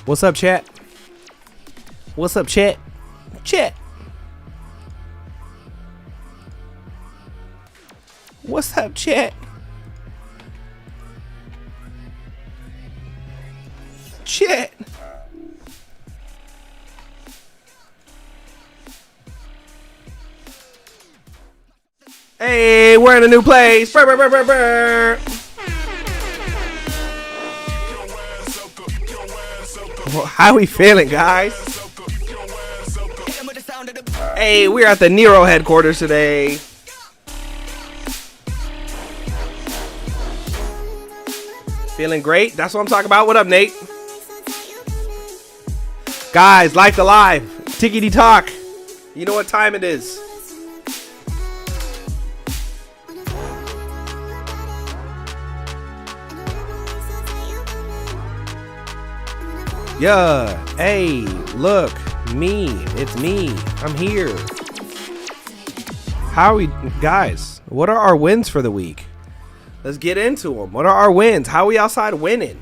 What's up, chat? What's up, chat? Chat. What's up, chat? Chat. Hey, we're in a new place. Brr, brr, brr, brr, brr. How we feeling, guys? Hey, we're at the Nero headquarters today. Feeling great? That's what I'm talking about. What up, Nate? Guys, Life Alive. Tickety talk. You know what time it is. Yeah, hey, look, me, it's me, I'm here. How are we, guys, what are our wins for the week? Let's get into them. What are our wins? How are we outside winning?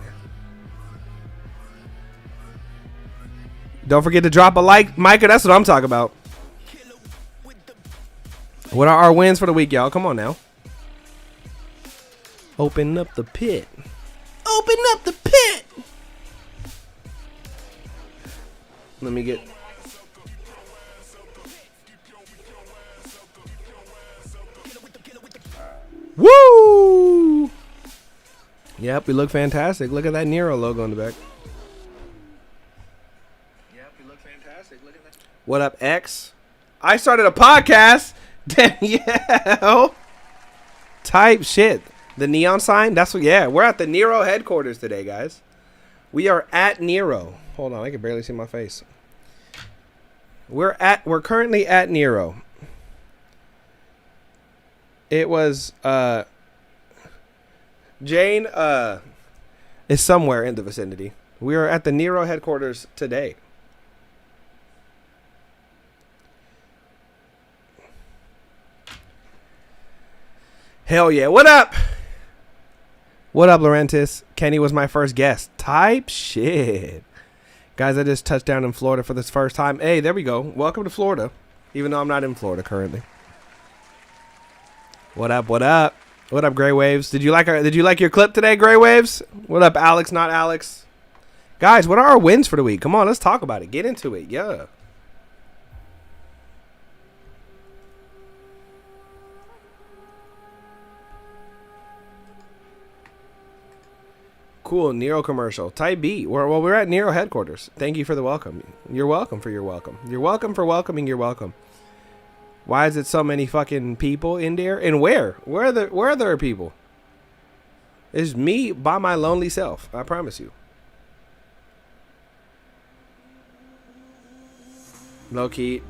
Don't forget to drop a like, Micah, that's what I'm talking about. What are our wins for the week, y'all? Come on now. Open up the pit. Open up the pit. Let me get. Woo! Yep, we look fantastic. Look at that Nero logo on the back. Yep, we look fantastic. Look at that. What up, X? I started a podcast. Danielle. Type shit. The neon sign. That's what. Yeah, we're at the Nero headquarters today, guys. We are at Nero. Hold on, I can barely see my face. We're currently at Nero. It was Jane is somewhere in the vicinity. We are at the Nero headquarters today. Hell yeah. What up? What up, Laurentis? Kenny was my first guest. Type shit. Guys, I just touched down in Florida for this first time. Hey, there we go. Welcome to Florida. Even though I'm not in Florida currently. What up, what up? What up, Gray Waves? Did you like your clip today, Gray Waves? What up, Alex, not Alex? Guys, what are our wins for the week? Come on, let's talk about it. Get into it. Yeah. Cool, Nero commercial. Type B. We're at Nero headquarters. Thank you for the welcome. You're welcome for your welcome. You're welcome for welcoming your welcome. Why is it so many fucking people in there? And where? Where are there people? It's me by my lonely self. I promise you. Low key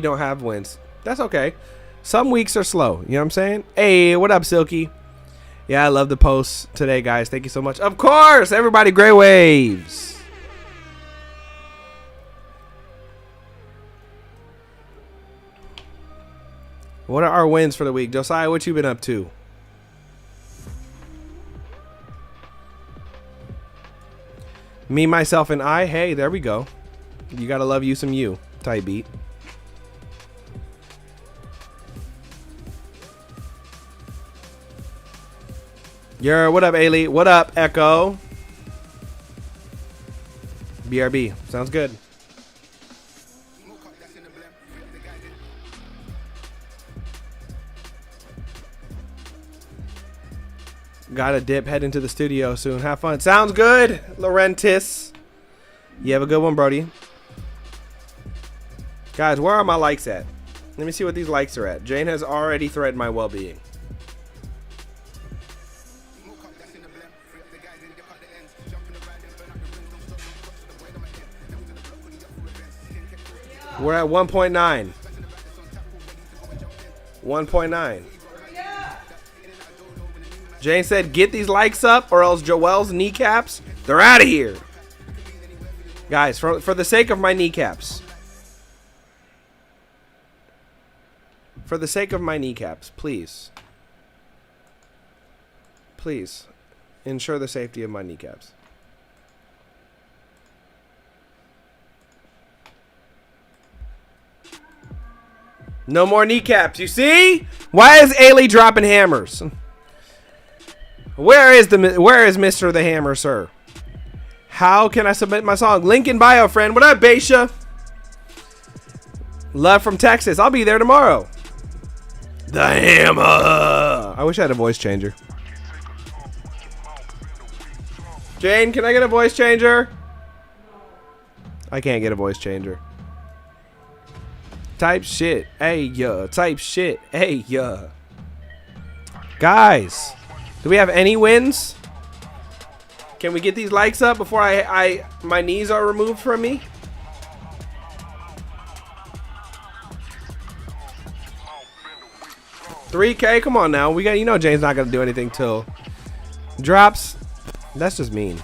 don't have wins. That's okay. Some weeks are slow. You know what I'm saying? Hey, what up, Silky? Yeah, I love the posts today, guys. Thank you so much. Of course, everybody, Gray Waves. What are our wins for the week? Josiah, what you been up to? Me, myself, and I. Hey, there we go. You gotta love you some you. Type beat. What up, Ailey? What up, Echo? BRB. Sounds good. Got a dip. Head into the studio soon. Have fun. Sounds good, Laurentis. You have a good one, Brody. Guys, where are my likes at? Let me see what these likes are at. Jane has already threatened my well-being. We're at 1.9. 1.9. Jane said, get these likes up or else Joel's kneecaps, they're out of here. Guys, for the sake of my kneecaps. For the sake of my kneecaps, please. Please ensure the safety of my kneecaps. No more kneecaps. You see? Why is Ailey dropping hammers? Where is Mr. the Hammer, sir? How can I submit my song? Link in bio, friend. What up, Baisha? Love from Texas. I'll be there tomorrow. The Hammer. I wish I had a voice changer. Jane, can I get a voice changer? I can't get a voice changer. Type shit. Hey, yeah. Type shit. Hey, yeah. Guys, do we have any wins? Can we get these likes up before my knees are removed from me? $3K, come on now. We got, you know, Jane's not gonna do anything till drops. That's just mean.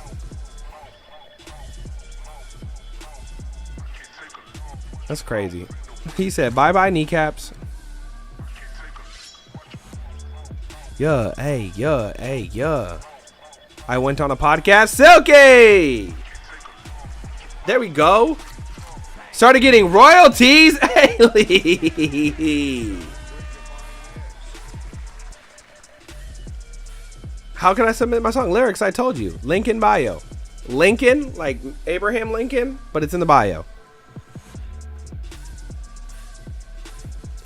That's crazy. He said, bye-bye kneecaps. Yeah, hey, yeah, hey, yeah. I went on a podcast. Silky! There we go. Started getting royalties. How can I submit my song? Lyrics, I told you. Link in bio. Lincoln, like Abraham Lincoln, but it's in the bio.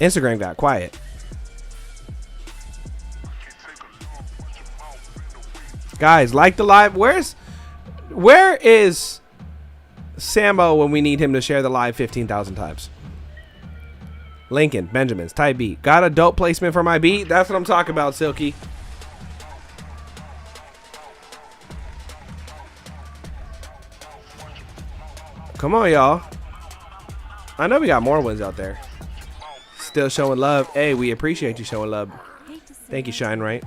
Instagram got quiet. Guys, like the live. Where is Sambo when we need him to share the live 15,000 times? Lincoln, Benjamin's, type beat. Got a dope placement for my beat? That's what I'm talking about, Silky. Come on, y'all. I know we got more ones out there. Still showing love. Hey, we appreciate you showing love. Thank you, Shine Right.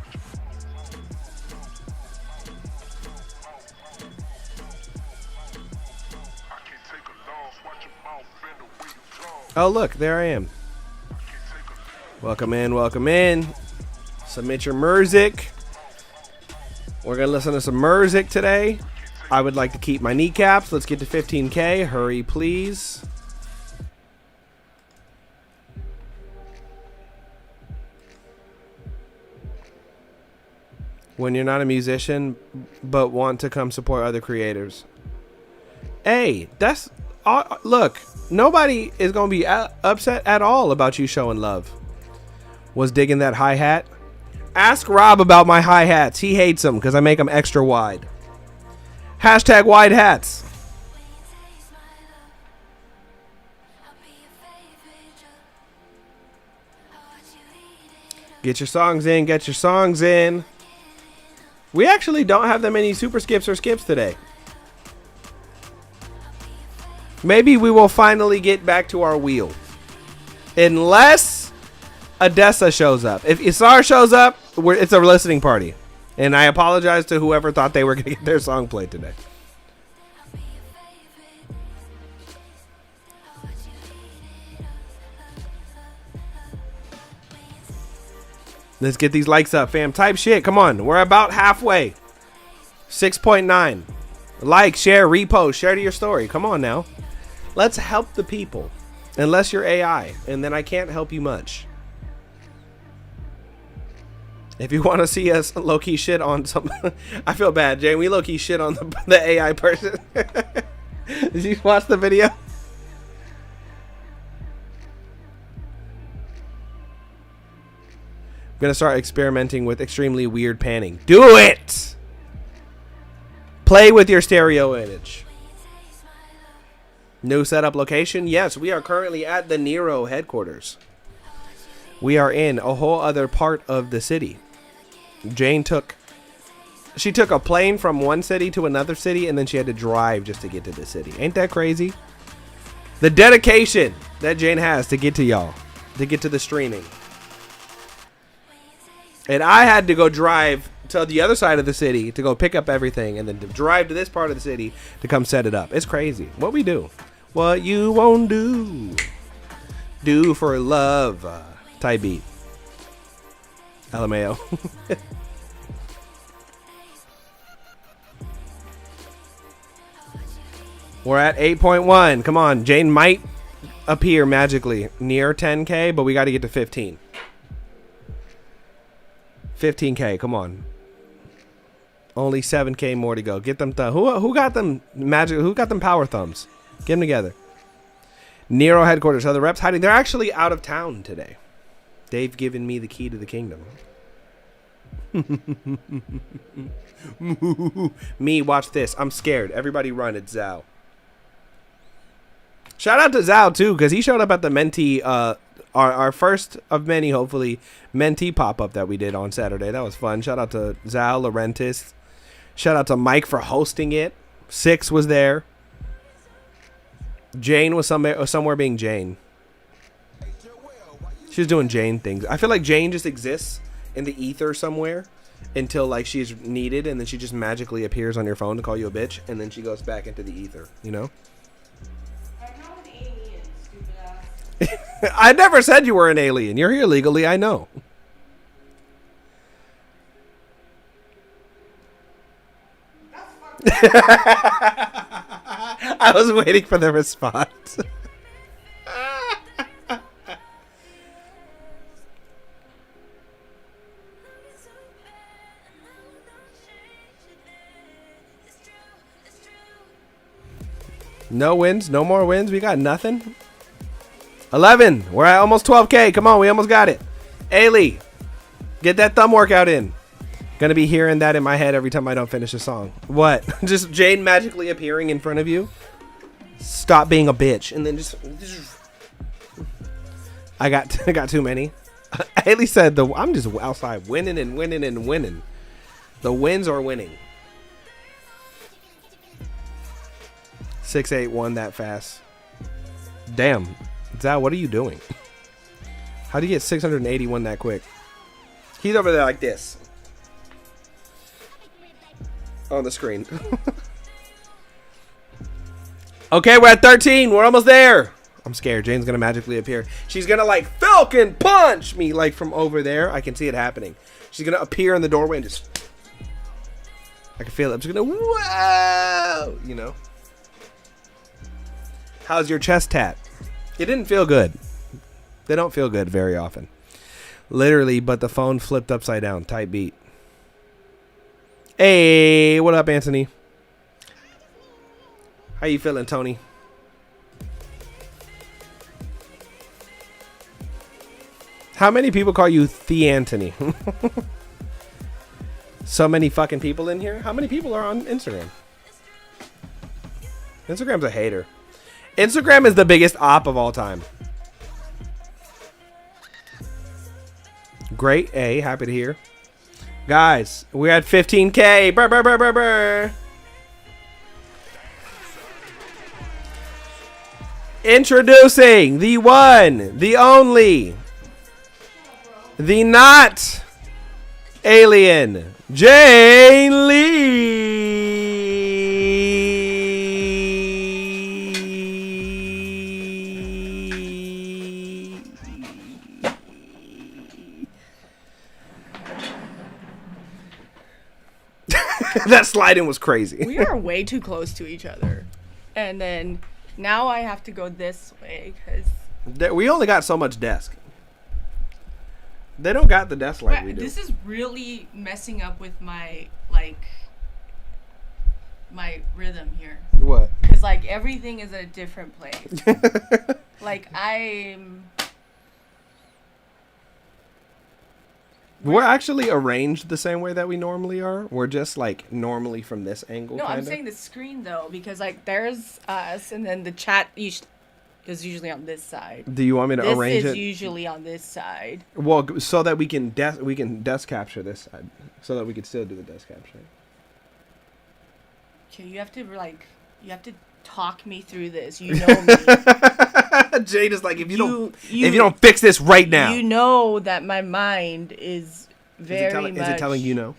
Oh, look, there I am. Welcome in, welcome in. Submit your music. We're going to listen to some music today. I would like to keep my kneecaps. Let's get to 15K. Hurry, please. When you're not a musician, but want to come support other creators. Hey, that's... look, nobody is going to be upset at all about you showing love. Was digging that hi-hat. Ask Rob about my hi-hats. He hates them because I make them extra wide. Hashtag wide hats. Get your songs in. Get your songs in. We actually don't have that many super skips or skips today. Maybe we will finally get back to our wheel. Unless Odessa shows up. If Isar shows up, it's a listening party. And I apologize to whoever thought they were going to get their song played today. Let's get these likes up, fam. Type shit. Come on. We're about halfway. 6.9. Like, share, repost, share to your story. Come on now. Let's help the people. Unless you're AI. And then I can't help you much. If you want to see us low-key shit on some... I feel bad, Jane. We low-key shit on the AI person. Did you watch the video? I'm going to start experimenting with extremely weird panning. Do it! Play with your stereo image. New setup location? Yes, we are currently at the Nero headquarters. We are in a whole other part of the city. Jane took a plane from one city to another city, and then she had to drive just to get to the city. Ain't that crazy? The dedication that Jane has to get to y'all, to get to the streaming. And I had to go drive to the other side of the city to go pick up everything, and then to drive to this part of the city to come set it up. It's crazy. What we do. What you won't do. Do for love. Type beat. LMAO. We're at 8.1. Come on. Jane might appear magically near 10K, but we got to get to 15. 15K, come on. Only 7K more to go. Get them who got them magic? Who got them power thumbs? Get them together. Nero headquarters. Are the reps hiding? They're actually out of town today. They've given me the key to the kingdom. Me, watch this. I'm scared. Everybody run. It's Zhao. Shout out to Zhao too, because he showed up at the Mentee, our first of many, hopefully, Mentee pop-up that we did on Saturday. That was fun. Shout out to Zhao, Laurentis. Shout out to Mike for hosting it. Six was there. Jane was somewhere being Jane. She was doing Jane things. I feel like Jane just exists in the ether somewhere until like she's needed, and then she just magically appears on your phone to call you a bitch, and then she goes back into the ether, you know? I never said you were an alien. You're here legally, I know. I was waiting for the response. No wins, no more wins. We got nothing. 11. We're at almost 12K. Come on, we almost got it. Ailey, get that thumb workout in. Gonna be hearing that in my head every time I don't finish a song. What? Just Jane magically appearing in front of you? Stop being a bitch. And then just I got too many. Ailey said I'm just outside winning and winning and winning. The wins are winning. 6-8 won that fast. Damn. Zao, what are you doing? How do you get 681 that quick? He's over there like this. On the screen. Okay, we're at 13. We're almost there. I'm scared. Jane's going to magically appear. She's going to like Falcon punch me like from over there. I can see it happening. She's going to appear in the doorway and just... I can feel it. I'm just going to... Whoa! You know? How's your chest tat? It didn't feel good. They don't feel good very often. Literally, but the phone flipped upside down. Tight beat. Hey, what up, Anthony? How you feeling, Tony? How many people call you The Anthony? So many fucking people in here. How many people are on Instagram? Instagram's a hater. Instagram is the biggest op of all time. Great. A, happy to hear. Guys, we're at 15K. Brr, brr, brr, brr, brr. Introducing the one, the only, the not alien, Jane Lee. That sliding was crazy. We are way too close to each other. And then now I have to go this way because we only got so much desk. They don't got the desk like we do. This is really messing up with my my rhythm here. What? Because like everything is at a different place. Like We're actually arranged the same way that we normally are. We're just like normally from this angle. No, kinda. I'm saying the screen though, because like there's us, and then the chat is usually on this side. Do you want me to arrange it? This is usually on this side. Well, so that we can desk capture this side, so that we can still do the desk capture. Okay, you have to talk me through this. You know me. Jade is like, if you don't fix this right now. You know that my mind is very much. Is it telling you no?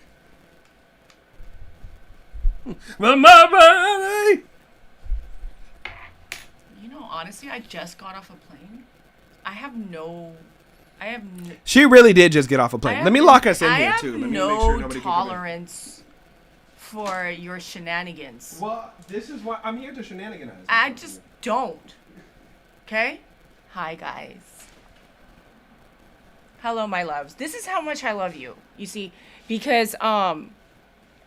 You know, honestly, I just got off a plane. She really did just get off a plane. Let me lock us in here too. Let me no make sure nobody tolerance for your shenanigans. Well, this is why I'm here to shenanigans. I just don't. Okay? Hi, guys. Hello, my loves. This is how much I love you. You see, because I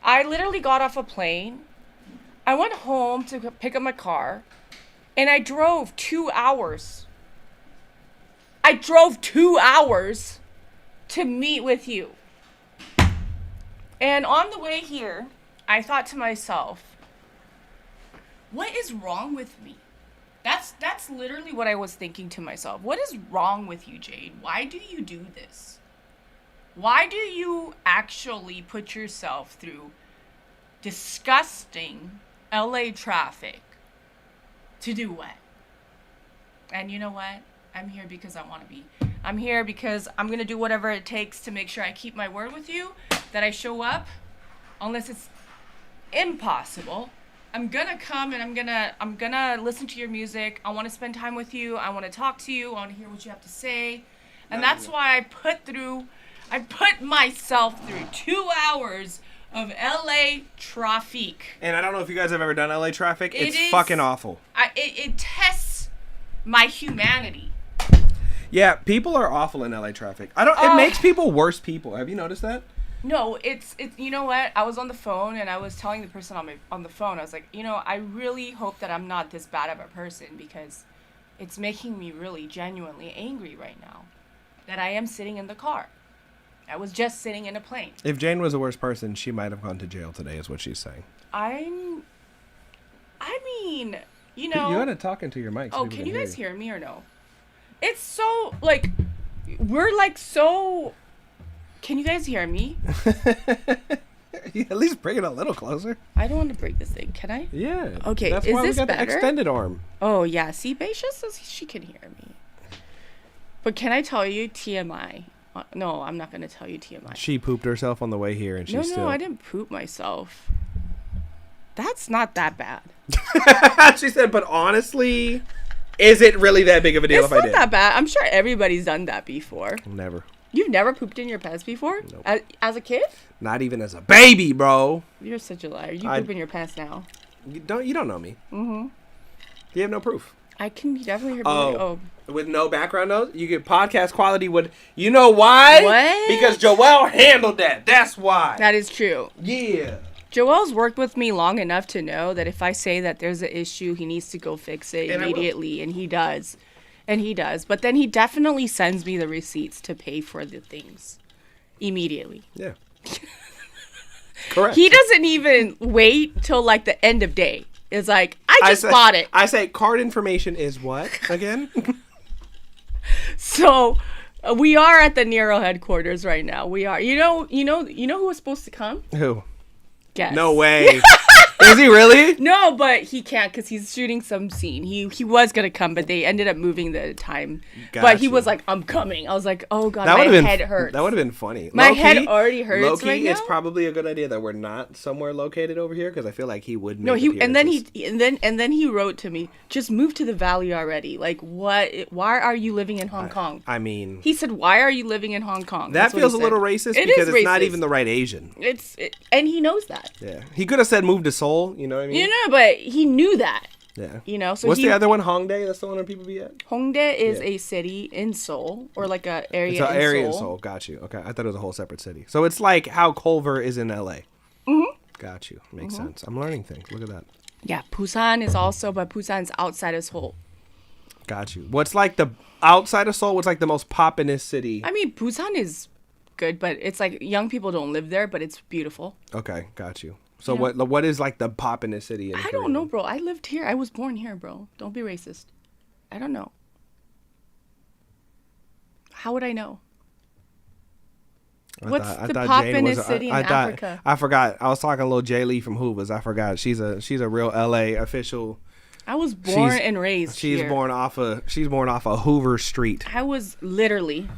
literally got off a plane. I went home to pick up my car, and I drove 2 hours. I drove 2 hours to meet with you. And on the way here, I thought to myself, what is wrong with me? That's literally what I was thinking to myself. What is wrong with you, Jade? Why do you do this? Why do you actually put yourself through disgusting LA traffic to do what? And you know what? I'm here because I want to be. I'm here because I'm going to do whatever it takes to make sure I keep my word with you, that I show up, unless it's impossible. I'm going to come and I'm going to listen to your music. I want to spend time with you. I want to talk to you. I want to hear what you have to say. And that's why I put myself through 2 hours of LA traffic. And I don't know if you guys have ever done LA traffic. It's fucking awful. It tests my humanity. Yeah, people are awful in LA traffic. It makes people worse people. Have you noticed that? No, it's you know what? I was on the phone and I was telling the person on the phone, I was like, I really hope that I'm not this bad of a person, because it's making me really genuinely angry right now that I am sitting in the car. I was just sitting in a plane. If Jane was a worse person, she might have gone to jail today, is what she's saying. I mean, You gotta talk into your mic. So can you guys hear me or no? It's so, like, we're like so... Can you guys hear me? At least bring it a little closer. I don't want to break this thing. Can I? Yeah. Okay, That's is why this we got better? The extended arm. Oh, yeah. See, Beisha says she can hear me. But can I tell you TMI? No, I'm not going to tell you TMI. She pooped herself on the way here, and she's No, I didn't poop myself. That's not that bad. She said, but honestly, is it really that big of a deal if I did? It's not that bad. I'm sure everybody's done that before. Never. You've never pooped in your pants before? Nope. As a kid? Not even as a baby, bro. You're such a liar. You poop in your pants now. You don't know me. Mm-hmm. You have no proof. I can definitely hear me. With no background noise, you get podcast quality. You know why? What? Because Joel handled that. That's why. That is true. Yeah. Joel's worked with me long enough to know that if I say that there's an issue, he needs to go fix it immediately, and he does. And he does. But then he definitely sends me the receipts to pay for the things immediately. Yeah. Correct. He doesn't even wait till like the end of day. It's like, I bought it. I say card information is what again? So we are at the Nero headquarters right now. We are. You know who was supposed to come? Who? Guess. No way. Is he really? No, but he can't because he's shooting some scene. He was gonna come, but they ended up moving the time. But he was like, "I'm coming." I was like, "Oh God, my head hurts." That would have been funny. My head already hurts. Low-key, right now. It's probably a good idea that we're not somewhere located over here, because I feel like he would. No, and then he wrote to me, "Just move to the valley already." Like, what? Why are you living in Hong Kong? I mean, he said, "Why are you living in Hong Kong?" That feels a little racist because it's not even the right Asian. And he knows that. Yeah, he could have said move to Seoul. You know what I mean? But he knew that. Yeah. So what's the other one? Hongdae? That's the one where people be at? Hongdae is a city in Seoul, or like a area it's an area in Seoul. Got you. Okay. I thought it was a whole separate city. So it's like how Culver is in LA. Mm-hmm. Got you. Makes sense. I'm learning things. Look at that. Yeah. Busan is also, but Busan's outside of Seoul. Got you. What's like the outside of Seoul? What's like the most poppinest city? I mean, Busan is good, but it's like young people don't live there, but it's beautiful. Okay. Got you. So what is like the poppinest city? I don't know, bro. I lived here. I was born here, bro. Don't be racist. I don't know. How would I know? What's the poppinest city in Africa? I forgot. I was talking a little Jay Lee from Hoovers. I forgot. She's a real LA official. I was born and raised here. She's born off of Hoover Street. I was literally.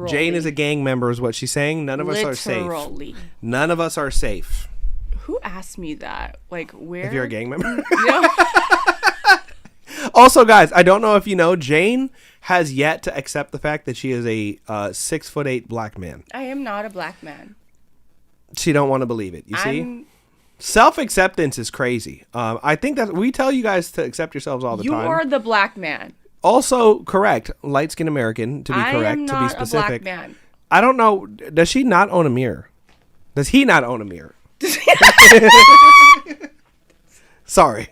Jane is a gang member is what she's saying. None of us are safe. None of us are safe. Who asked me that? Like, where? If you're a gang member. Also, guys, I don't know if you know, Jane has yet to accept the fact that she is a 6'8" black man. I am not a black man. She don't want to believe it. You see? Self-acceptance is crazy. I think that we tell you guys to accept yourselves all the time. You are the black man. Also correct. Light-skinned American, to be correct, to be specific. I am not a black man. I don't know. Does she not own a mirror? Does he not own a mirror? Sorry.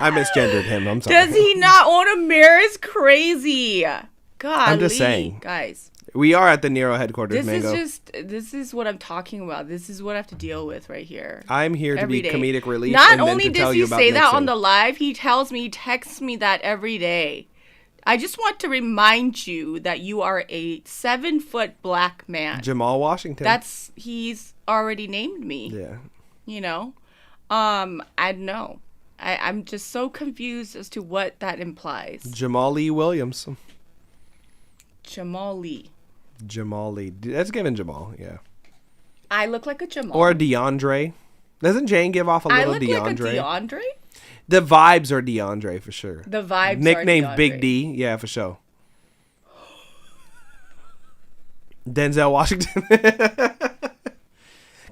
I misgendered him. I'm sorry. Does he not own a mirror? It's crazy. God, I'm just saying. Guys. We are at the Nero headquarters, Mango. This is what I'm talking about. This is what I have to deal with right here. I'm here to be comedic relief. Not only does he say that on the live, he texts me that every day. I just want to remind you that you are a 7-foot black man. Jamal Washington. He's already named me. Yeah. You know? I know. I'm just so confused as to what that implies. Jamal Lee Williams. Jamal Lee. Jamal Lee. That's given Jamal, yeah. I look like a Jamal. Or a DeAndre. Doesn't Jane give off a little DeAndre? I look like a DeAndre? The vibes are DeAndre for sure. The vibes Nicknamed are DeAndre. Big D, yeah, for sure. Denzel Washington.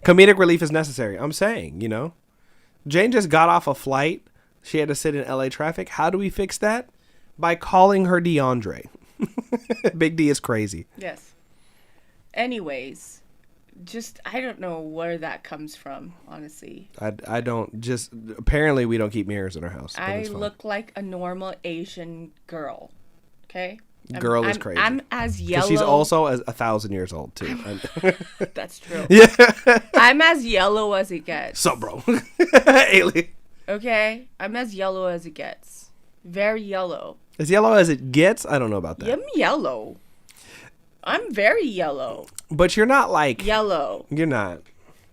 Comedic relief is necessary. I'm saying, you know. Jane just got off a flight. She had to sit in LA traffic. How do we fix that? By calling her DeAndre. Big D is crazy. Yes. Anyways, just I don't know where that comes from, honestly. I don't just apparently we don't keep mirrors in our house. I look like a normal Asian girl. Okay? Girl is crazy. I'm as yellow. She's also 1,000 years old too. That's true. Yeah. I'm as yellow as it gets. So bro. Alien. Okay? I'm as yellow as it gets. Very yellow. As yellow as it gets? I don't know about that. I'm yellow. I'm very yellow. But you're not like yellow. You're not.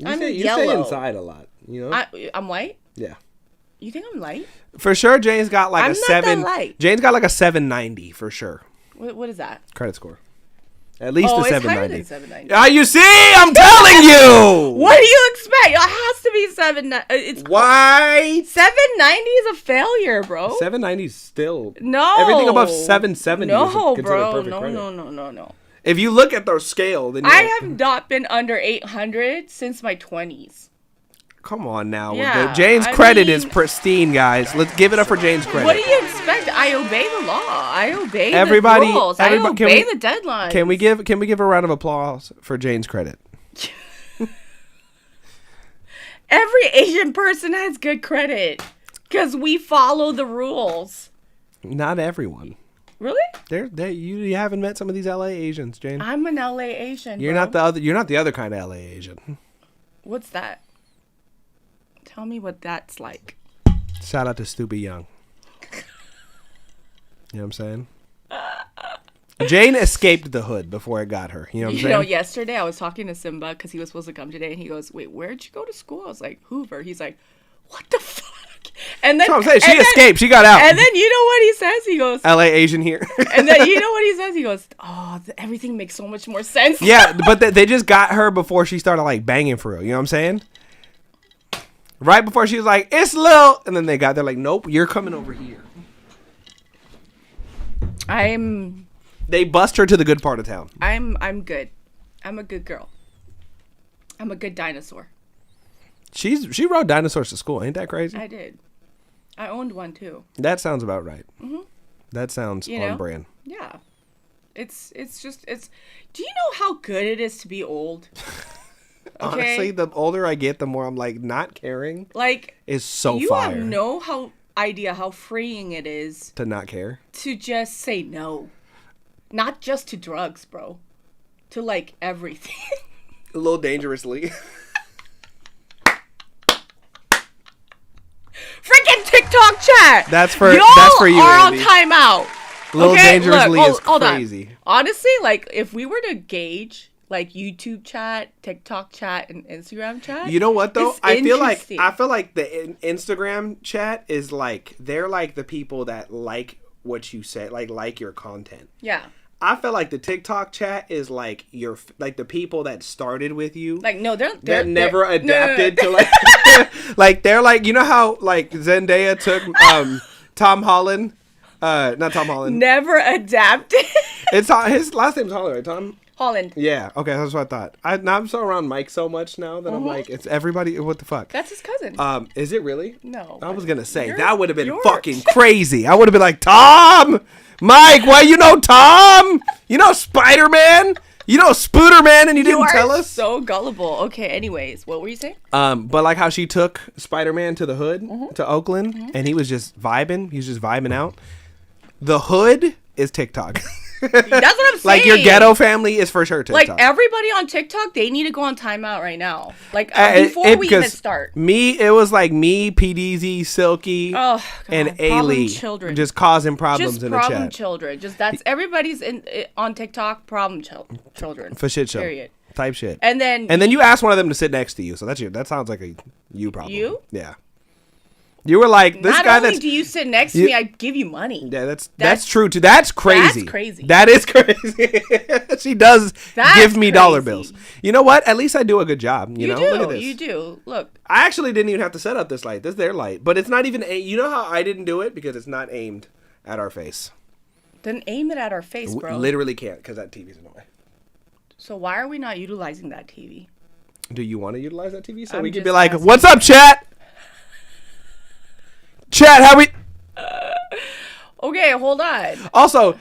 I'm you yellow. stay inside a lot, you know? I'm white? Yeah. You think I'm light? For sure Jane's got like I'm not that light. Jane's got like a 790 for sure. What is that? Credit score. At least a 790. Higher than 790. You see? I'm telling you. What do you expect? It has to be 790. It's why? 790 is a failure, bro. 790 is still no. Everything above 770 is considered bro. perfect credit. No. If you look at the scale, then I have not been under 800 since my 20s. Come on now. Yeah, Jane's credit is pristine, guys. Let's give it up for Jane's credit. What do you expect? I obey the law. I obey the rules. I obey the deadlines. Can we give a round of applause for Jane's credit? Every Asian person has good credit because we follow the rules. Not everyone. Really? You haven't met some of these LA Asians, Jane. I'm an LA Asian. You're not the other kind of LA Asian. What's that? Tell me what that's like. Shout out to Stupid Young. You know what I'm saying? Jane escaped the hood before it got her. You know what I'm saying? You know, yesterday I was talking to Simba because he was supposed to come today, and he goes, "Wait, where'd you go to school?" I was like, "Hoover." He's like, "What the fuck?" And then that's what I'm saying. She escaped. She got out. And then you know what he says? He goes, LA Asian here. And then you know what he says? He goes, "Oh, everything makes so much more sense." Yeah, but they just got her before she started like banging for real. You know what I'm saying? Right before she was like, "It's Lil," and then they're like, "Nope, you're coming over here." They bust her to the good part of town. I'm good. I'm a good girl. I'm a good dinosaur. She rode dinosaurs to school. Ain't that crazy? I did. I owned one too. That sounds about right. Mm-hmm. That sounds on brand. Yeah. It's just. Do you know how good it is to be old? Okay? Honestly, the older I get, the more I'm like, not caring. Like, is so you fire. You have no idea how freeing it is to not care. To just say no. Not just to drugs, bro. To like everything. A little dangerously. Freaking TikTok chat. That's for you. Are Andy. on timeout. A little dangerously is crazy. Honestly, like if we were to gauge like YouTube chat, TikTok chat, and Instagram chat. You know what though? I feel like the Instagram chat is like they're like the people that like what you say, like your content. Yeah. I feel like the TikTok chat is like like the people that started with you. Like no, they're never adapted to like like they're like, you know how like Zendaya took Tom Holland, not Tom Holland. Never adapted. It's his last name's Holland, right? Holland. Yeah. Okay, that's what I thought. I'm so around Mike so much now that I'm like, it's everybody. What the fuck? That's his cousin. Is it really? No. I was gonna say that would have been fucking crazy. I would have been like, Tom, Mike, why you know Tom? You know Spider-Man? You know Spooderman, and you didn't tell us? So gullible. Okay. Anyways, what were you saying? But like how she took Spider-Man to the hood to Oakland, and he was just vibing. He was just vibing out. The hood is TikTok. That's what I'm saying. Like your ghetto family is for sure TikTok. Like everybody on TikTok, they need to go on timeout right now. Like before we even start. It was like me, PDZ, Silky, and Ailey just causing problems in the chat. Problem children. Just that's everybody's on TikTok. Problem children. For shit show. Period. Type shit. And then you asked one of them to sit next to you, so that sounds like a you problem. You? Yeah. You were like, this Not guy only that's... do you sit next to me, I give you money. Yeah, that's true, too. That's crazy. That's crazy. That is crazy. She does give me dollar bills. You know what? At least I do a good job. You know? Do. Look at this. You do. Look. I actually didn't even have to set up this light. This is their light. But it's not even... You know how I didn't do it? Because it's not aimed at our face. Then aim it at our face, bro. Literally can't, because that TV's in the way. So why are we not utilizing that TV? Do you want to utilize that TV? So I'm we could just be like, asking. what's up, chat? Chat, how we... Okay, hold on. Also,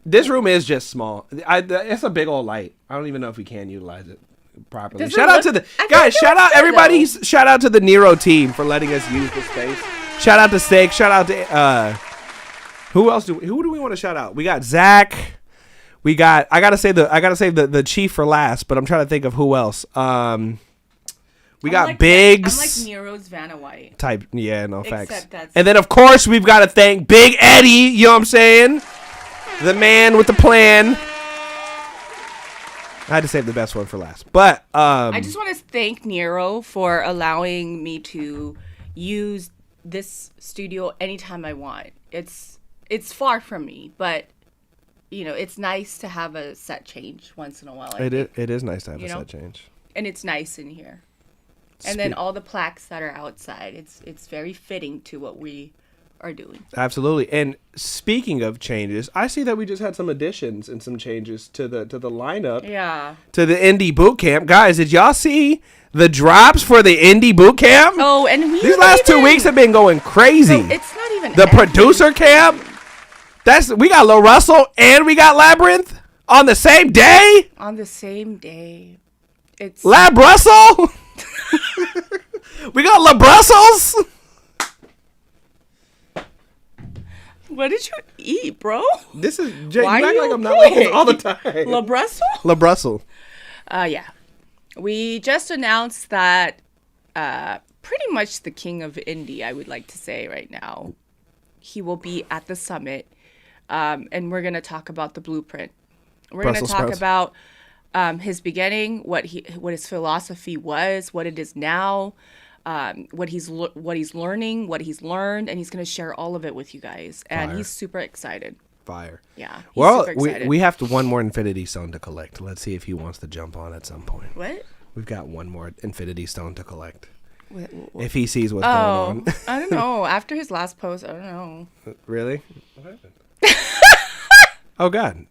this room is just small. It's a big old light. I don't even know if we can utilize it properly. Shout out to the guys. Shout out everybody. Shout out to the Nero team for letting us use the space. Shout out to Steak. Shout out to who else who do we want to shout out? We got Zach. We got I gotta say the chief for last, but I'm trying to think of who else. We got like Biggs. I'm like Nero's Vanna White. Type, yeah, no facts. That's and then, of course, we've got to thank Big Eddie, you know what I'm saying? The man with the plan. I had to save the best one for last. But, I just want to thank Nero for allowing me to use this studio anytime I want. It's far from me, but, you know, it's nice to have a set change once in a while. It is nice to have a set change. And it's nice in here. And then all the plaques that are outside, it's very fitting to what we are doing. Absolutely. And speaking of changes, I see that we just had some additions and some changes to the lineup. Yeah. To the indie boot camp. Guys, did y'all see the drops for the indie boot camp? Oh, and these last 2 weeks have been going crazy. So it's not even the producer camp. We got Lil Russell and we got Labyrinth on the same day. On the same day. It's Lab Russell. We got La Brussels. What did you eat, bro? This is Jay. Why you act you like I'm not like this all the time. La Brussels? La Brussels. Yeah. We just announced that pretty much the king of indie, I would like to say right now. He will be at the summit. And we're going to talk about the blueprint. We're going to talk about his beginning, what his philosophy was, what it is now, what he's learning, what he's learned, and he's going to share all of it with you guys. And he's super excited. Fire. Yeah. Well, we have one more Infinity Stone to collect. Let's see if he wants to jump on at some point. What? We've got one more Infinity Stone to collect. What? If he sees what's going on. I don't know. After his last post, I don't know. Really? What happened? Oh, God.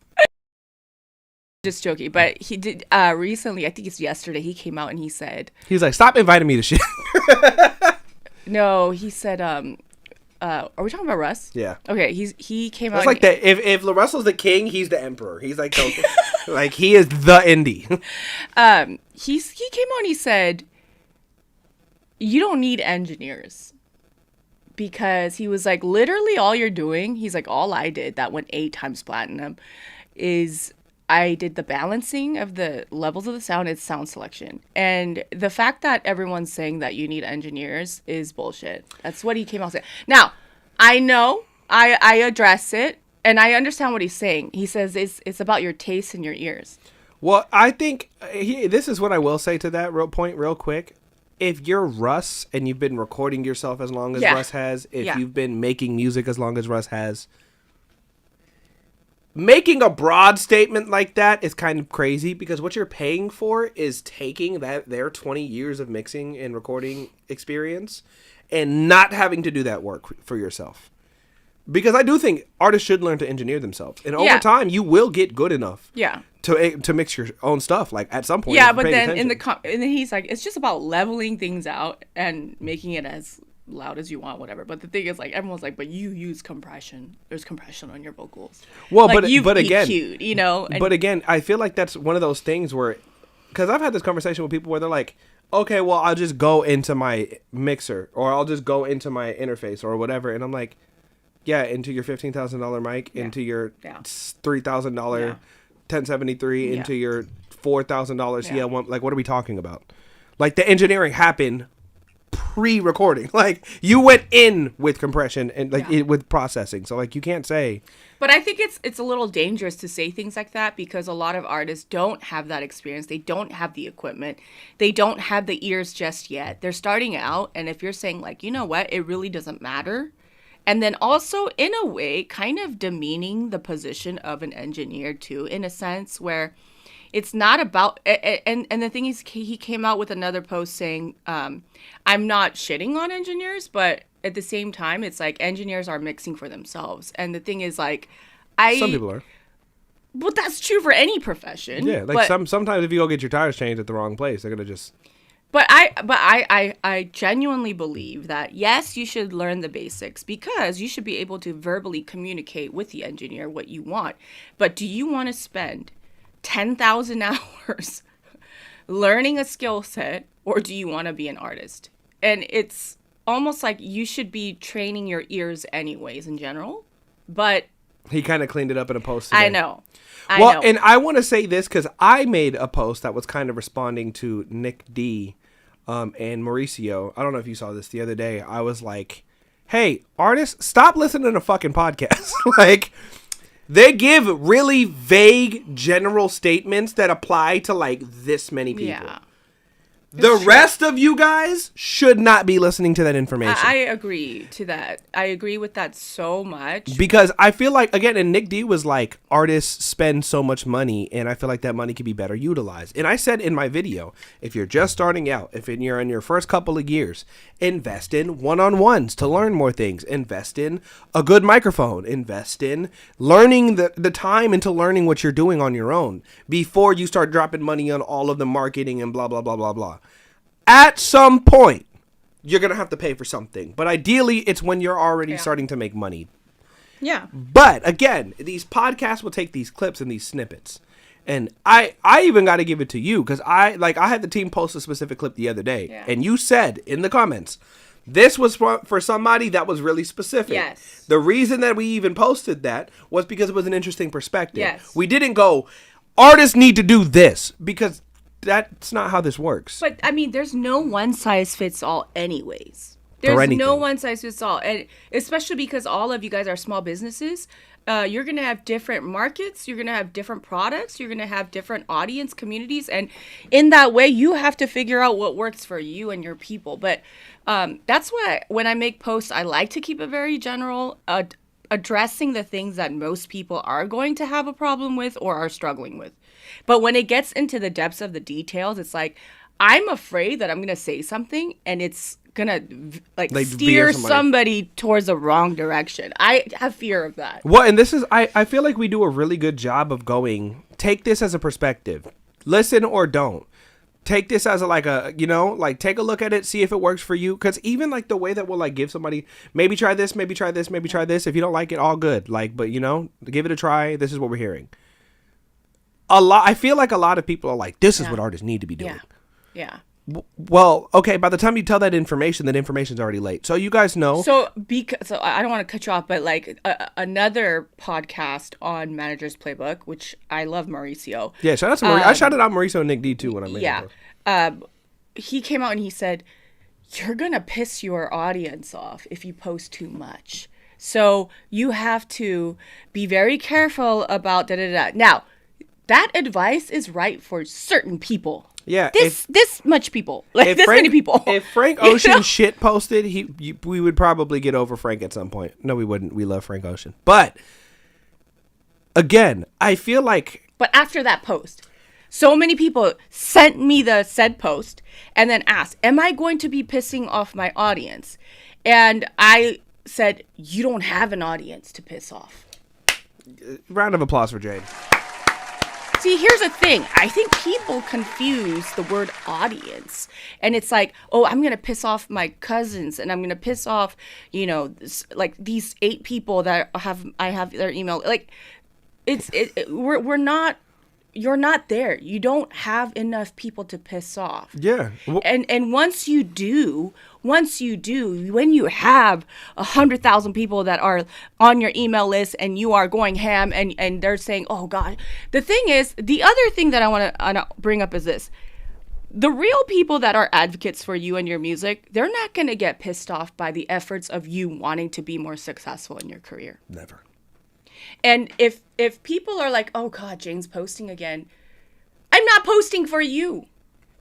Just joking, but he did recently, I think it's yesterday, he came out and he said... He's like, stop inviting me to shit. No, he said, are we talking about Russ? Yeah. Okay, he came out... It's like that. If Russell's the king, he's the emperor. He's like, like he is the indie. He came out and he said, you don't need engineers. Because he was like, literally all you're doing, he's like, all I did that went 8 times platinum is... I did the balancing of the levels of the sound and sound selection. And the fact that everyone's saying that you need engineers is bullshit. That's what he came out saying. Now, I know, I address it, and I understand what he's saying. He says it's about your taste and your ears. Well, I think this is what I will say to that real quick. If you're Russ and you've been recording yourself as long as Russ has, if you've been making music as long as Russ has, making a broad statement like that is kind of crazy because what you're paying for is taking their 20 years of mixing and recording experience and not having to do that work for yourself. Because I do think artists should learn to engineer themselves. And over time, you will get good enough to mix your own stuff. Like at some point, yeah, but then and then he's like, it's just about leveling things out and making it as loud as you want, whatever. But the thing is, like, everyone's like, but you use compression. There's compression on your vocals. Well, like, but again, EQ'd, you know. And but again, I feel like that's one of those things where, because I've had this conversation with people where they're like, okay, well, I'll just go into my mixer or I'll just go into my interface or whatever, and I'm like, yeah, into your $15,000 mic, into your $3,000 1073, into your $4,000 CL1. Like, what are we talking about? Like, the engineering happened pre-recording. Like, you went in with compression and like with processing. So like, you can't say. But I think it's a little dangerous to say things like that because a lot of artists don't have that experience. They don't have the equipment. They don't have the ears just yet. They're starting out, and if you're saying like, you know what, it really doesn't matter. And then also, in a way, kind of demeaning the position of an engineer, too, in a sense where it's not about... And the thing is, he came out with another post saying, I'm not shitting on engineers, but at the same time, it's like engineers are mixing for themselves. And the thing is, like... Some people are. Well, that's true for any profession. Yeah, like sometimes if you go get your tires changed at the wrong place, they're going to just... But I genuinely believe that, yes, you should learn the basics because you should be able to verbally communicate with the engineer what you want. But do you want to spend 10,000 hours learning a skill set, or do you want to be an artist? And it's almost like you should be training your ears anyways in general. But he kind of cleaned it up in a post today. I know. And I want to say this because I made a post that was kind of responding to Nick D and Mauricio. I don't know if you saw this the other day. I was like, hey, artists, stop listening to fucking podcasts. Like, they give really vague general statements that apply to like this many people. Yeah. The rest of you guys should not be listening to that information. I agree to that. I agree with that so much. Because I feel like, again, and Nick D was like, artists spend so much money, and I feel like that money could be better utilized. And I said in my video, if you're just starting out, if you're in your first couple of years, invest in one-on-ones to learn more things. Invest in a good microphone. Invest in learning the time into learning what you're doing on your own before you start dropping money on all of the marketing and blah, blah, blah, blah, blah. At some point, you're going to have to pay for something. But ideally, it's when you're already starting to make money. Yeah. But, again, these podcasts will take these clips and these snippets. And I even got to give it to you. Because I had the team post a specific clip the other day. Yeah. And you said in the comments, this was for somebody that was really specific. Yes. The reason that we even posted that was because it was an interesting perspective. Yes. We didn't go, artists need to do this. Because... that's not how this works. But, I mean, there's no one size fits all anyways. There's no one size fits all. And especially because all of you guys are small businesses, you're going to have different markets. You're going to have different products. You're going to have different audience communities. And in that way, you have to figure out what works for you and your people. But that's why when I make posts, I like to keep it very general, addressing the things that most people are going to have a problem with or are struggling with. But when it gets into the depths of the details, it's like, I'm afraid that I'm going to say something and it's going to like steer somebody towards the wrong direction. I have fear of that. Well, and this is, I feel like we do a really good job of going, take this as a perspective. Listen or don't. Take this as take a look at it, see if it works for you. Because even like the way that we'll like give somebody, maybe try this, maybe try this, maybe try this. If you don't like it, all good. Like, but give it a try. This is what we're hearing. I feel like a lot of people are like, this is what artists need to be doing. Yeah. Well, okay, by the time you tell that information's already late. So you guys know. So I don't want to cut you off, but like another podcast on Manager's Playbook, which I love Mauricio. Yeah, shout out to Mauricio. I shouted out Mauricio and Nick D too when I made it. He came out and he said, you're going to piss your audience off if you post too much. So you have to be very careful about da-da-da. Now, that advice is right for certain people. Yeah. This much people. Like this many people. If Frank Ocean shit posted, we would probably get over Frank at some point. No, we wouldn't. We love Frank Ocean. But, again, I feel like... But after that post, so many people sent me the said post and then asked, am I going to be pissing off my audience? And I said, you don't have an audience to piss off. Round of applause for Jade. See, here's the thing. I think people confuse the word audience. And it's like, oh, I'm going to piss off my cousins and I'm going to piss off, like these 8 people that I have their email. Like, we're not, you're not there. You don't have enough people to piss off. Yeah. And once you do, when you have 100,000 people that are on your email list and you are going ham and they're saying, oh God, the thing is, the other thing that I want to bring up is this. The real people that are advocates for you and your music, they're not going to get pissed off by the efforts of you wanting to be more successful in your career. Never. And if people are like, oh God, Jane's posting again, I'm not posting for you.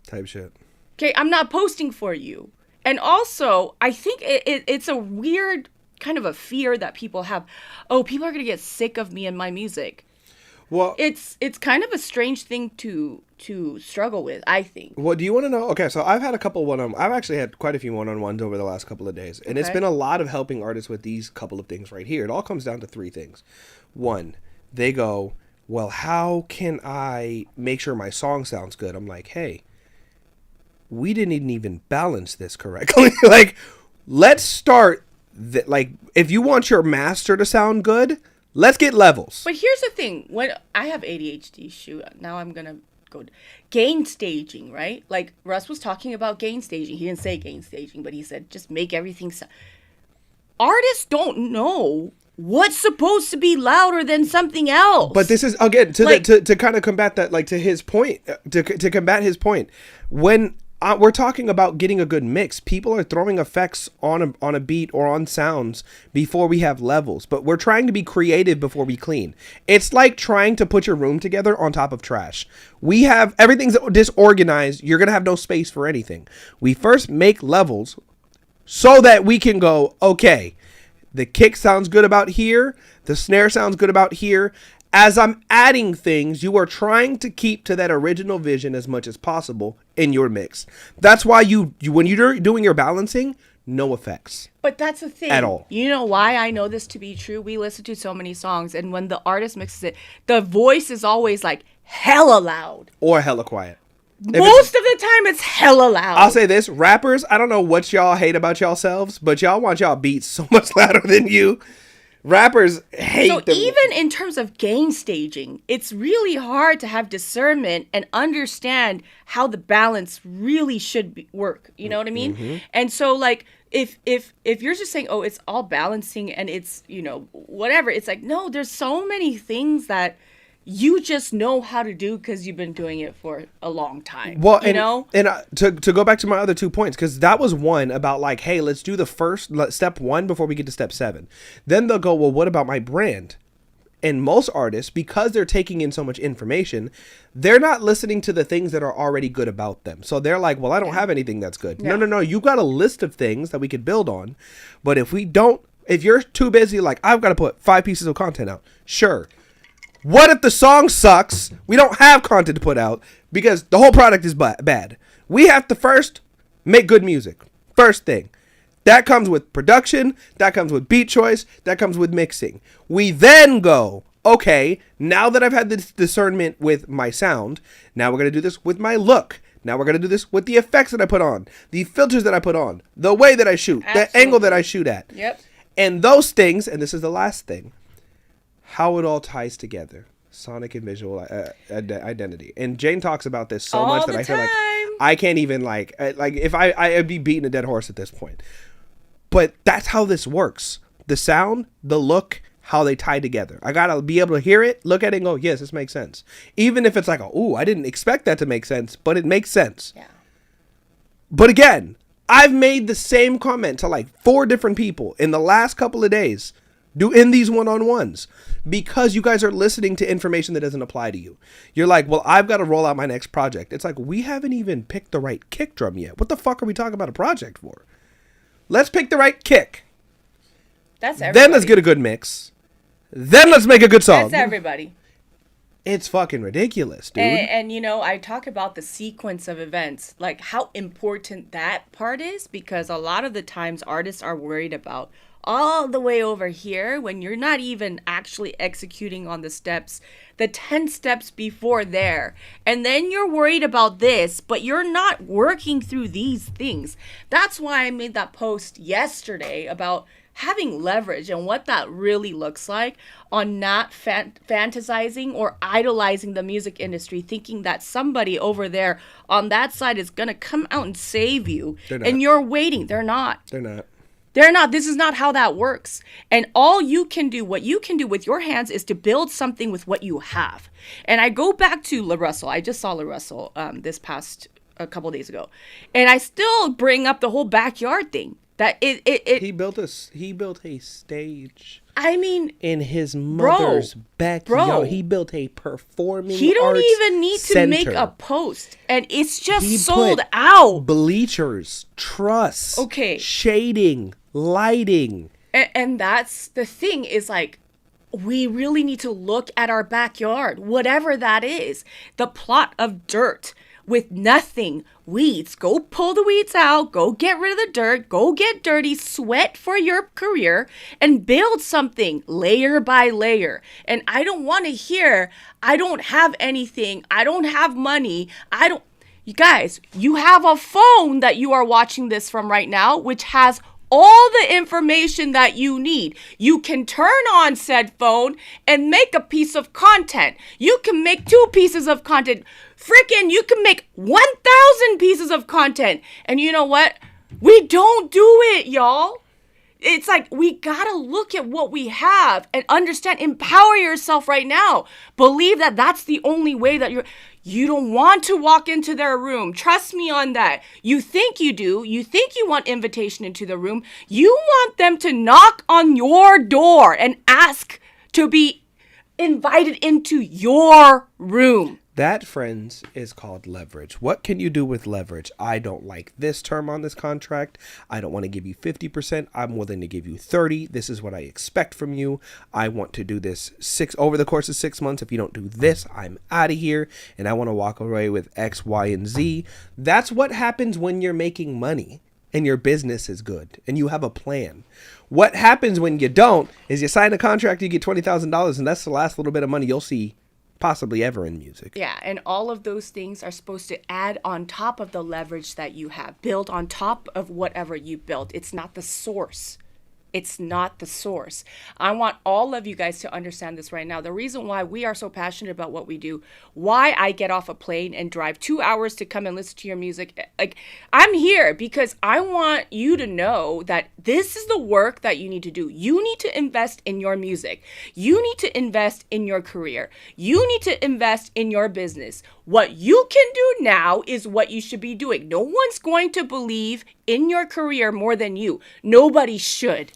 Type shit. Okay, I'm not posting for you. And also, I think it's a weird kind of a fear that people have. Oh, people are going to get sick of me and my music. Well, it's kind of a strange thing to struggle with, I think. Well, do you want to know? Okay, so I've had a couple I've actually had quite a few one-on-ones over the last couple of days. And It's been a lot of helping artists with these couple of things right here. It all comes down to 3 things. 1, they go, well, how can I make sure my song sounds good? I'm like, hey, we didn't even balance this correctly. Like, let's start, if you want your master to sound good, let's get levels. But here's the thing. When I have ADHD, now I'm going to go gain staging, right? Like Russ was talking about gain staging. He didn't say gain staging, but he said just make everything sound. Artists don't know what's supposed to be louder than something else. But this is, again, to kind of combat that, like, to his point, to combat his point, when we're talking about getting a good mix, people are throwing effects on a beat or on sounds before we have levels, but we're trying to be creative before we clean. It's like trying to put your room together on top of trash. We have, everything's disorganized, you're going to have no space for anything. We first make levels so that we can go, okay, the kick sounds good about here, the snare sounds good about here. As I'm adding things, you are trying to keep to that original vision as much as possible in your mix. That's why you when you're doing your balancing, no effects. But that's the thing. At all. You know why I know this to be true? We listen to so many songs, and when the artist mixes it, the voice is always like hella loud. Or hella quiet. Most of the time, it's hella loud. I'll say this. Rappers, I don't know what y'all hate about yourselves, but y'all want y'all beats so much louder than you. Rappers hate them. So even in terms of gain staging, it's really hard to have discernment and understand how the balance really should work. You know what I mean? Mm-hmm. And so, like, if you're just saying, oh, it's all balancing and it's, whatever, it's like, no, there's so many things that you just know how to do because you've been doing it for a long time. Well, to go back to my other 2 points, because that was one about like, hey, let's do the first step 1 before we get to step 7. Then they'll go, well, what about my brand? And most artists, because they're taking in so much information, they're not listening to the things that are already good about them. So they're like, well, I don't have anything that's good. Yeah. No. You got a list of things that we could build on. But if you're too busy, like, I've got to put 5 pieces of content out. Sure. What if the song sucks? We don't have content to put out because the whole product is bad. We have to first make good music. First thing. That comes with production. That comes with beat choice. That comes with mixing. We then go, okay, now that I've had this discernment with my sound, now we're going to do this with my look. Now we're going to do this with the effects that I put on, the filters that I put on, the way that I shoot, the angle that I shoot at. Yep. And those things, and this is the last thing, how it all ties together, sonic and visual identity. And Jane talks about this so much that I feel like I can't even if I'd be beating a dead horse at this point. But that's how this works. The sound, the look, how they tie together. I gotta be able to hear it, look at it and go, yes, this makes sense. Even if it's like, oh, I didn't expect that to make sense, but it makes sense. Yeah. But again, I've made the same comment to like 4 different people in the last couple of days in these one-on-ones because you guys are listening to information that doesn't apply to you. You're like, well, I've got to roll out my next project. It's like, we haven't even picked the right kick drum yet. What the fuck are we talking about a project for? Let's pick the right kick. That's everybody. Then let's get a good mix. Then let's make a good song. That's everybody. It's fucking ridiculous, dude. And you know, I talk about the sequence of events, like how important that part is, because a lot of the times artists are worried about all the way over here when you're not even actually executing on the steps, the 10 steps before there. And then you're worried about this, but you're not working through these things. That's why I made that post yesterday about having leverage and what that really looks like, on not fantasizing or idolizing the music industry, thinking that somebody over there on that side is going to come out and save you. And you're waiting. They're not. They're not. This is not how that works. And all you can do, what you can do with your hands, is to build something with what you have. And I go back to La Russell. I just saw La Russell this past a couple days ago. And I still bring up the whole backyard thing. That he built a stage. I mean, in his mother's backyard, he built a performing. He don't arts even need to center. make a post, and it's just sold out. Bleachers, truss, shading, lighting, and that's the thing. Is like, we really need to look at our backyard, whatever that is, the plot of dirt with nothing, weeds. Go pull the weeds out, go get rid of the dirt, go get dirty, sweat for your career, and build something layer by layer. And I don't want to hear, I don't have anything, I don't have money, you guys, you have a phone that you are watching this from right now, which has all the information that you need. You can turn on said phone and make a piece of content. You can make 2 pieces of content. Freaking, you can make 1,000 pieces of content. And you know what? We don't do it, y'all. It's like, we gotta look at what we have and understand, empower yourself right now. Believe that that's the only way that you don't want to walk into their room. Trust me on that. You think you do. You think you want invitation into the room. You want them to knock on your door and ask to be invited into your room. That, friends, is called leverage. What can you do with leverage? I don't like this term on this contract. I don't want to give you 50%. I'm willing to give you 30. This is what I expect from you. I want to do this over the course of 6 months. If you don't do this, I'm out of here. And I want to walk away with X, Y, and Z. That's what happens when you're making money and your business is good and you have a plan. What happens when you don't is you sign a contract, you get $20,000, and that's the last little bit of money you'll see possibly ever in music. Yeah, and all of those things are supposed to add on top of the leverage that you have, build on top of whatever you built. It's not the source. It's not the source. I want all of you guys to understand this right now. The reason why we are so passionate about what we do, why I get off a plane and drive 2 hours to come and listen to your music. Like, I'm here because I want you to know that this is the work that you need to do. You need to invest in your music. You need to invest in your career. You need to invest in your business. What you can do now is what you should be doing. No one's going to believe in your career more than you. Nobody should.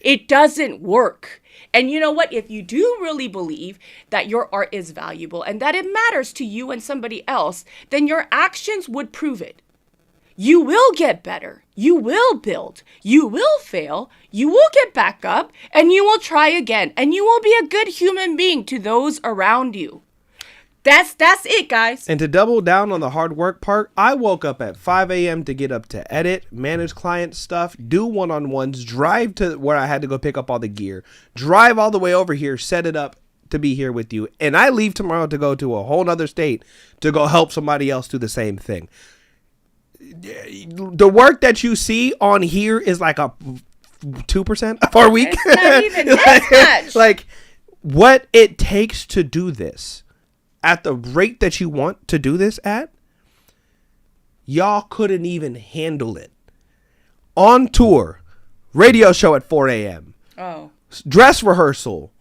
It doesn't work. And you know what? If you do really believe that your art is valuable and that it matters to you and somebody else, then your actions would prove it. You will get better. You will build. You will fail. You will get back up and you will try again. And you will be a good human being to those around you. That's it, guys. And to double down on the hard work part, I woke up at 5 a.m. to get up to edit, manage client stuff, do one-on-ones, drive to where I had to go pick up all the gear, drive all the way over here, set it up to be here with you. And I leave tomorrow to go to a whole nother state to go help somebody else do the same thing. The work that you see on here is like a 2% of our week. It's not even that much. Like, what it takes to do this at the rate that you want to do this at, y'all couldn't even handle it. On tour, radio show at 4 a.m. Oh. Dress rehearsal.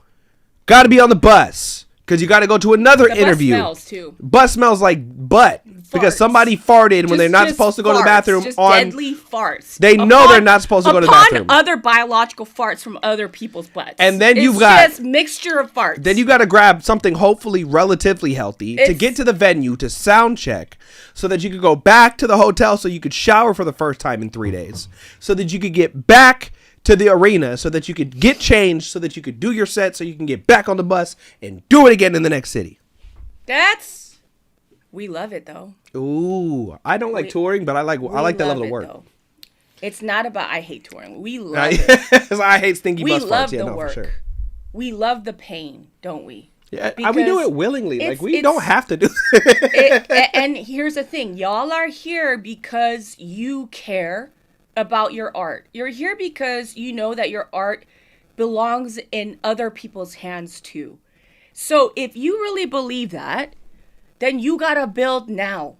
Got to be on the bus because you got to go to another interview. Bus smells too. Bus smells like butt. Because somebody farted when they're not supposed to go to the bathroom. Just deadly farts. They know they're not supposed to go to the bathroom. Upon other biological farts from other people's butts. And then it's just mixture of farts. Then you got to grab something hopefully relatively healthy to get to the venue to sound check so that you could go back to the hotel so you could shower for the first time in 3 days. So that you could get back to the arena so that you could get changed so that you could do your set so you can get back on the bus and do it again in the next city. We love it though. Ooh, I don't like touring, but I like that level of work. Though. It's not about I hate touring. We love it. I hate stinky bus farts. We love the work. For sure. We love the pain, don't we? Yeah, we do it willingly. Like we don't have to do it. And here's the thing. Y'all are here because you care about your art. You're here because you know that your art belongs in other people's hands too. So if you really believe that, then you gotta build now.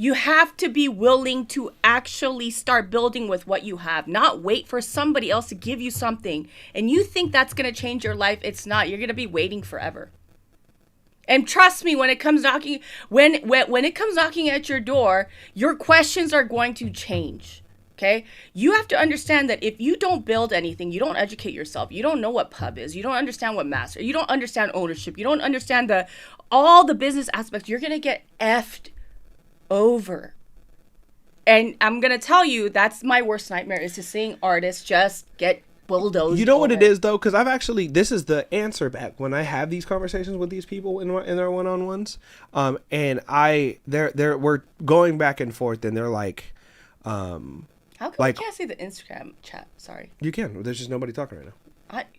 You have to be willing to actually start building with what you have, not wait for somebody else to give you something. And you think that's going to change your life. It's not. You're going to be waiting forever. And trust me, when it comes knocking, when it comes knocking at your door, your questions are going to change. Okay? You have to understand that if you don't build anything, you don't educate yourself, you don't know what pub is, you don't understand what master, you don't understand ownership, you don't understand all the business aspects, you're going to get effed over. And I'm gonna tell you, that's my worst nightmare, is to seeing artists just get bulldozed. You know what it is though, because this is the answer back when I have these conversations with these people in their one-on-ones, and we're going back and forth, and they're like, how come I can't see the Instagram chat? Sorry. You can. There's just nobody talking right now.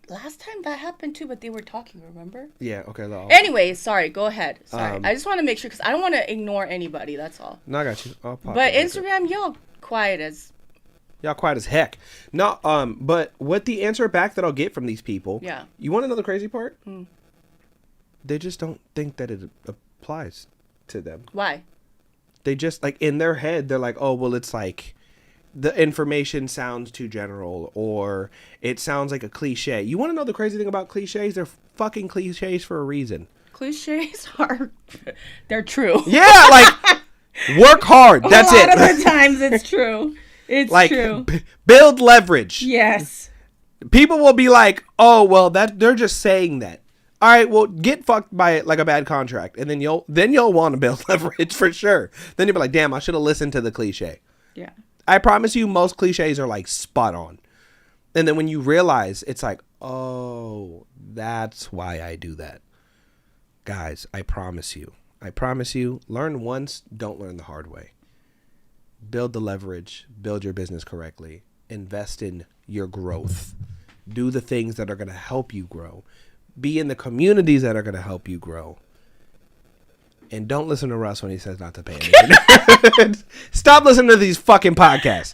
Last time that happened too, but they were talking, remember? Yeah, okay. Anyways, sorry, go ahead. Sorry. I just want to make sure, because I don't want to ignore anybody, that's all. No, I got you. But Instagram, y'all quiet as heck. No, but what the answer back that I'll get from these people, yeah. You want to know the crazy part? They just don't think that it applies to them. Why? They just, like, in their head, they're like, oh, well, it's like, the information sounds too general, or it sounds like a cliche. You want to know the crazy thing about cliches? They're fucking cliches for a reason. Cliches they're true. Yeah, like, work hard. That's it. A lot of the times it's true. It's like, true. Build leverage. Yes. People will be like, oh, well, they're just saying that. All right, well, get fucked by it like a bad contract, and then you'll want to build leverage for sure. Then you'll be like, damn, I should have listened to the cliche. Yeah. I promise you, most cliches are like spot on. And then when you realize, it's like, oh, that's why I do that. Guys, I promise you, learn once, don't learn the hard way. Build the leverage, build your business correctly, invest in your growth, do the things that are going to help you grow, be in the communities that are going to help you grow. And don't listen to Russ when he says not to pay anything. Stop listening to these fucking podcasts.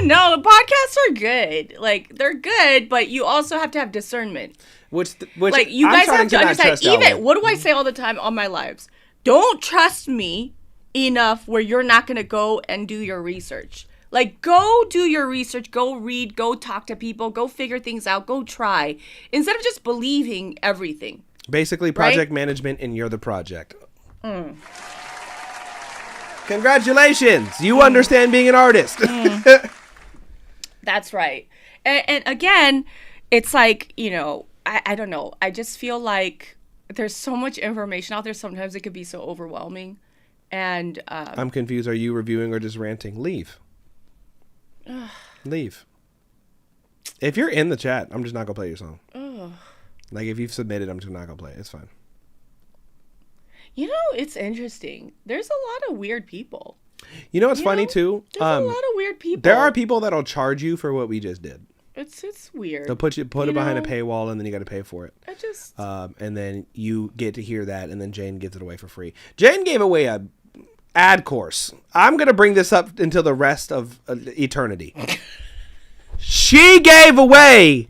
No, the podcasts are good. Like, they're good, but you also have to have discernment. Which like, you guys have to understand. What do I say all the time on my lives? Don't trust me enough where you're not going to go and do your research. Like, go do your research, go read, go talk to people, go figure things out, go try. Instead of just believing everything. Basically, project management, and you're the project. Congratulations. You understand being an artist. That's right. And again, it's like, you know, I don't know. I just feel like there's so much information out there. Sometimes it could be so overwhelming. And I'm confused. Are you reviewing or just ranting? Leave. Leave. If you're in the chat, I'm just not going to play your song. Like, if you've submitted, I'm just not going to play it. It's fine. You know, it's interesting. There's a lot of weird people. You know what's funny, too? There's a lot of weird people. There are people that'll charge you for what we just did. It's weird. They'll put it behind a paywall, and then you got to pay for it. I just... and then you get to hear that, and then Jane gives it away for free. Jane gave away a ad course. I'm going to bring this up until the rest of eternity. She gave away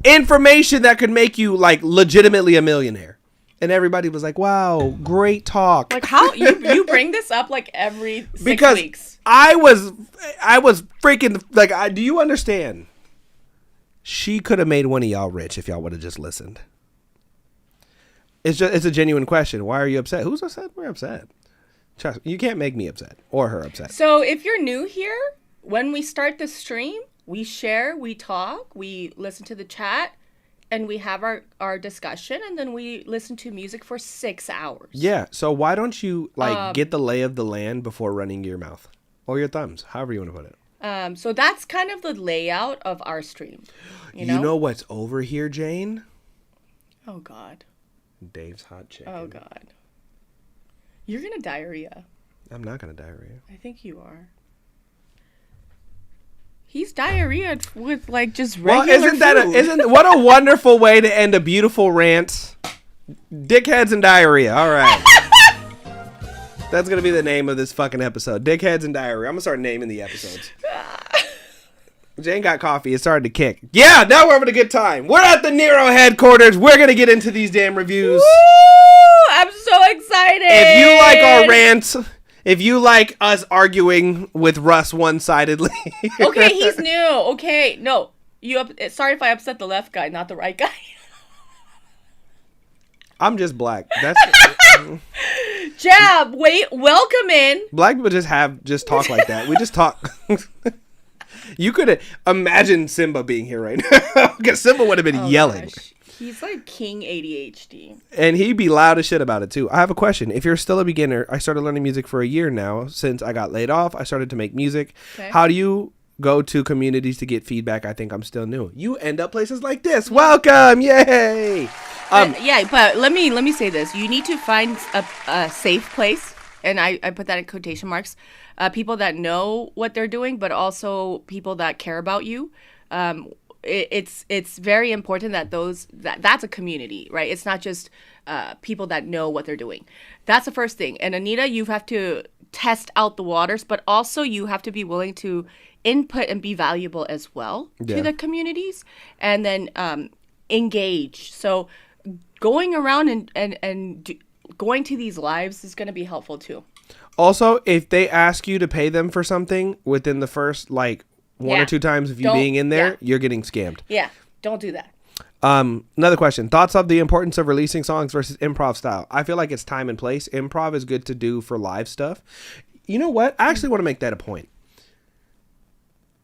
information that could make you, like, legitimately a millionaire. And everybody was like, wow, great talk. Like, how you bring this up like every 6 because weeks. I was freaking, like, do you understand? She could have made one of y'all rich if y'all would have just listened. It's a genuine question. Why are you upset? Who's upset? We're upset. Trust me, you can't make me upset or her upset. So if you're new here, when we start the stream, we share, we talk, we listen to the chat, and we have our discussion, and then we listen to music for 6 hours. Yeah, so why don't you, like, get the lay of the land before running your mouth? Or your thumbs, however you want to put it. So that's kind of the layout of our stream. You know what's over here, Jane? Oh, God. Dave's Hot Chicken. Oh, God. You're gonna diarrhea. I'm not gonna diarrhea. I think you are. He's diarrhea with like just regular food. Isn't what a wonderful way to end a beautiful rant. Dickheads and diarrhea. All right. That's gonna be the name of this fucking episode. Dickheads and diarrhea. I'm gonna start naming the episodes. Jane got coffee. It started to kick. Yeah, now we're having a good time. We're at the Nero headquarters. We're going to get into these damn reviews. Woo! I'm so excited. If you like our rants, if you like us arguing with Russ one-sidedly. Okay, he's new. Okay, no. Sorry if I upset the left guy, not the right guy. I'm just black. That's Jab, wait, welcome in. Black people just talk like that. We just talk. You could imagine Simba being here right now. Because Simba would have been yelling. Gosh. He's like King ADHD. And he'd be loud as shit about it too. I have a question. If you're still a beginner, I started learning music for a year now. Since I got laid off, I started to make music. Okay. How do you go to communities to get feedback? I think I'm still new. You end up places like this. Welcome. Yay. Yeah, but let me say this. You need to find a safe place. And I put that in quotation marks. People that know what they're doing, but also people that care about you. It's very important that that's a community, right? It's not just people that know what they're doing. That's the first thing. And Anita, you have to test out the waters, but also you have to be willing to input and be valuable as well to the communities, and then engage. So going around and going to these lives is going to be helpful too. Also, if they ask you to pay them for something within the first like one or two times of you being in there, you're getting scammed. Yeah, don't do that. Another question. Thoughts of the importance of releasing songs versus improv style? I feel like it's time and place. Improv is good to do for live stuff. You know what? I actually want to make that a point.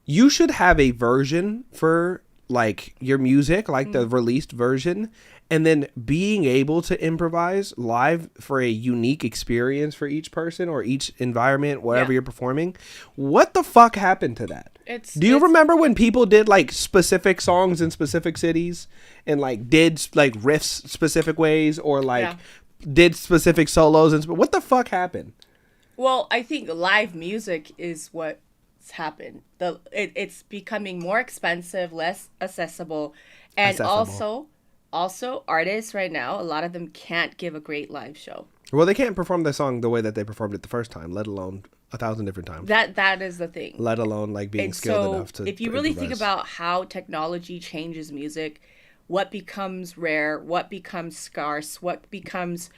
You should have a version for like your music, like the released version, and then being able to improvise live for a unique experience for each person or each environment, whatever you're performing. What the fuck happened to that? Do you remember when people did like specific songs in specific cities and like did like riffs specific ways or like did specific solos? And what the fuck happened? Well, I think live music is what's happened. It's becoming more expensive, less accessible, and also artists right now, a lot of them can't give a great live show. Well, they can't perform the song the way that they performed it the first time, let alone 1,000 different times. That is the thing. Let alone like being skilled enough to. If you really think about how technology changes music, what becomes rare, what becomes scarce, what becomes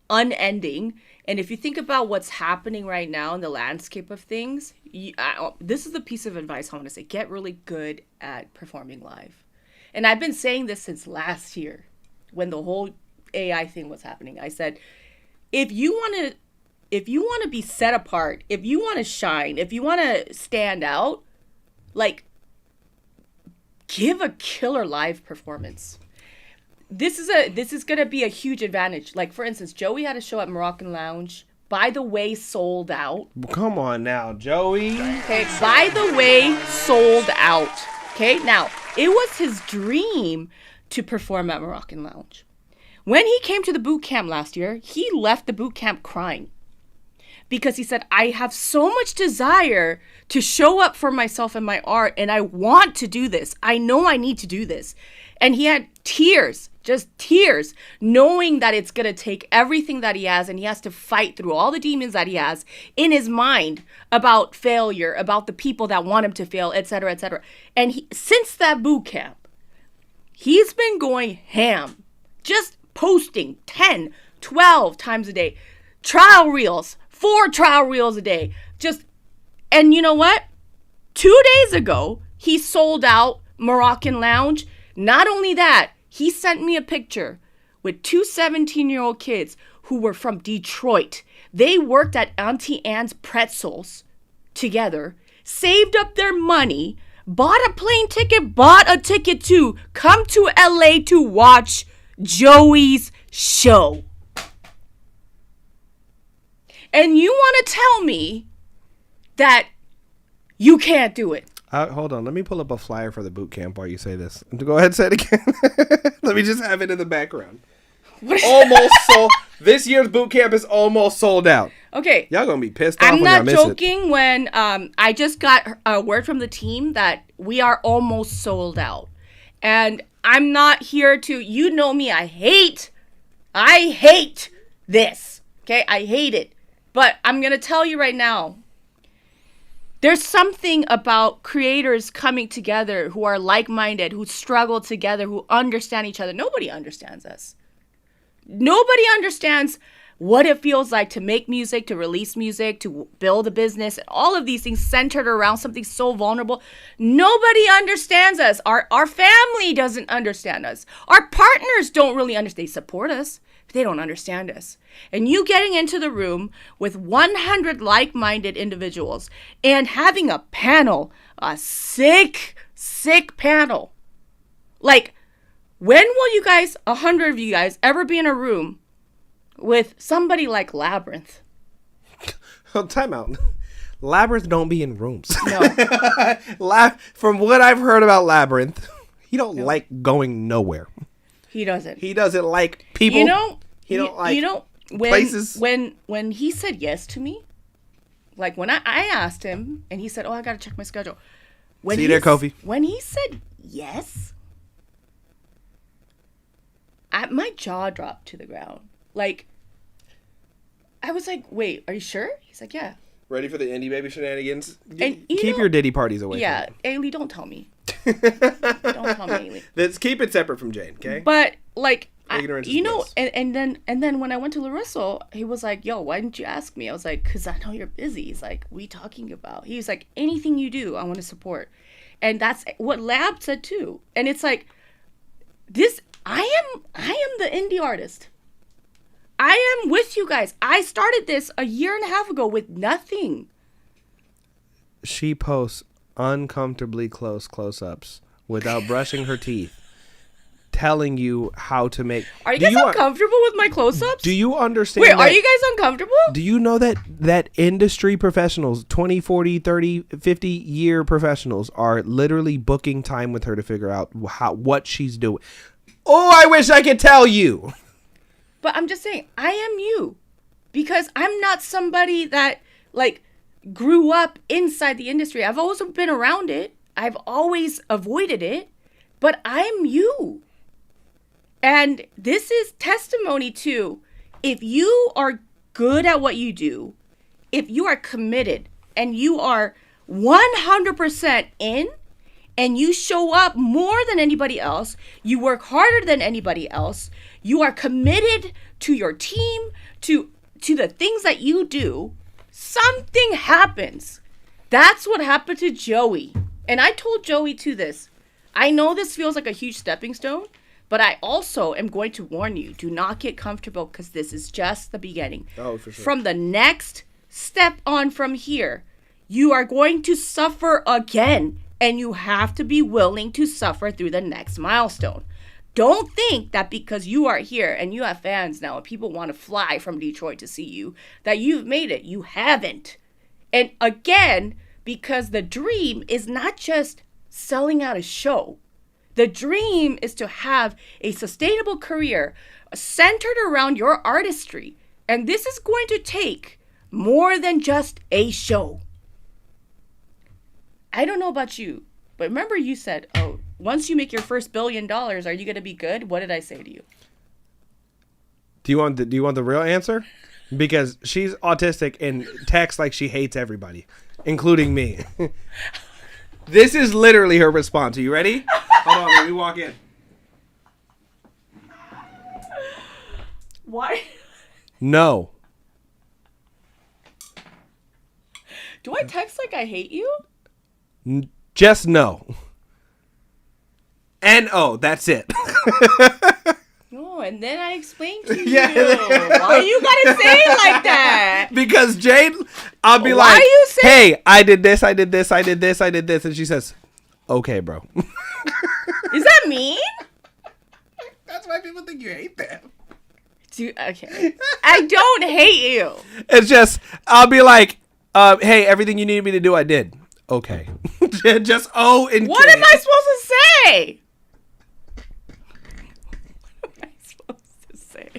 unending. And if you think about what's happening right now in the landscape of things, this is the piece of advice I want to say. Get really good at performing live. And I've been saying this since last year when the whole AI thing was happening. I said, if you want to be set apart, if you want to shine, if you want to stand out, like, give a killer live performance. This is going to be a huge advantage. Like, for instance, Joey had a show at Moroccan Lounge. By the way, sold out. Come on now, Joey. Okay, by the way, sold out. Okay, now, it was his dream to perform at Moroccan Lounge. When he came to the boot camp last year, he left the boot camp crying. Because he said, I have so much desire to show up for myself and my art, and I want to do this. I know I need to do this. And he had tears, just tears, knowing that it's going to take everything that he has, and he has to fight through all the demons that he has in his mind about failure, about the people that want him to fail, etc., etc. And since that boot camp, he's been going ham, just posting 10, 12 times a day, trial reels, 4 trial reels a day. And you know what? 2 days ago, he sold out Moroccan Lounge. Not only that, he sent me a picture with 2 17-year-old kids who were from Detroit. They worked at Auntie Anne's Pretzels together, saved up their money, bought a plane ticket, bought a ticket to come to LA to watch Joey's show. And you want to tell me that you can't do it? Hold on. Let me pull up a flyer for the boot camp while you say this. Go ahead, say it again. Let me just have it in the background. Almost sold. This year's boot camp is almost sold out. Okay. Y'all gonna be pissed off I'm when y'all not miss joking when I just got a word from the team that we are almost sold out. And I'm not here to, you know me, I hate this. Okay, I hate it. But I'm going to tell you right now, there's something about creators coming together who are like-minded, who struggle together, who understand each other. Nobody understands us. Nobody understands what it feels like to make music, to release music, to build a business, and all of these things centered around something so vulnerable. Nobody understands us. Our family doesn't understand us. Our partners don't really understand. They support us, but they don't understand us. And you getting into the room with 100 like-minded individuals and having a panel, a sick panel. Like, when will you guys, 100 of you guys, ever be in a room with somebody like Labyrinth? Oh, time out. Labyrinth don't be in rooms. No. From what I've heard about Labyrinth, he don't like going nowhere. He doesn't. He doesn't like people. He don't like places. When he said yes to me, like when I asked him and he said, "Oh, I gotta check my schedule." See you there, Kofi. When he said yes, my jaw dropped to the ground. Like, I was like, "Wait, are you sure?" He's like, "Yeah." Ready for the indie baby shenanigans? And keep your Diddy parties away. Yeah, Ailey, don't tell me. Don't tell me, Ailey. Let's keep it separate from Jane, okay? But like, ignorance is bliss. and then when I went to Larissa, he was like, "Yo, why didn't you ask me?" I was like, "Cause I know you're busy." He's like, "What are you talking about?" He was like, "Anything you do, I want to support," and that's what Lab said too. And it's like, this, I am the indie artist. I am with you guys. I started this a year and a half ago with nothing. She posts uncomfortably close-ups without brushing her teeth, telling you how to make... Are you guys uncomfortable with my close-ups? Do you understand? Wait, are you guys uncomfortable? Do you know that industry professionals, 20, 40, 30, 50-year professionals, are literally booking time with her to figure out what she's doing? Oh, I wish I could tell you. But I'm just saying, I am you. Because I'm not somebody that, like, grew up inside the industry. I've always been around it. I've always avoided it. But I'm you. And this is testimony to, if you are good at what you do, if you are committed, and you are 100% in, and you show up more than anybody else, you work harder than anybody else, you are committed to your team, to the things that you do, something happens. That's what happened to Joey. And I told Joey too this. I know this feels like a huge stepping stone, but I also am going to warn you, do not get comfortable, because this is just the beginning. Oh, for sure. From the next step on from here, you are going to suffer again. And you have to be willing to suffer through the next milestone. Don't think that because you are here and you have fans now and people want to fly from Detroit to see you, that you've made it. You haven't. And again, because the dream is not just selling out a show. The dream is to have a sustainable career centered around your artistry. And this is going to take more than just a show. I don't know about you, but remember you said, "Oh, once you make your first $1 billion, are you going to be good?" What did I say to you? Do you want the real answer? Because she's autistic and texts like she hates everybody, including me. This is literally her response. Are you ready? Hold on, let me walk in. Why? No. Do I text like I hate you? Just no. N-O, that's it. No, and then I explained to you. Why you gotta say it like that? Because Jade, I'll be Why like, you say hey, I did this. And she says, okay, bro. Is that mean? That's why people think you hate them. Okay. I don't hate you. It's just, I'll be like, hey, everything you needed me to do, I did. Okay. Just and what am I supposed to say? What am I supposed to say?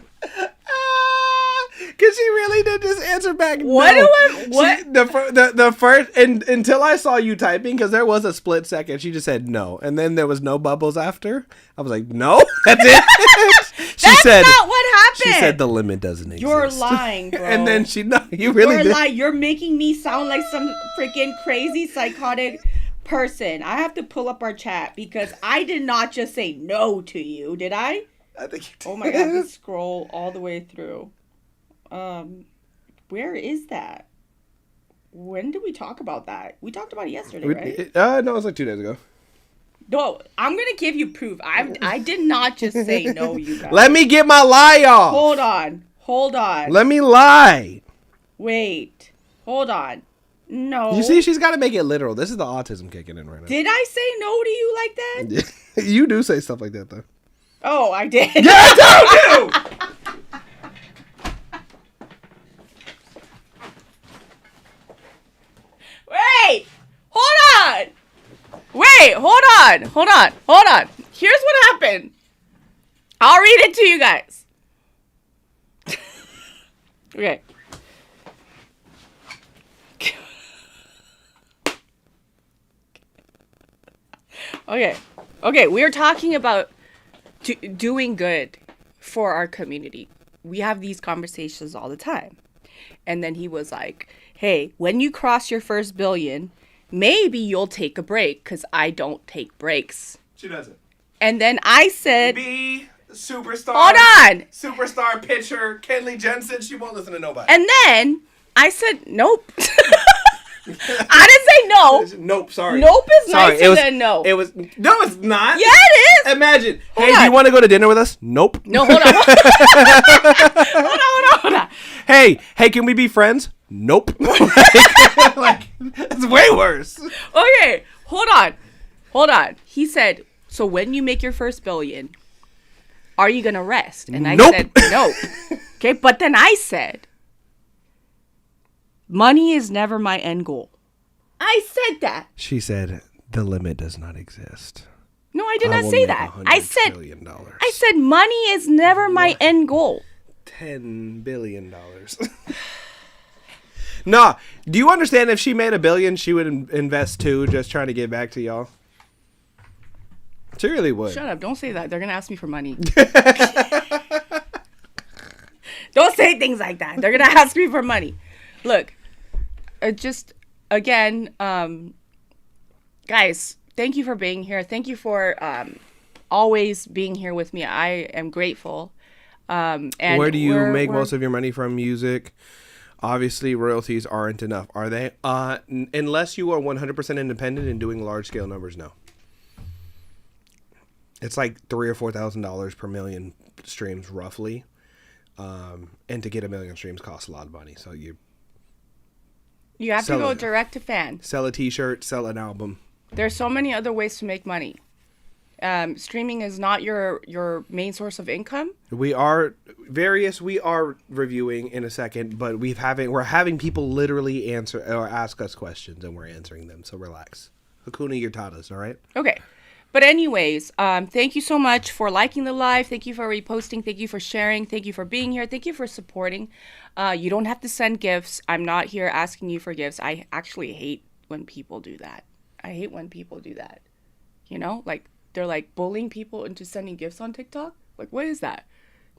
Because she really did just answer back. What no. do I? What? She, the first and until I saw you typing, because there was a split second, she just said no, and then there was no bubbles after. I was like, no, that's it. That's not what happened. She said the limit doesn't exist. You're lying, bro. And then you really did. You're lying. You're making me sound like some freaking crazy psychotic person. I have to pull up our chat because I did not just say no to you, did I? I think you did. Oh my god, let's scroll all the way through. Where is that? When did we talk about that? We talked about it yesterday, right? No, it was like 2 days ago. No, I'm gonna give you proof. I did not just say no, you guys. Let me get my lie off. Hold on. Let me lie. Wait. Hold on. No. You see, she's got to make it literal. This is the autism kicking in right now. Did I say no to you like that? You do say stuff like that, though. Oh, I did. Yeah, I told you! Wait! Hold on! Here's what happened. I'll read it to you guys. Okay. Okay, we're talking about doing good for our community. We have these conversations all the time. And then he was like, hey, when you cross your first billion, maybe you'll take a break because I don't take breaks. She doesn't. And then I said... Be superstar. Hold on. Superstar pitcher, Kenley Jensen. She won't listen to nobody. And then I said, nope. I didn't say no. Nope, sorry. Nope is nicer than no. No, it's not. Yeah, it is. Imagine. Hold hey, on. do you want to go to dinner with us? Nope. No, hold on. Hold on. Hey, can we be friends? Nope. Like, it's way worse. Okay, hold on. He said, so when you make your first billion, are you going to rest? And I said, nope. Okay, but then I said, money is never my end goal. I said that. She said, the limit does not exist. No, I did not say that. I said money is never my end goal. $10 billion. Nah, do you understand if she made $1 billion, she would invest too, just trying to get back to y'all? She really would. Shut up. Don't say that. They're going to ask me for money. Don't say things like that. They're going to ask me for money. Look, just, again, guys, thank you for being here. Thank you for always being here with me. I am grateful. And where do you make most of your money from? Music? Obviously, royalties aren't enough, are they? Unless you are 100% independent and doing large-scale numbers, no. It's like $3,000 or $4,000 per million streams, roughly. And to get 1 million streams costs a lot of money. So you have to go direct to fan. Sell a T-shirt, sell an album. There's so many other ways to make money. Streaming is not your main source of income. We are reviewing in a second, but we're having people literally answer or ask us questions, and we're answering them. So relax. Hakuna Yurtadas, all right? Okay. But anyways, thank you so much for liking the live. Thank you for reposting. Thank you for sharing. Thank you for being here. Thank you for supporting. You don't have to send gifts. I'm not here asking you for gifts. I actually hate when people do that. You know, like they're like bullying people into sending gifts on TikTok. Like, what is that?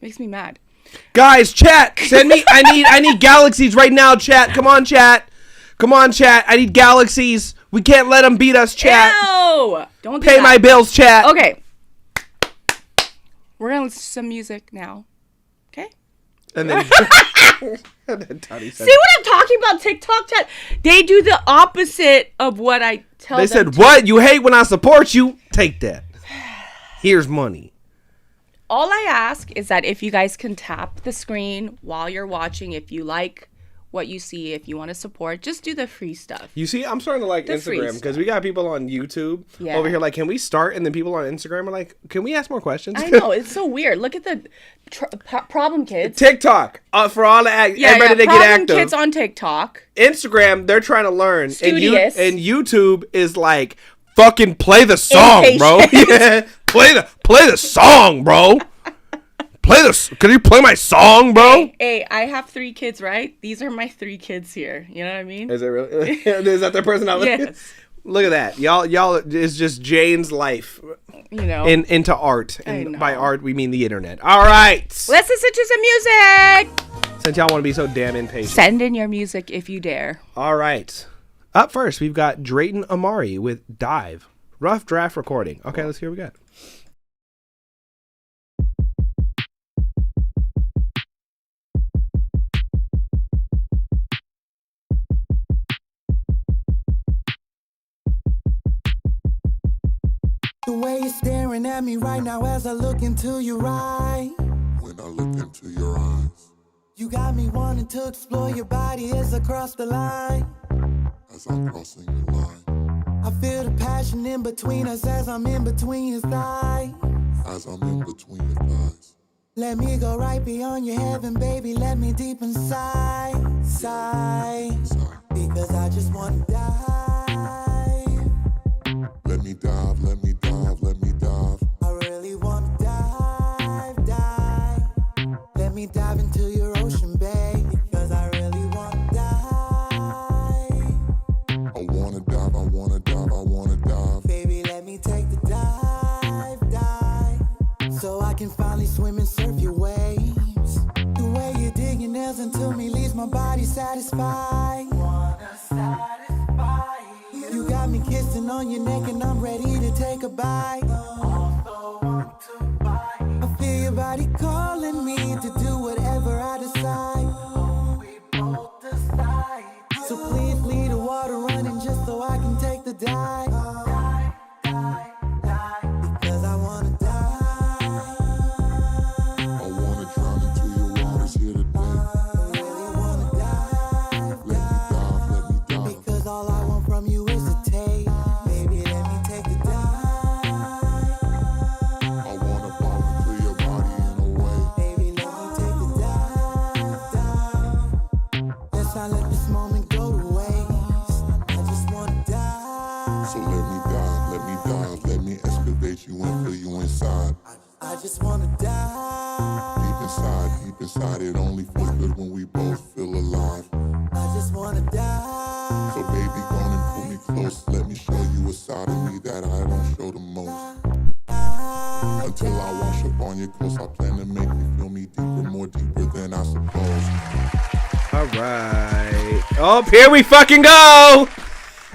Makes me mad. Guys, chat, send me. I need galaxies right now, chat. Come on, chat. I need galaxies. We can't let them beat us, chat. Ew! Don't pay my bills, chat. Okay. We're gonna listen to some music now. Okay. And then, Tony said, see what I'm talking about, TikTok chat? They do the opposite of what I tell them. They said, what? You hate when I support you? Take that. Here's money. All I ask is that if you guys can tap the screen while you're watching, if you like what you see, if you want to support, just do the free stuff. You see, I'm starting to like Instagram because we got people on YouTube over here like, can we start? And then people on Instagram are like, can we ask more questions? I know, it's so weird. Look at the problem kids. TikTok for all the everybody to get active. Kids on TikTok. Instagram, they're trying to learn. Studious. And YouTube is like, fucking play the song, bro. Yeah, play the song, bro. Play this. Can you play my song, bro? Hey, I have 3 kids, right? These are my 3 kids here. You know what I mean? Is it really? Is that their personality? Yes. Look at that. Y'all is just Jane's life. You know. Into art. And by art, we mean the internet. All right. Let's listen to some music. Since y'all want to be so damn impatient. Send in your music if you dare. All right. Up first, we've got Drayton Amari with Dive. Rough draft recording. Okay, let's hear what we got. The way you're staring at me right now as I look into your eyes. When I look into your eyes, You got me wanting to explore your body as I cross the line. as I'm crossing the line, I feel the passion in between us as I'm in between your thighs. as I'm in between your thighs. Let me go right beyond your heaven, baby. Let me deep inside, side. Because I just wanna dive. Let me dive, let me dive, let me dive. I really wanna dive, dive. Let me dive into your ocean, babe. Because I really wanna dive. I wanna dive, I wanna dive, I wanna dive. Baby, let me take the dive, dive. So I can finally swim and surf your waves. The way you dig your nails into me leaves my body satisfied. Wanna satisfy you. You got me kissing on your neck and I'm ready to take a bite. Also want to bite. I feel your body calling me to do whatever I decide. We both decide. So please leave the water running just so I can take the dive. Dive, dive, dive. Because I wanna dive. I wanna drown into your waters here today. I really wanna dive, Let me dive, let me dive. because all I want from you is a taste. Baby, let me take the dive. I wanna fall into your body in a way. Baby, let me take the dive, dive. Let's not let this moment go to waste. I just wanna dive. So let me dive, let me dive. Let me excavate you and fill you inside. I just wanna dive. Deep inside, it only feels good when we both feel alive. I just wanna dive. So baby, go on and pull me close. Let me show you a side of me that I don't show the most. Until I wash up on your coast, I plan to make you feel me deeper, more deeper than I suppose. All right. Oh, here we fucking go.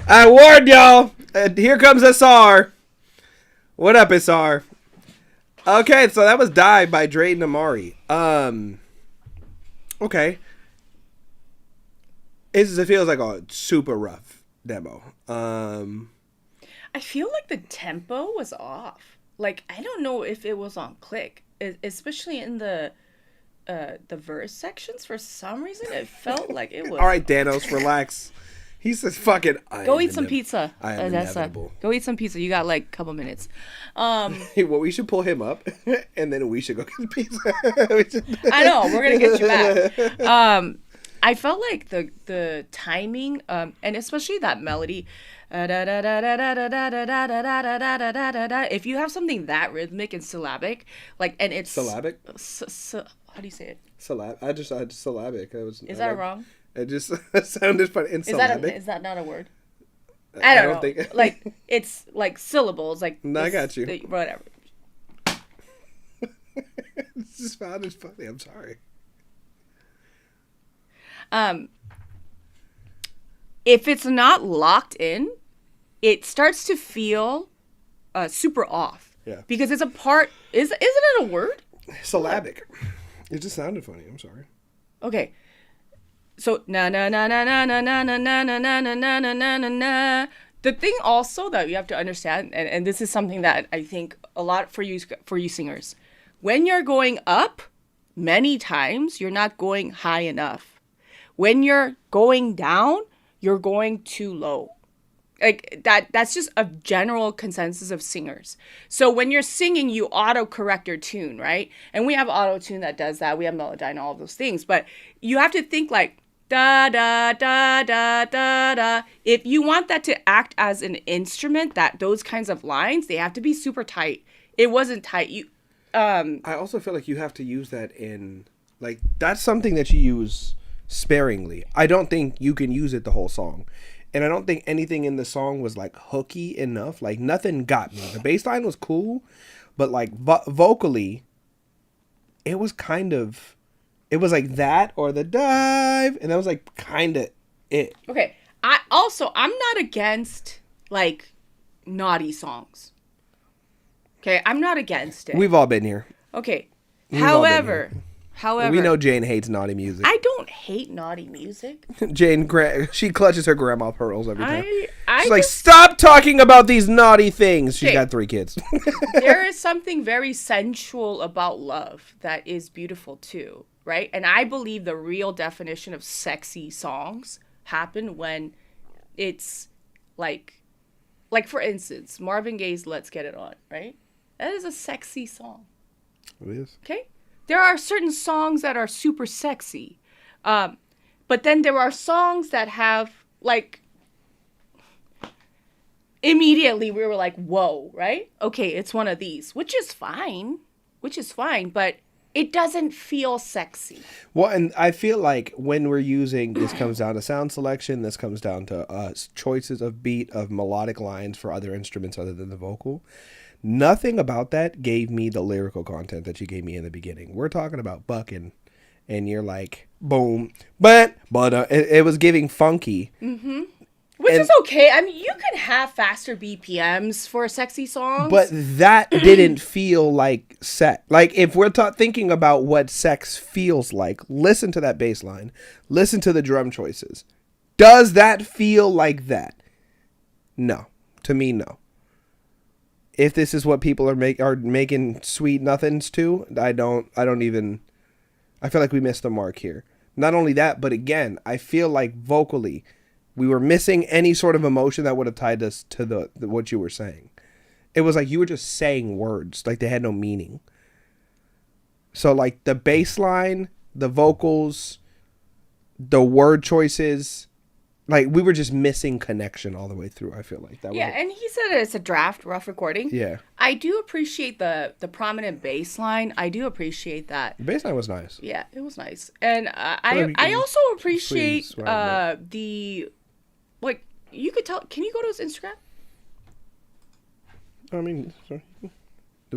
I warned y'all. Here comes SR. What up, SR? Okay, so that was Dive by Drayton Amari. Okay. It feels like a super rough demo. I feel like the tempo was off. Like, I don't know if it was on click, especially in the verse sections. For some reason, it felt like it was. All right, Danos, relax. He says fucking... Go eat some pizza. I am inevitable. Go eat some pizza. You got like a couple minutes. Well, we should pull him up, and then we should go get pizza. I know. We're going to get you back. I felt like the timing, and especially that melody, if you have something that rhythmic and syllabic, like, and it's syllabic. How do you say it? I just syllabic. Is that wrong? It just sounded funny. In syllabic. Is that not a word? I don't know. Think like, it's like syllables. Like, no, I got you. Whatever. It's just found it funny. I'm sorry. If it's not locked in, it starts to feel super off. Yeah. Because it's a part. Isn't it a word? Syllabic. It just sounded funny. I'm sorry. Okay. So na na na na na na na na na na na na na na na na. The thing also that you have to understand, and this is something that I think a lot for you singers, when you're going up, many times you're not going high enough. When you're going down, you're going too low. Like that's just a general consensus of singers. So when you're singing, you auto-correct your tune, right? And we have auto-tune that does that. We have Melodyne, all of those things. But you have to think like, da, da, da, da, da, da. If you want that to act as an instrument, those kinds of lines, they have to be super tight. It wasn't tight. I also feel like you have to use that in, like, that's something that you use sparingly. I don't think you can use it the whole song. And I don't think anything in the song was, like, hooky enough. Like, nothing got me. The bass line was cool, but, like, vocally, it was kind of, it was like that or the dive, and that was, like, kind of it. Okay. I'm not against, like, naughty songs. Okay, I'm not against it. We've all been here. Okay. We've all been However, We know Jane hates naughty music. I don't hate naughty music. Jane, she clutches her grandma pearls every time. I She's like, stop talking about these naughty things. She's got 3 kids. There is something very sensual about love that is beautiful too, right? And I believe the real definition of sexy songs happen when it's like for instance, Marvin Gaye's "Let's Get It On," right? That is a sexy song. It is. Okay? There are certain songs that are super sexy. But then there are songs that have, like, immediately we were like, whoa, right? Okay, it's one of these, which is fine, but it doesn't feel sexy. Well, and I feel like when we're using, this comes down to sound selection, this comes down to choices of beat, of melodic lines for other instruments other than the vocal. Nothing about that gave me the lyrical content that you gave me in the beginning. We're talking about bucking, and you're like, boom, but it was giving funky. Mm-hmm. Which is okay. I mean, you can have faster BPMs for sexy songs. But that didn't feel like sex. Like, if we're thinking about what sex feels like, listen to that bass line. Listen to the drum choices. Does that feel like that? No. To me, no. If this is what people are making sweet nothings to, I feel like we missed the mark here. Not only that, but again, I feel like vocally, we were missing any sort of emotion that would have tied us to what you were saying. It was like you were just saying words, like they had no meaning. So, like, the bass line, the vocals, the word choices, like, we were just missing connection all the way through. I feel like that. Yeah, and he said it's a draft, rough recording. Yeah, I do appreciate the prominent bass line. I do appreciate that. the bass line was nice. Yeah, it was nice, and I also appreciate the, like, you could tell. Can you go to his Instagram? I mean, sorry. Do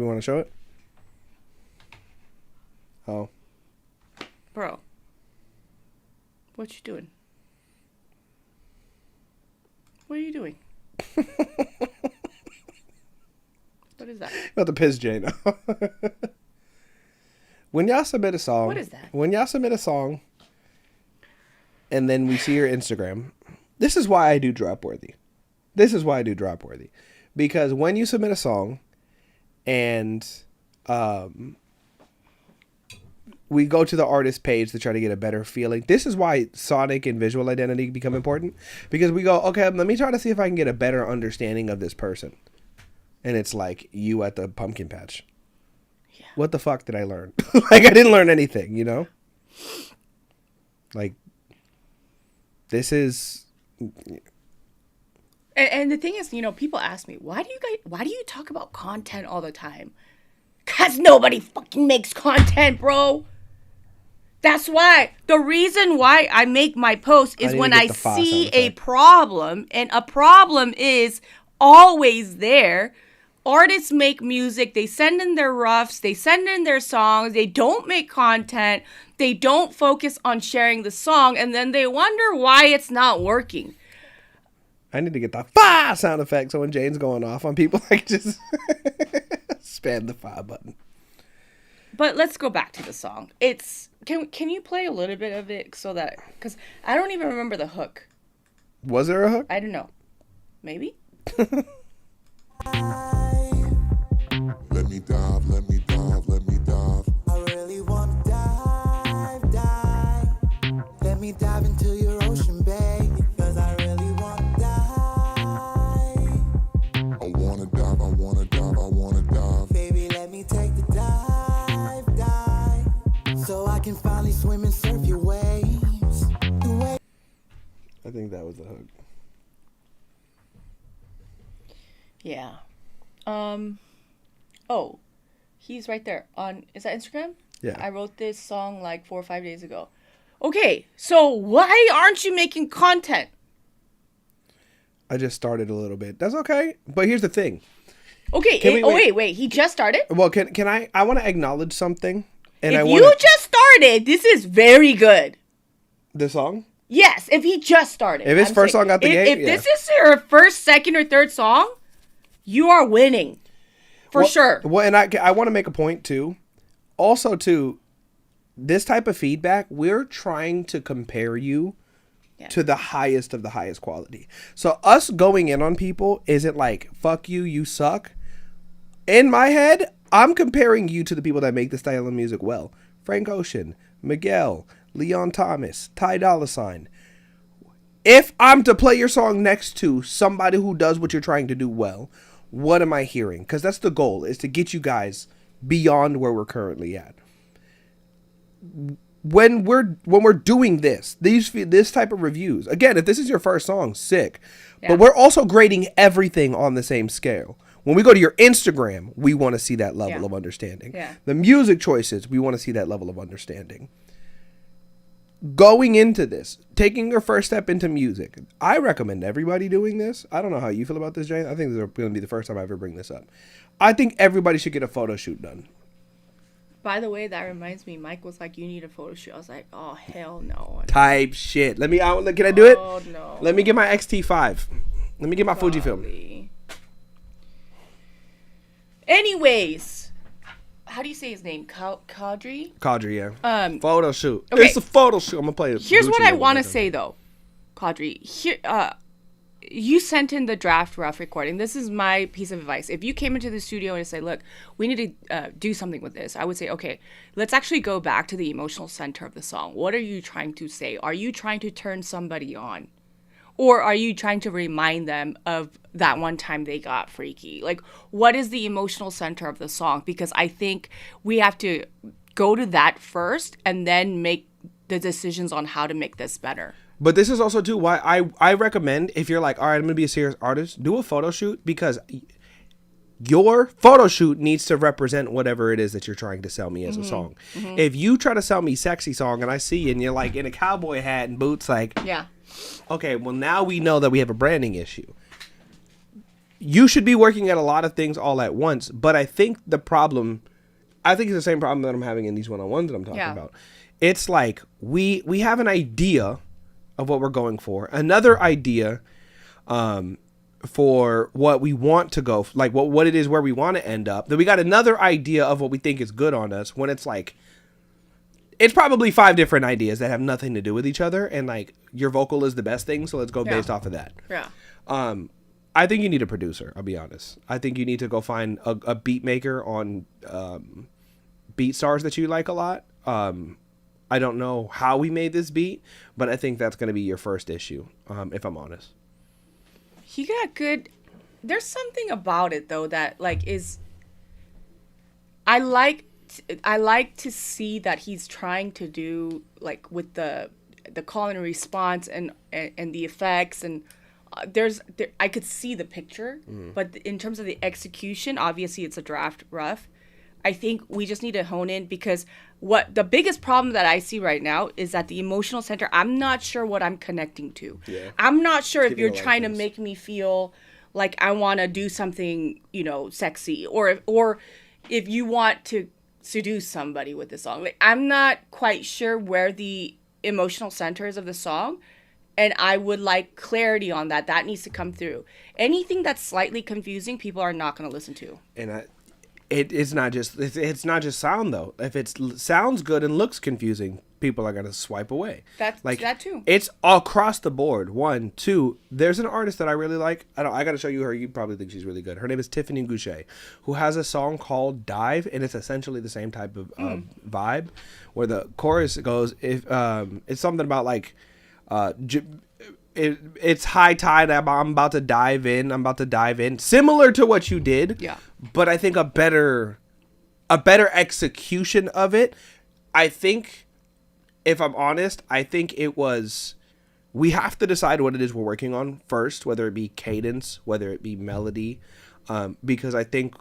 we want to show it? Oh, bro, what you doing? What are you doing? What is that? about to piss Jane off. When y'all submit a song, What is that? When y'all submit a song, and then we see your Instagram, this is why I do Dropworthy. Because when you submit a song, and we go to the artist page to try to get a better feeling. This is why sonic and visual identity become important. Because we go, okay, let me try to see if I can get a better understanding of this person. And it's like you at the pumpkin patch. Yeah. What the fuck did I learn? Like, I didn't learn anything, you know? Like, this is... And the thing is, you know, people ask me, why do you talk about content all the time? 'Cause nobody fucking makes content, bro. That's why. The reason why I make my post is when I see a problem, and a problem is always there. Artists make music, they send in their roughs, they send in their songs, they don't make content, they don't focus on sharing the song, and then they wonder why it's not working. I need to get the fire sound effect so when Jane's going off on people, I can just spam the fire button. But let's go back to the song. It's can you play a little bit of it so that, because I don't even remember the hook. Was there a hook? I don't know. Maybe? Let me dive, let me dive, let me dive. I really want to dive. Let me dive into your ocean, babe. Cause I really want to dive. I wanna dive, I wanna dive, I wanna dive. Baby, let me take the dive. So I can finally swim and surf your waves. I think that was the hook. Yeah. He's right there on, is that Instagram? Yeah. I wrote this song like 4 or 5 days ago. Okay, so why aren't you making content? I just started a little bit. That's okay. But here's the thing. Okay, wait. He just started? Well, can I want to acknowledge something. And If you just started, this is very good. The song? Yes, if he just started. If his first song out the gate, If this is your first, second, or third song, you are winning. For sure. Well, and I want to make a point, too. Also, too, this type of feedback, we're trying to compare you to the highest of the highest quality. So us going in on people isn't like, fuck you, you suck. In my head, I'm comparing you to the people that make this style of music well. Frank Ocean, Miguel, Leon Thomas, Ty Dolla $ign. If I'm to play your song next to somebody who does what you're trying to do well, what am I hearing? Because that's the goal, is to get you guys beyond where we're currently at. When we're doing this type of reviews, again, if this is your first song, sick. Yeah. But we're also grading everything on the same scale. When we go to your Instagram, we want to see that level of understanding. Yeah. The music choices, we want to see that level of understanding. Going into this, taking your first step into music, I recommend everybody doing this. I don't know how you feel about this, Jane. I think this is going to be the first time I ever bring this up. I think everybody should get a photo shoot done. By the way, that reminds me, Mike was like, you need a photo shoot. I was like, oh, hell no. Type shit. Can I do it? Oh, no. Let me get my XT5. Let me get my Fujifilm. Anyways, how do you say his name? Kadri? Kadri, yeah. Photo shoot. Okay. It's a photo shoot. I'm going to play it. Here's what I want to say, though, Kadri. You sent in the draft rough recording. This is my piece of advice. If you came into the studio and said, look, we need to do something with this, I would say, okay, let's actually go back to the emotional center of the song. What are you trying to say? Are you trying to turn somebody on? Or are you trying to remind them of that one time they got freaky? Like, what is the emotional center of the song? Because I think we have to go to that first and then make the decisions on how to make this better. But this is also, too, why I recommend, if you're like, all right, I'm going to be a serious artist, do a photo shoot, because your photo shoot needs to represent whatever it is that you're trying to sell me as a song. Mm-hmm. If you try to sell me sexy song and I see you and you're like in a cowboy hat and boots, like, yeah, okay, well, now we know that we have a branding issue. You should be working at a lot of things all at once, but I think it's the same problem that I'm having in these one-on-ones that I'm talking about. It's like we have an idea of what we're going for, another idea for what we want to go, like what it is where we want to end up. Then we got another idea of what we think is good on us, when it's like, it's probably 5 different ideas that have nothing to do with each other, and like your vocal is the best thing, so let's go based off of that. Yeah. I think you need a producer, I'll be honest. I think you need to go find a beat maker on BeatStars that you like a lot. I don't know how we made this beat, but I think that's going to be your first issue, if I'm honest. He got good. There's something about it, though, that like is. I like to see that he's trying to do like with the call and response and the effects, and I could see the picture, but in terms of the execution, obviously it's a draft rough. I think we just need to hone in, because what the biggest problem that I see right now is that the emotional center, I'm not sure what I'm connecting to. Yeah. I'm not sure if you're trying to make me feel like I want to do something, sexy, or if you want to seduce somebody with the song. Like, I'm not quite sure where the emotional center is of the song, and I would like clarity on that. That needs to come through. Anything that's slightly confusing, people are not going to listen to. And it's not just sound, though. If it sounds good and looks confusing, people are gonna swipe away. That's like that too. It's across the board. 1, 2. There's an artist that I really like. I gotta show you her. You probably think she's really good. Her name is Tiffany Goucher, who has a song called "Dive," and it's essentially the same type of vibe, where the chorus goes, "If it's something about like, it's high tide. I'm about to dive in. Similar to what you did, yeah. But I think a better execution of it. I think, if I'm honest, we have to decide what it is we're working on first, whether it be cadence, whether it be melody, because I think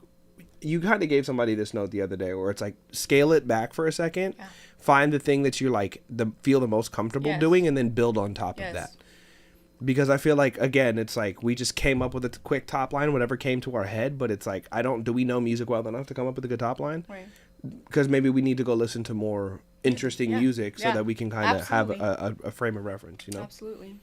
you kind of gave somebody this note the other day where it's like, scale it back for a second, find the thing that you like, feel the most comfortable doing, and then build on top of that. Because I feel like, again, it's like we just came up with a quick top line, whatever came to our head, but it's like, do we know music well enough to come up with a good top line? Right. Because maybe we need to go listen to more interesting music so that we can kind of have a frame of reference, you know? Absolutely.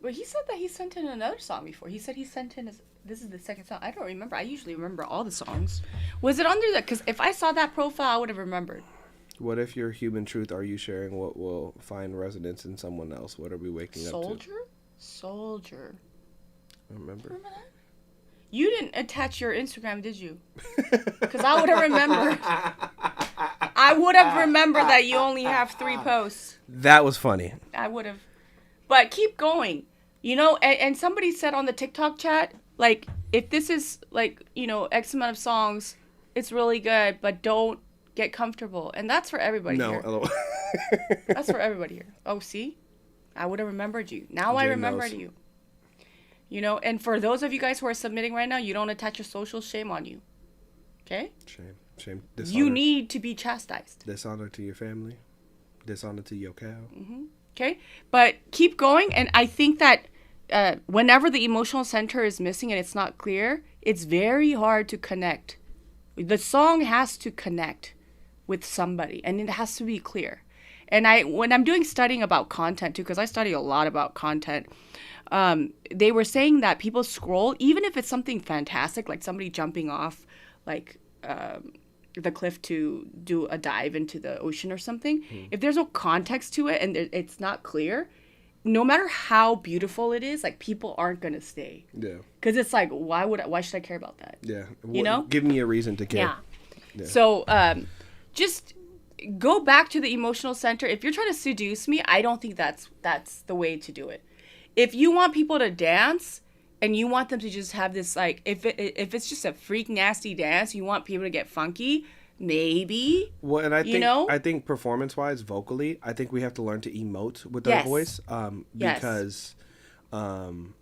But he said that he sent in another song before. He said he sent in this is the second song. I don't remember. I usually remember all the songs. Was it under that? Because if I saw that profile, I would have remembered. What if your human truth are you sharing what will find resonance in someone else? What are we waking up to? Soldier. Remember that? You didn't attach your Instagram, did you? Because I would have remembered. I would have remembered that you only have 3 posts. That was funny. I would have. But keep going. You know, and somebody said on the TikTok chat, like, if this is, like, you know, X amount of songs, it's really good, but don't get comfortable. And that's for everybody here. No. That's for everybody here. Oh, see? I would have remembered you. Now I remembered you. You know, and for those of you guys who are submitting right now, you don't attach your socials, shame on you. Okay? Shame. Dishonor. You need to be chastised. Dishonor to your family. Dishonor to your cow. Mm-hmm. Okay? But keep going, and I think that whenever the emotional center is missing and it's not clear, it's very hard to connect. The song has to connect with somebody, and it has to be clear. And when I'm doing studying about content too, because I study a lot about content, they were saying that people scroll, even if it's something fantastic, like somebody jumping off like the cliff to do a dive into the ocean or something. If there's no context to it and it's not clear, no matter how beautiful it is, like, people aren't gonna stay. Yeah. Because it's like, why should I care about that? Yeah. You know? Give me a reason to care. Yeah. So just go back to the emotional center. If you're trying to seduce me, I don't think that's the way to do it. If you want people to dance and you want them to just have this, like, if it's just a freak nasty dance, you want people to get funky, maybe. Well, and I think performance-wise, vocally, I think we have to learn to emote with our voice, because I'm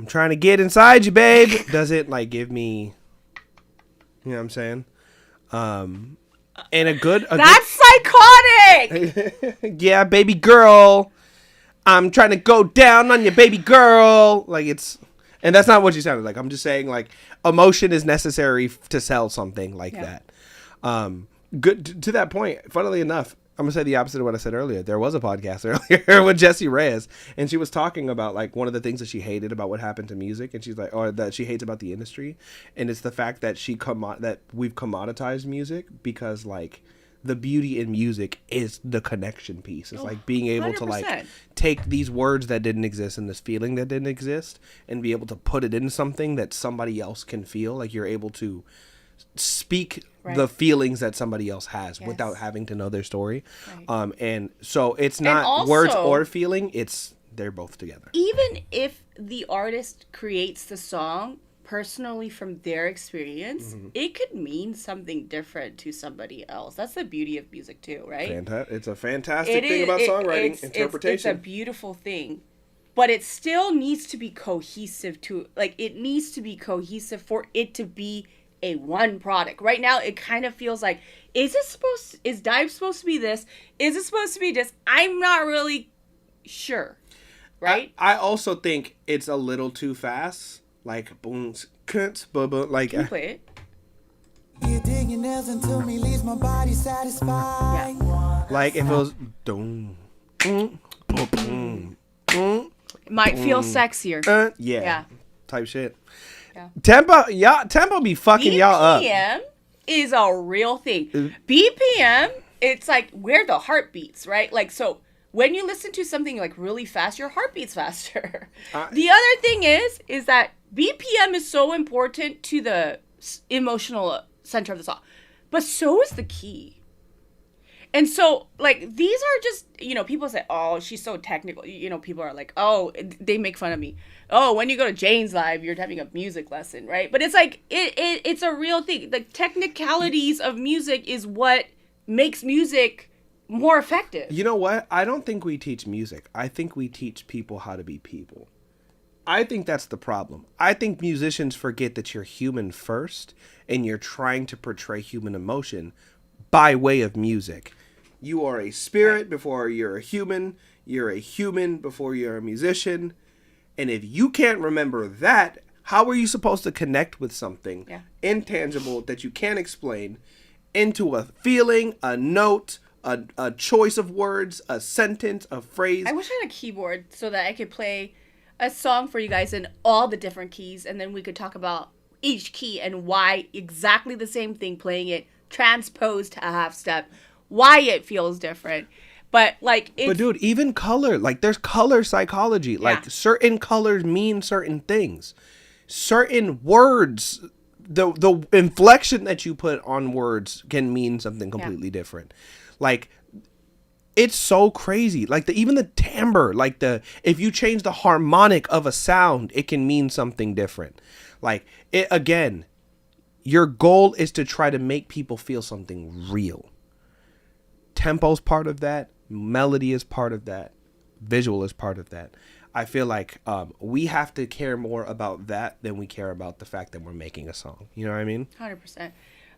trying to get inside you, babe. Doesn't, like, give me, you know what I'm saying? And that's psychotic. Yeah, baby girl. I'm trying to go down on your baby girl. Like, and that's not what you sounded like. I'm just saying, like, emotion is necessary to sell something like that. Good to that point. Funnily enough, I'm gonna say the opposite of what I said earlier. There was a podcast earlier with Jessie Reyes, and she was talking about, like, one of the things that she hated about what happened to music, and she's like, or that she hates about the industry, and it's the fact that that we've commoditized music, because, like, the beauty in music is the connection piece. It's like being able 100%. To, like, take these words that didn't exist and this feeling that didn't exist and be able to put it in something that somebody else can feel. Like, you're able to speak the feelings that somebody else has without having to know their story. Right. And so it's not also, words or feeling, they're both together. Even if the artist creates the song personally from their experience, it could mean something different to somebody else. That's the beauty of music too, right? It's a fantastic thing about songwriting, interpretation. It's a beautiful thing. But it still needs to be cohesive it needs to be cohesive for it to be a one product. Right now, it kind of feels like, is dive supposed to be this? Is it supposed to be this? I'm not really sure, right? I also think it's a little too fast. Like, boom, like. Can you play it? You dig your nails into me, leaves my body satisfied. Yeah. Like, if it was. It might feel sexier. Yeah. Type shit. Yeah. Tempo be fucking y'all up. BPM is a real thing. BPM, it's like where the heart beats, right? Like, so when you listen to something like really fast, your heart beats faster. The other thing is that BPM is so important to the emotional center of the song, but so is the key. And so, like, these are just, you know, people say, oh, she's so technical. You know, people are like, oh, they make fun of me. Oh, when you go to Jane's Live, you're having a music lesson, right? But it's like, it's a real thing. The technicalities of music is what makes music more effective. You know what? I don't think we teach music. I think we teach people how to be people. I think that's the problem. I think musicians forget that you're human first and you're trying to portray human emotion by way of music. You are a spirit before you're a human. You're a human before you're a musician. And if you can't remember that, how are you supposed to connect with something intangible that you can't explain into a feeling, a note, a choice of words, a sentence, a phrase? I wish I had a keyboard so that I could play a song for you guys in all the different keys, and then we could talk about each key and why exactly the same thing, playing it transposed to a half step, why it feels different. But like, but dude, even color, like there's color psychology. Like certain colors mean certain things. Certain words, the inflection that you put on words can mean something completely different. Like, it's so crazy. Like even the timbre, like if you change the harmonic of a sound, it can mean something different. Like it again, your goal is to try to make people feel something real. Tempo's part of that. Melody is part of that. Visual is part of that. I feel like we have to care more about that than we care about the fact that we're making a song. You know what I mean? 100%.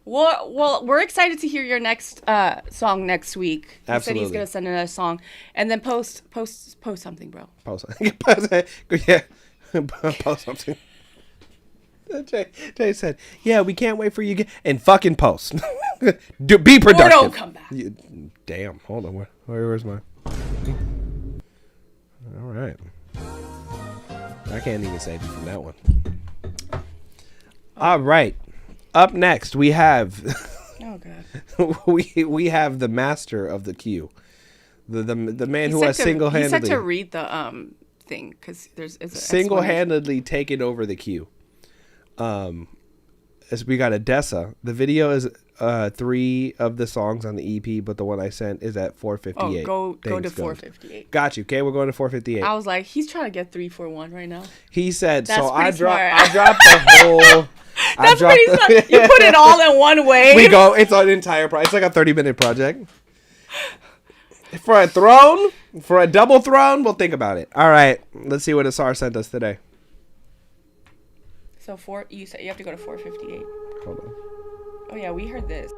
Well, we're excited to hear your next song next week. He said he's gonna send another song, and then post something, bro. Post something. Jay said, "Yeah, we can't wait for you and fucking post. Be productive. Or don't come back." Damn, hold on. Where's my? All right, I can't even save you from that one. All right. Up next, we have oh god, we have the master of the queue, the man who has single-handedly. He said to read the thing because it's single-handedly taken over the queue. As we got Odessa. The video is 3 of the songs on the EP, but the one I sent is at 458. Oh, go to 458. Got you. Okay, we're going to 458. I was like, he's trying to get 341 right now. He said, that's so I dropped the whole. That's pretty smart. You put it all in one way. We go. It's an entire project. It's like a 30-minute project. For a throne, for a double throne, we'll think about it. All right, let's see what Asar sent us today. So you said you have to go to 458. Hold on. Oh yeah, we heard this.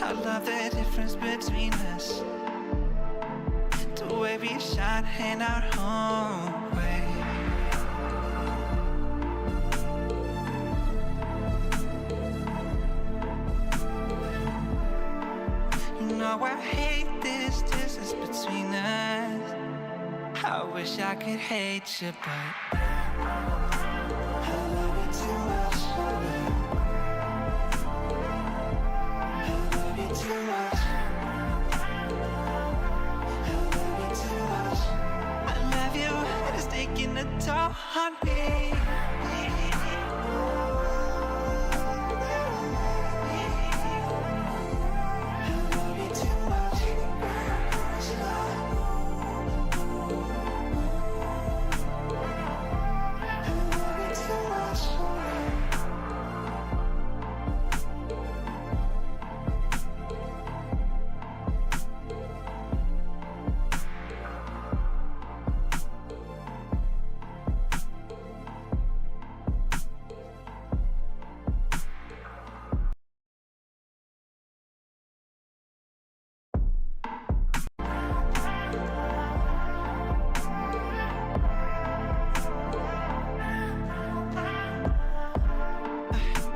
I love the difference between us, the way we shine in our own way. You know I hate this distance between us. I wish I could hate you, but I love you too much. Too much. I love you too much. I love you, and it's taking a toll on me. I love you too much. I love you too much.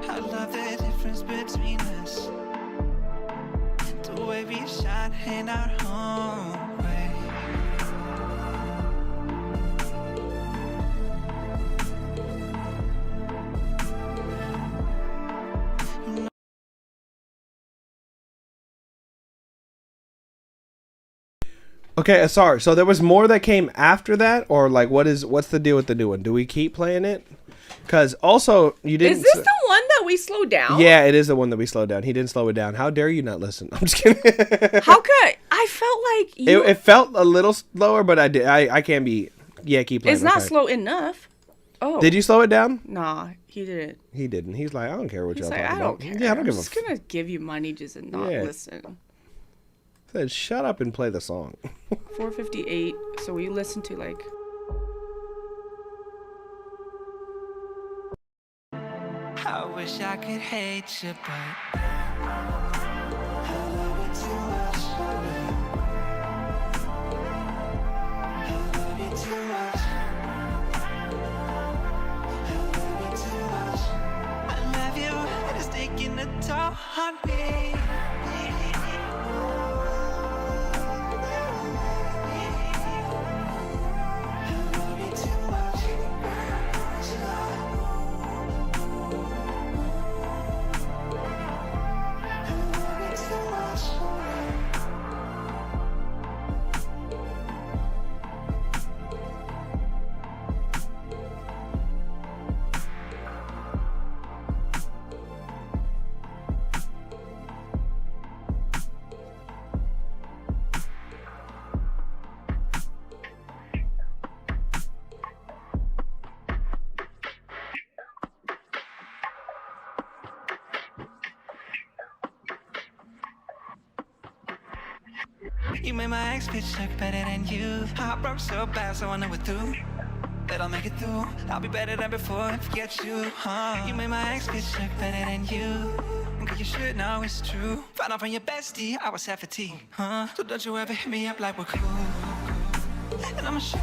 I love the difference between us, the way we shine in our own Okay, sorry. So there was more that came after that, or like what's the deal with the new one? Do we keep playing it? Because also you didn't. Is this the one that we slowed down? Yeah, it is the one that we slowed down. He didn't slow it down. How dare you not listen? I'm just kidding. How could I felt like you? It felt a little slower, but I did. I can't be. Yeah, keep playing. It's not slow enough. Oh. Did you slow it down? Nah, he didn't. He didn't. He's like, I don't care what He's y'all like, talking I about. don't care. Yeah, I don't I'm give a. just gonna give you money just and not listen. Said, shut up and play the song. 4:58. So we listen to like. I wish I could hate you, but I love you, and it's taking a toll on me. You made my ex bitch look better than you. I broke so bad, so I know we're through. That I'll make it through. I'll be better than before and forget you. You made my ex bitch look better than you. And girl, you should know it's true. Found out from your bestie, I was half a T. So don't you ever hit me up like we're cool. And I'm ashamed.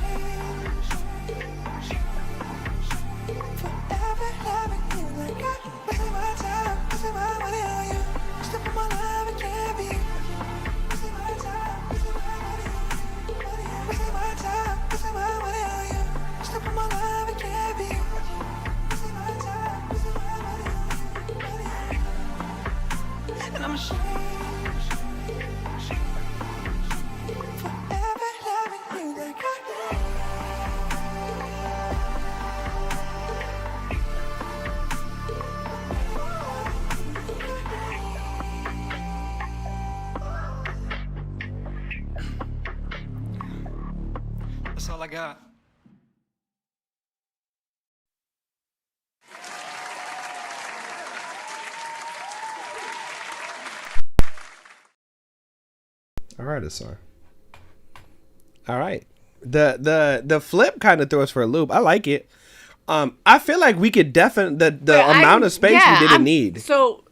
Forever loving you like I'm wasting my time, wasting my money on you. Step on my love and can't be. Wasting my time, wasting my money on you. Wasting my time, wasting my money on you. Step on my love and can't be. Wasting my time, wasting my money on you. And I'm ashamed. Forever loving you like I do. That's all I got. All right, Asar. All right. The flip kind of throws for a loop. I like it. I feel like we could definitely the amount of space we didn't need. So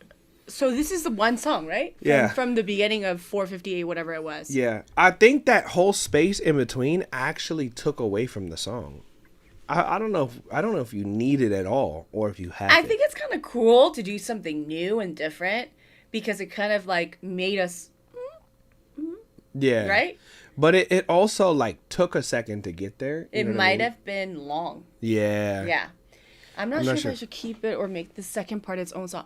this is the one song, right? Yeah. From the beginning of 4:58, whatever it was. Yeah, I think that whole space in between actually took away from the song. I don't know. I don't know if you need it at all or if you have. I think it's kind of cool to do something new and different because it kind of like made us. Yeah. Right? But it also like took a second to get there. It might have been long. Yeah. Yeah. I'm not sure if I should keep it or make the second part its own song.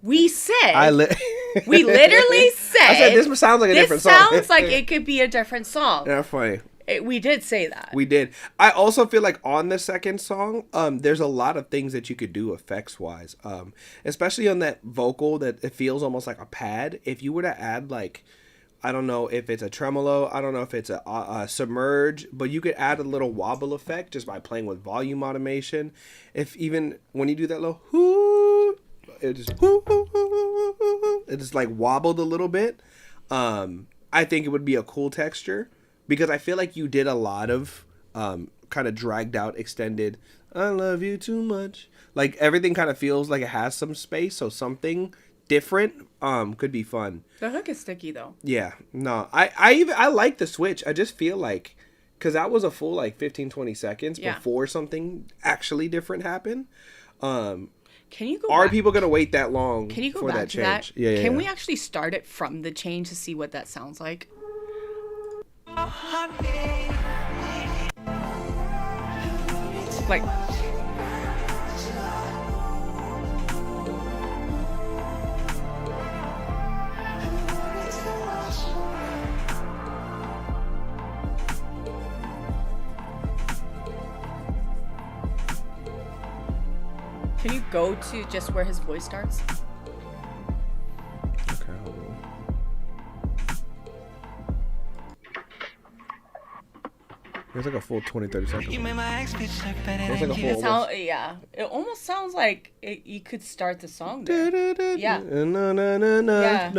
We said. We literally said. I said this sounds like a different song. This sounds like it could be a different song. Yeah, funny. We did say that. We did. I also feel like on the second song, there's a lot of things that you could do effects wise. Especially on that vocal that it feels almost like a pad. If you were to add like, I don't know if it's a tremolo, I don't know if it's a submerge, but you could add a little wobble effect just by playing with volume automation. If even when you do that little whoo, it just it just like wobbled a little bit. I think it would be a cool texture because I feel like you did a lot of kind of dragged out, extended. I love you too much. Like everything kind of feels like it has some space, so something different could be fun. The hook is sticky though. Yeah, no, I like the switch. I just feel like because that was a full like 15-20 seconds before something actually different happened. Can you go? Are people gonna wait that long? Can you go for back that to change? that? Yeah. Can we actually start it from the change to see what that sounds like? Like. Can you go to just where his voice starts? Okay, hold on. There's like a full 20, 30 seconds. You made my ex bitch look better There's than like a you. full. Yeah, it almost sounds like you could start the song there. Yeah. Yeah.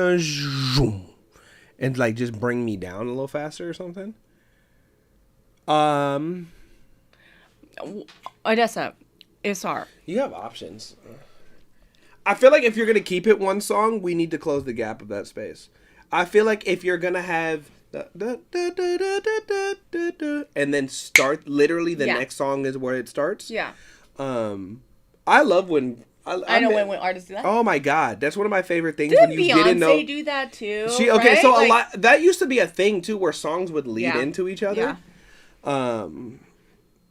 And like just bring me down a little faster or something. Odessa, Isar. You have options. I feel like if you're gonna keep it one song, we need to close the gap of that space. I feel like if you're gonna have and then start literally the next song is where it starts. Yeah. I love when I know when artists do that. Oh my god, that's one of my favorite things. Didn't when you Beyonce didn't know do that too? so right? a lot that used to be a thing too, where songs would lead into each other. Yeah.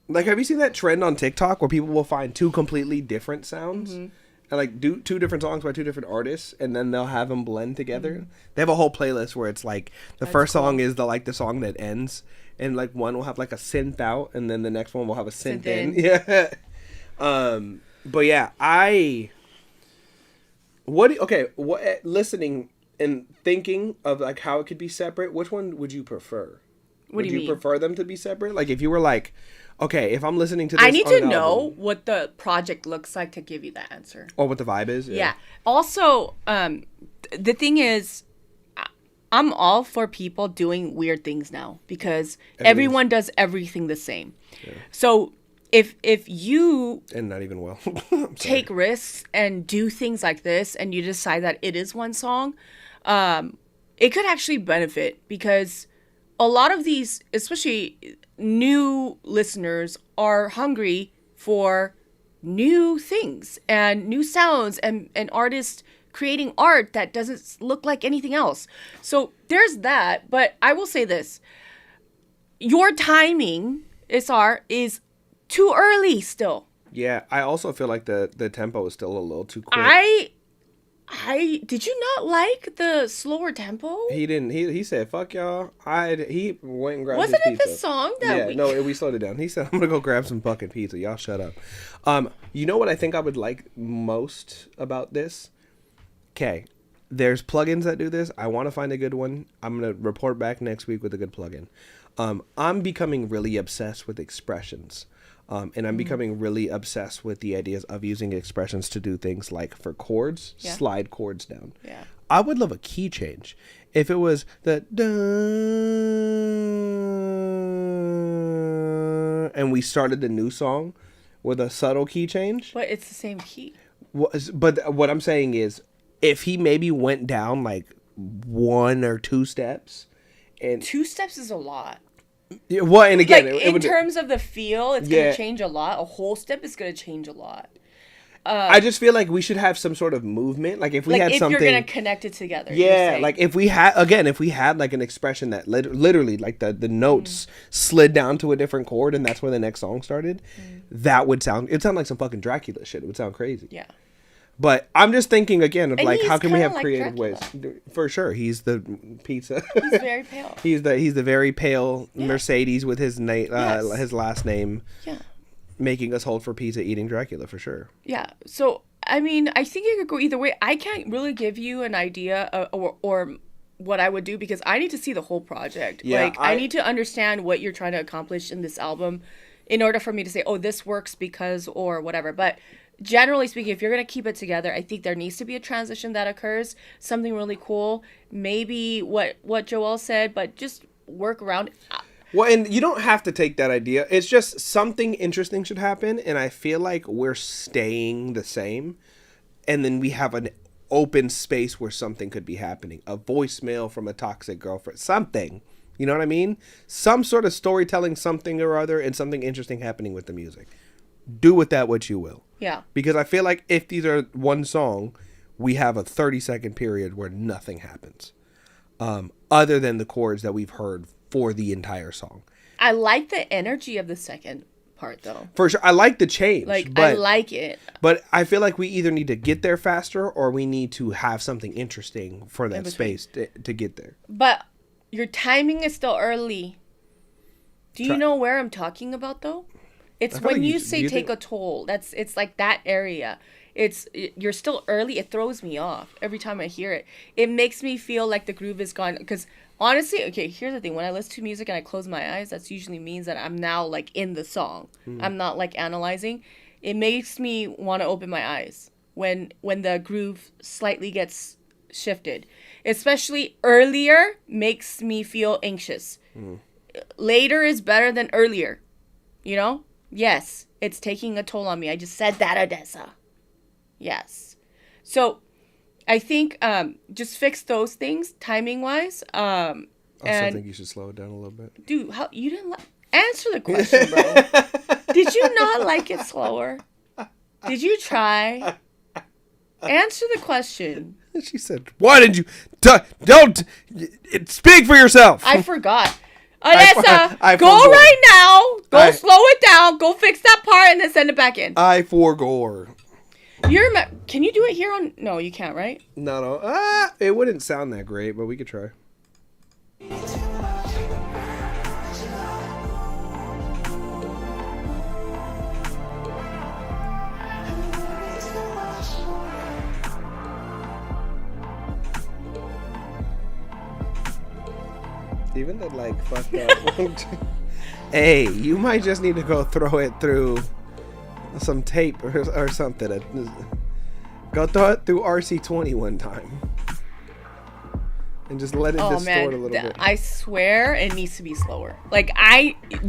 Like, have you seen that trend on TikTok where people will find two completely different sounds and like do two different songs by two different artists, and then they'll have them blend together? They have a whole playlist where it's like the first song is the song that ends, and like one will have like a synth out, and then the next one will have a synth in. Yeah. But yeah, listening and thinking of like how it could be separate, which one would you prefer? What do you mean? Would you prefer them to be separate? Like if you were like, okay, if I'm listening to this, I need on to an know album, what the project looks like to give you that answer. or what the vibe is. Yeah. Also, the thing is, I'm all for people doing weird things now because everyone does everything the same. Yeah. So if you And not even well. take risks and do things like this, and you decide that it is one song, it could actually benefit because a lot of these, especially new listeners, are hungry for new things and new sounds and artists creating art that doesn't look like anything else. So there's that. But I will say this. Your timing, Isar, is too early still. Yeah, I also feel like the tempo is still a little too quick. I did you not like the slower tempo? He didn't. He said, "Fuck y'all." He went and grabbed Wasn't his it pizza. the song that we slowed it down. He said, "I'm gonna go grab some fucking pizza." Y'all shut up. You know what I think I would like most about this? Okay, there's plugins that do this. I want to find a good one. I'm gonna report back next week with a good plugin. I'm becoming really obsessed with expressions. And I'm becoming really obsessed with the ideas of using expressions to do things like for chords, slide chords down. Yeah. I would love a key change. If it was the and we started a new song with a subtle key change. But it's the same key. But what I'm saying is, if he maybe went down like 1 or 2 steps, and 2 steps is a lot. Yeah, well, and again, like, in terms of the feel, it's going to change a lot. A whole step is going to change a lot. I just feel like we should have some sort of movement. Like if we had something, you're going to connect it together. Yeah, like if we had like an expression that literally like the notes slid down to a different chord, and that's where the next song started, that would sound like some fucking Dracula shit. It would sound crazy. Yeah. But I'm just thinking again of And like, how can we have like creative Dracula. ways? For sure, he's the pizza. He's very pale. he's the very pale Mercedes with his his last name. Yeah. Making us hold for pizza, eating Dracula for sure. Yeah. So I mean, I think it could go either way. I can't really give you an idea or what I would do because I need to see the whole project. Yeah, like I need to understand what you're trying to accomplish in this album in order for me to say, oh, this works because or whatever. But generally speaking, if you're going to keep it together, I think there needs to be a transition that occurs, something really cool. Maybe what Joel said, but just work around it. Well, and you don't have to take that idea. It's just something interesting should happen, and I feel like we're staying the same, and then we have an open space where something could be happening. A voicemail from a toxic girlfriend. Something. You know what I mean? Some sort of storytelling, something or other, and something interesting happening with the music. Do with that what you will. Yeah. Because I feel like if these are one song, we have a 30-second period where nothing happens. Other than the chords that we've heard for the entire song. I like the energy of the second part, though. For sure. I like the change. I like it. But I feel like we either need to get there faster or we need to have something interesting for that space to get there. But your timing is still early. Do you know where I'm talking about, though? It's feel when like you you say take think- a toll. It's like that area. You're still early. It throws me off every time I hear it. It makes me feel like the groove is gone. Because honestly, okay, here's the thing. When I listen to music and I close my eyes, that's usually means that I'm now like in the song. I'm not like analyzing. It makes me want to open my eyes when the groove slightly gets shifted. Especially earlier makes me feel anxious. Later is better than earlier. You know? Yes, it's taking a toll on me. I just said that, Odessa. Yes. So I think just fix those things timing wise. I also And think you should slow it down a little bit. dude, how you didn't answer the question, bro. Did you not like it slower? Did you try? Answer the question. She said, "Why did you don't speak for yourself?" I forgot. Odessa, I go forgot. right now. Go I- slow it down. Go fix that part and then send it back in. I forgore. Can you do it here on? No, you can't, right? No. It wouldn't sound that great, but we could try. Even the like fucked up. Hey, you might just need to go throw it through some tape or something. Go throw it through RC20 one time. And just let it Oh distort man, a little bit. I swear it needs to be slower. Like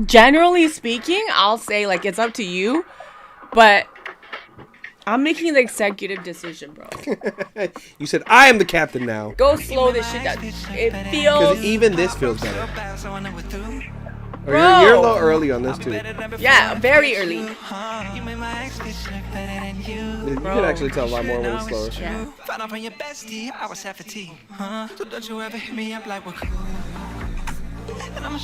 generally speaking, I'll say like it's up to you, but I'm making the executive decision, bro. You said, I am the captain now. Go slow this shit down. It Because feels even this feels better. Or Bro. you're a little early on this too. yeah, very early. You can actually tell a lot more when it's slower. Yeah. Found out from your bestie, I was half a T. So don't you ever hit me up like we're cool. And I'm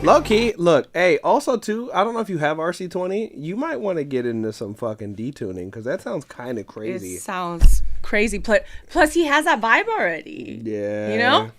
Low key, look, hey, also too, I don't know if you have RC20, you might want to get into some fucking detuning because that sounds kind of crazy. It sounds crazy. Plus, he has that vibe already. Yeah. You know?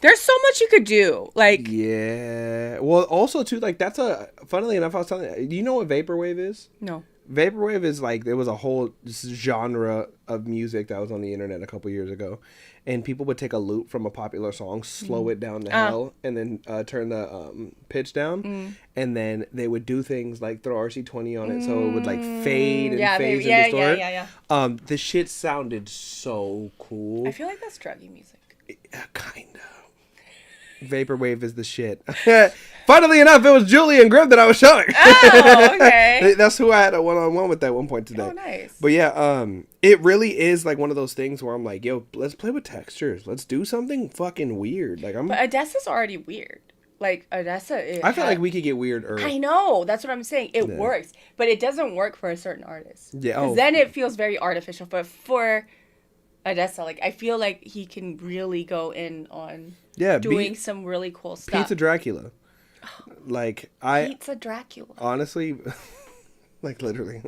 There's so much you could do. Like, Yeah. Well, also too, like that's funnily enough, I was telling you, do you know what vaporwave is? no. Vaporwave is like, there was a whole genre of music that was on the internet a couple years ago, and people would take a loop from a popular song, slow it down to hell, and then turn the pitch down, and then they would do things like throw RC20 on it, so it would like fade and phase and distort. Yeah. The shit sounded so cool. I feel like that's druggy music. Kind of. Vaporwave is the shit. Funnily enough, it was Julian Grimm that I was showing. Oh, okay. That's who I had a one-on-one with at one point today. Oh, nice. But yeah, it really is like one of those things where I'm like, yo, let's play with textures. Let's do something fucking weird. Like But Odessa's already weird. Like, Odessa... I feel like we could get weird early. I know. That's what I'm saying. It works. But it doesn't work for a certain artist. Yeah, 'Cause then it feels very artificial. But for Odessa, like, I feel like he can really go in on doing some really cool stuff. Pizza Dracula. Like, Pizza Dracula. honestly, like literally,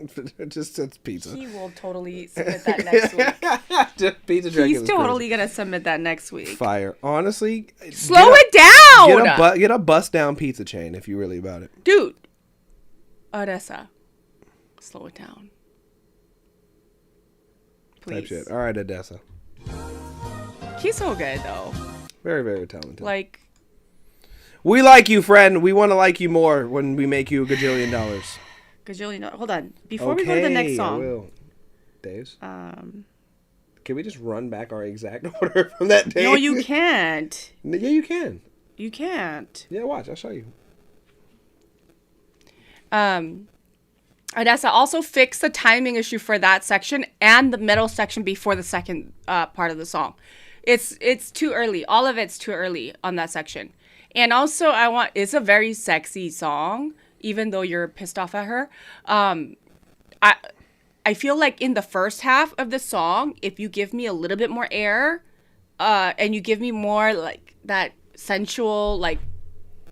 just it's pizza. He will totally submit that next week. Just Pizza Dracula. He's totally going to submit that next week. fire. Honestly, Slow it down! Get a bust down pizza chain if you're really about it. Dude. Odessa. Slow it down. Please. Type shit. All right, Odessa. He's so good, though. Very, very talented. Like, We like you, friend. We want to like you more when we make you a gajillion dollars. gajillion. Hold on. Before we go to the next I song. will. Days. Can we just run back our exact order from that day? No, you can't. Yeah, you can. You can't. Yeah, watch. I'll show you. Odessa, also fix the timing issue for that section and the middle section before the second part of the song. It's too early. All of it's too early on that section. And also, it's a very sexy song, even though you're pissed off at her. I feel like in the first half of the song, if you give me a little bit more air, and you give me more like that sensual like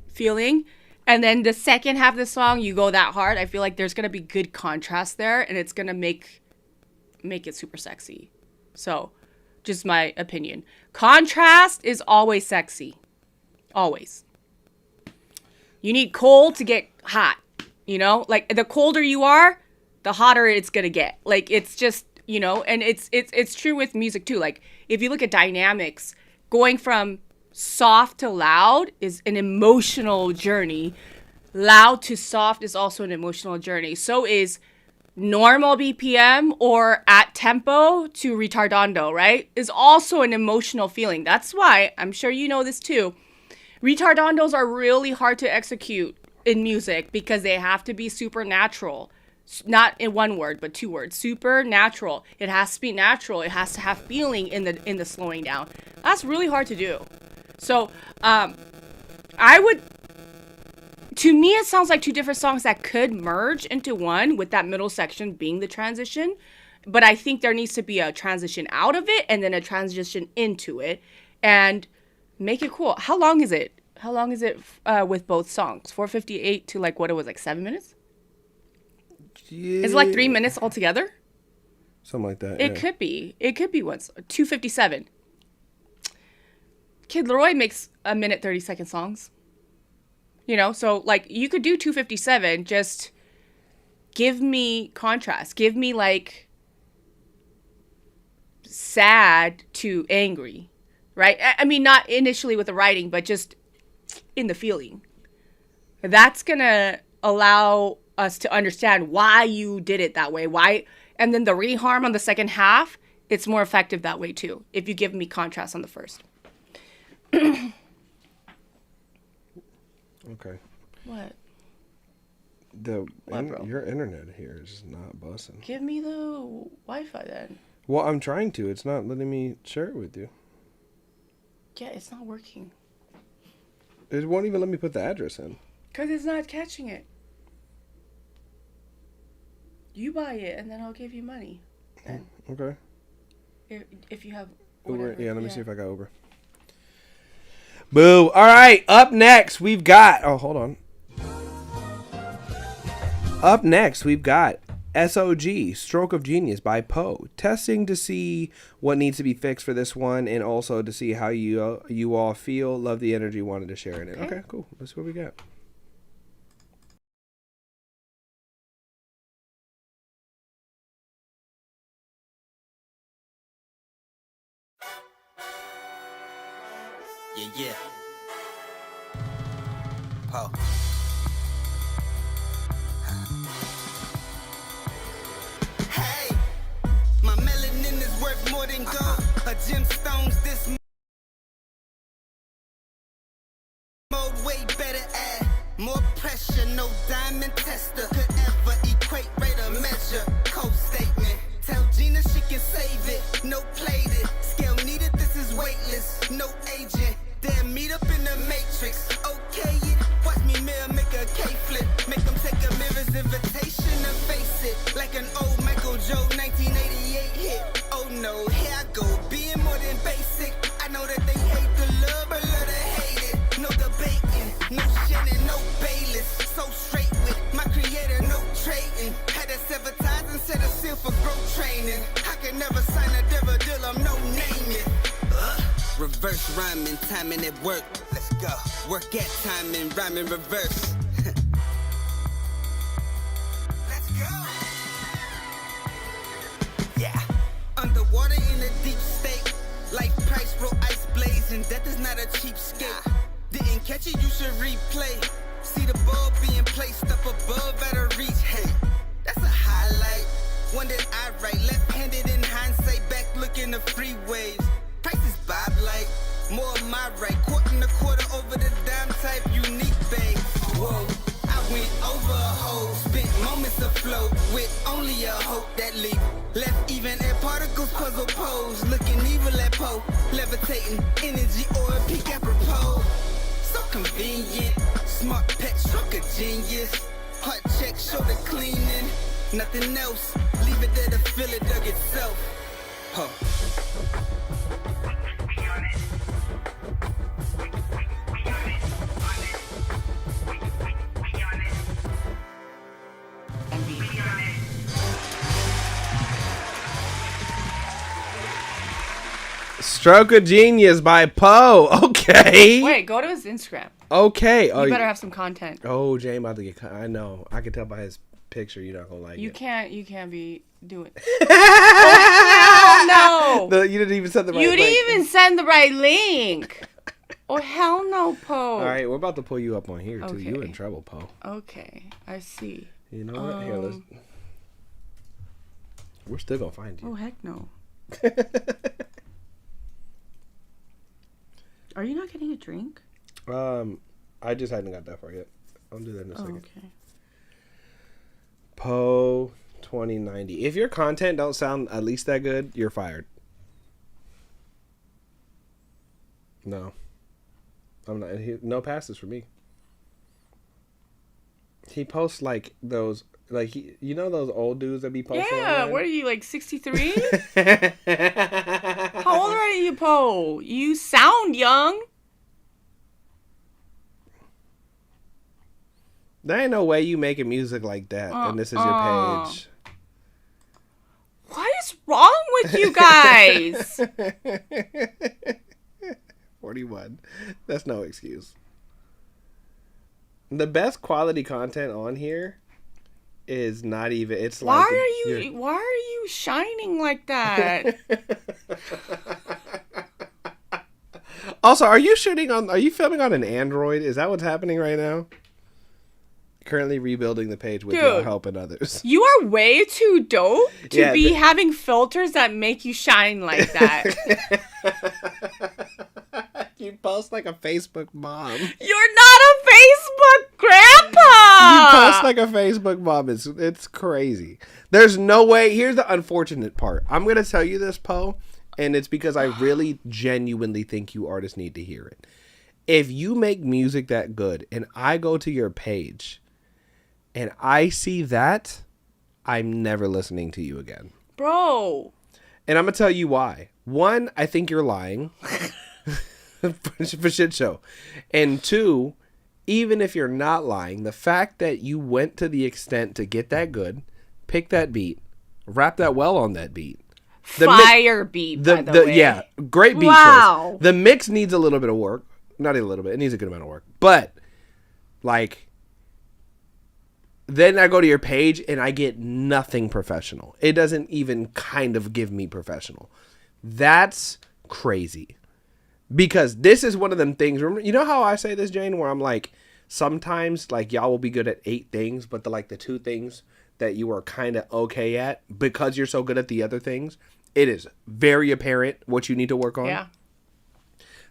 feeling, and then the second half of the song you go that hard, I feel like there's gonna be good contrast there, and it's gonna make it super sexy. So, just my opinion. Contrast is always sexy. Always. You need cold to get hot, you know? Like, the colder you are, the hotter it's gonna get. Like, it's just, you know, and it's true with music too. Like, if you look at dynamics, going from soft to loud is an emotional journey. Loud to soft is also an emotional journey. So is normal BPM or at tempo to retardando, right? Is also an emotional feeling. That's why, I'm sure you know this too, retardandos are really hard to execute in music because they have to be supernatural. Not in one word, but two words. Supernatural. It has to be natural. It has to have feeling in the slowing down. That's really hard to do. So, to me, it sounds like two different songs that could merge into one, with that middle section being the transition. But I think there needs to be a transition out of it and then a transition into it and make it cool. How long is it? How long is it with both songs? 4:58 to like what it was, like 7 minutes? Yeah. Is it like 3 minutes altogether? Something like that. It could be. It could be once. 2:57. Kid Leroy makes a minute 30-second songs. You know, so like you could do 2:57. Just give me contrast. Give me like sad to angry, right? I mean, not initially with the writing, but just in the feeling. That's gonna allow us to understand why you did it that way. Why, and then the reharm on the second half, it's more effective that way too. If you give me contrast on the first. Okay. What? Bro? Your internet here is just not busting. Give me the Wi-Fi then. Well, I'm trying to. It's not letting me share it with you. Yeah, it's not working. It won't even let me put the address in. Because it's not catching it. You buy it, and then I'll give you money. Then. Okay. If you have Uber. Yeah, let me see if I got Uber. Boo. All right. Up next, we've got... Oh, hold on. Up next, we've got SOG, Stroke of Genius by Poe. Testing to see what needs to be fixed for this one and also to see how you all feel. Love the energy. Wanted to share it. Okay, cool. Let's see what we got. Yeah. Poe. Hey, my melanin is worth more than gold. A gemstones this mode way better at. More pressure, no diamond tester could ever equate rate or measure. Code statement. Tell Gina she can save it. No played it. Scale needed. This is weightless. No agent. Damn, meet up in the matrix. Okay, watch me mirror make a K-flip. Make them take a mirror's invitation and face it. Like an old Michael Joe 1988 hit. Oh no, here I go, being more than basic. I know that they hate the love, but love to hate it. No debating, no Shannon, no Bayless. So straight with my creator, no trading. Had to sabotage and set a seal for growth training. I can never sign a devil deal, I'm no name it. Reverse rhyming, timing at work. Let's go. Work at timing, rhyming reverse. Let's go. Yeah. Underwater in a deep state. Life price, roll ice blazing. Death is not a cheapskate. Didn't catch it, you should replay. See the ball being placed up above at a reach. Hey, that's a highlight. One that I write. Left-handed in hindsight, back looking the free waves. Prices bob like more of my right. Quarter and a quarter over the dime type unique bang. Whoa, I went over a hole. Spent moments afloat with only a hope that leap. Left even at particles puzzle pose. Looking evil at Poe. Levitating energy or a peak apropos. So convenient. Smart pet stroke a genius. Heart check, shoulder cleaning. Nothing else. Leave it there to feel it dug itself. Poe. Stroke of Genius by Poe. Okay. Wait, go to his Instagram. Okay. You better have some content. Oh, Jay about to get. I know. I can tell by his picture. You're not gonna like You it. can't be doing. Oh, no. You didn't even send the right. You link. didn't even send the right link. Oh hell no, Poe. All right, we're about to pull you up on here too. Okay. You in trouble, Poe. Okay, I see. You know what? Here, let's. We're still gonna find you. Oh heck no. Are you not getting a drink? I just hadn't got that far yet. I'll do that in a second. Okay. Poe 2090. If your content don't sound at least that good, you're fired. No. I'm not. No passes for me. He posts like those, like you know those old dudes that be posting. Yeah, online? what are you, like 63? How old are you, Poe? You sound young. There ain't no way you making music like that, and this is your page. What is wrong with you guys? 41. That's no excuse. The best quality content on here is not even. It's Why like. Why are you shining like that? Also, are you filming on an Android? Is that what's happening right now? Currently rebuilding the page with your help and others. You are way too dope to be the- having filters that make you shine like that. You post like a Facebook mom. You're not a Facebook grandpa. You post like a Facebook mom. It's crazy. There's no way. Here's the unfortunate part. I'm gonna tell you this, Poe, and it's because I really genuinely think you artists need to hear it. If you make music that good, and I go to your page, and I see that, I'm never listening to you again. Bro. And I'm gonna tell you why. One, I think you're lying. For shit show. And two, even if you're not lying, the fact that you went to the extent to get that good, pick that beat, rap that well on that beat. Fire beat, by the way. Yeah, great beat choice. The mix needs a little bit of work. Not a little bit. It needs a good amount of work. But, like, then I go to your page and I get nothing professional. It doesn't even kind of give me professional. That's crazy. Because this is one of them things. Remember, you know how I say this, Jane, where I'm like, sometimes like y'all will be good at 8 things, but the 2 things that you are kind of okay at, because you're so good at the other things, it is very apparent what you need to work on. Yeah.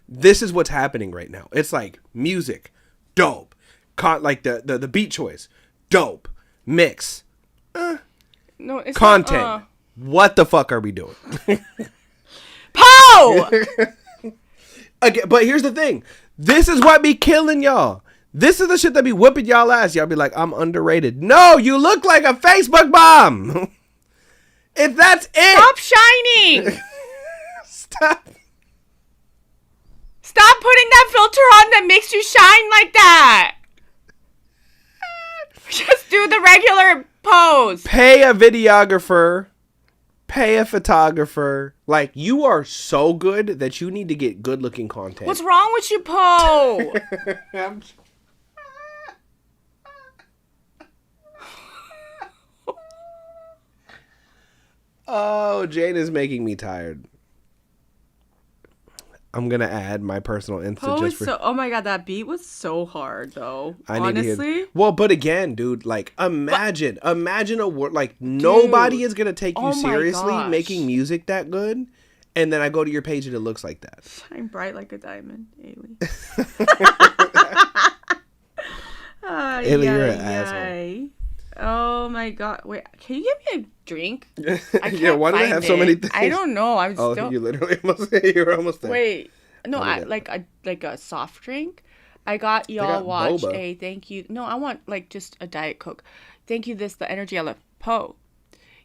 This is what's happening right now. It's like music, dope. Like the beat choice, dope. Mix, No, it's content. Not, What the fuck are we doing? Poe! Again, but here's the thing. This is what be killing y'all. This is the shit that be whipping y'all ass. Y'all be like, I'm underrated. No, you look like a Facebook bomb. If that's it. Stop shining! Stop. Stop putting that filter on that makes you shine like that. Just do the regular pose. Pay a videographer. Pay a photographer. Like, you are so good that you need to get good looking content. What's wrong with you, Poe? Oh, Jane is making me tired. I'm gonna add my personal Insta Poe just is for. so. Oh my god, that beat was so hard though. I need to honestly. hear. Well, but again, dude, like imagine a word like nobody is gonna take you oh my seriously gosh. making music that good, and then I go to your page and it looks like that. Shine bright like a diamond, Ailey. Ailey, you're an asshole. Oh my god! Wait, can you give me a drink? I can't Yeah, why do they find have so many it. things? I don't know. I'm Oh, still. you literally you're almost there. Wait, no, What is I it? like a soft drink. I got y'all got watch boba. a thank you. No, I want like just a Diet Coke. Thank you. This the energy I love. Poe,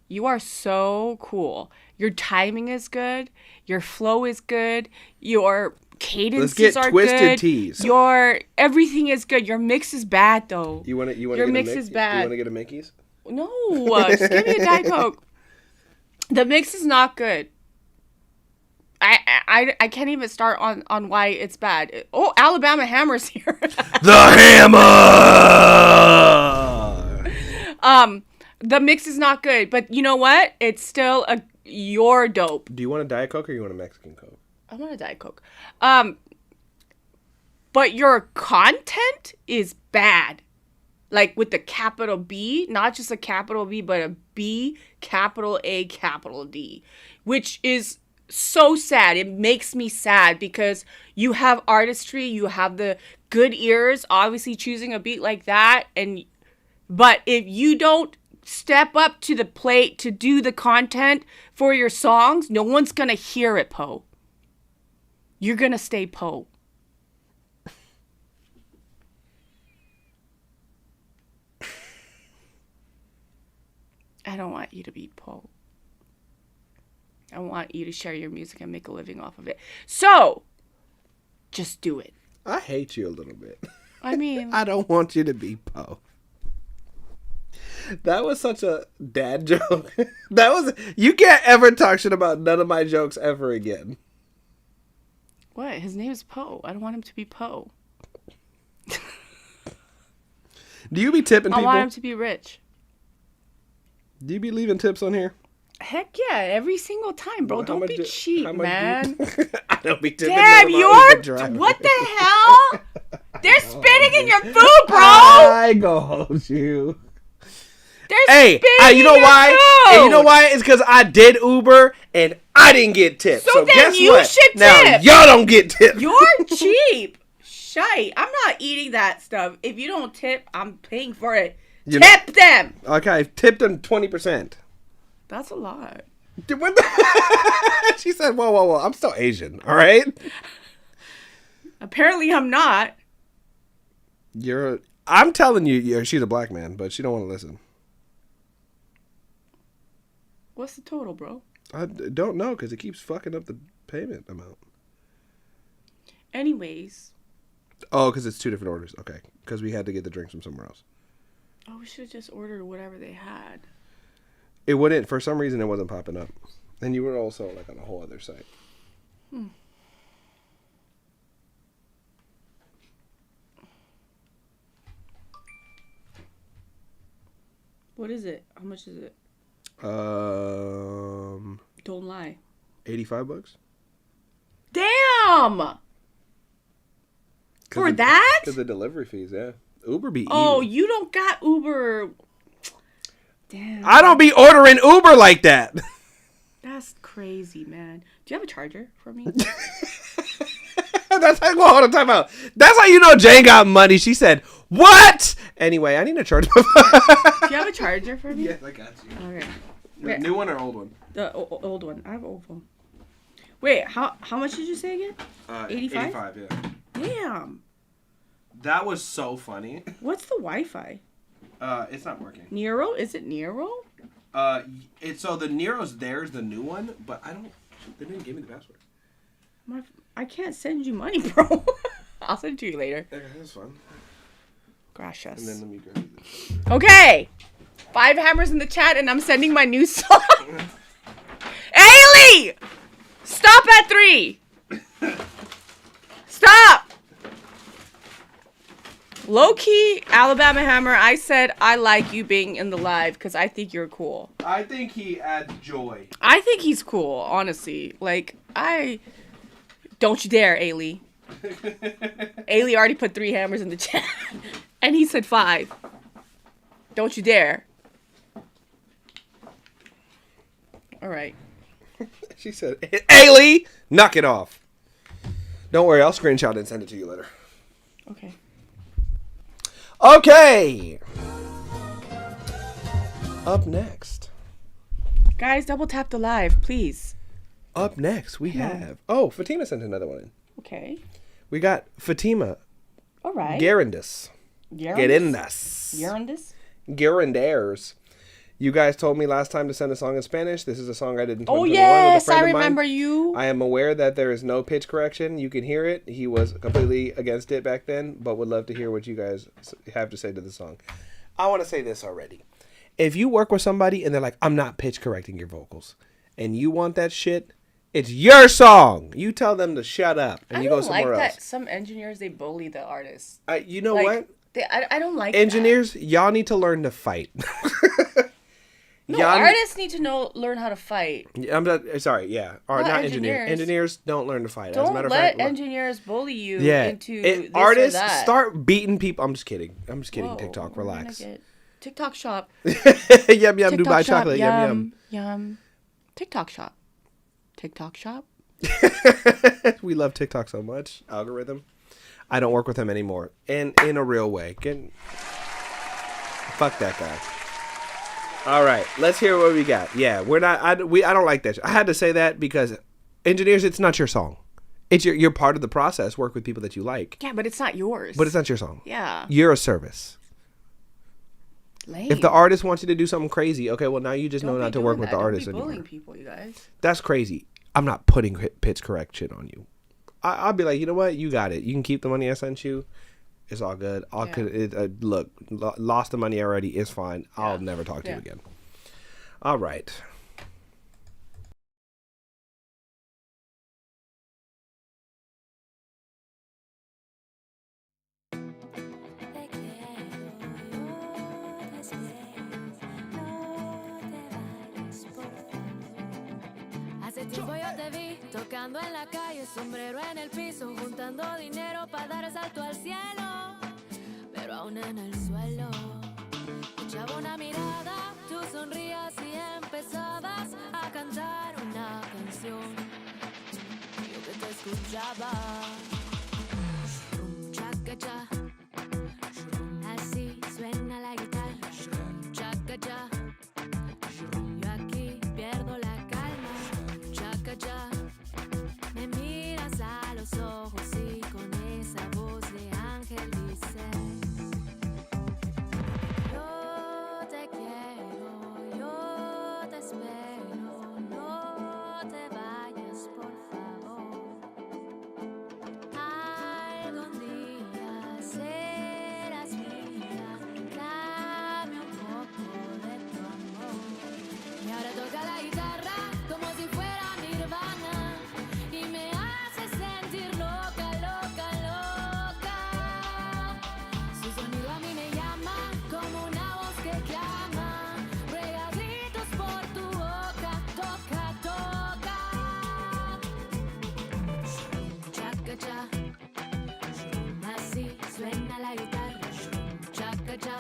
you are so cool. Your timing is good. Your flow is good. Your cadences get are twisted good. teas. Your everything is good. Your mix is bad though. You want to Your get mix a is You bad. want to get a Mickey's? No, just give me a Diet Coke. The mix is not good. I can't even start on why it's bad. Oh, Alabama Hammer's here. The hammer. The mix is not good, but you know what? It's still your dope. Do you want a Diet Coke or you want a Mexican Coke? I want a Diet Coke. But your content is bad. Like with the capital B, not just a capital B, but a B, capital A, capital D, which is so sad. It makes me sad because you have artistry, you have the good ears, obviously choosing a beat like that. But if you don't step up to the plate to do the content for your songs, no one's going to hear it, Poe. You're going to stay Poe. I don't want you to be Poe. I want you to share your music and make a living off of it. So, just do it. I hate you a little bit. I mean, I don't want you to be Poe. That was such a dad joke. You can't ever talk shit about none of my jokes ever again. What? His name is Poe. I don't want him to be Poe. Do you be tipping people? I want him to be rich. Do you be leaving tips on here? Heck yeah, every single time, bro. Don't be cheap, man. I don't be tipping. Damn, what the hell? They're spitting in your food, bro. I go hold you. They're spitting you know in your why? food. And you know why? It's because I did Uber and I didn't get tips. So then guess you what? should Now tip. y'all don't get tips. You're cheap. Shite. I'm not eating that stuff. If you don't tip, I'm paying for it. Tip them. Okay, I tipped them 20%. That's a lot. She said, whoa. I'm still Asian, all right? Apparently I'm not. I'm telling you, she's a black man, but she don't want to listen. What's the total, bro? I don't know, because it keeps fucking up the payment amount. Anyways. Oh, because it's 2 different orders. Okay, because we had to get the drinks from somewhere else. Oh, we should have just ordered whatever they had. It wouldn't. For some reason, it wasn't popping up. And you were also like on a whole other site. What is it? How much is it? Don't lie. $85. Damn! For that? Because the delivery fees, yeah. Uber be eating. Oh, you don't got Uber. Damn. I don't be ordering Uber like that. That's crazy, man. Do you have a charger for me? That's like, well, hold on, time out. That's how you know Jane got money. She said, what? Anyway, I need a charger. Do you have a charger for me? Yes, I got you. Okay. Wait, new one or old one? The old one. I have an old phone. Wait, how much did you say again? 85? 85, yeah. Damn. That was so funny. What's the Wi-Fi? It's not working. Nero? Is it Nero? So the Nero's there's the new one, but they didn't give me the password. I can't send you money, bro. I'll send it to you later. Okay, that's fun. Gracias. And then let me grab this. Okay. 5 hammers in the chat, and I'm sending my new song. Ailey! Stop at 3. Stop! Low-key, Alabama Hammer, I said I like you being in the live because I think you're cool. I think he adds joy. I think he's cool, honestly. Don't you dare, Ailey. Ailey already put 3 hammers in the chat. And he said 5. Don't you dare. All right. She said, Ailey, knock it off. Don't worry, I'll screenshot it and send it to you later. Okay. Okay. Up next. Guys, double tap the live, please. Up next, we have... Oh, Fatima sent another one in. Okay. We got Fatima. All right. Gerendis. Gerendis. Gerenders. You guys told me last time to send a song in Spanish. This is a song I did in 2021 with a yes, friend I of mine. remember you. I am aware that there is no pitch correction. You can hear it. He was completely against it back then, but would love to hear what you guys have to say to the song. I want to say this already. If you work with somebody and they're like, I'm not pitch correcting your vocals, and you want that shit, It's your song. You tell them to shut up, and you go somewhere else. That some engineers, they bully the artists. You know what? I don't like engineers. Y'all need to learn to fight. No, artists need to learn how to fight. I'm not sorry. Yeah, or not engineers. Engineers don't learn to fight. Don't As a matter of let fact, engineers bully you into this artists or that. start beating people. I'm just kidding. Whoa, TikTok, relax. TikTok shop. Yum yum. Dubai chocolate. Yum yum. TikTok shop. TikTok shop. We love TikTok so much. Algorithm. I don't work with him anymore, and in a real way. Fuck that guy. All right, let's hear what we got. Yeah, we're not. I don't like that. I had to say that because engineers, it's not your song. It's you're part of the process. Work with people that you like. Yeah, but it's not yours. But it's not your song. Yeah. You're a service. Lame. If the artist wants you to do something crazy, okay, well now you just know not to work with the artist anymore. Bullying people, you guys. That's crazy. I'm not putting pitch correction on you. I'll be like, you know what? You got it. You can keep the money I sent you. It's all good. Look, lost the money already. It's fine. I'll never talk to you again. All right. Hace tiempo yo te vi tocando en la calle, sombrero en el piso, juntando dinero para dar salto al cielo, pero aún en el suelo. Echaba una mirada, tú sonrías y empezabas a cantar una canción. Yo que te escuchaba, chaca-cha, así suena la guitarra, chaca-cha. Yo aquí pierdo la calma, chaca-cha. Me miras a los ojos y con esa voz de ángel dices: yo te quiero, yo te espero, no te vayas por favor. Algún día serás mía, dame un poco de tu amor. Y ahora toca la guitarra como si fuera Nirvana y me hace sentir loca, loca, loca. Su sonido a mí me llama como una voz que clama, ruega gritos por tu boca, toca, toca. Chaca-cha, así suena la guitarra, chaca-cha.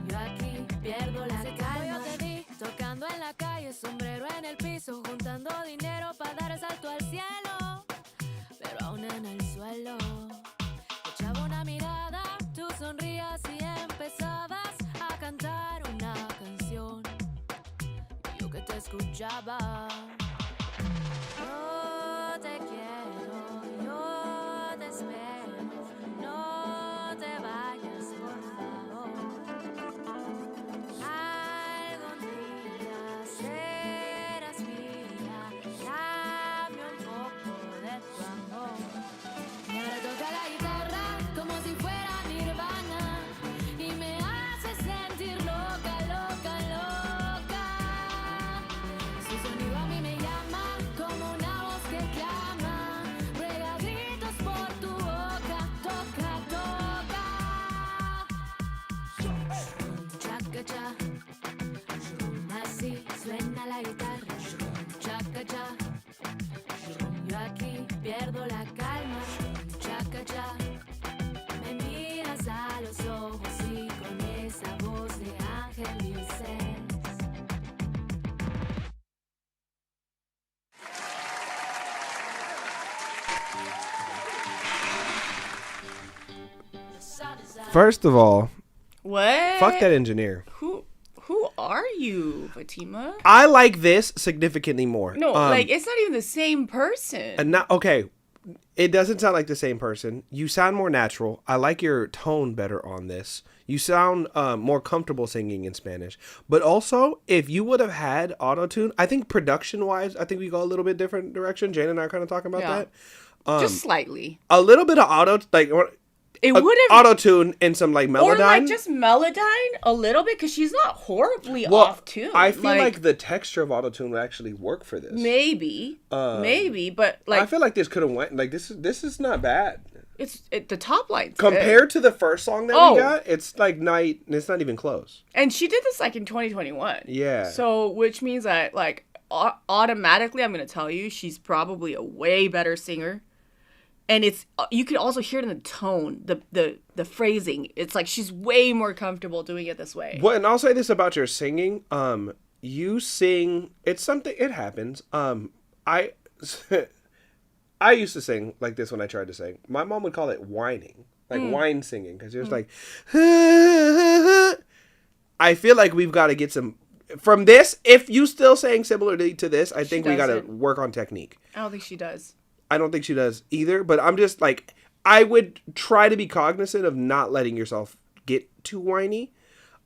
Yo aquí pierdo la calma. Yo te vi tocando en la calle, sombrero en el piso, juntando dinero para dar salto al cielo, pero aún en el suelo. Echaba una mirada, tú sonrías y empezabas a cantar una canción. Yo que te escuchaba. Yo te quiero, yo te espero, no te vayas por favor. Algún día serás mía, dame un poco de tu amor. Y ahora toca la guitarra como si fuera Nirvana y me hace sentir loca, loca, loca. Su sonido a mí me llama como una voz que clama, ruega gritos por tu boca, toca, toca. Chaca-cha, así suena la guitarra, chaca-cha. Yo aquí pierdo la calma, chaca-cha. Me miras a los ojos y con esa voz de ángel dices: First of all, What? fuck that engineer. Who are you, Fatima? I like this significantly more. No, it's not even the same person. And not okay. It doesn't sound like the same person. You sound more natural. I like your tone better on this. You sound more comfortable singing in Spanish. But also, if you would have had auto-tune, I think production-wise, I think we go a little bit different direction. Jane and I are kind of talking about that. Just slightly. A little bit of auto, like It would have, auto tune and some like Melodyne, or like just Melodyne a little bit, because she's not horribly off tune. I feel like the texture of auto tune would actually work for this. Maybe, but like I feel like this could have went like this is not bad. The top line's compared good. to the first song that we got. It's like it's not even close. And she did this like in 2021. Yeah. So which means that like automatically, I'm gonna tell you, she's probably a way better singer. And it's you can also hear it in the tone, the phrasing. It's like she's way more comfortable doing it this way. Well, and I'll say this about your singing. You sing. It's something. It happens. I used to sing like this when I tried to sing. My mom would call it whining, like whine singing, because it was like. I feel like we've got to get some from this. If you still saying similarly to this, I think we got to work on technique. I don't think she does. I don't think she does either, but I'm just like, I would try to be cognizant of not letting yourself get too whiny.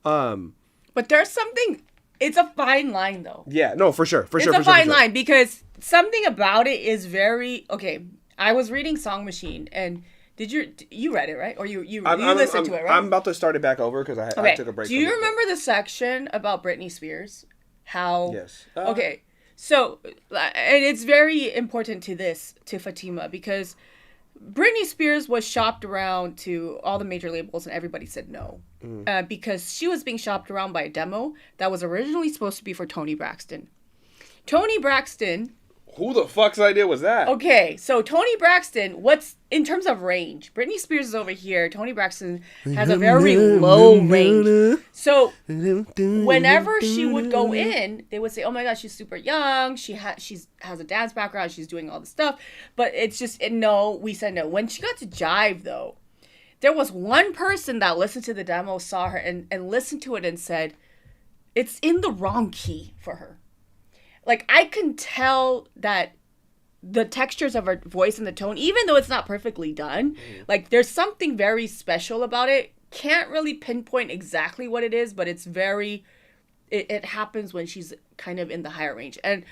But there's something, it's a fine line though. Yeah, no, for sure. It's a fine line because something about it is very, okay, I was reading Song Machine and you read it, right? Or you listened to it, right? I'm about to start it back over because I took a break. Do you remember the section about Britney Spears? How? Yes. Okay. So, and it's very important to Fatima, because Britney Spears was shopped around to all the major labels and everybody said no. Because she was being shopped around by a demo that was originally supposed to be for Toni Braxton. Toni Braxton... Who the fuck's idea was that? Okay, so Toni Braxton, what's in terms of range? Britney Spears is over here. Toni Braxton has a very low range. So whenever she would go in, they would say, "Oh my God, she's super young. She has a dance background. She's doing all this stuff." But it's just no. We said no. When she got to Jive, though, there was one person that listened to the demo, saw her, and listened to it and said, "It's in the wrong key for her." Like, I can tell that the textures of her voice and the tone, even though it's not perfectly done, like, there's something very special about it. Can't really pinpoint exactly what it is, but it's very... It happens when she's kind of in the higher range. And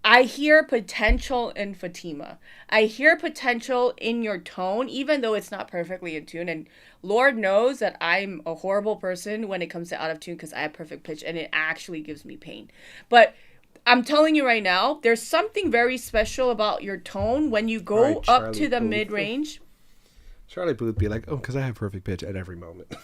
I hear potential in Fatima. I hear potential in your tone, even though it's not perfectly in tune. And Lord knows that I'm a horrible person when it comes to out of tune because I have perfect pitch and it actually gives me pain. But I'm telling you right now, there's something very special about your tone when you go up to the mid-range. Charlie Booth be like, "Oh, because I have perfect pitch at every moment."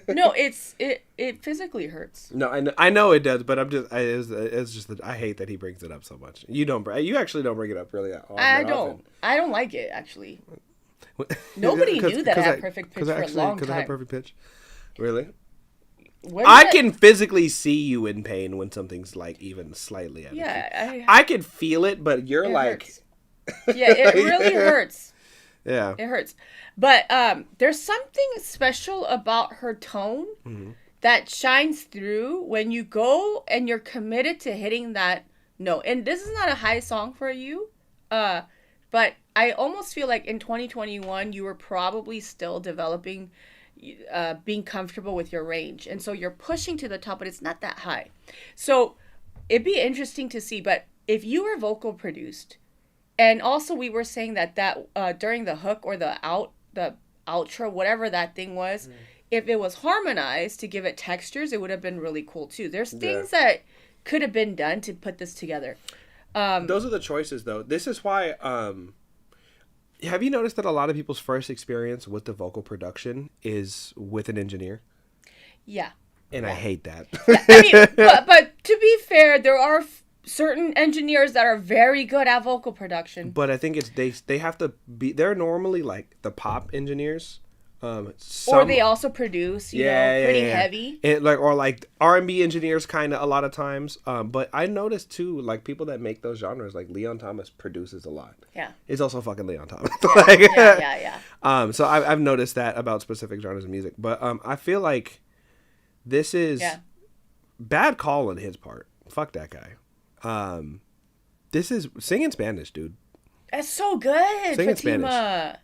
No, it physically hurts. No, I know it does, but it's just that I hate that he brings it up so much. You actually don't bring it up really often. I don't like it actually. Nobody knew that I had perfect pitch for a long time. Because I have perfect pitch. Really? I can physically see you in pain when something's like even slightly out of key. I can feel it, but you're like... Hurts. Yeah, it really hurts. Yeah. It hurts. But there's something special about her tone that shines through when you go and you're committed to hitting that note. And this is not a high song for you, but I almost feel like in 2021, you were probably still developing, being comfortable with your range. And so you're pushing to the top, but it's not that high. So it'd be interesting to see. But if you were vocal produced, and also we were saying that during the hook or the outro, whatever that thing was, if it was harmonized to give it textures, it would have been really cool too. There's things that could have been done to put this together. Those are the choices, though. This is why... have you noticed that a lot of people's first experience with the vocal production is with an engineer? Yeah. And I hate that. Yeah, I mean, but to be fair, there are certain engineers that are very good at vocal production. But I think it's they have to be... They're normally like the pop engineers. Or they also produce, you know, pretty heavy. And or like R&B engineers kind of a lot of times. But I noticed too, like people that make those genres, like Leon Thomas produces a lot. Yeah. It's also fucking Leon Thomas. Yeah. So I've noticed that about specific genres of music. But I feel like this is bad call on his part. Fuck that guy. This is sing in Spanish, dude. That's so good. Sing in Spanish.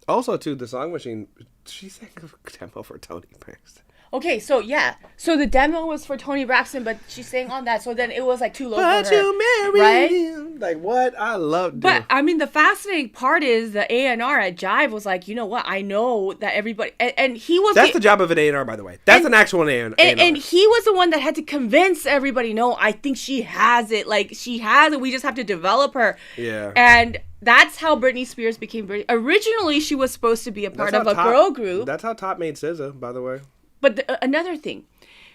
Also, too, the Song Machine, she sang a demo for Toni Braxton. Okay, so yeah. So the demo was for Toni Braxton, but she sang on that. So then it was like too low But for her. you married right? him. Like, what? I love But I mean, the fascinating part is the A&R at Jive was like, you know what? I know that everybody, and he was. That's the job of an A&R, by the way. That's an actual A&R. And he was the one that had to convince everybody, no, I think she has it. Like, she has it. We just have to develop her. Yeah. And that's how Britney Spears became Britney. Originally, she was supposed to be a part of a girl group. That's how Top made SZA, by the way. But another thing.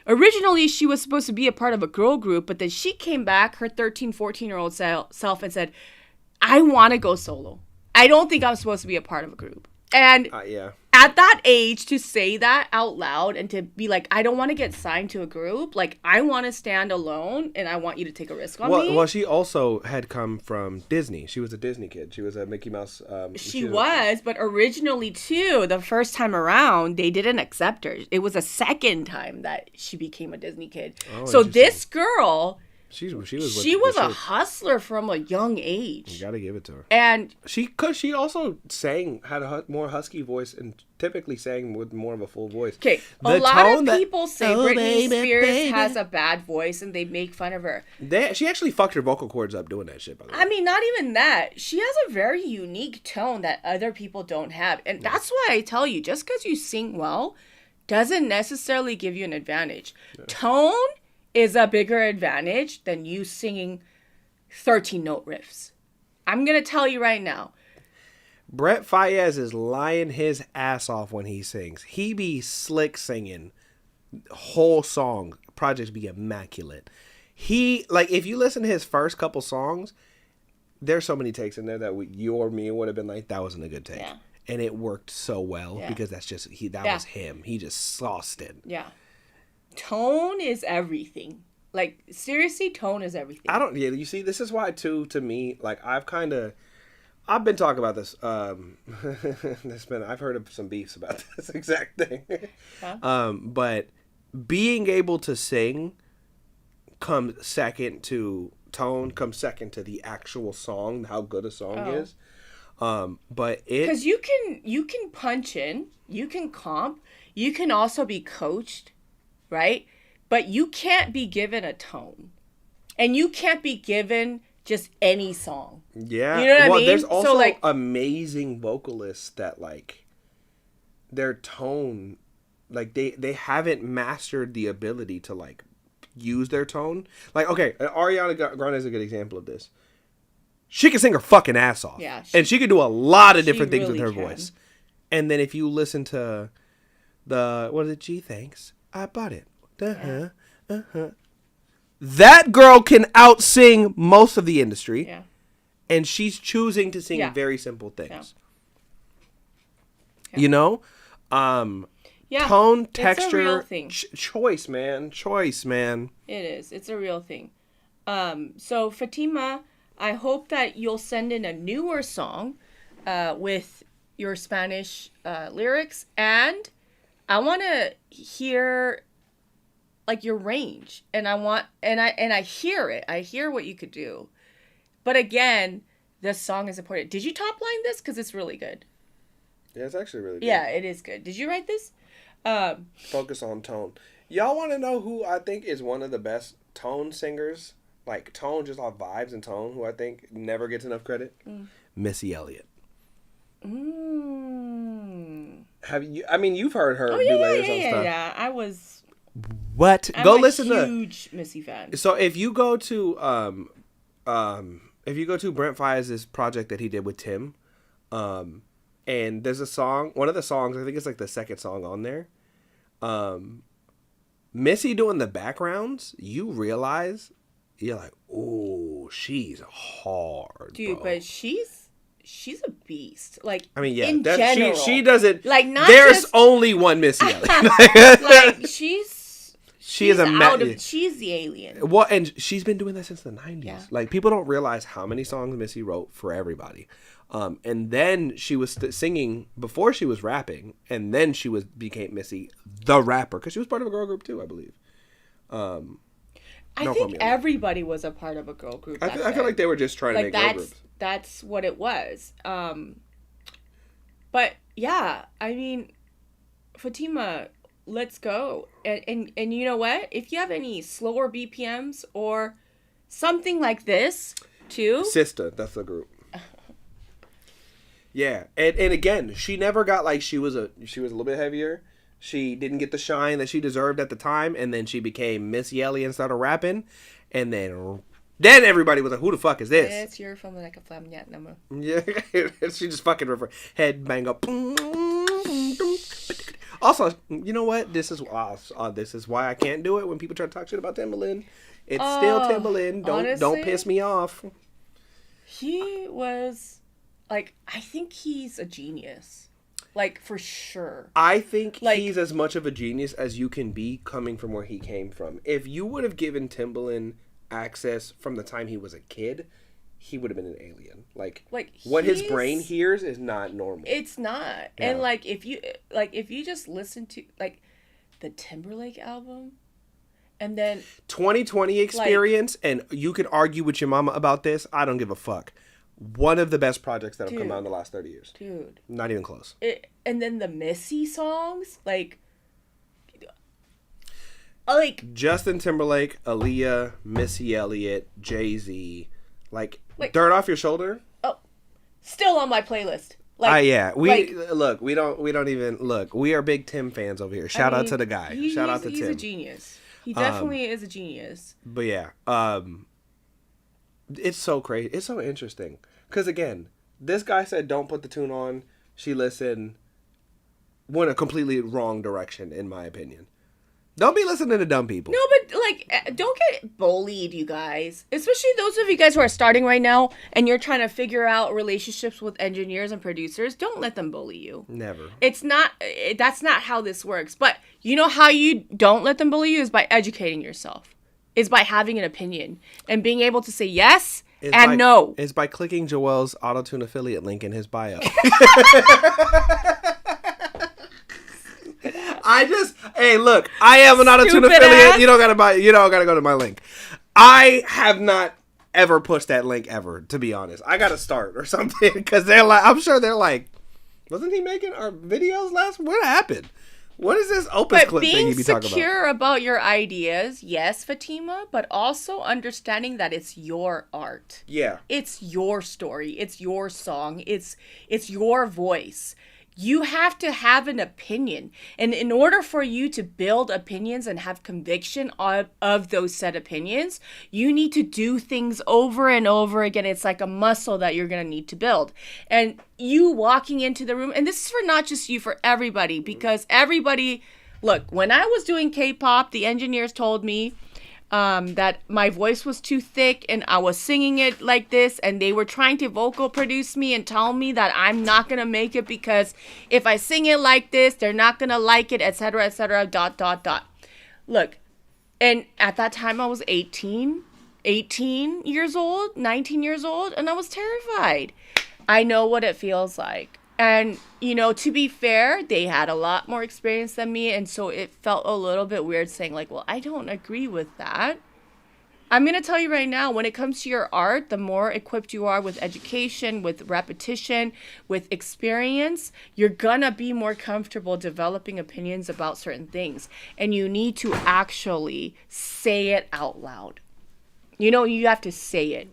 Originally, she was supposed to be a part of a girl group, but then she came back, her 13, 14-year-old self, and said, I want to go solo. I don't think I'm supposed to be a part of a group. And yeah. At that age, to say that out loud and to be like, I don't want to get signed to a group. Like, I want to stand alone and I want you to take a risk on me. Well, she also had come from Disney. She was a Disney kid. She was a Mickey Mouse. She was, but originally, too, the first time around, they didn't accept her. It was a second time that she became a Disney kid. So this girl... She was a hustler from a young age. You gotta give it to her. And she also had a more husky voice and typically sang with more of a full voice. Okay, a lot of people say Britney Spears has a bad voice and they make fun of her. She actually fucked her vocal cords up doing that shit, by the way. I mean, not even that. She has a very unique tone that other people don't have. And that's why I tell you, just because you sing well doesn't necessarily give you an advantage. Yeah. Tone is a bigger advantage than you singing 13-note riffs. I'm going to tell you right now. Brett Faiyaz is lying his ass off when he sings. He be slick singing. Whole song. Projects be immaculate. If you listen to his first couple songs, there's so many takes in there that you or me would have been like, that wasn't a good take. Yeah. And it worked so well because that's just, that was him. He just sauced it. Yeah. Tone is everything. Like, seriously, tone is everything. You see, this is why, too, to me, like, I've been talking about this. I've heard of some beefs about this exact thing. Huh? But being able to sing comes second to tone, comes second to the actual song, how good a song is. But because you can punch in, you can comp, you can also be coached. Right? But you can't be given a tone. And you can't be given just any song. Yeah. You know what I mean? There's also amazing vocalists that, like, their tone, like, they haven't mastered the ability to, like, use their tone. Like, okay, Ariana Grande is a good example of this. She can sing her fucking ass off. Yeah. And she can do a lot of different things with her voice. And then if you listen to what is it? Gee, thanks. I bought it. That girl can out-sing most of the industry. Yeah. And she's choosing to sing very simple things. Yeah. You know? Tone, texture, it's a real thing. Choice, man. It is. It's a real thing. So, Fatima, I hope that you'll send in a newer song with your Spanish lyrics, and I want to hear like your range, and I hear it. I hear what you could do, but again, this song is important. Did you top line this? Because it's really good. Yeah, it's actually really good. Yeah, it is good. Did you write this? Focus on tone. Y'all want to know who I think is one of the best tone singers? Like tone, just off vibes and tone. Who I think never gets enough credit? Missy Elliott. Have you? I mean, you've heard her do layers on stuff. Yeah. I was. What? I'm a huge Missy fan. So if you go to Brent Faiyaz's project that he did with Tim, and there's a song, one of the songs, I think it's like the second song on there, Missy doing the backgrounds, you realize, you're like, oh, she's hard, dude, bro. But she's a beast. Like, I mean, yeah, in general, she doesn't. Like, not there's just, only one Missy Elliott. Like, she's the alien. Well, and she's been doing that since the 90s. Yeah. Like, people don't realize how many songs Missy wrote for everybody. And then she was singing before she was rapping, and then she became Missy the rapper, because she was part of a girl group too, I believe. I think everybody was a part of a girl group. I feel like they were just trying to make girl groups. That's what it was. But yeah, I mean, Fatima, let's go. And you know what? If you have any slower BPMs or something like this, too. Sister, that's the group. Yeah, and again, she never got like she was a little bit heavier. She didn't get the shine that she deserved at the time, and then she became Miss Yelly and started rapping, and then everybody was like, "Who the fuck is this?" It's your from like a flamnyat number. Yeah, she just fucking head bang up. Also, you know what? This is why I can't do it when people try to talk shit about Timbaland. It's still Timbaland. Don't piss me off. He was like, I think he's a genius. Like, for sure. I think he's as much of a genius as you can be coming from where he came from. If you would have given Timbaland access from the time he was a kid, he would have been an alien. Like what his brain hears is not normal. It's not. Yeah. And if you just listen to like the Timberlake album and then 2020 experience, and you can argue with your mama about this, I don't give a fuck. One of the best projects that have come out in the last 30 years. Dude. Not even close. And then the Missy songs, like Justin Timberlake, Aaliyah, Missy Elliott, Jay-Z, like Dirt Off Your Shoulder. Oh, still on my playlist. Yeah. We don't even look. We are big Tim fans over here. Shout out to the guy. Shout out to Tim. He's a genius. He definitely is a genius. But yeah, it's so crazy. It's so interesting. Because again, this guy said don't put the tune on. She listened. Went a completely wrong direction, in my opinion. Don't be listening to dumb people. No, but don't get bullied, you guys. Especially those of you guys who are starting right now and you're trying to figure out relationships with engineers and producers. Don't let them bully you. Never. It's not. That's not how this works. But you know how you don't let them bully you is by educating yourself. Is by having an opinion and being able to say yes and no. Is by clicking Joel's Auto-Tune affiliate link in his bio. Hey, look, I am an Auto-Tune affiliate. You don't gotta go to my link. I have not ever pushed that link ever, to be honest. I gotta start or something, because I'm sure they're like, wasn't he making our videos last? What happened? What is this Opus clip thing you be talking about? Being secure about your ideas, yes, Fatima, but also understanding that it's your art. Yeah. It's your story. It's your song. It's your voice. You have to have an opinion. And in order for you to build opinions and have conviction of those said opinions, you need to do things over and over again. It's like a muscle that you're going to need to build. And you walking into the room, and this is for not just you, for everybody, because everybody, look, when I was doing K-pop, the engineers told me that my voice was too thick and I was singing it like this, and they were trying to vocal produce me and tell me that I'm not gonna make it because if I sing it like this, they're not gonna like it, etc., Look, and at that time I was 18 years old, 19 years old, and I was terrified. I know what it feels like. And, to be fair, they had a lot more experience than me, and so it felt a little bit weird saying, well, I don't agree with that. I'm going to tell you right now, when it comes to your art, the more equipped you are with education, with repetition, with experience, you're going to be more comfortable developing opinions about certain things. And you need to actually say it out loud. You have to say it.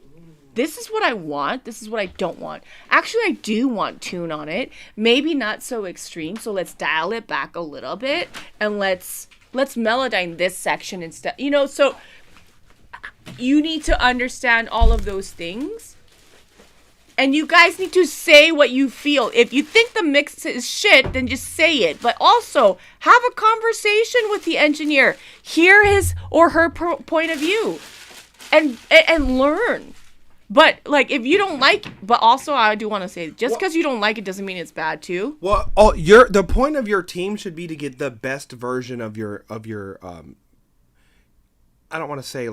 This is what I want. This is what I don't want. Actually, I do want tune on it. Maybe not so extreme. So let's dial it back a little bit and let's melodyne this section instead. So you need to understand all of those things. And you guys need to say what you feel. If you think the mix is shit, then just say it. But also have a conversation with the engineer. Hear his or her point of view and learn. But, if you don't like, but also I do want to say, just because you don't like it doesn't mean it's bad, too. Well, the point of your team should be to get the best version of your I don't want to say,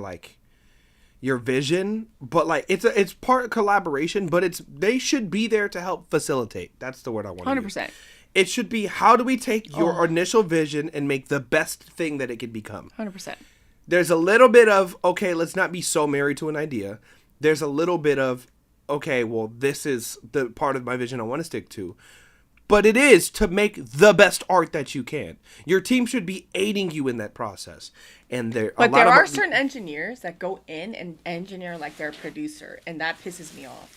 your vision, but, it's part collaboration, but they should be there to help facilitate. That's the word I want to use. 100%. It should be, how do we take your initial vision and make the best thing that it could become? 100%. There's a little bit of, okay, let's not be so married to an idea. There's a little bit of, okay, well, this is the part of my vision I want to stick to. but it is to make the best art that you can. Your team should be aiding you in that process. And there are certain engineers that go in and engineer like they're a producer, and that pisses me off.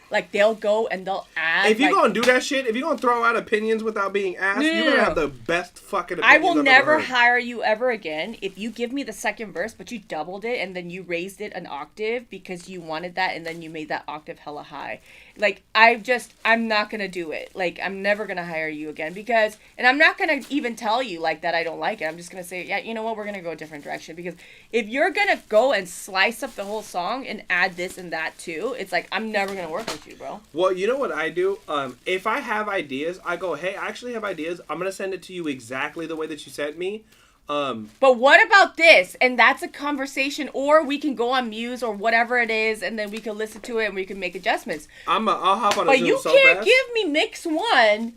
Like, they'll go and they'll add... If you're going to do that shit, if you're going to throw out opinions without being asked, you're going to have the best fucking opinions I will I've never ever heard. hire you ever again if you give me the second verse, but you doubled it and then you raised it an octave because you wanted that and then you made that octave hella high. Like, I'm not going to do it. Like, I'm never going to hire you again because... And I'm not going to even tell you, like, that I don't like it. I'm just going to say, yeah, you know what? We're going to go a different direction. Because if you're going to go and slice up the whole song and add this and that too, it's like, I'm never going to work with you, bro. Well, you know what I do? If I have ideas, I go, hey, I actually have ideas. I'm going to send it to you exactly the way that you sent me. But what about this? And that's a conversation, or we can go on Muse or whatever it is, and then we can listen to it and we can make adjustments. I'll hop on a But Zoom you so can't fast. give me mix one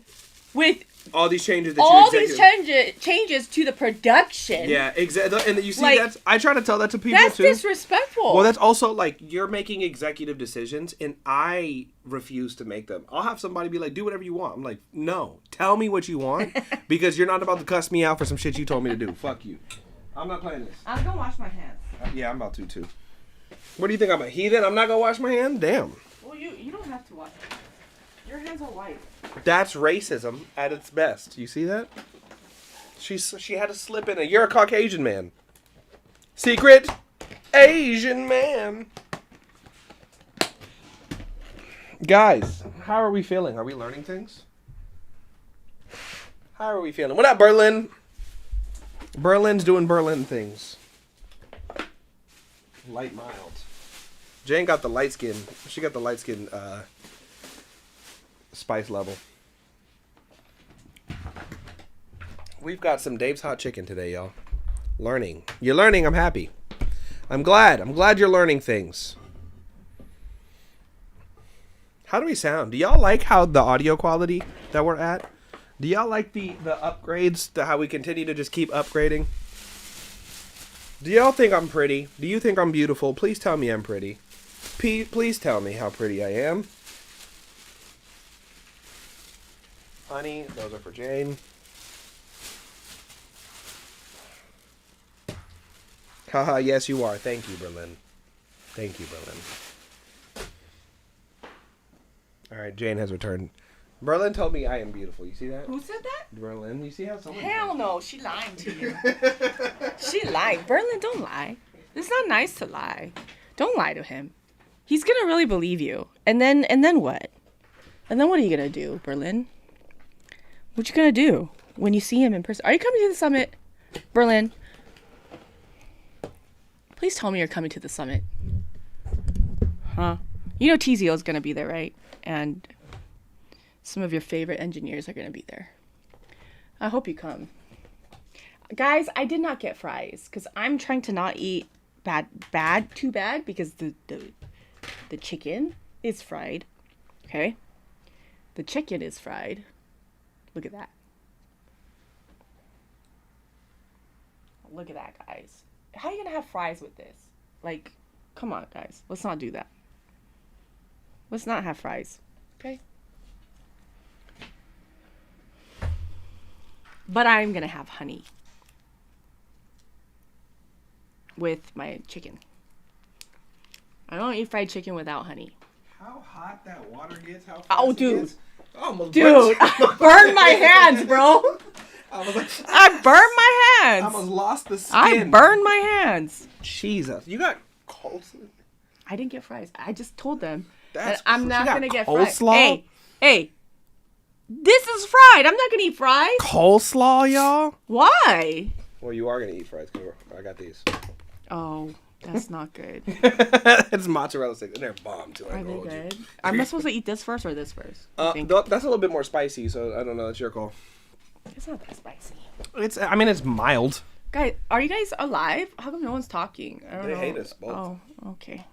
with all these changes that all you these changes to the production. Yeah, exactly. And you see, Like, I try to tell that to people That's too. disrespectful. Well, that's also like you're making executive decisions, and I refuse to make them. I'll have somebody be like, "Do whatever you want." I'm like, "No, tell me what you want, because you're not about to cuss me out for some shit you told me to do. Fuck you. I'm not playing this." I'm gonna wash my hands. Yeah, I'm about to too. What do you think? I'm a heathen? I'm not gonna wash my hand? Damn. Well, you don't have to wash. Your hands are white. That's racism at its best. You see that? She had to slip in. You're a Caucasian man. Secret Asian man. Guys, how are we feeling? Are we learning things? How are we feeling? What up, Berlin? Berlin's doing Berlin things. Light mild. Jane got the light skin. She got the light skin spice level. We've got some Dave's Hot Chicken today, y'all. Learning. You're learning. I'm happy. I'm glad. I'm glad you're learning things. How do we sound? Do y'all like how the audio quality that we're at? Do y'all like the upgrades, how we continue to just keep upgrading? Do y'all think I'm pretty? Do you think I'm beautiful? Please tell me I'm pretty. Please tell me how pretty I am. Honey, those are for Jane. Haha, yes you are. Thank you, Berlin. Thank you, Berlin. Alright, Jane has returned. Berlin told me I am beautiful. You see that? Who said that? Berlin. You see how someone... Hell no, she lying to you. She lied. Berlin, don't lie. It's not nice to lie. Don't lie to him. He's gonna really believe you. And then what? And then what are you gonna do, Berlin? What you gonna do when you see him in person? Are you coming to the summit, Berlin? Please tell me you're coming to the summit. Huh? You know TZO's gonna be there, right? And some of your favorite engineers are gonna be there. I hope you come. Guys, I did not get fries because I'm trying to not eat too bad because the chicken is fried. Okay? The chicken is fried. Look at that. Look at that, guys. How are you gonna have fries with this? Like, come on, guys. Let's not do that. Let's not have fries. Okay? But I'm gonna have honey with my chicken. I don't eat fried chicken without honey. How hot that water gets? How fast Oh, it dude. gets? Almost Dude, I burned my hands, bro. I burned my I hands. almost lost the skin. I burned my hands. Jesus. You got coleslaw? I didn't get fries. I just told them That's that I'm cr- not you got gonna get fries. coleslaw? Hey, this is fried. I'm not gonna eat fries. Coleslaw, y'all? Why? Well, you are going to eat fries. I got these. Oh, that's not good. It's mozzarella sticks. And they're bomb, too. Are they good? Am I supposed to eat this first or this first? That's a little bit more spicy, so I don't know. That's your call. It's not that spicy. It's mild. Guys, are you guys alive? How come no one's talking? I don't They know. hate us both. Oh, okay.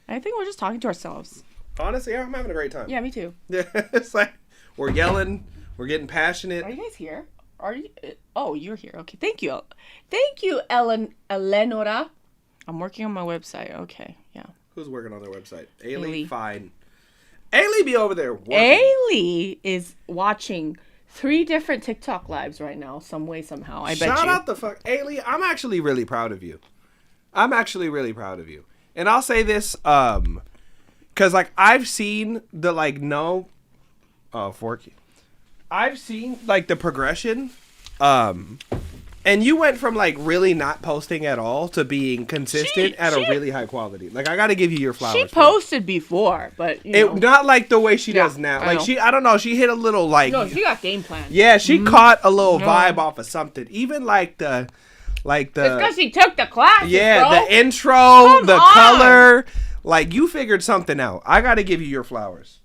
I think we're just talking to ourselves. Honestly, I'm having a great time. Yeah, me too. It's like we're yelling. We're getting passionate. Are you guys here? Are you? Oh, you're here. Okay. Thank you. Thank you, Eleonora. I'm working on my website. Okay. Yeah. Who's working on their website? Ailey. Fine. Ailey be over there working. Ailey is watching 3 different TikTok lives right now, some way, somehow. I bet you. Shout out the fuck. Ailey, I'm actually really proud of you. And I'll say this, because, like, I've seen the, like, Forky. I've seen, like, the progression, and you went from, like, really not posting at all to being consistent at a really high quality. Like, I gotta give you your flowers. She posted before, but, you know. Not like the way she does now. Like, I don't know, she hit a little, like... No, she got game plan. Yeah, she caught a little vibe off of something. Even, like, the... It's because she took the class. Yeah, bro. the intro, the color. Like, you figured something out. I gotta give you your flowers.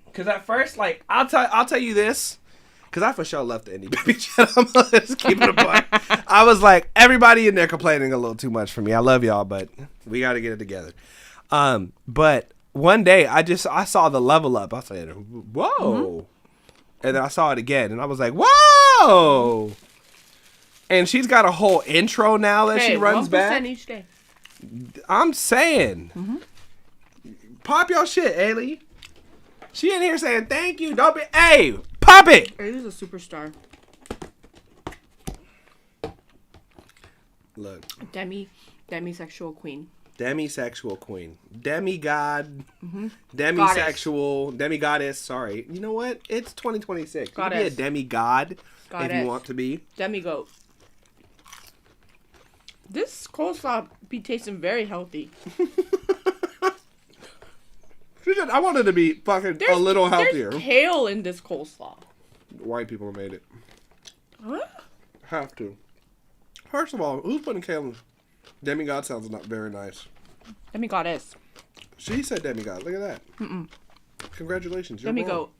Because at first, like, I'll tell you this. Because I for sure left the indie baby chat. I'm just keeping it a buck. I was like, everybody in there complaining a little too much for me. I love y'all, but we got to get it together. But one day, I saw the level up. I said, whoa. Mm-hmm. And then I saw it again, and I was like, whoa. And she's got a whole intro now that she runs 1% back. Each day. I'm saying. Mm-hmm. Pop your shit, Ailey. She in here saying, thank you. Don't be... Hey, pop it. Ailey's a superstar. Look. Demisexual queen. Demisexual queen. Demigod. Mm-hmm. Demisexual. Demigoddess. Sorry. You know what? It's 2026. You can be a demigod if you want to be. Demigoat. This coleslaw be tasting very healthy. I wanted to be fucking a little healthier. There's kale in this coleslaw. White people made it. Huh? Have to. First of all, who's putting kale in? Demigod sounds not very nice. Demigoddess. She said demigod. Look at that. Mm-mm. Congratulations. You're Demigoat. wrong.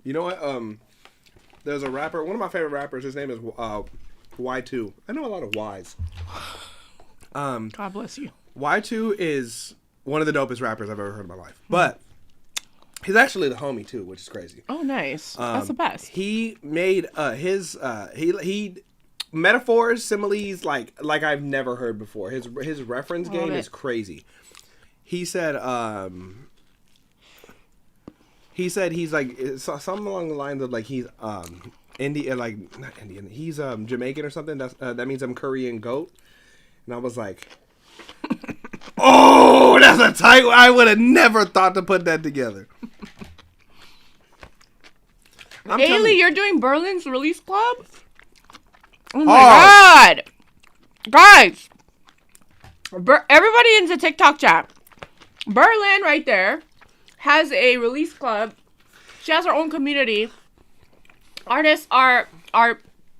You know what? There's a rapper. One of my favorite rappers. His name is Y2. I know a lot of Ys. God bless you. Y2 is one of the dopest rappers I've ever heard in my life. But he's actually the homie too, which is crazy. Oh, nice. That's the best. He made his he metaphors, similes like I've never heard before. His reference game is crazy. He said he's like something along the lines of like he's Indian, like not Indian. He's Jamaican or something. That means I'm curry and goat. And I was like, oh, that's a tight one. I would have never thought to put that together. Ailey, you're doing Berlin's release club? Oh my God. Guys. Everybody in the TikTok chat. Berlin right there has a release club. She has her own community. Artists are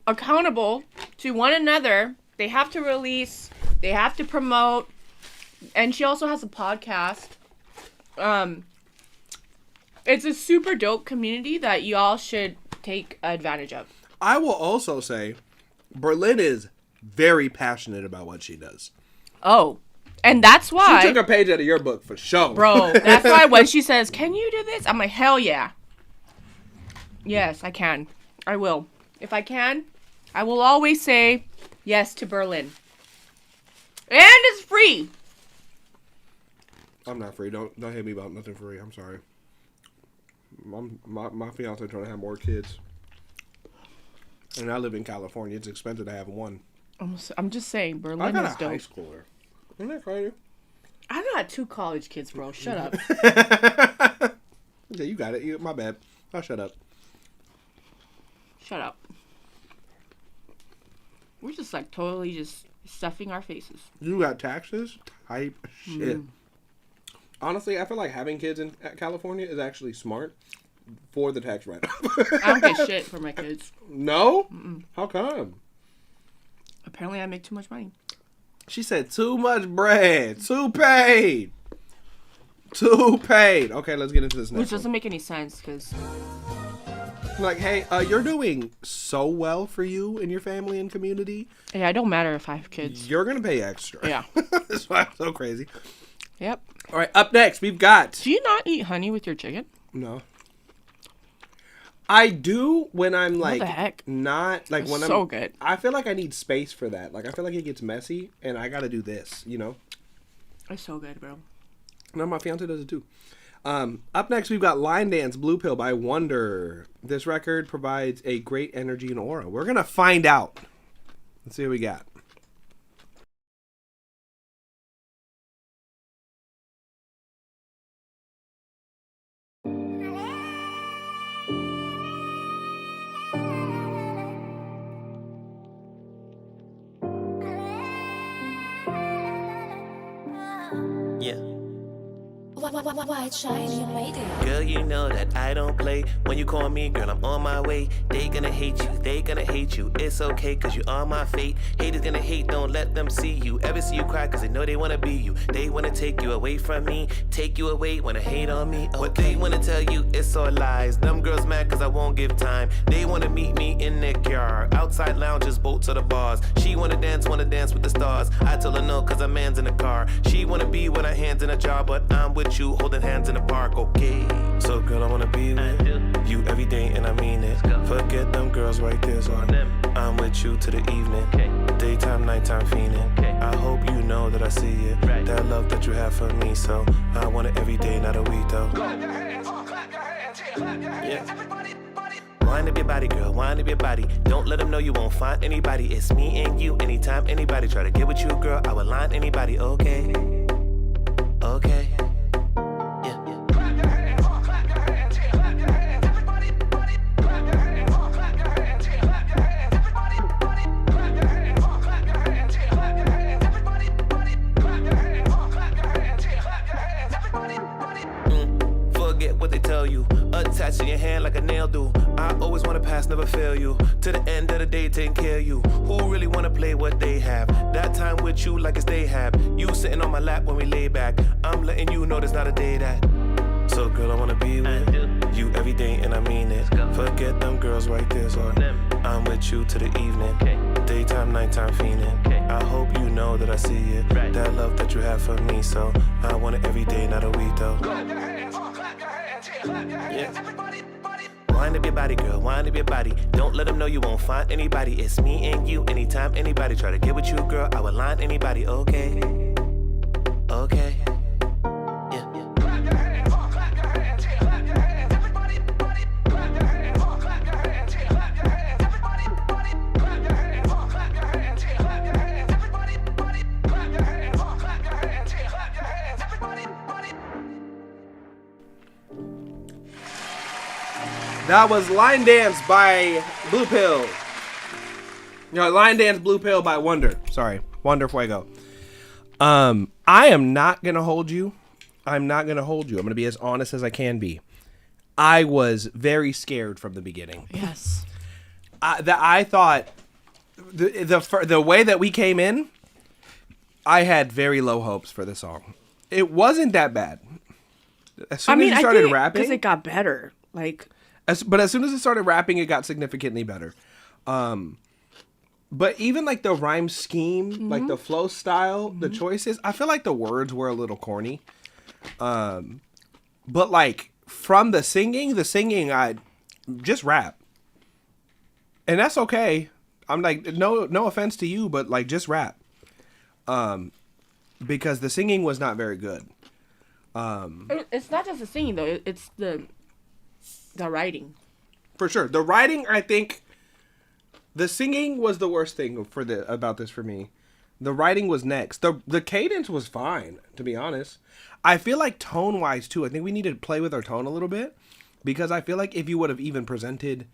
accountable to one another. They have to release. They have to promote. And she also has a podcast. It's a super dope community that y'all should take advantage of. I will also say, Berlin is very passionate about what she does. Oh, and that's why... She took a page out of your book for sure. Bro, that's why when she says, can you do this? I'm like, hell yeah. Yes, I can. I will. If I can, I will always say yes to Berlin. And it's free. I'm not free. Don't hit me about nothing free. I'm sorry. My fiance trying to have more kids, and I live in California. It's expensive to have one. I'm just saying, Berlin I got is a dope. high schooler. Isn't that crazy? I got 2 college kids, bro. Shut up. Yeah, you got it. My bad. I'll shut up. Shut up. We're just like totally just stuffing our faces. You got taxes? Type shit. Honestly, I feel like having kids in California is actually smart for the tax write-off. I don't get shit for my kids. No? Mm-mm. How come? Apparently, I make too much money. She said too much bread. Too paid. Too paid. Okay, let's get into this next Which doesn't make any sense, because... Like, hey, you're doing so well for you and your family and community. Yeah, it don't matter if I have kids. You're going to pay extra. Yeah. That's why I'm so crazy. Yep. All right, up next, we've got... Do you not eat honey with your chicken? No. I do when I'm like... What the heck? Not... Like it's when I'm... so good. I feel like I need space for that. Like, I feel like it gets messy and I got to do this, you know? It's so good, bro. No, my fiance does it too. Up next, we've got Line Dance Blue Pill by Wonder. This record provides a great energy and aura. We're going to find out. Let's see what we got. White shiny lady. Girl, you know that I don't play. When you call me, girl, I'm on my way. They gonna hate you, they gonna hate you. It's okay, cause you are my fate. Haters gonna hate, don't let them see you. Ever see you cry, cause they know they wanna be you. They wanna take you away from me. Take you away, wanna hate on me. Okay. What they wanna tell you, it's all lies. Them girls mad cause I won't give time. They wanna meet me in their car. Outside lounges, boat to the bars. She wanna dance with the stars. I tell her no, cause her man's in the car. She wanna be with her hands in a jar, but I'm with you, holding hands in the park, okay. So girl, I wanna be with you every day, and I mean it. Forget them girls right there, so I'm with you to the evening. Daytime, nighttime fiending. I hope you know that I see it. That love that you have for me, so I want it every day, not a week though. Clap your hands, clap your hands, clap your hands. Everybody, Wind up your body, girl, wind up your body. Don't let them know you won't find anybody. It's me and you, anytime anybody try to get with you, girl, I will line anybody, okay? Okay. Attached to your hand like a nail do. I always wanna pass, never fail you. To the end of the day, taking care of you. Who really wanna play what they have? That time with you like it's they have. You sitting on my lap when we lay back. I'm letting you know there's not a day that. So girl, I wanna be with you every day, and I mean it. Forget them girls right there, so I'm with you to the evening. Daytime, nighttime fiending. I hope you know that I see it. That love that you have for me, so I want it every day, not a week though. clap your hands, clap your hands, clap your hands. Everybody, wind up your body, girl, wind up your body. Don't let them know you won't find anybody. It's me and you, anytime anybody try to get with you, girl, I will line anybody, okay? Okay. clap your hands, clap your hands, clap your hands. Everybody, clap your hands, clap your hands, clap your hands. Everybody, clap your hands, clap your hands, clap your hands. Everybody, clap your hands, clap your hands, clap your hands. Everybody. That was Line Dance by Blue Pill. No, Line Dance Blue Pill by Wonder. Sorry, Wonder Fuego. I am not gonna hold you. I'm not gonna hold you. I'm gonna be as honest as I can be. I was very scared from the beginning. Yes. I thought the way that we came in, I had very low hopes for the song. It wasn't that bad. As soon as it started rapping, because it got better. Like, but as soon as it started rapping, it got significantly better. But even like the rhyme scheme, like the flow style, the choices, I feel like the words were a little corny. But like from the singing, I just rap. And that's okay. I'm like, no offense to you, but like just rap. Because the singing was not very good. it's not just the singing though. It's the writing. For sure. The writing, I think, the singing was the worst thing about this for me. The writing was next. The cadence was fine, to be honest. I feel like tone-wise, too, I think we need to play with our tone a little bit. Because I feel like if you would have even presented,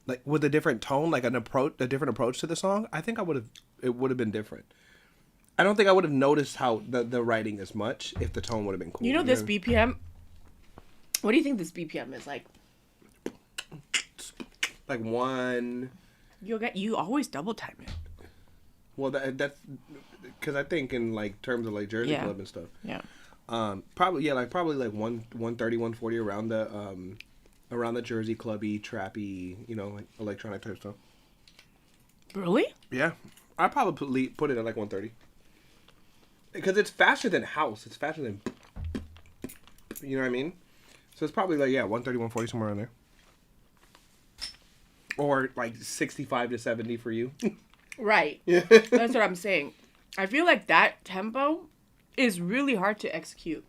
like, with a different tone, like a different approach to the song, I think it would have been different. I don't think I would have noticed how the writing as much if the tone would have been cool. You know this BPM? What do you think this BPM is like? Like one. You always double time it. Well, that's because I think in like terms of like Jersey Club and stuff. Yeah. Probably like 130, 140 around the Jersey clubby, trappy, like electronic type stuff. Really? Yeah, I probably put it at like 130 because it's faster than house. It's faster than, you know what I mean? So it's probably like 130, 140 somewhere around there. Or like 65 to 70 for you. Right. That's what I'm saying. I feel like that tempo is really hard to execute.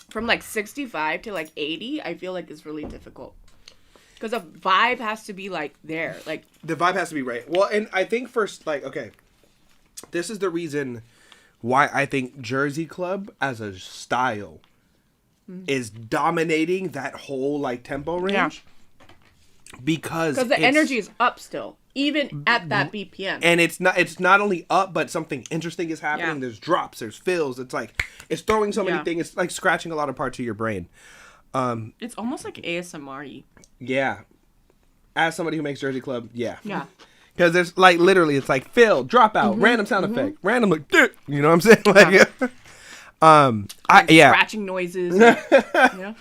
from like 65 to like 80, I feel like is really difficult. Because the vibe has to be like there. Like The vibe has to be right. Well, and I think first, like, okay, this is the reason why I think Jersey Club as a style is dominating that whole like tempo range. Yeah. Because the energy is up still, even at that BPM. And it's not only up, but something interesting is happening. Yeah. There's drops, there's fills. It's like it's throwing so many Yeah. things. It's like scratching a lot of parts of your brain. It's almost like ASMR-y. Yeah. As somebody who makes Jersey Club, yeah. Yeah. Because there's like literally, it's like fill, drop out, random sound effect, random like, you know what I'm saying? Like, Scratching noises. And,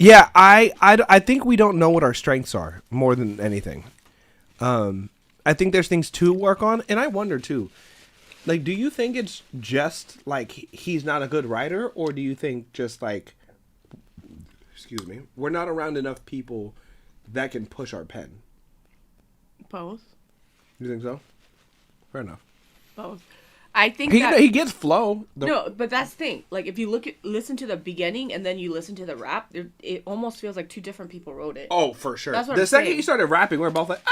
yeah. I think we don't know what our strengths are more than anything. I think there's things to work on, and I wonder too. Like, do you think it's just like he's not a good writer, or do you think just like, excuse me, we're not around enough people that can push our pen? Both. You think so? Fair enough. Both. I think He gets flow. No, but that's the thing. Like, if you listen to the beginning and then you listen to the rap, it almost feels like two different people wrote it. Oh, for sure. That's what the I'm second saying. you started rapping, we were both like,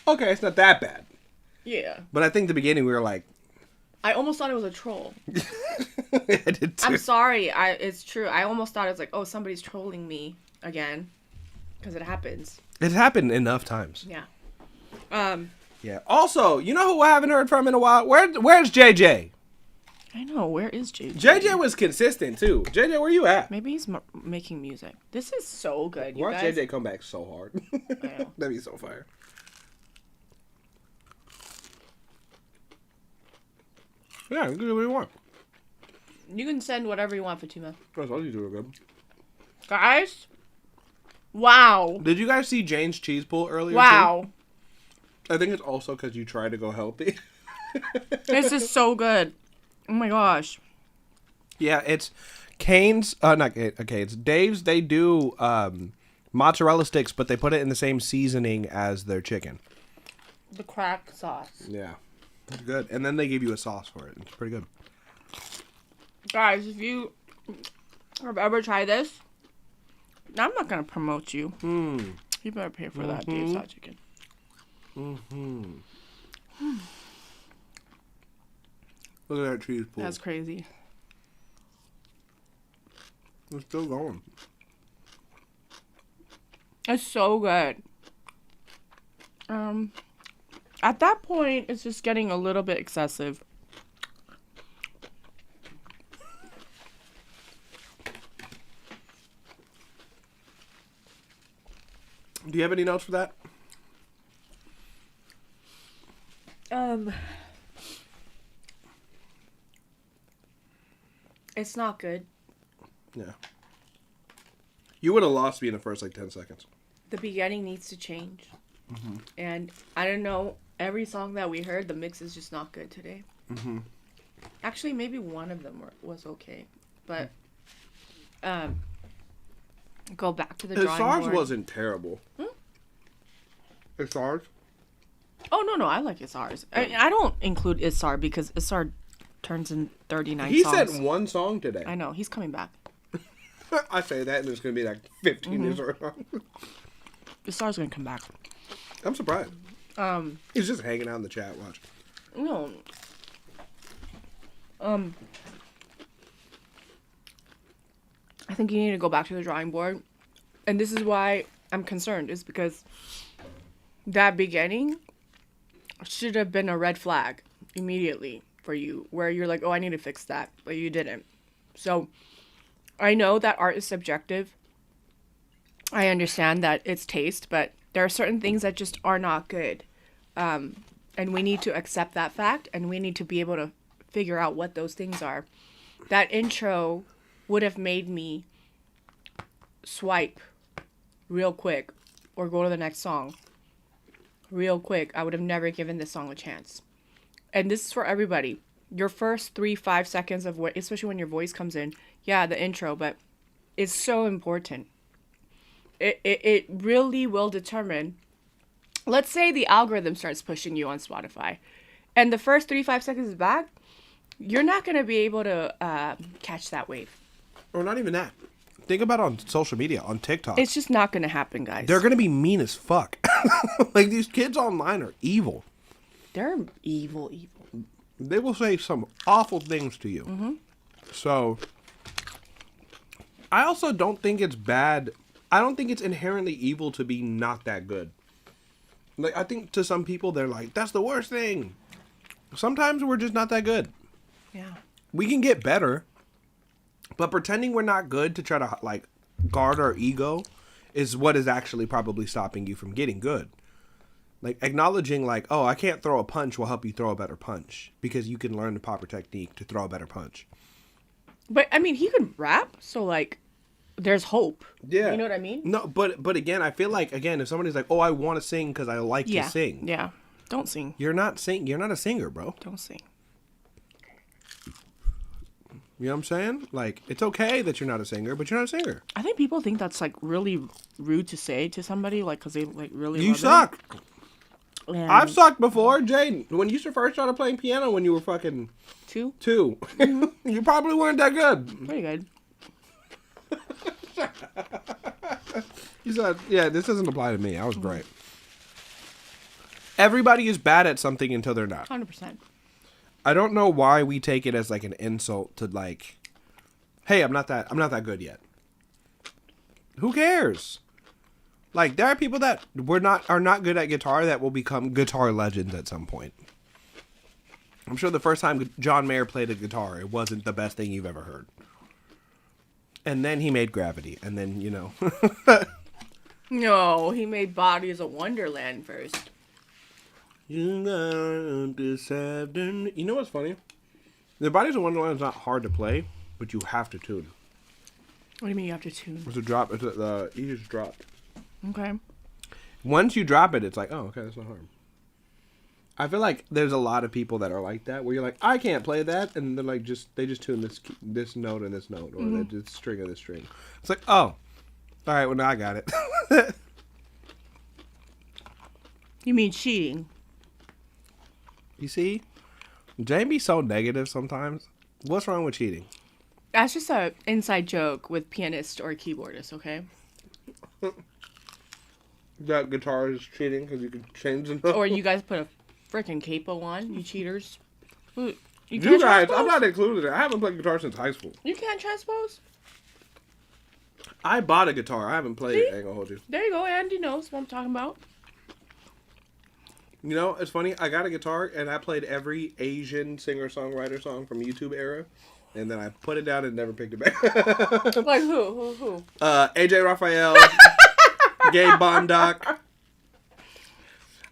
okay, it's not that bad. Yeah. But I think the beginning we were like, I almost thought it was a troll. I did too. I'm sorry. It's true. I almost thought it was like, oh, somebody's trolling me again. Because it happens. It's happened enough times. Yeah. Yeah. Also, you know who I haven't heard from in a while? Where's JJ? I know. Where is JJ? JJ was consistent too. JJ, where you at? Maybe he's making music. This is so good, you Watch guys. JJ come back so hard. I know. That'd be so fire. Yeah, you can do what you want. You can send whatever you want for 2 months. That's all you do good. Guys? Wow. Did you guys see Jane's cheese pull earlier? Wow. Too? I think it's also because you try to go healthy. This is so good. Oh my gosh. Yeah, it's Cane's. It's Dave's. They do mozzarella sticks, but they put it in the same seasoning as their chicken. The crack sauce. Yeah, it's good. And then they give you a sauce for it. It's pretty good. Guys, if you have ever tried this, I'm not going to promote you. You better pay for that Dave's hot chicken. Look at that cheese pull. That's crazy. It's still going. It's so good. At that point, it's just getting a little bit excessive. Do you have any notes for that? It's not good. Yeah. You would have lost me in the first 10 seconds. The beginning needs to change. And I don't know, every song that we heard, the mix is just not good today. Actually, maybe one of them was okay. But go back to the drawing board. Isar's wasn't terrible. Isar's? Oh, no, I like Isar's. I don't include Isar because Isar turns in 39 He songs. said one song today. I know, he's coming back. I say that and there's going to be 15 Isar songs. Isar's going to come back. I'm surprised. He's just hanging out in the chat. Watch. No. I think you need to go back to the drawing board. And this is why I'm concerned, is because that beginning should have been a red flag immediately for you, where you're like, oh, I need to fix that, but you didn't. So I know that art is subjective. I understand that it's taste, but there are certain things that just are not good. And we need to accept that fact, and we need to be able to figure out what those things are. That intro would have made me swipe real quick or go to the next song real quick. I would have never given this song a chance. And this is for everybody. Your first 3-5 seconds of what, especially when your voice comes in, yeah, the intro, but it's so important. It really will determine. Let's say the algorithm starts pushing you on Spotify, and the first 3-5 seconds is bad. You're not gonna be able to catch that wave. Or not even that. Think about on social media, on TikTok. It's just not gonna happen, guys. They're gonna be mean as fuck. Like these kids online are evil. They're evil. They will say some awful things to you. Mm-hmm. So, I also don't think it's bad. I don't think it's inherently evil to be not that good. Like, I think to some people, they're like, that's the worst thing. Sometimes we're just not that good. Yeah. We can get better. But pretending we're not good to try to, like, guard our ego is what is actually probably stopping you from getting good. Like, acknowledging, like, oh, I can't throw a punch will help you throw a better punch. Because you can learn the proper technique to throw a better punch. But, I mean, he could rap, so, like, there's hope. Yeah. You know what I mean? No, but again, I feel like, again, if somebody's like, oh, I want to sing because I like to sing. Yeah. Don't sing. You're not a singer, bro. Don't sing. You know what I'm saying? Like, it's okay that you're not a singer, but you're not a singer. I think people think that's, like, really rude to say to somebody, like, because they, like, really You love suck. It. And I've sucked before, Jaden. When you first started playing piano when you were fucking 2? you probably weren't that good. Pretty good. You said, yeah, this doesn't apply to me. I was great. Everybody is bad at something until they're not. 100%. I don't know why we take it as like an insult to like, hey, I'm not that good yet. Who cares? Like, there are people that are not good at guitar that will become guitar legends at some point. I'm sure the first time John Mayer played a guitar, it wasn't the best thing you've ever heard. And then he made Gravity, and then, you know. No, he made Bodies of Wonderland first. You know what's funny? The Bodies of Wonderland is not hard to play, but you have to tune. What do you mean you have to tune? It's a drop. It's the easiest drop. Okay. Once you drop it, it's like, oh, okay, that's not hard. I feel like there's a lot of people that are like that, where you're like, I can't play that, and they're like, they just tune this note and this note, or this string and this string. It's like, oh, all right, well now I got it. You mean cheating? You see, Jamie's so negative sometimes. What's wrong with cheating? That's just a inside joke with pianist or keyboardist, okay? That guitar is cheating because you can change the note. Or you guys put a freaking capo on, you cheaters. You You can't guys, transpose? I'm not included. I haven't played guitar since high school. You can't transpose? I bought a guitar. I haven't played it. I ain't gonna hold you. There you go, Andy knows what I'm talking about. You know, it's funny. I got a guitar and I played every Asian singer-songwriter song from YouTube era, and then I put it down and never picked it back. Like who? AJ Raphael, Gabe Bondoc.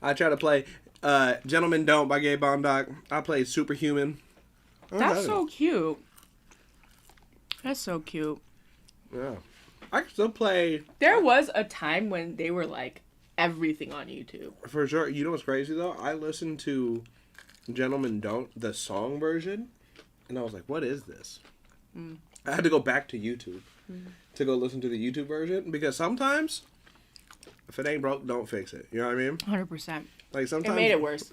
I try to play Gentlemen Don't by Gabe Bondoc. I played Superhuman. That's so cute. That's so cute. Yeah. I can still play. There was a time when they were like everything on YouTube. For sure. You know what's crazy though? I listened to Gentlemen Don't, the song version, and I was like, what is this? I had to go back to YouTube to go listen to the YouTube version, because sometimes if it ain't broke, don't fix it. You know what I mean? 100%. Like sometimes It made it worse.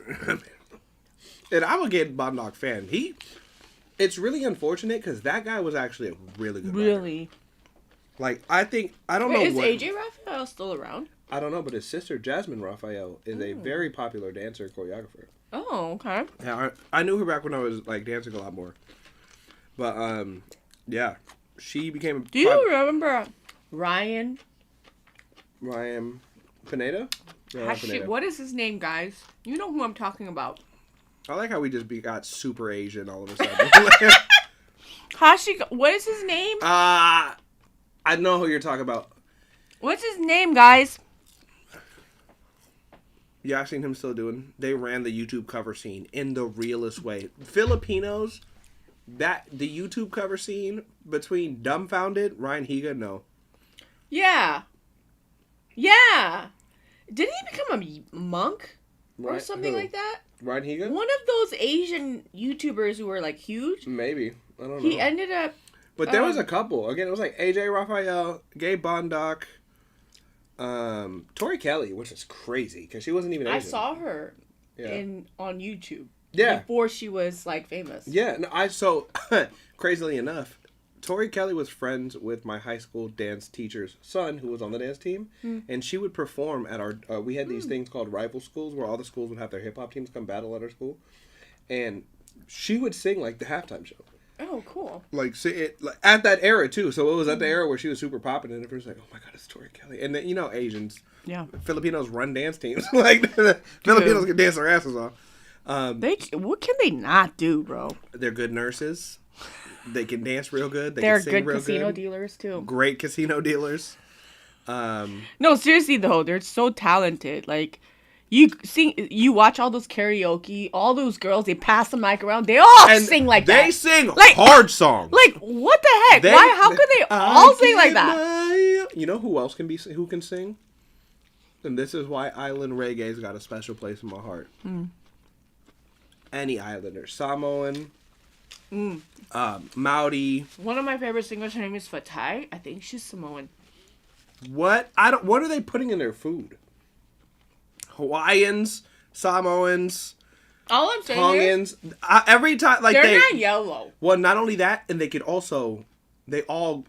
And I'm a Gabe Bondoc fan. It's really unfortunate because that guy was actually a really good writer. Really? Like, I don't know Is what... AJ Raphael still around? I don't know, but his sister, Jasmine Raphael, is a very popular dancer and choreographer. Oh, okay. Yeah, I knew her back when I was, like, dancing a lot more. But, yeah. She became... Do you remember Ryan? Ryan Pineda? No, not Pineda. What is his name, guys? You know who I'm talking about. I like how we just got super Asian all of a sudden. What is his name? I know who you're talking about. What's his name, guys? Yeah, I've seen him still doing. They ran the YouTube cover scene in the realest way. Filipinos, the YouTube cover scene between Dumbfounded, Ryan Higa, no. Yeah. Yeah. Did he become a monk? Or something like that? Ryan Higa? One of those Asian YouTubers who were like huge. Maybe. I don't know. He ended up... But there was a couple. Again, it was like AJ Raphael, Gabe Bondoc, Tori Kelly, which is crazy because she wasn't even Asian. I saw her on YouTube. Yeah. Before she was like famous. Yeah. No, so crazily enough, Tori Kelly was friends with my high school dance teacher's son, who was on the dance team, and she would perform at our. We had these things called rival schools, where all the schools would have their hip hop teams come battle at our school, and she would sing like the halftime show. Oh, cool. Like, at that era too. So it was at the era where she was super popular, and everyone's like, "Oh my god, it's Tori Kelly!" And then, Asians, Filipinos run dance teams. Like Filipinos can dance their asses off. What can they not do, bro? They're good nurses. They can dance real good. They're can sing good real casino good. dealers too. Great casino dealers. No, seriously though, they're so talented. Like, you watch all those karaoke, all those girls, they pass the mic around, they all sing like that. They sing hard songs. Like, what the heck? How could they all sing like that? You know who else who can sing? And this is why island reggae's got a special place in my heart. Any islander, Samoan, Maori. One of my favorite singers, her name is Fatai. I think she's Samoan. What? What are they putting in their food? Hawaiians, Samoans, All I'm saying Tongans. Every time, like they're not yellow. Well, not only that, and they all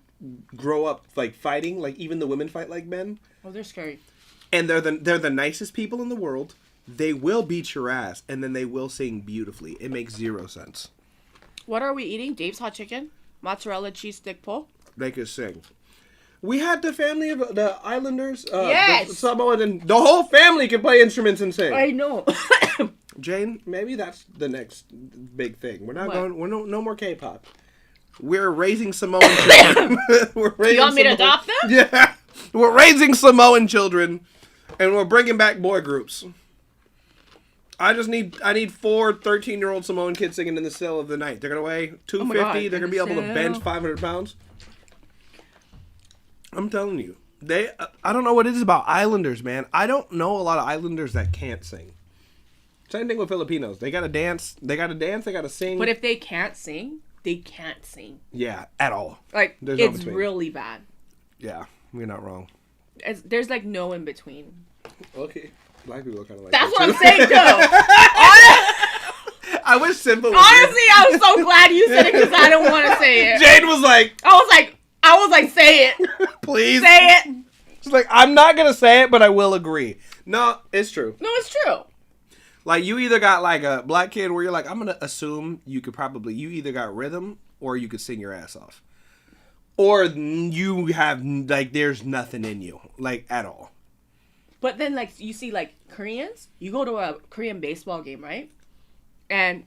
grow up like fighting. Like even the women fight like men. Oh, they're scary. And they're the nicest people in the world. They will beat your ass, and then they will sing beautifully. It makes zero sense. What are we eating? Dave's hot chicken, mozzarella cheese stick pull. They could sing. We had the family of the Islanders, Yes! the Samoans, and the whole family can play instruments and sing. I know. Jane, maybe that's the next big thing. We're not What? going. We're no more K-pop. We're raising Samoan children. You want me to adopt them? Yeah, we're raising Samoan children, and we're bringing back boy groups. I need 4 13-year-old Samoan kids singing in the still of the night. They're gonna weigh 250. They're gonna be able to bench 500 pounds. I'm telling you, I don't know what it is about Islanders, man. I don't know a lot of Islanders that can't sing. Same thing with Filipinos. They gotta dance. They gotta sing. But if they can't sing, they can't sing. Yeah, at all. Like, There's no it's between. really bad. Yeah, you're not wrong. There's like no in between. Okay, black people are kind of like. That's that what too. I'm saying, though. I wish Simba was Honestly, I'm so glad you said it because I don't want to say it. Jane was like, I was like, say it. please. Say it. She's like, I'm not going to say it, but I will agree. No, it's true. No, it's true. Like, you either got like a black kid where you're like, I'm going to assume you either got rhythm or you could sing your ass off. Or you have, like, there's nothing in you, like, at all. But then, like, you see, like, Koreans, you go to a Korean baseball game, right? And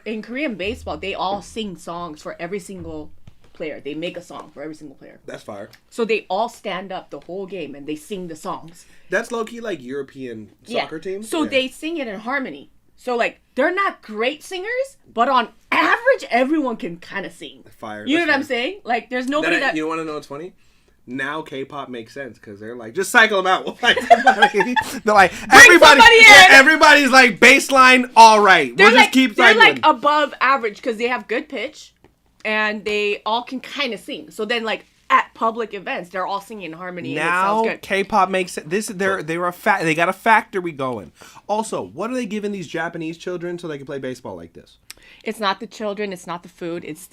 in Korean baseball, they all sing songs for every single player. They make a song for every single player. That's fire. So they all stand up the whole game and they sing the songs. That's low-key like European soccer teams. So they sing it in harmony. So, like, they're not great singers, but on average, everyone can kind of sing. Fire. You know what I'm saying? Like, there's nobody that... You want to know what's funny? Now K-pop makes sense because they're like, just cycle them out. We'll find somebody. They're like, everybody's like baseline, all right. We'll just keep cycling. They're like above average because they have good pitch and they all can kind of sing. So then, like, at public events, they're all singing in harmony. Now and it sounds good. K-pop makes sense. They got a factory going. Also, what are they giving these Japanese children so they can play baseball like this? It's not the children. It's not the food. It's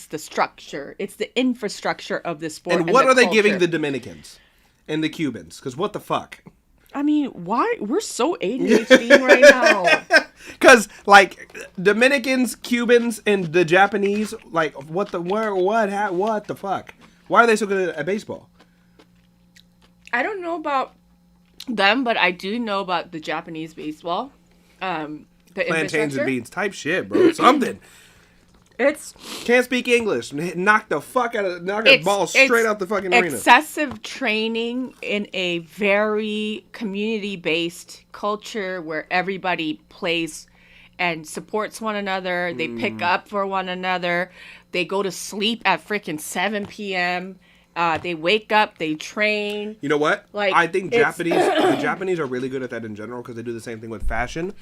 the structure. It's the infrastructure of the sport. And what are they culture. giving the Dominicans and the Cubans? Because what the fuck? I mean, why? We're so ADHD right now. Because, like, Dominicans, Cubans, and the Japanese, like, what the fuck? Why are they so good at baseball? I don't know about them, but I do know about the Japanese baseball. The Plantains and beans type shit, bro. Something. Can't speak English. Knock the ball straight out the fucking arena. Excessive training in a very community-based culture where everybody plays and supports one another. They pick up for one another. They go to sleep at freaking 7 p.m. They wake up, they train. You know what? Like, I think the Japanese are really good at that in general because they do the same thing with fashion.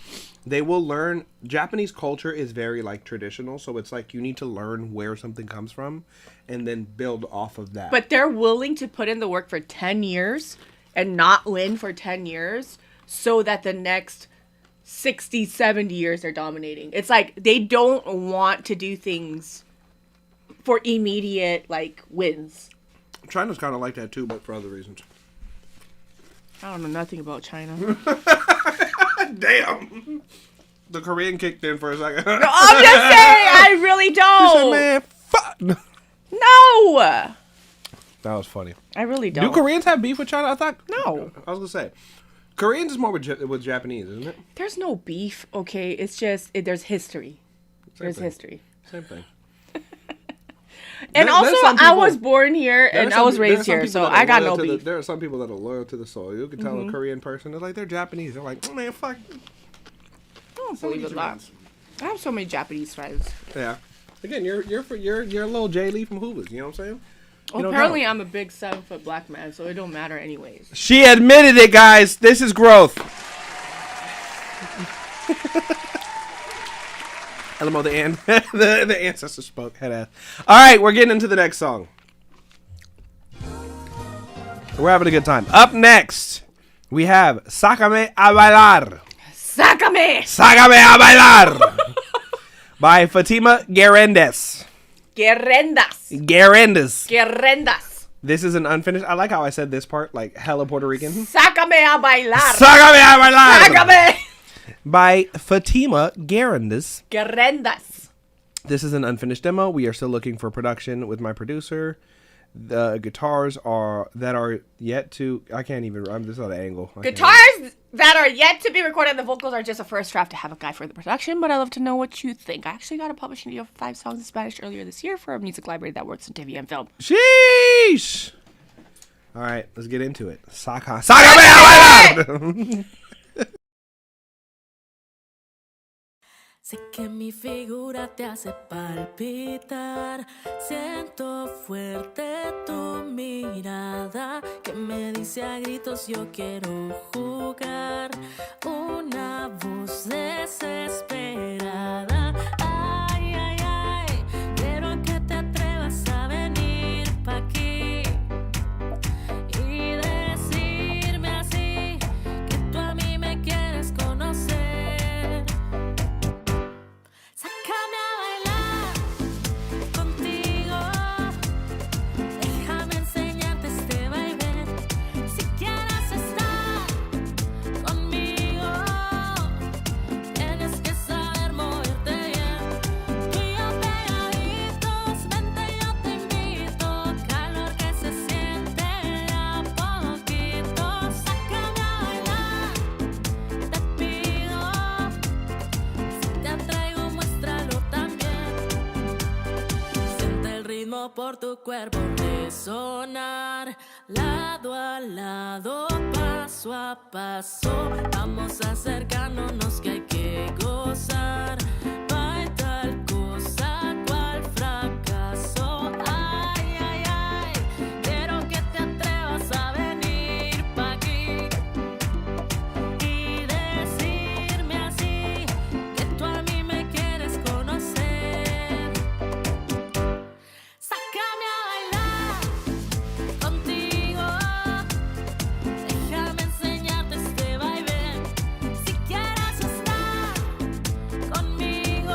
They will learn. Japanese culture is very like traditional, so it's like you need to learn where something comes from and then build off of that. But they're willing to put in the work for 10 years and not win for 10 years so that the next 60, 70 years they're dominating. It's like they don't want to do things for immediate like wins. China's kind of like that too, but for other reasons. I don't know nothing about China. Damn. The Korean kicked in for a second. No, I'm just saying, I really don't. Man, fuck. No. That was funny. I really don't. Do Koreans have beef with China? I thought. No. I was gonna say, Koreans is more with Japanese, isn't it? There's no beef, okay? It's just there's history. There's history. Same thing. And There's also, some I people- was born here and I was raised here, so I got no beef. There are some people that are loyal to the soil. You can tell a Korean person, they're like, they're Japanese. They're like, oh man, fuck. I don't believe it, that. I have so many Japanese friends. Yeah. Again, you're a little Jay Lee from Hoovers. You know what I'm saying? Well, apparently, I'm a big 7-foot black man, so it don't matter anyways. She admitted it, guys. This is growth. LMO, the ancestor spoke. Head ass. All right, we're getting into the next song. We're having a good time. Up next, we have Sácame a Bailar. Sácame! Sácame a Bailar by Fatima Guerendes. Guerendas. This is an unfinished. I like how I said this part, like hella Puerto Rican. Sácame a bailar. Sácame a Bailar. Sácame! By Fatima Guerendes. Guerendas. This is an unfinished demo. We are still looking for production with my producer. The guitars are yet to. I can't even. This is not an angle. Guitars that are yet to be recorded. The vocals are just a first draft to have a guy for the production, but I'd love to know what you think. I actually got a publishing deal for 5 songs in Spanish earlier this year for a music library that works in TV and film. Sheesh. All right, let's get into it. Sácame a Bailar. Sé que mi figura te hace palpitar. Siento fuerte tu mirada que me dice a gritos yo quiero jugar. Una voz desesperada. Ay, ay, ay. Quiero que te atrevas a venir pa' aquí y decirme así que tú a mí me quieres conocer. Sácame a bailar contigo, déjame enseñarte este vaivén. Si quieres estar conmigo, tienes que saber moverte bien. Tú y yo pegaditos, vente yo te invito, calor que se siente a poquito. Sácame a bailar, te pido, si te atraigo muéstralo también. Siente el ritmo por tu cuerpo resonar, lado a lado, paso a paso. Vamos acercándonos que hay que gozar. No hay tal cosa cual fracaso. Ay, ay, ay. Quiero que te atrevas a venir pa' aquí y decirme así que tú a mí me quieres conocer. Sácame a bailar contigo, déjame enseñarte este vaivén. Si quieres estar conmigo,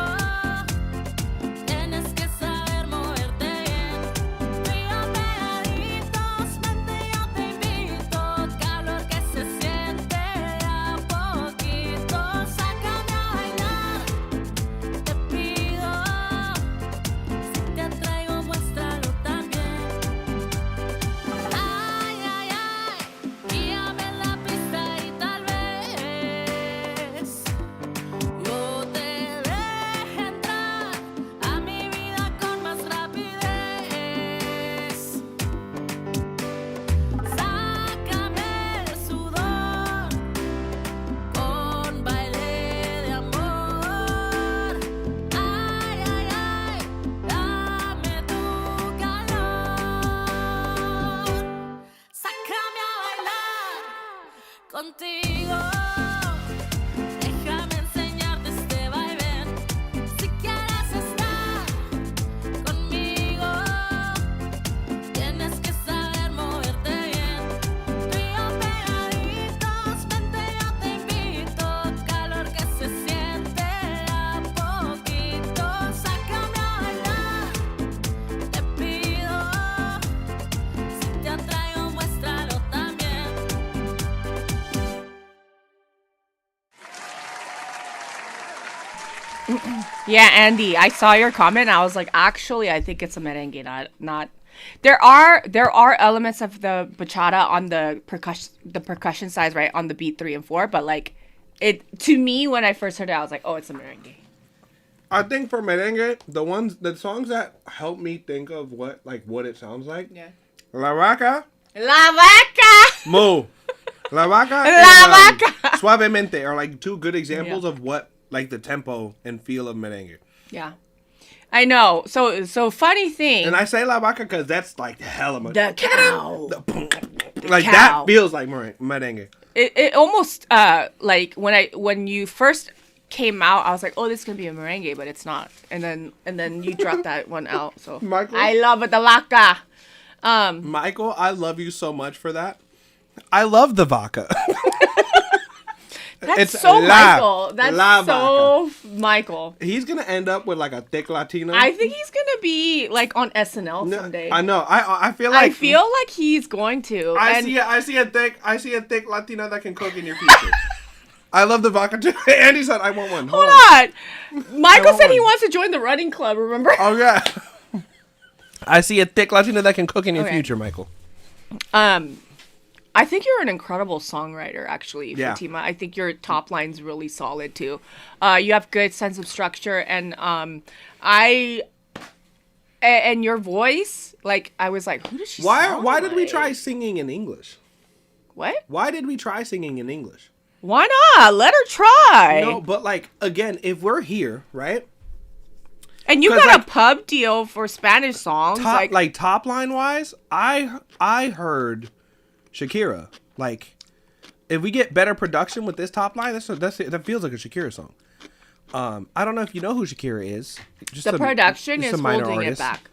Yeah, Andy, I saw your comment. And I was like, actually, I think it's a merengue, not. There are elements of the bachata on the percussion sides, right, on the beat 3 and 4. But like, it to me when I first heard it, I was like, oh, it's a merengue. I think for merengue, the songs that help me think of what it sounds like. Yeah. La Vaca. La Vaca. Mo. La Vaca. La Vaca. Suavemente are like two good examples of what like the tempo and feel of merengue. Yeah. I know. So funny thing. And I say La Vaca because that's like hella much. The cow. Like cow. that feels like merengue. It almost like when you first came out, I was like, oh, this is gonna be a merengue, but it's not. And then you dropped that one out. So Michael? I love it, the vaca. Michael, I love you so much for that. I love the vaca. That's so Michael. That's so Michael. He's gonna end up with like a thick Latino. I think he's gonna be like on SNL someday. I know. I feel like he's going to. I see a thick Latino that can cook in your future. I love the vaca too. Andy said I want one. Hold on. Michael said he wants to join the running club. Remember? Oh yeah. I see a thick Latino that can cook in your future, Michael. I think you're an incredible songwriter, actually, Yeah. Fatima. I think your top line's really solid too. You have good sense of structure, and and your voice. Like I was like, who does she? Why did we try singing in English? What? Why did we try singing in English? Why not? Let her try. No, but like again, if we're here, right? And you got a pub deal for Spanish songs, top line wise. I heard Shakira. Like, if we get better production with this top line, that feels like a Shakira song. I don't know if you know who Shakira is. The production is holding it back.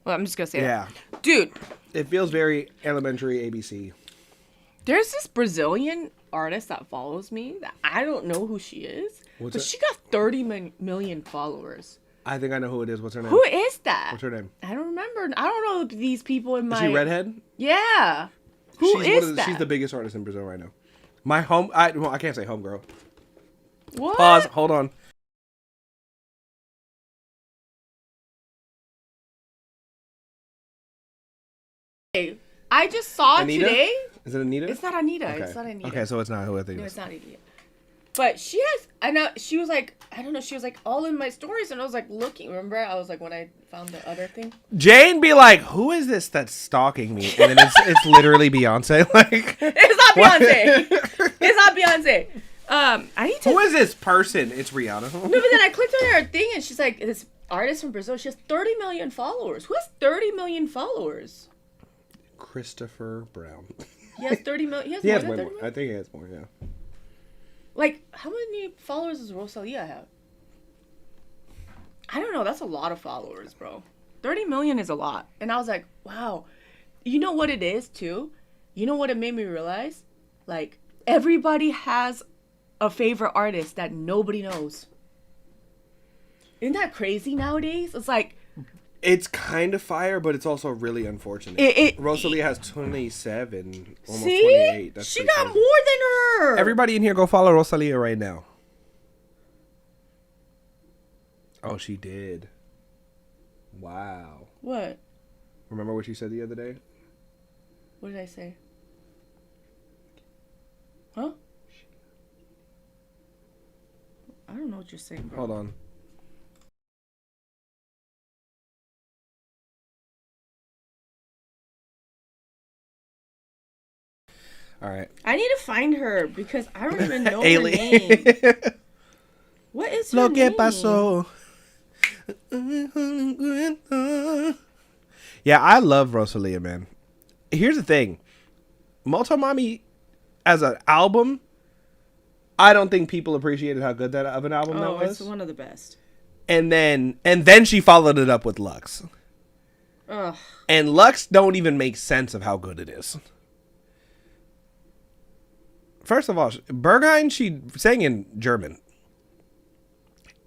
Well, I'm just gonna say that, dude. It feels very elementary ABC. There's this Brazilian artist that follows me that I don't know who she is, but she got 30 million followers. I think I know who it is. What's her name? Who is that? What's her name? I don't remember. I don't know these people in my. Is she redhead? Yeah. Who is that? She's the biggest artist in Brazil right now. My I can't say homegirl. What? Pause. Hold on. I just saw Anita? today. Is it Anita? It's not Anita. Okay. It's not Anita. Okay, so it's not who I think it is. No, it's not Anita. But she has. I know. She was like. I don't know. She was like all in my stories, and I was like looking. Remember? I was like when I found the other thing. Jane be like, "Who is this that's stalking me?" And then it's literally Beyonce. Like, it's not Beyonce. It's not Beyonce. I need to. Who is this person? It's Rihanna. No, but then I clicked on her thing, and she's like, this artist from Brazil. She has 30 million followers. Who has 30 million followers? Christopher Brown. He has 30 million. He has way more. I think he has more. Yeah. Like, how many followers does Rosalia have? I don't know. That's a lot of followers, bro. 30 million is a lot. And I was like, wow. You know what it is, too? You know what it made me realize? Like, everybody has a favorite artist that nobody knows. Isn't that crazy nowadays? It's like... It's kind of fire, but it's also really unfortunate. Rosalia has 27, almost 28. That's she got crazy. more than her. Everybody in here, go follow Rosalia right now. Oh, she did. Wow. What? Remember what you said the other day? What did I say? Huh? I don't know what you're saying, bro. Hold on. All right. I need to find her because I don't even know her Alien. name. What is her Lo que name? pasó. Yeah, I love Rosalia, man. Here's the thing. Motomami as an album, I don't think people appreciated how good that of an album that was. It's one of the best. And then she followed it up with Lux. Ugh. And Lux don't even make sense of how good it is. First of all, Berghain, she sang in German.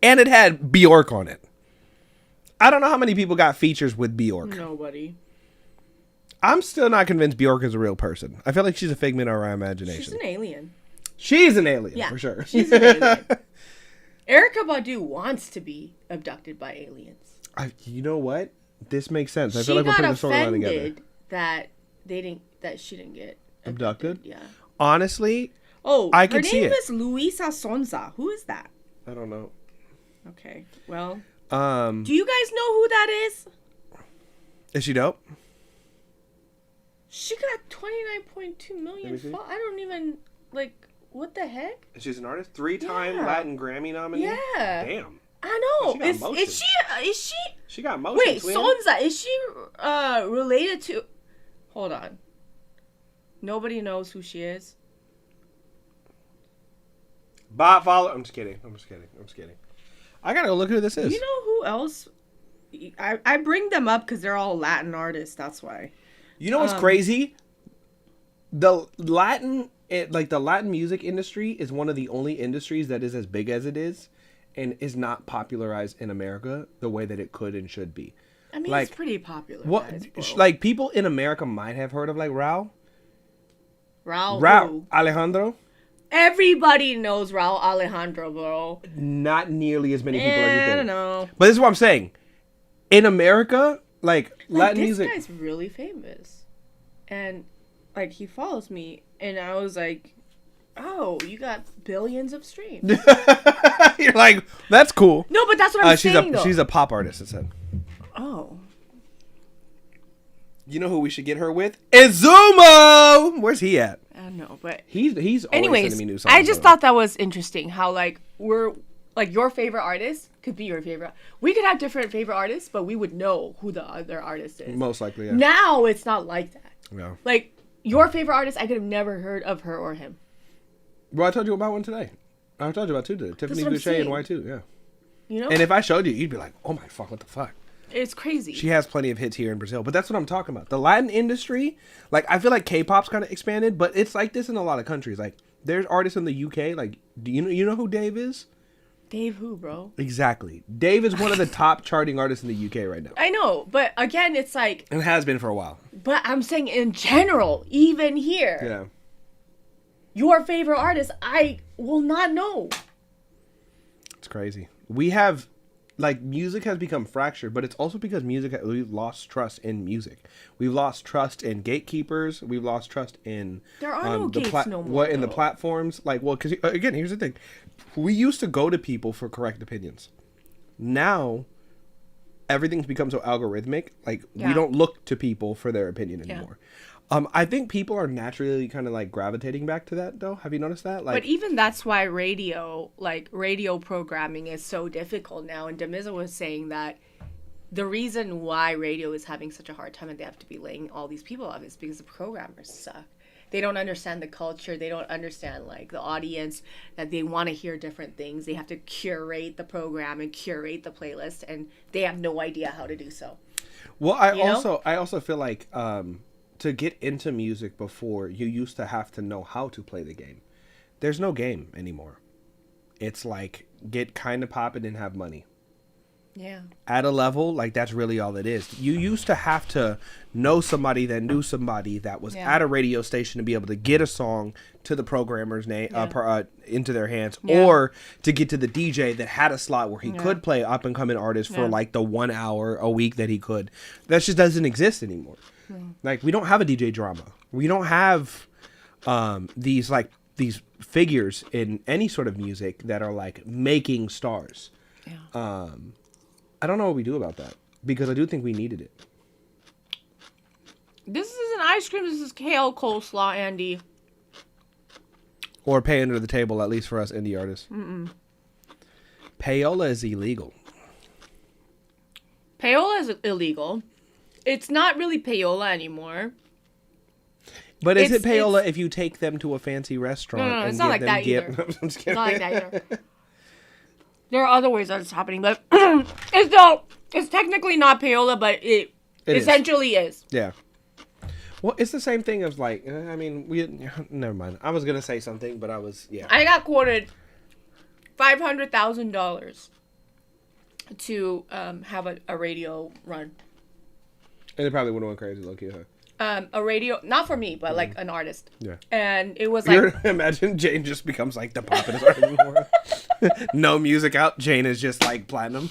And it had Bjork on it. I don't know how many people got features with Bjork. Nobody. I'm still not convinced Bjork is a real person. I feel like she's a figment of our imagination. She's an alien. She's an alien, Yeah, for sure. She's an alien. Erykah Badu wants to be abducted by aliens. You know what? This makes sense. I She feel like we're got putting the storyline together. offended that she didn't get Abducted? Yeah. Honestly, Oh, I her can see name it. is Luisa Sonza. Who is that? I don't know. Okay. Well, Do you guys know who that is? Is she dope? She got 29.2 million. I don't even like. What the heck? She's an artist, 3-time Yeah. Latin Grammy nominee. Yeah. Damn. I know. She got motion. Is she? She got motion. Wait, twin. Sonza. Is she related to? Hold on. Nobody knows who she is. Bot follow. I'm just kidding. I gotta go look who this is. You know who else? I bring them up because they're all Latin artists. That's why. You know what's crazy? The Latin music industry is one of the only industries that is as big as it is, and is not popularized in America the way that it could and should be. I mean, Like, it's pretty popular. What? Like people in America might have heard of like Raul Raul. Alejandro. Everybody knows Raul Alejandro, bro. Not nearly as many people as you think. I don't know. But this is what I'm saying. In America, like Latin this music. guy's really famous, and like he follows me, and I was like, "Oh, you got billions of streams." You're like, that's cool. No, but that's what I'm saying. She's a pop artist. It said. Oh. You know who we should get her with? Izumo. Where's he at? I don't know, but He's always anyways, sending me new songs. I just thought that was interesting how like we're like your favorite artist could be your favorite. We could have different favorite artists, but we would know who the other artist is. Most likely, yeah. Now it's not like that. Yeah. Like your favorite artist, I could have never heard of her or him. Well, I told you about one today. I told you about two today. Tiffany what I'm Boucher and saying. Y2, yeah. You know? And if I showed you, you'd be like, oh my fuck, what the fuck? It's crazy. She has plenty of hits here in Brazil, but that's what I'm talking about. The Latin industry, like I feel like K-pop's kind of expanded, but it's like this in a lot of countries. Like there's artists in the UK. Like, do you know who Dave is? Dave who, bro? Exactly. Dave is one of the top charting artists in the UK right now. I know, but again, it's like. And has been for a while. But I'm saying in general, even here. Yeah. Your favorite artist, I will not know. It's crazy. We have, like, music has become fractured, but it's also because we've lost trust in music. We've lost trust in gatekeepers. We've lost trust in there are no gates no more. In the platforms. Like, well, because again, here's the thing: we used to go to people for correct opinions. Now, everything's become so algorithmic. Like, we don't look to people for their opinion anymore. I think people are naturally kind of like gravitating back to that, though. Have you noticed that? Like, but even that's why radio programming is so difficult now. And Demiza was saying that the reason why radio is having such a hard time and they have to be laying all these people off is because the programmers suck. They don't understand the culture. They don't understand like the audience, that they want to hear different things. They have to curate the program and curate the playlist, and they have no idea how to do so. Well, I also feel like to get into music before, you used to have to know how to play the game. There's no game anymore. It's like get kind of poppin' and have money. Yeah. At a level, like that's really all it is. You used to have to know somebody that knew somebody that was at a radio station to be able to get a song to the programmer's name into their hands, or to get to the DJ that had a slot where he could play up and coming artists for like the 1 hour a week that he could. That just doesn't exist anymore. Like we don't have a DJ drama. We don't have these figures in any sort of music that are like making stars. Yeah. I don't know what we do about that, because I do think we needed it. This isn't ice cream. This is kale coleslaw, Andy. Or pay under the table, at least for us indie artists. Payola is illegal. Payola is illegal. It's not really payola anymore. But is it payola if you take them to a fancy restaurant? No, and it's not like that either. I'm just kidding. Not like that either. There are other ways that it's happening, but it's technically not payola, but it essentially is. Yeah. Well, it's the same thing as like, I mean, never mind. I was going to say something, but I got quoted $500,000 to have a radio run. And it probably would have went crazy, low-key, huh? a radio, not for me, but like an artist. Yeah. And it was like, Imagine Jane just becomes like the poppinest artist in the world. No music out. Jane is just like platinum.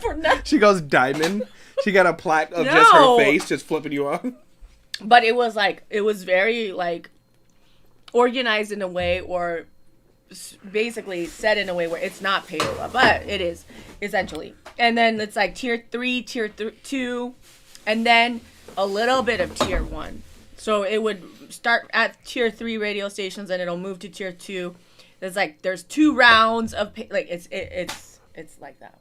for nothing. She goes diamond. She got a plaque of just her face just flipping you off. But it was like, it was very like organized in a way, or basically set in a way where it's not payola, but it is essentially. And then it's like tier 3, tier 2, and then a little bit of tier 1. So it would start at tier 3 radio stations and it'll move to tier 2. There's like, there's 2 rounds of like it's like that.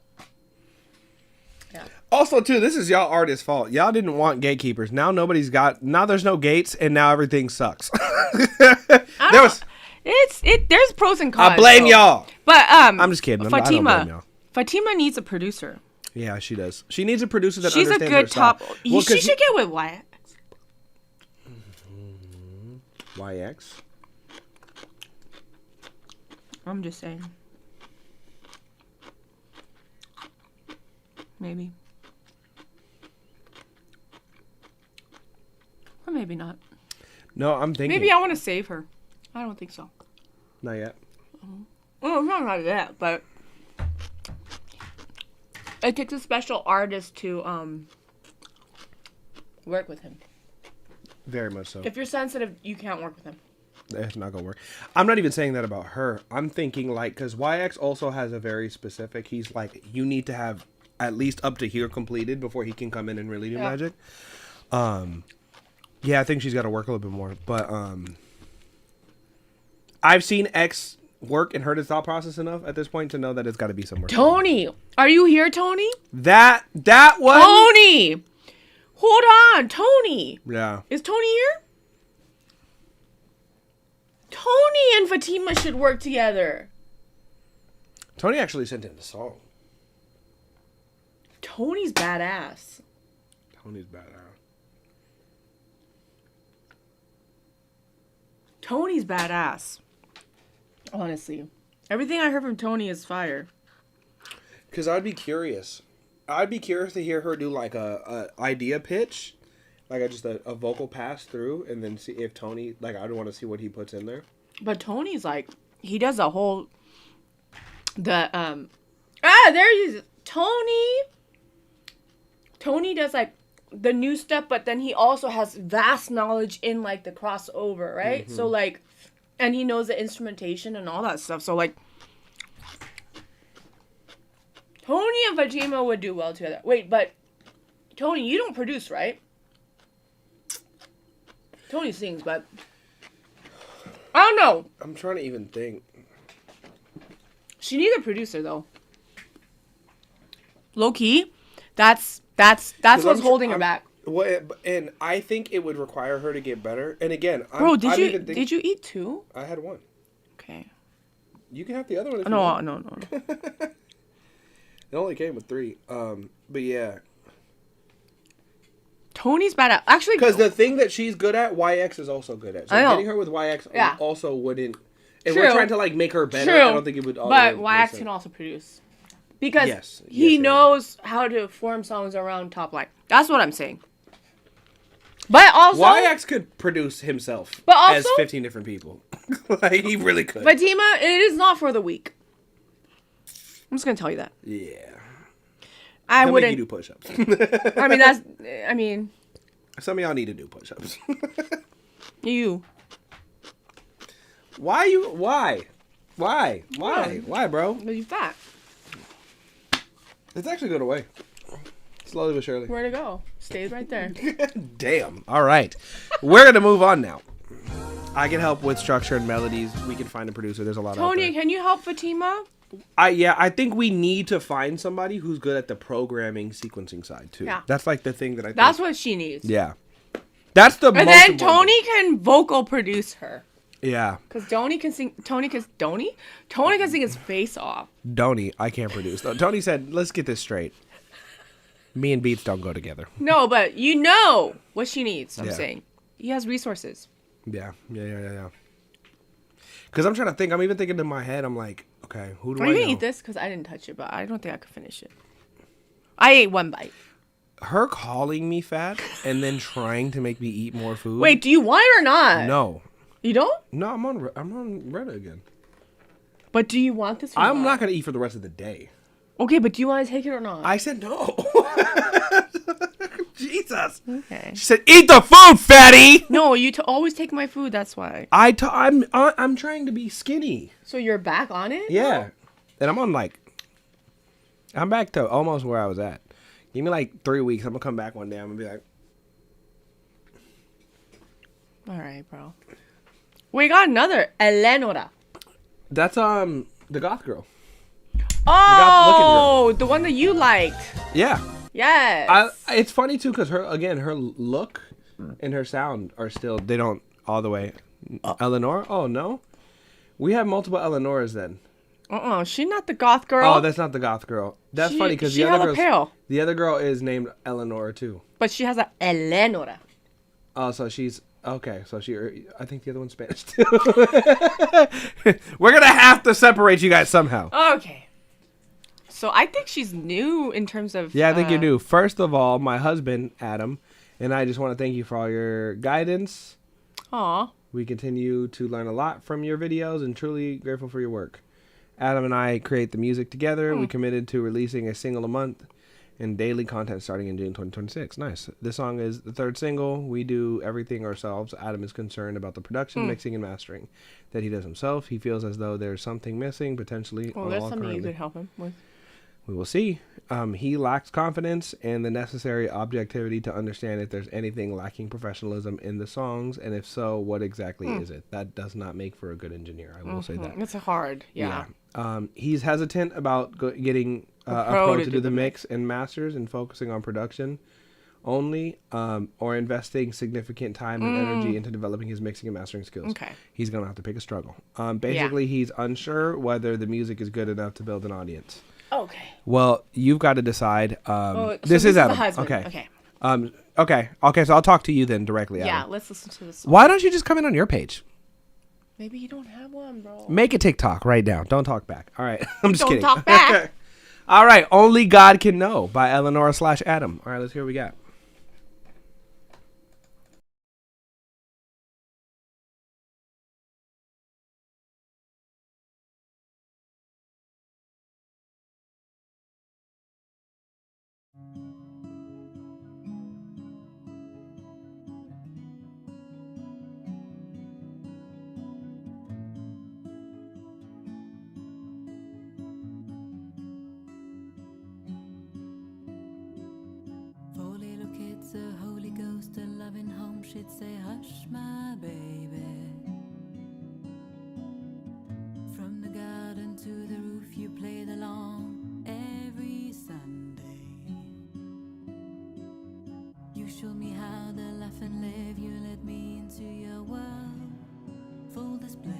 Yeah. Also, too, this is y'all artists' fault. Y'all didn't want gatekeepers. Now now there's no gates, and now everything sucks. There's pros and cons. I blame y'all. But I'm just kidding. I don't blame y'all. Fatima needs a producer. Yeah, she does. She needs a producer that She's a understands good her style. top. She should get with Wyatt. YX? I'm just saying. Maybe. Or maybe not. No, I'm thinking. Maybe I want to save her. I don't think so. Not yet. Well, not like that, but it takes a special artist to work with him. Very much so. If you're sensitive, you can't work with him. It's not gonna work. I'm not even saying that about her. I'm thinking like, because YX also has a very specific. He's like, you need to have at least up to here completed before he can come in and really do magic. Yeah, I think she's got to work a little bit more. But I've seen X work and heard his thought process enough at this point to know that it's got to be somewhere. Tony, are you here, Tony? That one. Tony, hold on, Tony. Yeah. Is Tony here? Tony and Fatima should work together. Tony actually sent in the song. Tony's badass. Tony's badass. Tony's badass. Honestly. Everything I heard from Tony is fire. Because I'd be curious. I'd be curious to hear her do like a idea pitch. Like just a vocal pass through. And then see if Tony, like I'd want to see what he puts in there. But Tony's like, he does a whole, there he is. Tony does like the new stuff, but then he also has vast knowledge in like the crossover, right? Mm-hmm. So like, and he knows the instrumentation and all that stuff. So like, Tony and Fatima would do well together. Wait, but Tony, you don't produce, right? Tony sings, but I don't know. I'm trying to even think. She needs a producer though. Low key, that's what's holding her back. Well, and I think it would require her to get better. And again, bro, did you eat 2? I had 1. Okay. You can have the other one. If No. It only came with 3. But yeah. Tony's bad at actually because the thing that she's good at, YX is also good at. So getting her with YX also wouldn't. If we're trying to like make her better, I don't think it would. But YX can also produce because he knows how to form songs around top line. That's what I'm saying. But also, YX could produce himself as 15 different people. Like, he really could. Fatima, it is not for the weak. I'm just gonna tell you that. Yeah. I wouldn't. Make you do push-ups. I mean. Some of y'all need to do push-ups. You. Why, bro? Because you fat. It's actually going away. Slowly but surely. Where'd it go? Stayed right there. Damn. All right. We're going to move on now. I can help with structure and melodies. We can find a producer. There's a lot of Tony, can you help Fatima? I think we need to find somebody who's good at the programming sequencing side too. Yeah. That's like the thing that I think. That's what she needs. Yeah. That's the most important. And then Tony can vocal produce her. Yeah. Because Tony can sing his face off. Tony, I can't produce. Tony said, let's get this straight. Me and Beats don't go together. No, but you know what she needs, I'm saying. He has resources. Yeah. Because I'm trying to think. I'm even thinking in my head. I'm like, okay, who do I know? Are you going to eat this? Because I didn't touch it, but I don't think I could finish it. I ate 1 bite. her calling me fat and then trying to make me eat more food. Wait, do you want it or not? No. You don't? No, I'm on Reddit again. But do you want this or I'm not going to eat for the rest of the day. Okay, but do you want to take it or not? I said no. Jesus. Okay. She said, "Eat the food, fatty." No, you always take my food. That's why. I'm trying to be skinny. So you're back on it? Yeah, and I'm back to almost where I was at. Give me like 3 weeks. I'm gonna come back one day. I'm gonna be like, all right, bro. We got another Eleonora. that's the goth girl. Oh, the one that you liked. Yeah. Yes. It's funny too because her look and her sound are still, they don't all the way. Eleanor? Oh no, we have multiple Eleanoras then. She's not the goth girl. Oh, that's not the goth girl. That's funny because the other girl is named Eleanor too. But she has a Eleonora. Oh, so she's okay. So I think the other one's Spanish too. We're gonna have to separate you guys somehow. Okay. So I think she's new in terms of. Yeah, I think you do. First of all, my husband Adam and I just want to thank you for all your guidance. Aw. We continue to learn a lot from your videos and truly grateful for your work. Adam and I create the music together. We committed to releasing a single a month and daily content starting in June 2026. Nice. This song is the third single. We do everything ourselves. Adam is concerned about the production, mixing, and mastering that he does himself. He feels as though there's something missing, potentially. Well, there's something you could help him with. We will see. He lacks confidence and the necessary objectivity to understand if there's anything lacking professionalism in the songs, and if so, what exactly is it? That does not make for a good engineer. I will say that. It's hard. Yeah. He's hesitant about getting a pro to do the mix and masters and focusing on production only, or investing significant time and energy into developing his mixing and mastering skills. Okay. He's gonna have to pick a struggle. Basically, he's unsure whether the music is good enough to build an audience. Okay. Well, you've got to decide. This is Adam. Okay. Okay. So I'll talk to you then directly. Adam. Yeah. Let's listen to this song. Why don't you just come in on your page? Maybe you don't have one, bro. Make a TikTok right now. Don't talk back. All right. I'm just kidding. Don't talk back. All right. Only God Can Know by Eleanor/Adam. All right. Let's hear what we got. The Holy Ghost, a loving home, she'd say, hush, my baby. From the garden to the roof, you played along every Sunday. You showed me how to laugh and live, you led me into your world, full display.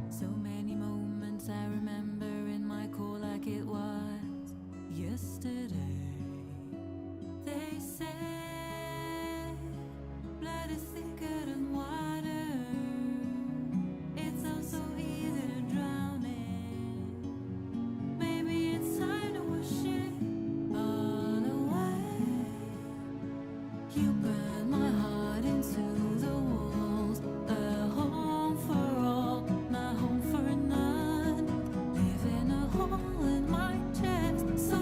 So many moments I remember in my core like it was yesterday. They say blood is thicker than water. It sounds so easy to drown in. Maybe it's time to wash it all away. You burn my heart into the walls. A home for all, my home for none. Live in a hole in my chest, so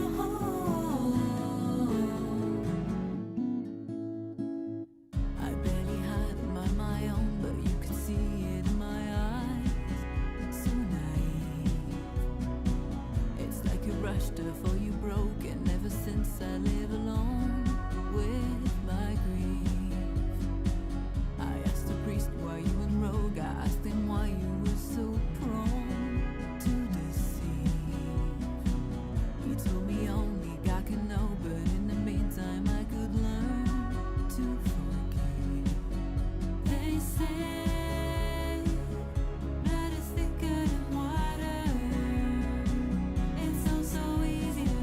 before you broke, and ever since I live alone with my grief. I asked the priest why you went rogue. I asked him why you were so prone to deceive. He told me only God can know, but in the meantime I could learn to forgive. They say blood is thicker than water. It's so easy to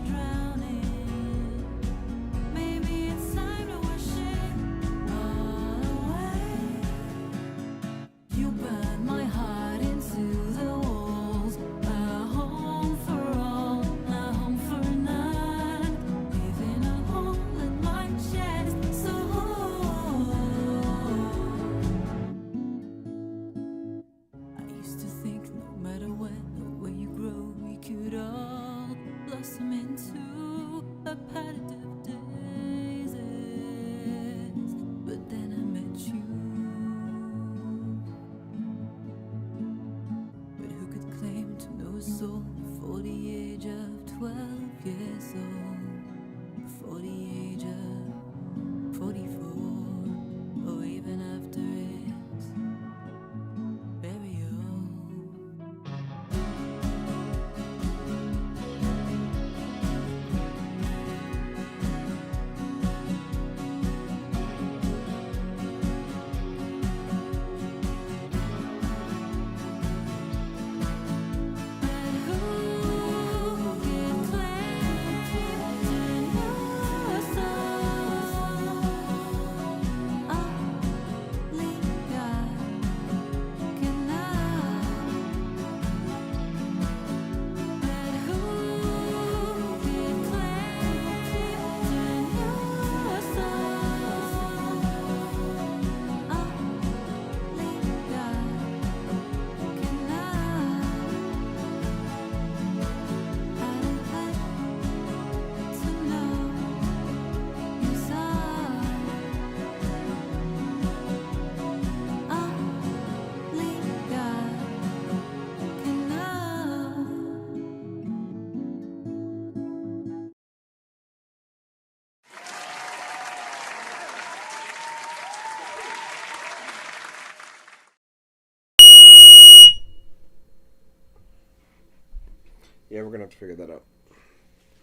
Yeah, we're gonna have to figure that out.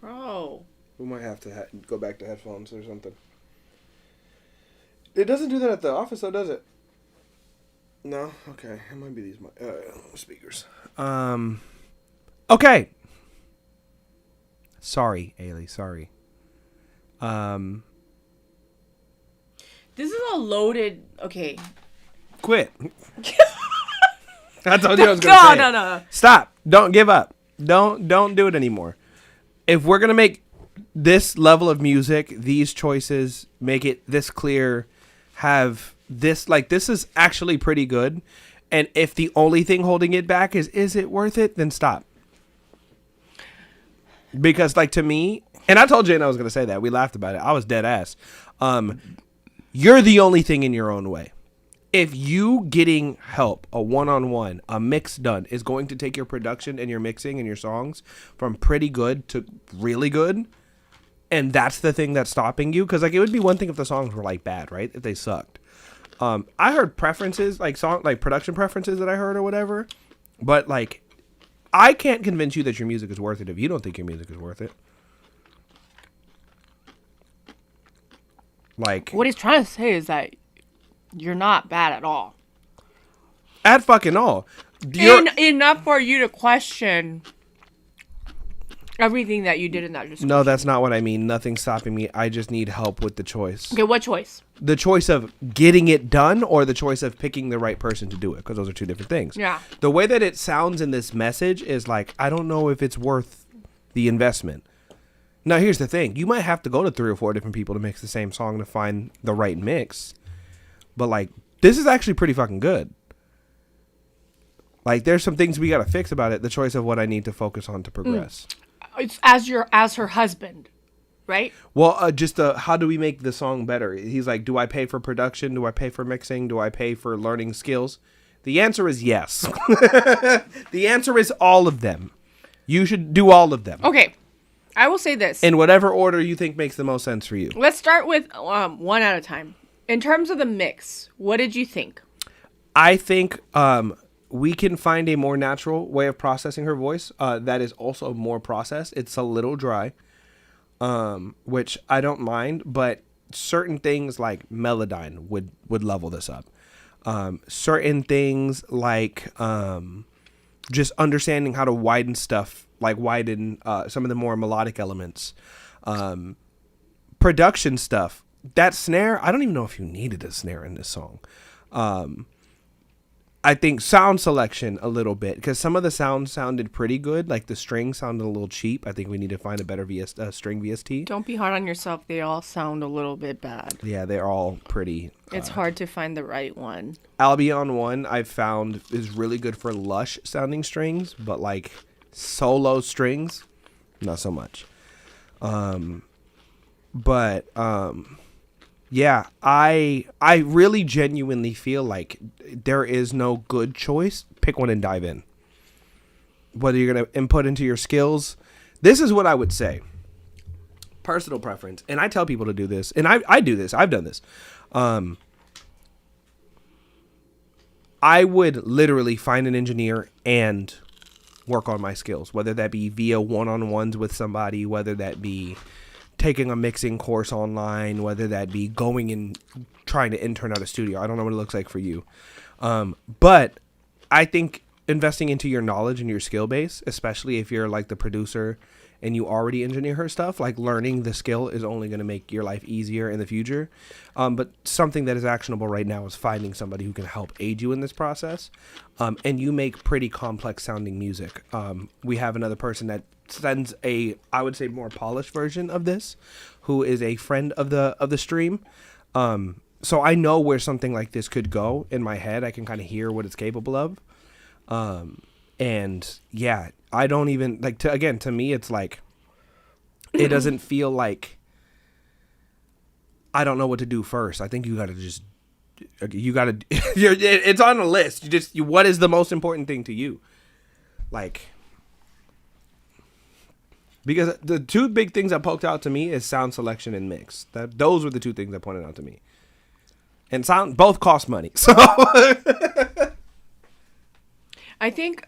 Bro. We might have to go back to headphones or something. It doesn't do that at the office, though, does it? No? Okay. It might be these speakers. Okay. Sorry, Ailey. Sorry. This is a loaded... Okay. Quit. I told you I was going to say it. No. Stop. Don't give up. Don't do it anymore. If we're going to make this level of music, these choices, make it this clear, have this, like, this is actually pretty good. And if the only thing holding it back is it worth it? Then stop. Because, like, to me, and I told Jane I was going to say that. We laughed about it. I was dead ass. You're the only thing in your own way. If you getting help, a one-on-one, a mix done, is going to take your production and your mixing and your songs from pretty good to really good, and that's the thing that's stopping you, because, like, it would be one thing if the songs were, like, bad, right? If they sucked. I heard preferences, like production preferences that I heard or whatever, but, like, I can't convince you that your music is worth it if you don't think your music is worth it. Like, What he's trying to say is that you're not bad at all. At fucking all. Enough for you to question everything that you did in that discussion. No, that's not what I mean. Nothing's stopping me. I just need help with the choice. Okay, what choice? The choice of getting it done or the choice of picking the right person to do it, because those are two different things. Yeah. The way that it sounds in this message is like, I don't know if it's worth the investment. Now, here's the thing. You might have to go to 3 or 4 different people to mix the same song to find the right mix. But, like, this is actually pretty fucking good. Like, there's some things we got to fix about it. The choice of what I need to focus on to progress. It's as her husband, right? Well, just how do we make the song better? He's like, do I pay for production? Do I pay for mixing? Do I pay for learning skills? The answer is yes. The answer is all of them. You should do all of them. Okay. I will say this. In whatever order you think makes the most sense for you. Let's start with one at a time. In terms of the mix, what did you think? I think we can find a more natural way of processing her voice that is also more processed. It's a little dry, which I don't mind, but certain things like Melodyne would level this up. Certain things like just understanding how to widen stuff, like widen some of the more melodic elements. Production stuff. That snare, I don't even know if you needed a snare in this song. I think sound selection a little bit, because some of the sounds sounded pretty good. Like the string sounded a little cheap. I think we need to find a better string VST. Don't be hard on yourself. They all sound a little bit bad. Yeah, they're all pretty. It's hard to find the right one. Albion 1 I've found is really good for lush sounding strings, but like solo strings, not so much. Yeah, I really genuinely feel like there is no good choice. Pick one and dive in. Whether you're going to input into your skills. This is what I would say. Personal preference. And I tell people to do this. And I do this. I've done this. I would literally find an engineer and work on my skills. Whether that be via one-on-ones with somebody. Whether that be taking a mixing course online, whether that be going and trying to intern at a studio. I don't know what it looks like for you. But I think investing into your knowledge and your skill base, especially if you're like the producer and you already engineer her stuff, like learning the skill is only going to make your life easier in the future. But something that is actionable right now is finding somebody who can help aid you in this process. And you make pretty complex sounding music. We have another person that sends I would say more polished version of this, who is a friend of the stream. So I know where something like this could go in my head. I can kind of hear what it's capable of. And yeah, I don't even like to me, it's like, it doesn't feel like I don't know what to do first. I think you got to it's on the list. What is the most important thing to you? Like, because the two big things that poked out to me is sound selection and mix. Those were the two things that pointed out to me. And sound both cost money. So I think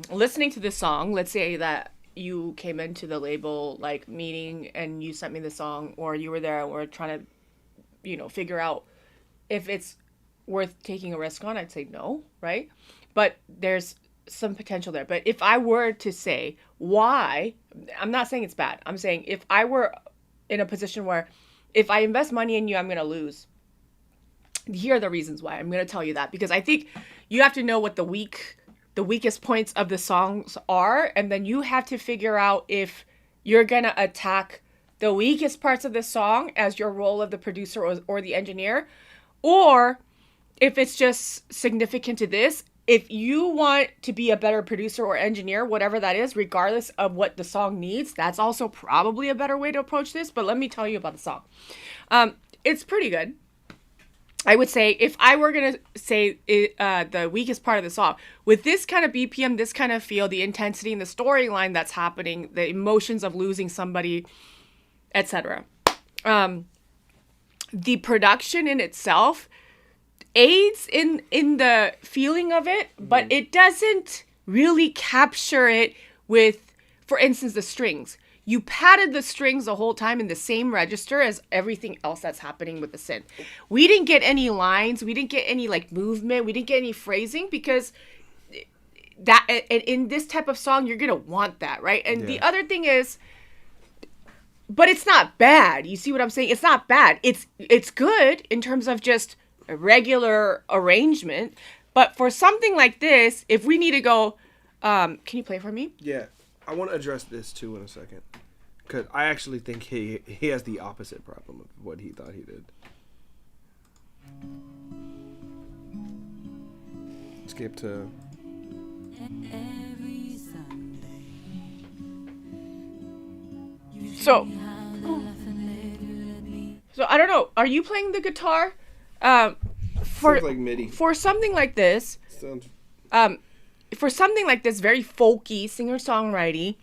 listening to this song, let's say that you came into the label like meeting and you sent me the song, or you were there and we're trying to, figure out if it's worth taking a risk on, I'd say no, right? But there's some potential there. But if I were to say why, I'm not saying it's bad. I'm saying if I were in a position where if I invest money in you, I'm going to lose. Here are the reasons why. I'm going to tell you that, because I think you have to know what the weakest points of the songs are, and then you have to figure out if you're going to attack the weakest parts of the song as your role of the producer or the engineer, or if it's just significant to this. If you want to be a better producer or engineer, whatever that is, regardless of what the song needs, that's also probably a better way to approach this. But let me tell you about the song. It's pretty good. I would say if I were going to say the weakest part of the song, with this kind of BPM, this kind of feel, the intensity and the storyline that's happening, the emotions of losing somebody, etc. The production in itself aids in the feeling of it, but it doesn't really capture it with, for instance, the strings. You padded the strings the whole time in the same register as everything else that's happening with the synth. We didn't get any lines. We didn't get any like movement. We didn't get any phrasing, because that in this type of song, you're going to want that, right? And the other thing is, but it's not bad. You see what I'm saying? It's not bad. It's good in terms of just a regular arrangement. But for something like this, if we need to go, can you play for me? Yeah. I want to address this too in a second, because I actually think he has the opposite problem of what he thought he did. Skip to. So I don't know. Are you playing the guitar? For Sounds like MIDI. For something like this. Sounds. For something like this, very folky, singer-songwriting,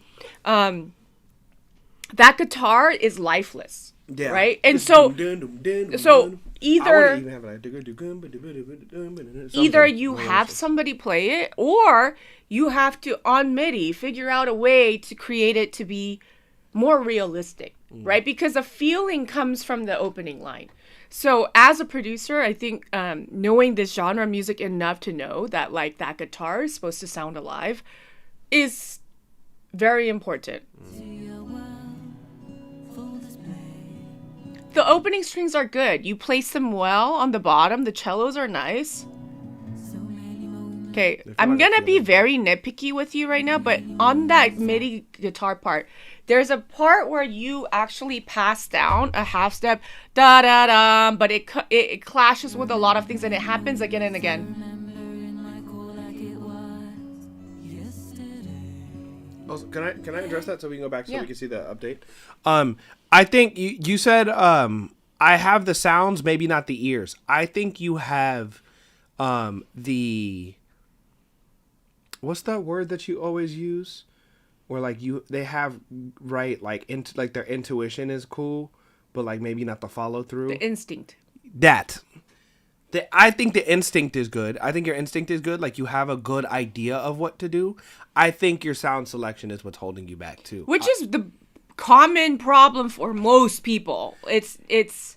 that guitar is lifeless, right? And so either you have somebody play it, or you have to, on MIDI, figure out a way to create it to be more realistic, right? Because the feeling comes from the opening line. So as a producer, I think knowing this genre of music enough to know that like that guitar is supposed to sound alive is very important. The opening strings are good. You place them well on the bottom. The cellos are nice. Okay, I'm going to be very nitpicky with you right now, but on that MIDI guitar part, there's a part where you actually pass down a half step, da-da-da, but it clashes with a lot of things, and it happens again and again. Also, can I address that so we can go back so we can see the update? I think you said I have the sounds, maybe not the ears. I think you have the, what's that word that you always use? Or like they have right, like their intuition is cool, but like maybe not the follow through. The instinct. I think the instinct is good. I think your instinct is good. Like you have a good idea of what to do. I think your sound selection is what's holding you back too. Which is the common problem for most people. It's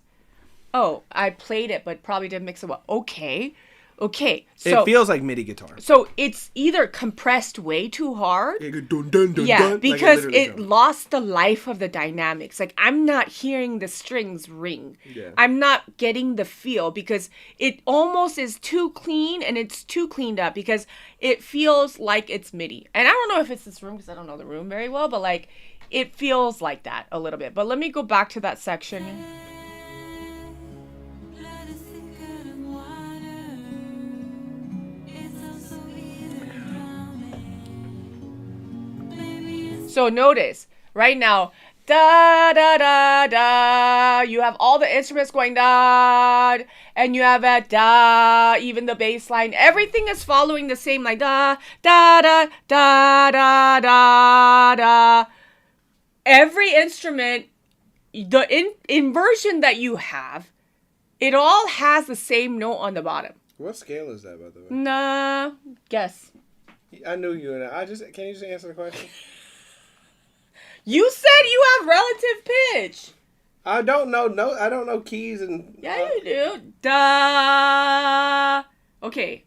oh, I played it, but probably didn't mix it well. Okay, so it feels like MIDI guitar. So it's either compressed way too hard. Yeah, because it lost the life of the dynamics. Like I'm not hearing the strings ring. Yeah. I'm not getting the feel, because it almost is too clean, and it's too cleaned up because it feels like it's MIDI. And I don't know if it's this room because I don't know the room very well, but like it feels like that a little bit. But let me go back to that section. So notice, right now, da da da da, you have all the instruments going da, and you have a da, even the bass line, everything is following the same like da da da da da da da. Every instrument, the inversion that you have, it all has the same note on the bottom. What scale is that, by the way? Nah, guess. I knew you and can you just answer the question? You said you have relative pitch. I don't know. No, I don't know keys and. Yeah, you do. Duh. Okay.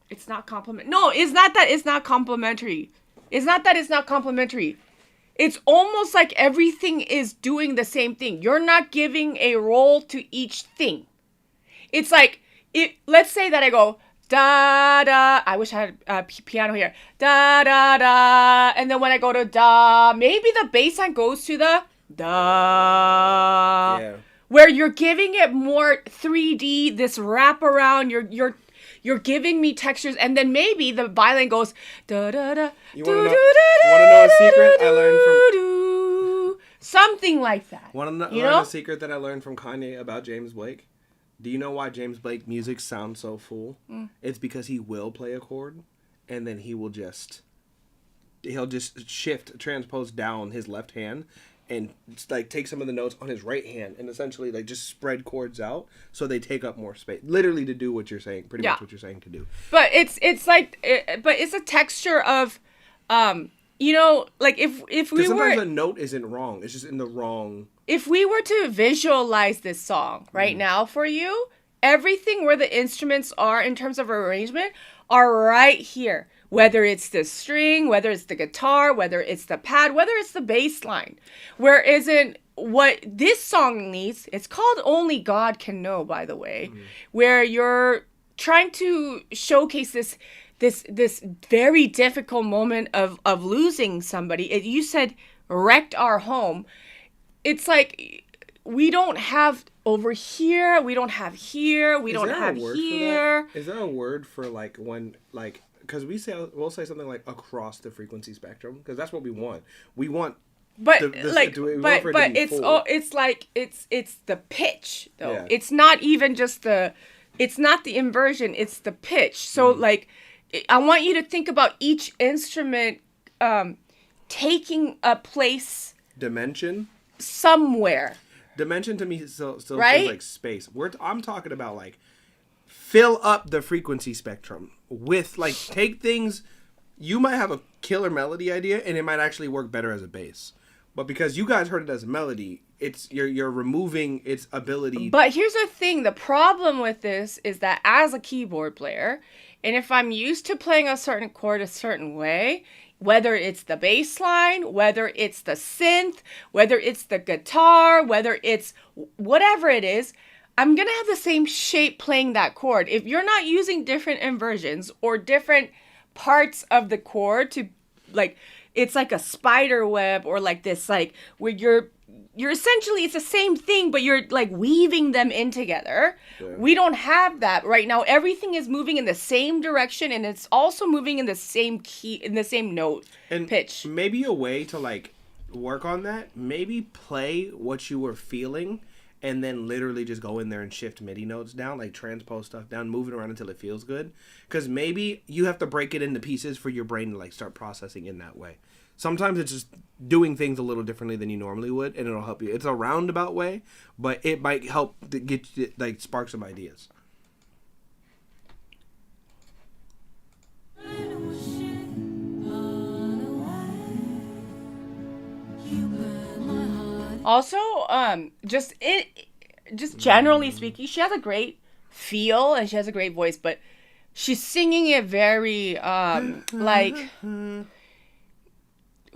It's not compliment. No, it's not that it's not complimentary. It's not that it's not complimentary. It's almost like everything is doing the same thing. You're not giving a role to each thing. It's like, let's say that I go, da da. I wish I had a piano here. Da da da. And then when I go to da, maybe the bass line goes to the da. Yeah. Where you're giving it more 3D, this wraparound. You're giving me textures, and then maybe the violin goes da da da. You want to know a secret I learned from something like that? Want to learn a secret that I learned from Kanye about James Blake? Do you know why James Blake music sounds so full? It's because he will play a chord, and then he'll just transpose down his left hand, and like take some of the notes on his right hand, and essentially like just spread chords out so they take up more space. Literally to do what you're saying, pretty much what you're saying to do. But it's a texture of, like if we were. Sometimes a note isn't wrong; it's just in the wrong. If we were to visualize this song right now for you, everything where the instruments are in terms of arrangement are right here. Whether it's the string, whether it's the guitar, whether it's the pad, whether it's the bass line. Whereas in what this song needs, it's called Only God Can Know, by the way, where you're trying to showcase this very difficult moment of losing somebody. You said wrecked our home. It's like we don't have over here, we don't have here, we don't have here. Is there a word for like when like because we'll say something like across the frequency spectrum because that's what we want. We want, but it's the pitch though. Yeah. It's not even just it's not the inversion. It's the pitch. So like, I want you to think about each instrument taking a place. Dimension. Somewhere. Dimension to me still right? feels like space. I'm talking about like fill up the frequency spectrum with like take things. You might have a killer melody idea and it might actually work better as a bass, but because you guys heard it as a melody, it's you're removing its ability. But here's the thing: the problem with this is that as a keyboard player, and if I'm used to playing a certain chord a certain way. Whether it's the bass line, whether it's the synth, whether it's the guitar, whether it's whatever it is, I'm going to have the same shape playing that chord. If you're not using different inversions or different parts of the chord to like, it's like a spider web or like this, like where you're essentially, it's the same thing, but you're like weaving them in together. Yeah. We don't have that right now. Everything is moving in the same direction and it's also moving in the same key, in the same note and pitch. Maybe a way to like work on that, maybe play what you were feeling and then literally just go in there and shift MIDI notes down, like transpose stuff down, move it around until it feels good. Because maybe you have to break it into pieces for your brain to like start processing in that way. Sometimes it's just doing things a little differently than you normally would, and it'll help you. It's a roundabout way, but it might help to get you, like spark some ideas. Also, just generally speaking, she has a great feel and she has a great voice, but she's singing it very like.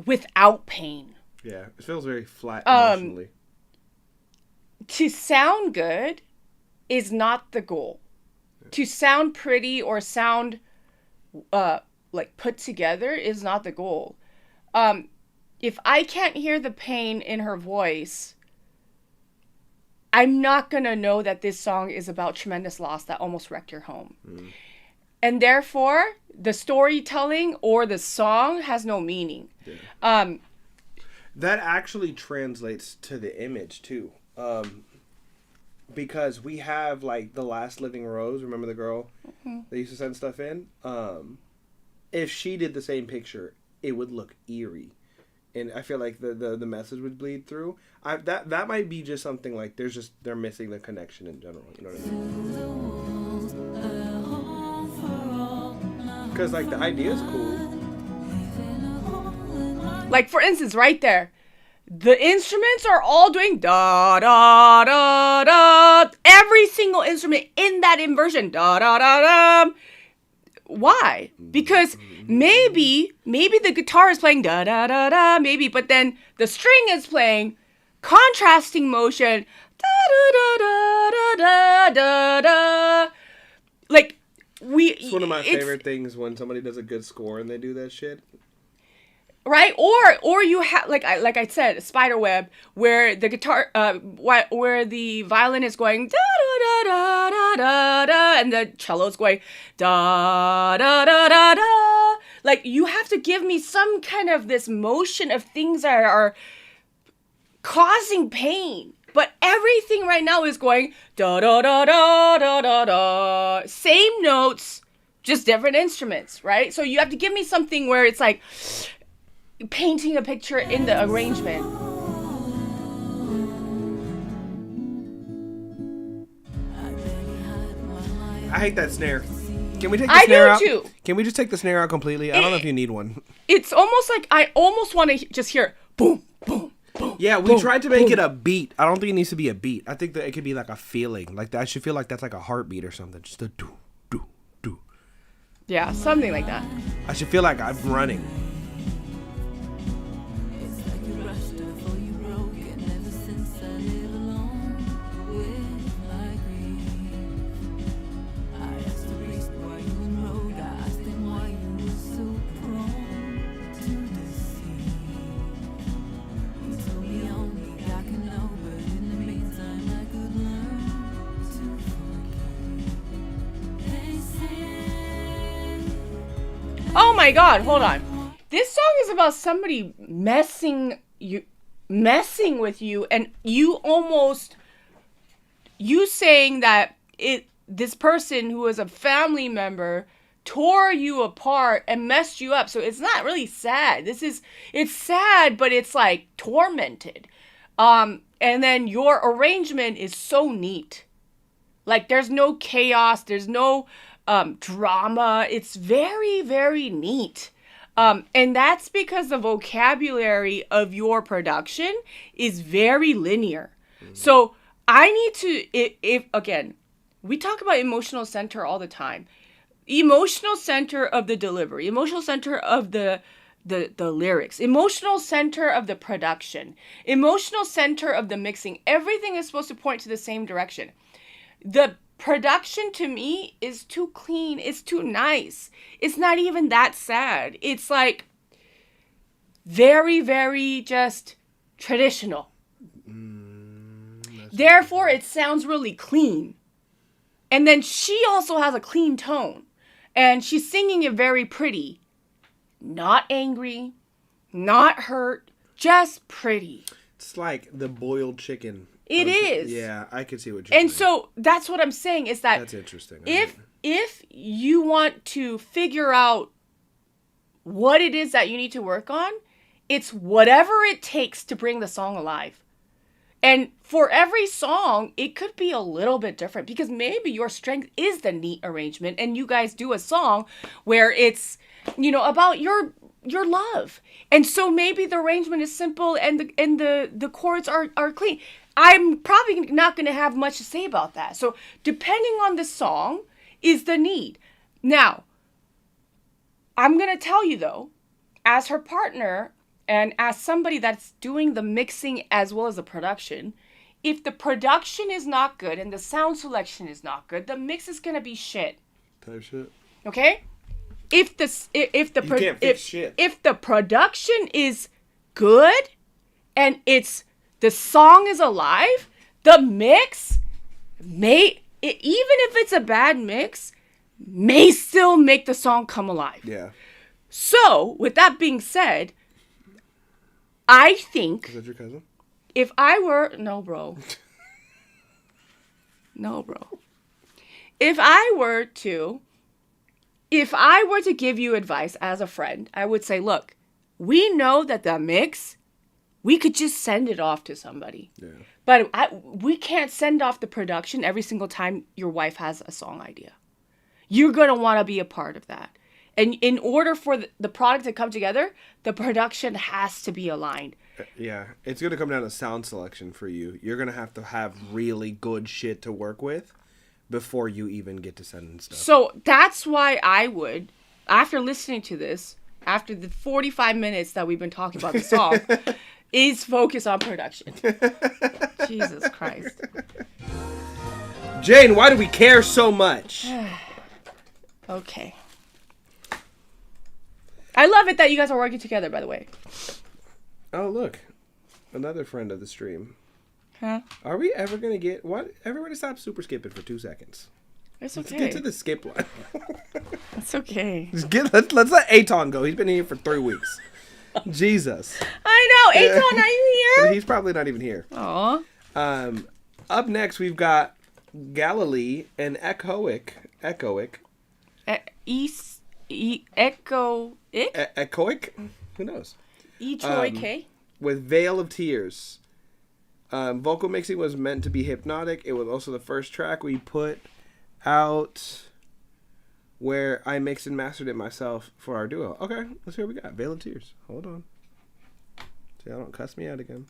Without pain. Yeah, it feels very flat emotionally. To sound good is not the goal. Yeah. To sound pretty or sound like put together is not the goal. If I can't hear the pain in her voice, I'm not going to know that this song is about tremendous loss that almost wrecked your home. And therefore, the storytelling or the song has no meaning. Yeah. That actually translates to the image, too. Because we have, like, The Last Living Rose. Remember the girl that used to send stuff in? If she did the same picture, it would look eerie. and I feel like the message would bleed through. That might be just something like they're missing the connection in general. You know what I mean? Because like the idea is cool. Like for instance, right there, the instruments are all doing da da da da. Every single instrument in that inversion da da da da. Why? Because maybe the guitar is playing da da da da, maybe, but then the string is playing contrasting motion da da da da da da da. Like It's one of my favorite things when somebody does a good score and they do that shit. Right, or you have like I said, a spider web where the guitar, where the violin is going da da da da da da, and the cello's going da da da da da. Like you have to give me some kind of this motion of things that are causing pain. But everything right now is going da da da da da da da. Same notes, just different instruments, right? So you have to give me something where it's like painting a picture in the arrangement. I hate that snare. Can we take the snare out? I do too. Can we just take the snare out completely? I don't know if you need one. It's almost like I almost want to just hear boom, boom, boom. Yeah, we tried to make it a beat. I don't think it needs to be a beat. I think that it could be like a feeling. Like that. I should feel like that's like a heartbeat or something. Just a do, do, do. Yeah, something like that. I should feel like I'm running. Oh my god, hold on. This song is about somebody messing with you, and you saying that this person who is a family member tore you apart and messed you up. So it's not really sad. It's sad, but it's like tormented. And then your arrangement is so neat. Like there's no chaos, there's no drama. It's very, very neat. And that's because the vocabulary of your production is very linear. Mm-hmm. So I need to, if again, we talk about emotional center all the time. Emotional center of the delivery, emotional center of the lyrics, emotional center of the production, emotional center of the mixing. Everything is supposed to point to the same direction. The production to me is too clean. It's too nice. It's not even that sad. It's like very, very just traditional. Therefore, it sounds really clean. And then she also has a clean tone. And she's singing it very pretty. Not angry, not hurt, just pretty. It's like the boiled chicken. It is. Yeah, I can see what you're saying. And so that's what I'm saying is that that's interesting. If you want to figure out what it is that you need to work on, it's whatever it takes to bring the song alive. And for every song, it could be a little bit different because maybe your strength is the neat arrangement and you guys do a song where it's, about your love. And so maybe the arrangement is simple and the chords are clean. I'm probably not going to have much to say about that. So depending on the song is the need. Now, I'm going to tell you though, as her partner and as somebody that's doing the mixing as well as the production, if the production is not good and the sound selection is not good, the mix is going to be shit. Type shit. Okay? If the production is good and the song is alive, the mix even if it's a bad mix, may still make the song come alive. Yeah. So, with that being said, I think... Is that your cousin? If I were... No, bro. If I were to give you advice as a friend, I would say, look, we know that the mix, we could just send it off to somebody. Yeah. But we can't send off the production every single time your wife has a song idea. You're going to want to be a part of that. And in order for the product to come together, the production has to be aligned. Yeah, it's going to come down to sound selection for you. You're going to have really good shit to work with before you even get to sending stuff. So that's why I would, after listening to this, after the 45 minutes that we've been talking about the song, is focus on production. Jesus Christ. Jane, why do we care so much? Okay. I love it that you guys are working together, by the way. Oh, look. Another friend of the stream. Huh? Are we ever going to get... What? Everybody stop super skipping for 2 seconds. It's okay. Let's get to the skip line. It's okay. Let's let Aton go. He's been here for 3 weeks. Jesus. I know. Aton, are you here? He's probably not even here. Aw. Up next, we've got Galilee and Echoic. Echoic? Who knows? E-Troy-K. With Veil of Tears. Vocal mixing was meant to be hypnotic. It was also the first track we put out where I mixed and mastered it myself for our duo. Okay, let's hear what we got. Veil of Tears. Hold on. So y'all don't cuss me out again.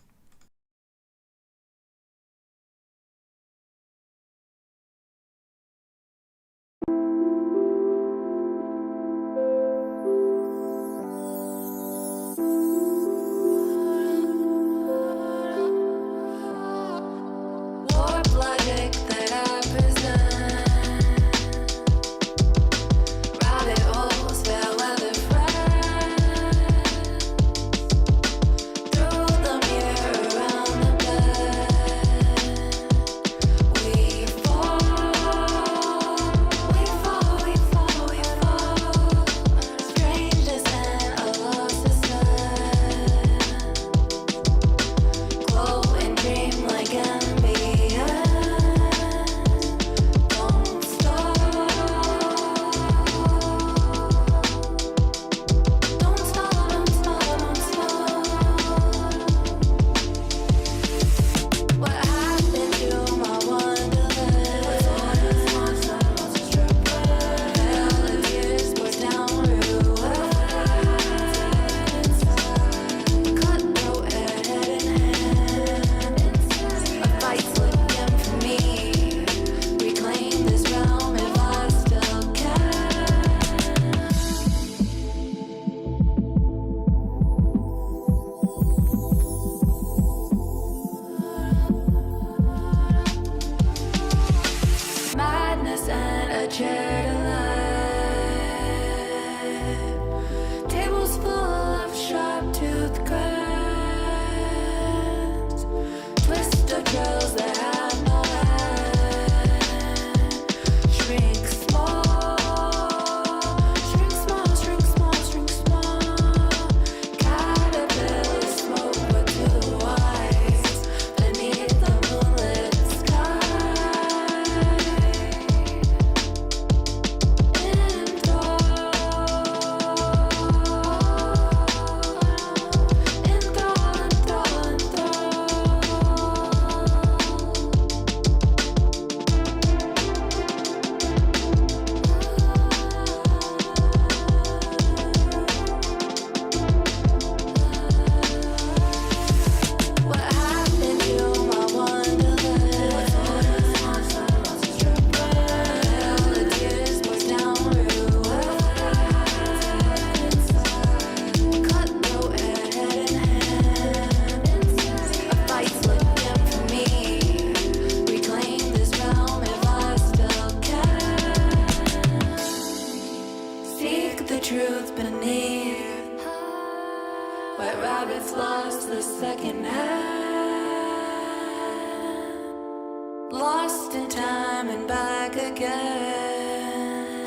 Lost in time and back again.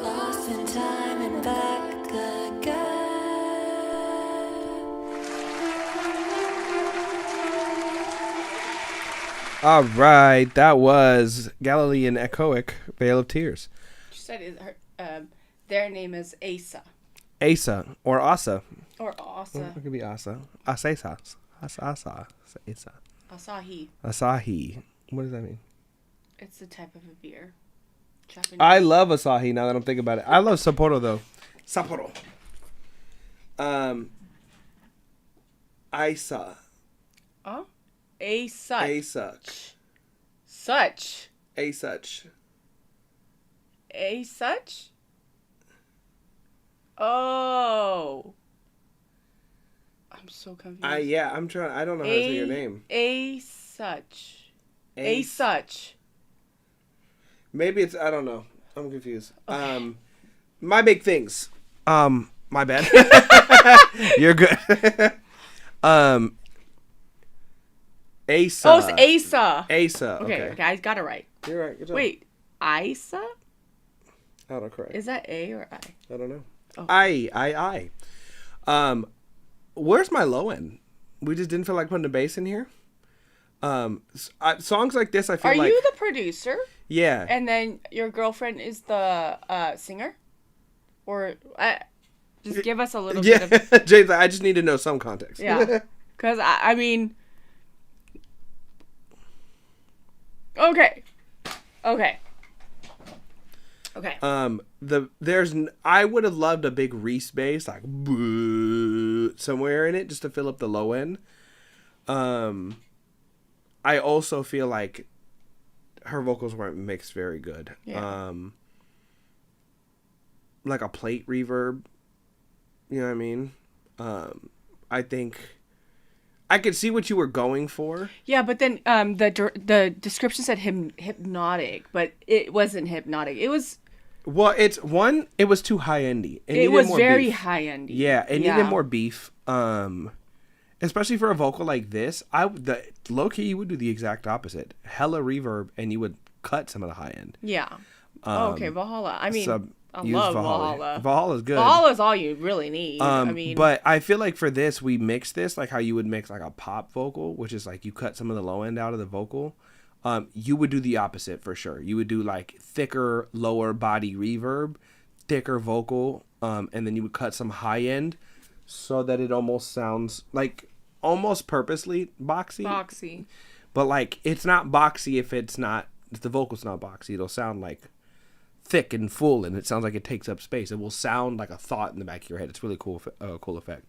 Lost in time and back again. All right, that was Galilee and Echoic, Veil of Tears. She said their name is Asa. Asa or Asa. Or Asa. It could be Asa. Asa. Asa. Asahi. Asahi. What does that mean? It's the type of a beer. Japanese. I love Asahi now that I'm thinking about it. I love Sapporo though. Sapporo. Isa. Oh? A such. A such. Such. A such. A such? Oh. I'm so confused. I'm trying. I don't know how to say your name. A such. A such. Maybe it's. I don't know. I'm confused. Okay. My big things. My bad. You're good. Asa. Oh, it's Asa. Asa. Okay, I got it right. You're right. Good job. Wait, Isa? Autocorrect. Is that A or I? I don't know. Oh. I. Where's my low end? We just didn't feel like putting a bass in here. Songs like this, I feel like. Are you the producer? Yeah. And then your girlfriend is the singer? Or just give us a little bit of... James, I just need to know some context. Yeah. Because, I mean... Okay. I would have loved a big Reese bass, like somewhere in it, just to fill up the low end. I also feel like her vocals weren't mixed very good. Yeah. Like a plate reverb, you know what I mean? I think I could see what you were going for. Yeah, but then the description said hypnotic, but it wasn't hypnotic. It was... Well, it was too high-endy. It was very high-endy. Yeah, it needed more beef. Especially for a vocal like this, low-key, you would do the exact opposite. Hella reverb, and you would cut some of the high end. Yeah. Okay, Valhalla. I mean, I use love Valhalla. Valhalla's good. Valhalla's all you really need. But I feel like for this, we mix this like how you would mix like a pop vocal, which is like you cut some of the low end out of the vocal. You would do the opposite for sure. You would do like thicker, lower body reverb, thicker vocal, and then you would cut some high end so that it almost sounds like almost purposely boxy. Boxy. But like it's not boxy if the vocal's not boxy. It'll sound like thick and full, and it sounds like it takes up space. It will sound like a thought in the back of your head. It's really cool effect.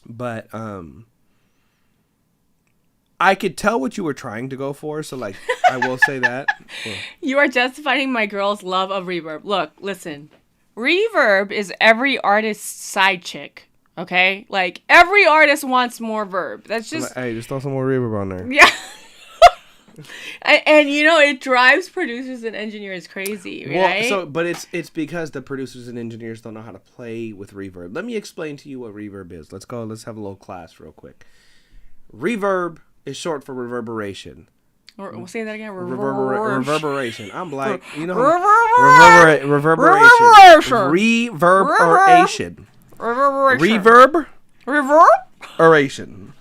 But I could tell what you were trying to go for, so like I will say that. Yeah. You are justifying my girl's love of reverb. Look, listen. Reverb is every artist's side chick. Okay? Like every artist wants more verb. That's just hey, just throw some more reverb on there. Yeah. And you know it drives producers and engineers crazy, right? Well, but it's because the producers and engineers don't know how to play with reverb. Let me explain to you what reverb is. Let's have a little class real quick. Reverb is short for reverberation. We'll say that again. Reverberation. I'm like, you know, reverberation. Reverberation. Reverberation.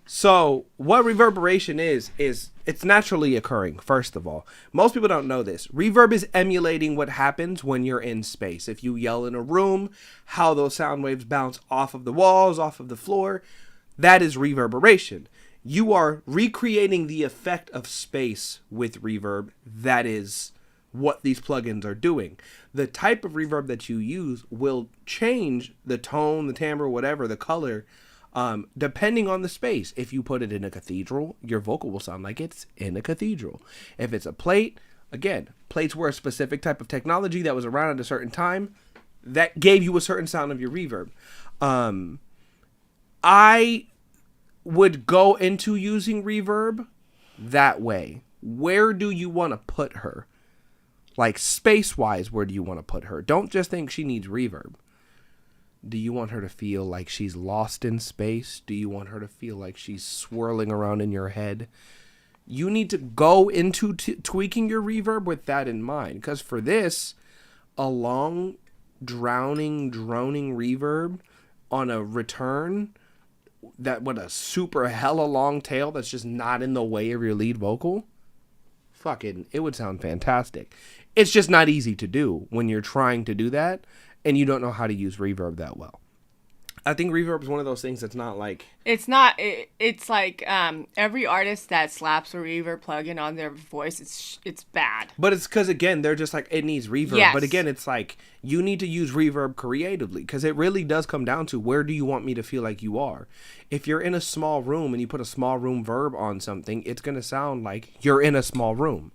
So what reverberation is it's naturally occurring, first of all. Most people don't know this. Reverb is emulating what happens when you're in space. If you yell in a room, how those sound waves bounce off of the walls, off of the floor, that is reverberation. You are recreating the effect of space with reverb. That is what these plugins are doing. The type of reverb that you use will change the tone, the timbre, whatever, the color, depending on the space. If you put it in a cathedral, your vocal will sound like it's in a cathedral. If it's a plate, again, plates were a specific type of technology that was around at a certain time that gave you a certain sound of your reverb. I would go into using reverb that way. Where do you want to put her? Like space-wise, where do you want to put her? Don't just think she needs reverb. Do you want her to feel like she's lost in space? Do you want her to feel like she's swirling around in your head? You need to go into tweaking your reverb with that in mind. Because for this, a long, droning reverb on a return that with a super hella long tail that's just not in the way of your lead vocal, fucking, it would sound fantastic. It's just not easy to do when you're trying to do that and you don't know how to use reverb that well. I think reverb is one of those things that's not like... It's not... It's like every artist that slaps a reverb plugin on their voice, it's bad. But it's because, again, they're just like, it needs reverb. Yes. But again, it's like, you need to use reverb creatively because it really does come down to where do you want me to feel like you are. If you're in a small room and you put a small room verb on something, it's going to sound like you're in a small room.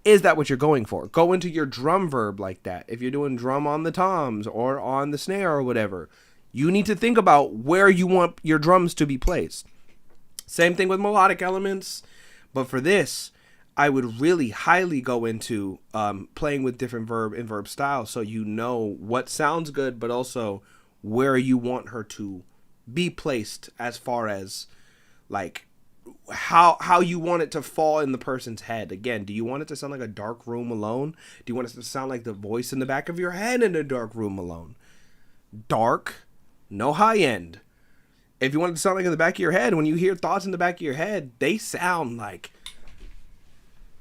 Is that what you're going for? Go into your drum verb like that. If you're doing drum on the toms or on the snare or whatever, you need to think about where you want your drums to be placed. Same thing with melodic elements. But for this, I would really highly go into playing with different verb and verb styles so you know what sounds good, but also where you want her to be placed as far as like how you want it to fall in the person's head. Again, do you want it to sound like a dark room alone? Do you want it to sound like the voice in the back of your head in a dark room alone? Dark, no high end. If you want it to sound like in the back of your head, when you hear thoughts in the back of your head, they sound like,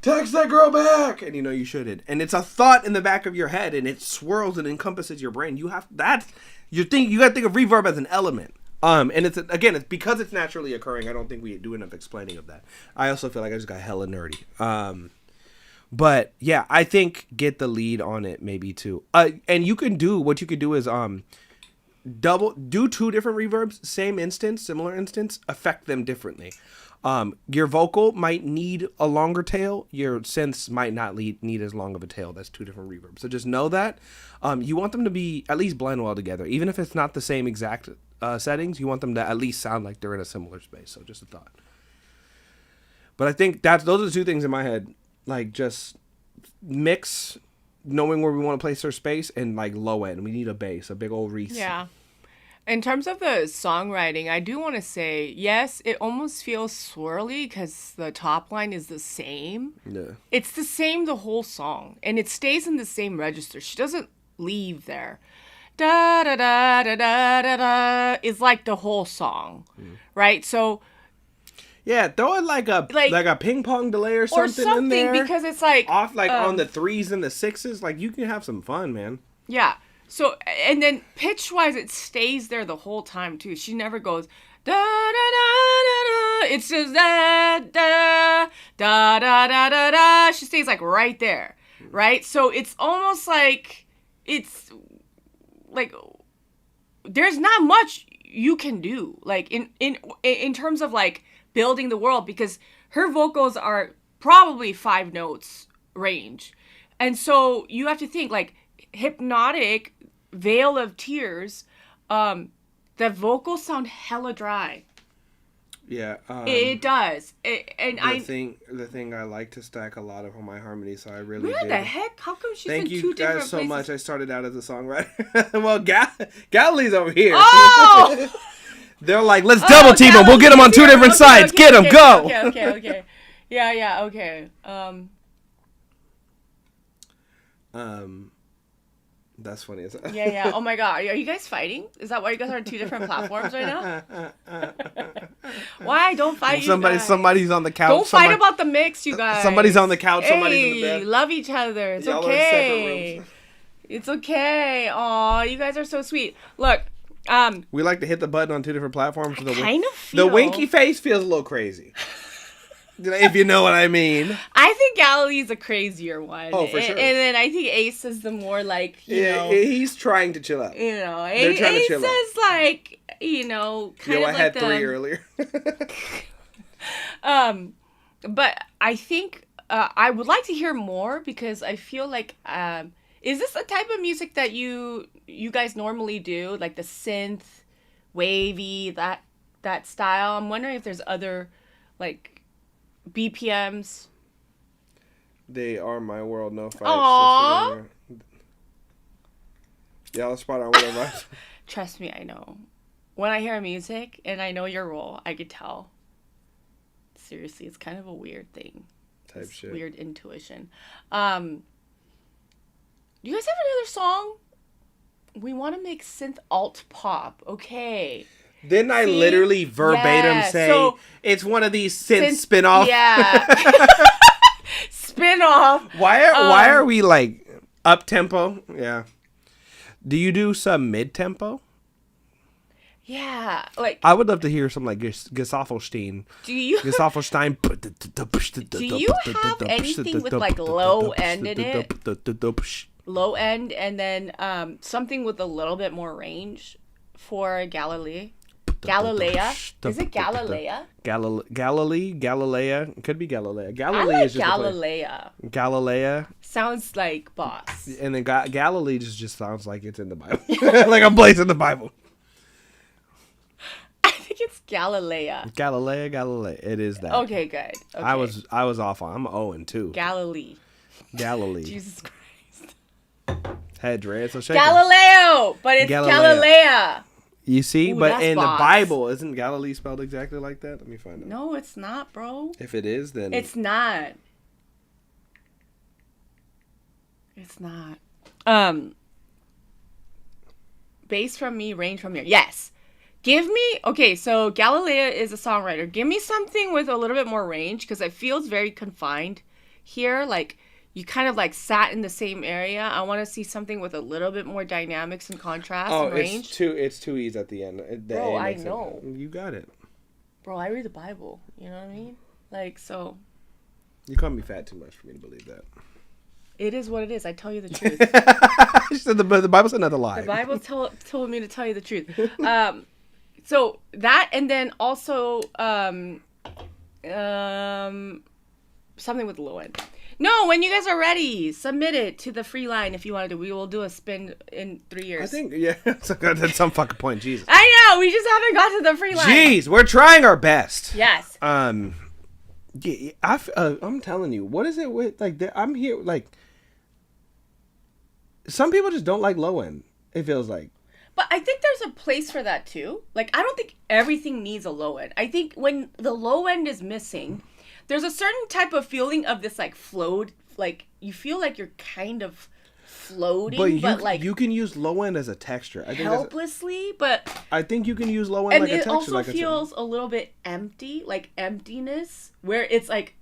text that girl back, and you know you shouldn't. And it's a thought in the back of your head, and it swirls and encompasses your brain. You have you got to think of reverb as an element. And it's because it's naturally occurring. I don't think we do enough explaining of that. I also feel like I just got hella nerdy. But yeah, I think get the lead on it maybe too. And you can do what you could do is do two different reverbs, same instance, similar instance, affect them differently. Your vocal might need a longer tail. Your synths might not need as long of a tail. That's two different reverbs. So just know that. You want them to be at least blend well together. Even if it's not the same exact settings, you want them to at least sound like they're in a similar space. So just a thought. But I think those are the two things in my head. Like just mix, knowing where we want to place our space, and like low end. We need a bass, a big old reese. Yeah. In terms of the songwriting, I do want to say, yes, it almost feels swirly because the top line is the same. Yeah. It's the same the whole song, and it stays in the same register. She doesn't leave there. Da da da da da da da is like the whole song, right? So yeah, throw it like a ping pong delay or something in there, because it's like off on the 3s and the 6s. Like you can have some fun, man. Yeah. So, and then pitch-wise, it stays there the whole time, too. She never goes, da-da-da-da-da. It's just da-da, da-da-da-da-da. She stays, like, right there, right? So, it's almost like, it's, like, there's not much you can do, like, in terms of, like, building the world, because her vocals are probably 5 notes range. And so, you have to think, like, Hypnotic, Veil of Tears, the vocals sound hella dry. Yeah, it does. The thing I like to stack a lot of on my harmony, so I really what do. the heck? How come she's Thank in you two different guys so places? much. I started out as a songwriter. Well, Galilee's over here. Oh! They're like, let's double team them. We'll get them on two different sides. Get them, go. Okay. Yeah, okay. That's funny. Yeah. Oh my god, are you guys fighting? Is that why you guys are on 2 different platforms right now? Why? Don't fight. Somebody's on the couch. Don't fight about the mix, you guys. Somebody's on the couch. Somebody's in the bed. Love each other. It's Y'all are in separate okay. rooms. It's okay. Aw, you guys are so sweet. Look, we like to hit the button on 2 different platforms. The winky face feels a little crazy. If you know what I mean. I think Galilee's a crazier one. Oh, for sure. And then I think Ace is the more like, you know. He's trying to chill out. You know, They're trying to chill out. Ace is like, you know, kind of I had 3 earlier. But I think I would like to hear more because I feel like, is this the type of music that you guys normally do? Like the synth, wavy, that style? I'm wondering if there's other, like, BPMs. They are my world, no fights. Aww. Y'all spot on whatever. Trust me, I know. When I hear music and I know your role, I could tell. Seriously, it's kind of a weird thing. Type shit. Weird intuition. Do you guys have another song? We want to make synth alt pop. Okay. Didn't I literally verbatim say so, it's one of these synth spin-off? Yeah. spin-off. Why are we like up tempo? Yeah. Do you do some mid tempo? Yeah, like. I would love to hear some like Gesaffelstein. Do you? Gesaffelstein. Do you have anything with like low end in it? Low end, and then something with a little bit more range for Galilea. Is it Galilea? Galilea. It could be Galilea. I Galilee like is just Galilea. Galilea. Sounds like boss. And then Galilee just sounds like it's in the Bible. Like a place in the Bible. I think it's Galilea. Galilea. It is that. Okay, good. Okay. I was off on. I'm 0-2. Galilee. Jesus Christ. Head red. So shake Galileo, but it's Galilea. You see, Ooh, but in boss. the Bible, isn't Galilee spelled exactly like that? Let me find out. No, it's not, bro. If it is, then it's not. It's not. Bass from me, range from here. Yes. Give me, okay, so Galilea is a songwriter. Give me something with a little bit more range, because it feels very confined here. Like, you kind of like sat in the same area. I want to see something with a little bit more dynamics and contrast and range. It's two E's at the end. Bro, I know. You got it. Bro, I read the Bible. You know what I mean? Like, so. You call me fat too much for me to believe that. It is what it is. I tell you the truth. She said the Bible said not to lie. The Bible told me to tell you the truth. So that, and then also something with low end. No, when you guys are ready, submit it to the free line if you want to do. We will do a spin in 3 years. I think, yeah, that's some fucking point. Jesus. I know, we just haven't got to the free line. Jeez, we're trying our best. Yes. Yeah, I'm telling you, what is it with like? I'm here like. Some people just don't like low end. It feels like. But I think there's a place for that too. Like, I don't think everything needs a low end. I think when the low end is missing, there's a certain type of feeling of this like float. Like, you feel like you're kind of floating, but like you can use low end as a texture. I think helplessly, but I think you can use low end like a texture. And it also like feels a little bit empty, like emptiness, where it's like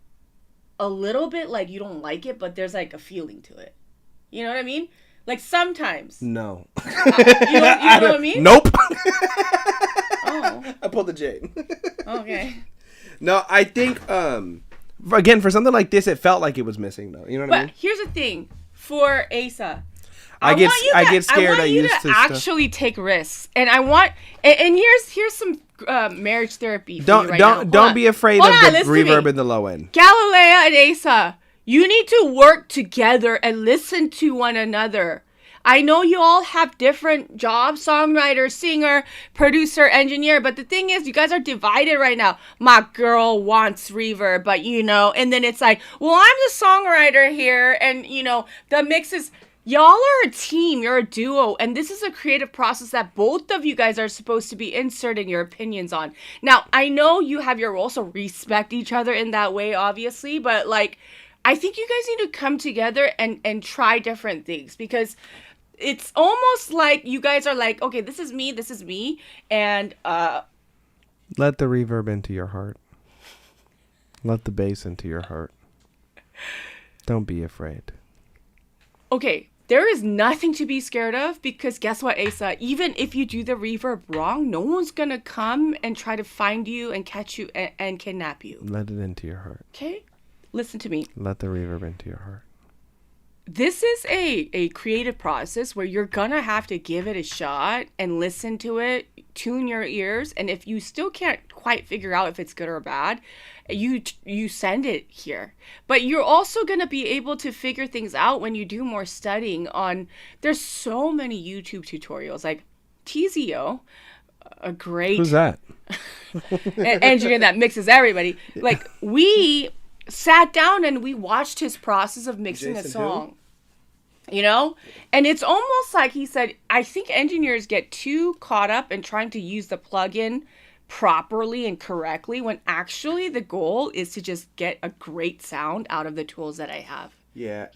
a little bit like you don't like it, but there's like a feeling to it. You know what I mean? Like sometimes. No. You know what I mean? Nope. Oh. I pulled the J. Okay. No, I think again for something like this, it felt like it was missing though. You know what I mean? But here's the thing, for Asa, I get scared. I used to actually take risks, and I want. And here's some marriage therapy. For you right now. Don't be afraid of the reverb in the low end. Galilea and Asa, you need to work together and listen to one another. I know you all have different jobs, songwriter, singer, producer, engineer, but the thing is, you guys are divided right now. My girl wants reverb, but and then it's like, well, I'm the songwriter here, and the mix is, y'all are a team, you're a duo, and this is a creative process that both of you guys are supposed to be inserting your opinions on. Now, I know you have your role, so respect each other in that way, obviously, but like, I think you guys need to come together and try different things, because it's almost like you guys are like, okay, this is me, and let the reverb into your heart. Let the bass into your heart. Don't be afraid. Okay, there is nothing to be scared of, because guess what, Asa? Even if you do the reverb wrong, no one's gonna come and try to find you and catch you and kidnap you. Let it into your heart. Okay? Listen to me. Let the reverb into your heart. This is a creative process where you're gonna have to give it a shot and listen to it, tune your ears, and if you still can't quite figure out if it's good or bad, you send it here. But you're also gonna be able to figure things out when you do more studying on. There's so many YouTube tutorials, like TZO, a great who's that engineer that mixes everybody. Like, we sat down and we watched his process of mixing Jason a song. Who? And it's almost like he said, I think engineers get too caught up in trying to use the plugin properly and correctly, when actually the goal is to just get a great sound out of the tools that I have. Yeah.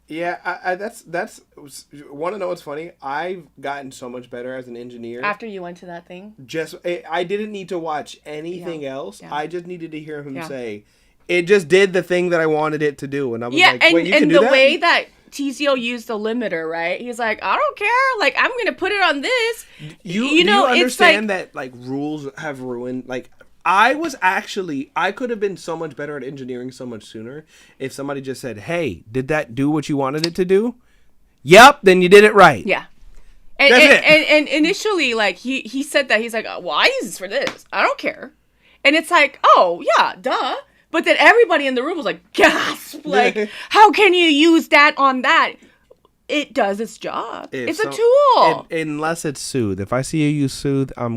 Yeah, I that's want to know what's funny? I've gotten so much better as an engineer. After you went to that thing? I didn't need to watch anything else. Yeah. I just needed to hear him say, it just did the thing that I wanted it to do, and I was like, "Wait, you can do the that?" way that TCO used the limiter, right? He's like, I don't care. Like, I'm gonna put it on this. You know, understand that like rules have ruined. Like, I could have been so much better at engineering so much sooner if somebody just said, "Hey, did that do what you wanted it to do?" Yep, then you did it right. Yeah. And initially, like, he said that. He's like, well, I use this for this. I don't care. And it's like, oh, yeah, duh. But then everybody in the room was like, gasp. Like, how can you use that on that? It does its job. It's a tool. Unless it's Soothe. If I see you use Soothe, I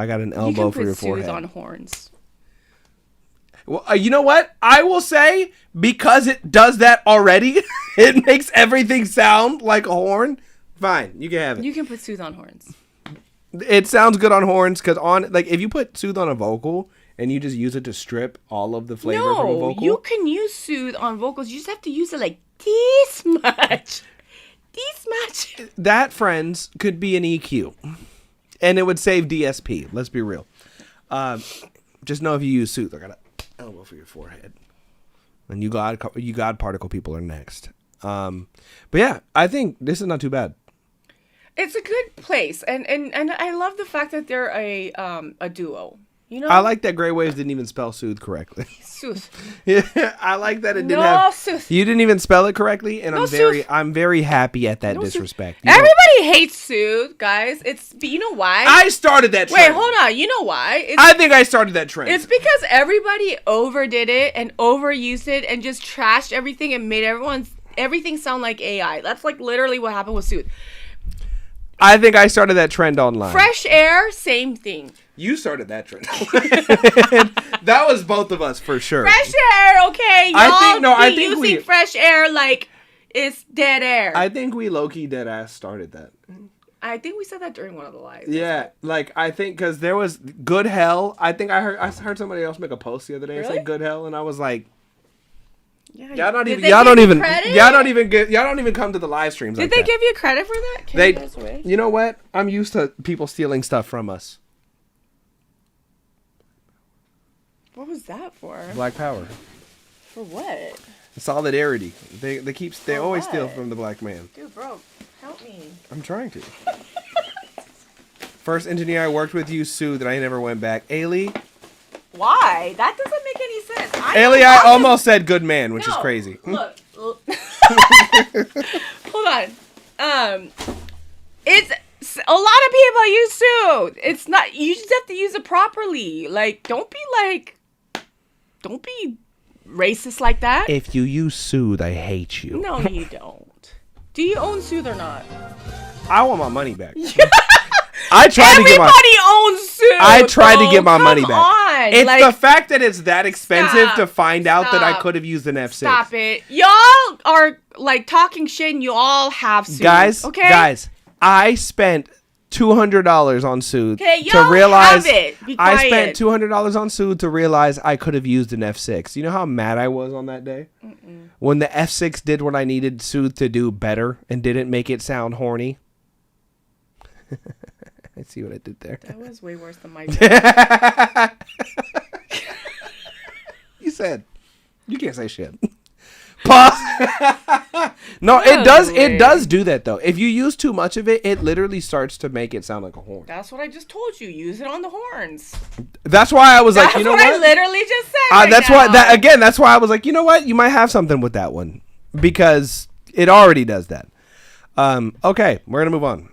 got an elbow for your forehead. You can put Soothe on horns. Well, you know what? I will say, because it does that already, it makes everything sound like a horn. Fine, you can have it. You can put Soothe on horns. It sounds good on horns because if you put Soothe on a vocal and you just use it to strip all of the flavor from a vocal. No, you can use Soothe on vocals. You just have to use it like this much. This much. That, friends, could be an EQ. And it would save DSP. Let's be real. Just know if you use Soothe, I got an elbow for your forehead. And you God particle people are next. But yeah, I think this is not too bad. It's a good place, and I love the fact that they're a duo. You know, I like that Grey Waves didn't even spell Soothe correctly. Soothe. Yeah, I like that it didn't have. Soothe. You didn't even spell it correctly, and Soothe. I'm very happy at that disrespect. Everybody hates Soothe, guys. But you know why? I started that trend. Wait, hold on. You know why? I think I started that trend. It's because everybody overdid it and overused it and just trashed everything and made everything sound like AI. That's like literally what happened with Soothe. I think I started that trend online. Fresh Air, same thing. You started that trend. That was both of us for sure. Fresh Air, okay. I think using Fresh Air like it's dead air. I think we low-key dead ass started that. I think we said that during one of the lives. Yeah, like I think because there was Good Hell. I think I heard somebody else make a post the other day and say Good Hell, and I was like, yeah, y'all don't even come to the live streams. Did they give you credit for that? You know what? I'm used to people stealing stuff from us. What was that for? Black Power. For what? Solidarity. They always steal from the black man. Dude, bro, help me. I'm trying to. First engineer I worked with used Soothe, and I never went back. Ailey. Why? That doesn't make any sense. Ailey, I almost said good man, which is crazy. Look. Hold on. It's a lot of people use Soothe. It's not. You just have to use it properly. Like, don't be racist like that. If you use Soothe, I hate you. No, you don't. Do you own Soothe or not? I want my money back. Everybody owns Soothe. I tried to get my money back. On. It's like, the fact that it's that expensive to find out that I could have used an F6. Stop it. Y'all are like talking shit and you all have Soothe. Guys, I spent $200 on Soothe to realize I spent $200 on Soothe to realize I could have used an F6. You know how mad I was on that day? When the F6 did what I needed Soothe to do better and didn't make it sound horny. I see what I did there. That was way worse than my You said you can't say shit. Pause. No, it does do that though. If you use too much of it, it literally starts to make it sound like a horn. That's what I just told you. Use it on the horns. That's why I was like, you know what? I literally just said. That's why I was like, you know what? You might have something with that one because it already does that. Okay, we're gonna move on.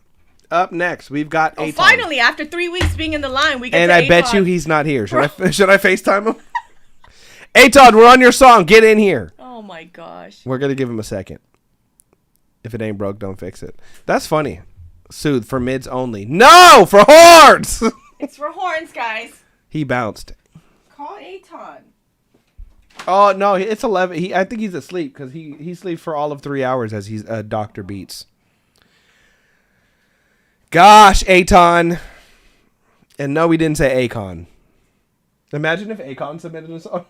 Up next, we've got Aton. Finally, after 3 weeks being in the line, we get and to I bet you he's not here. Should I FaceTime him? Aton, we're on your song. Get in here. Oh my gosh. We're gonna give him a second. If it ain't broke, don't fix it. That's funny. Soothe for mids only. No, for horns. It's for horns, guys. He bounced. Call Aton. Oh no, it's 11. I think he's asleep because he sleeps for all of 3 hours as he's Dr. Beats. Gosh, Aton. And no, we didn't say Akon. Imagine if Akon submitted a song.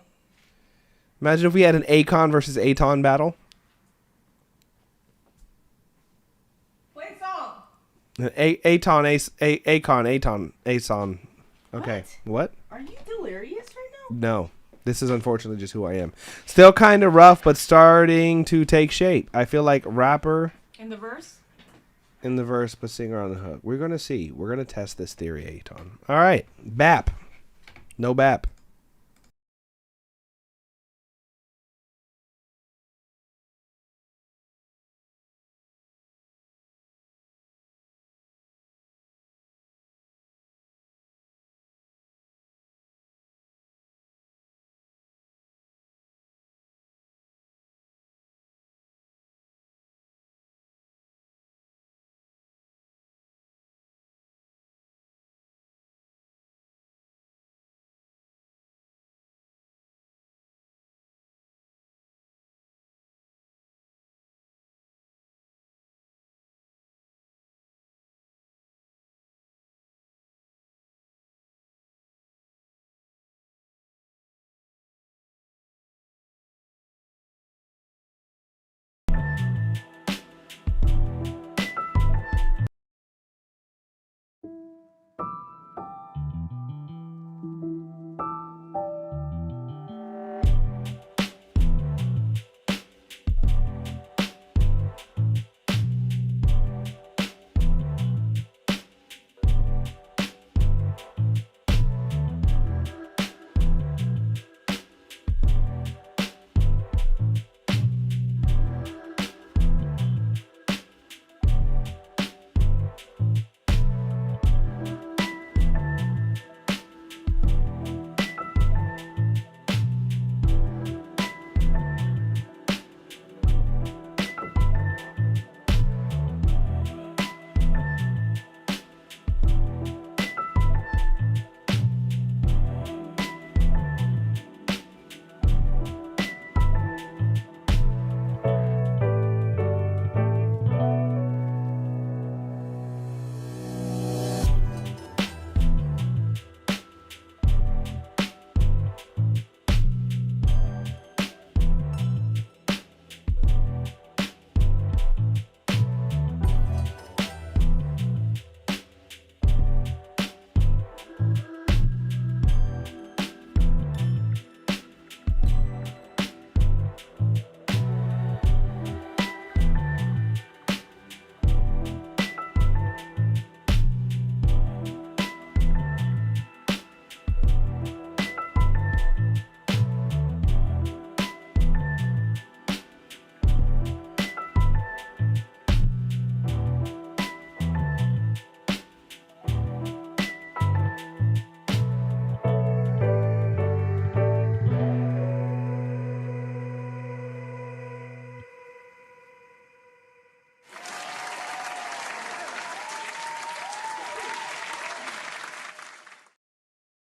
Imagine if we had an Akon versus Aton battle. Play song. Akon, Aton. Okay. What? Are you delirious right now? No. This is unfortunately just who I am. Still kind of rough, but starting to take shape. I feel like rapper In the verse? in the verse, but singer on the hook. We're going to see. We're going to test this theory, Aton. All right. BAP. No BAP.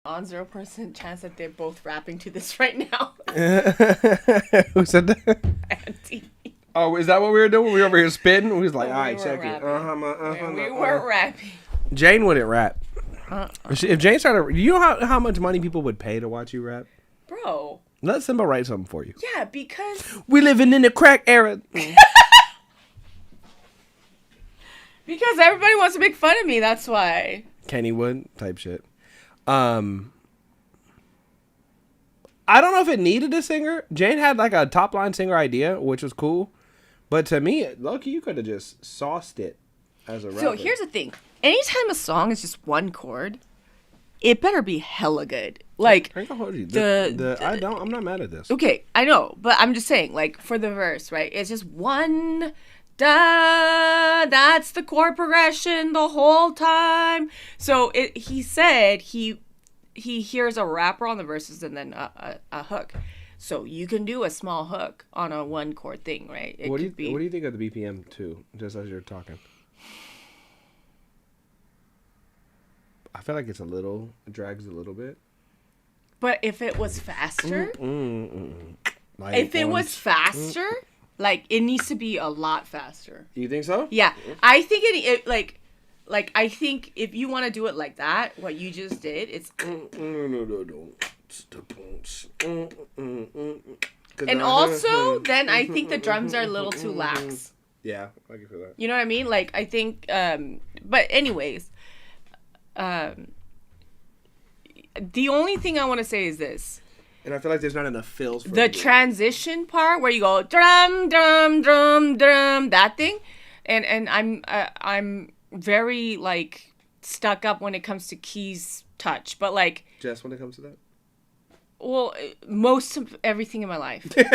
On 0% chance that they're both rapping to this right now. Who said that? Auntie. Oh, is that what we were doing? We were over here spitting? We was like, Oh, all we right, were check it. rapping. We weren't rapping. Jane wouldn't rap. If Jane started, you know how much money people would pay to watch you rap? Bro. Let Simba write something for you. Yeah, because... We living in the crack era. Because everybody wants to make fun of me, that's why. Kennywood type shit. I don't know if it needed a singer. Jane had like a top line singer idea, which was cool. But to me, Loki, you could have just sauced it as a rapper. So here's the thing. Anytime a song is just one chord, it better be hella good. Like, I can hold you. I'm not mad at this. Okay, I know, but I'm just saying, like, for the verse, right? It's just one da. That's the chord progression the whole time. So he said he hears a rapper on the verses and then a hook. So you can do a small hook on a one chord thing, right? What do you think of the BPM too? Just as you're talking, I feel like it drags a little bit. But if it was faster, if it was faster, like it needs to be a lot faster. You think so? Yeah, I think it like I think if you want to do it like that, what you just did, it's. And also, then I think the drums are a little too lax. Yeah, I can feel that. You know what I mean? Like I think, but anyways, the only thing I want to say is this: And I feel like there's not enough fills for the transition part where you go drum drum drum drum, that thing, and I'm very like stuck up when it comes to keys touch, but like just when it comes to that. Well, most of everything in my life. Dun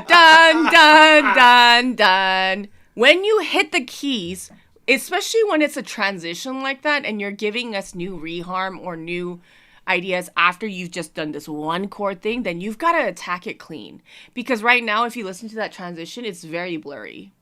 dun dun dun. When you hit the keys, especially when it's a transition like that, and you're giving us new reharm or new ideas after you've just done this one chord thing, then you've got to attack it clean. Because right now, if you listen to that transition, it's very blurry.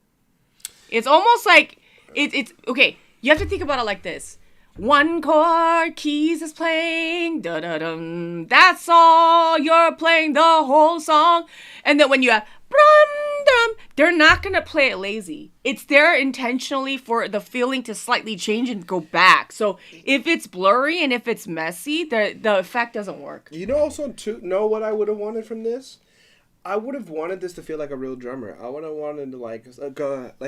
It's almost like it's okay. You have to think about it like this. One chord, keys is playing, da-da-dum. That's all, you're playing the whole song. And then when you have brum-dum, they're not going to play it lazy. It's there intentionally for the feeling to slightly change and go back. So if it's blurry and if it's messy, the effect doesn't work. You know also, know what I would have wanted from this? I would have wanted this to feel like a real drummer. I would have wanted to like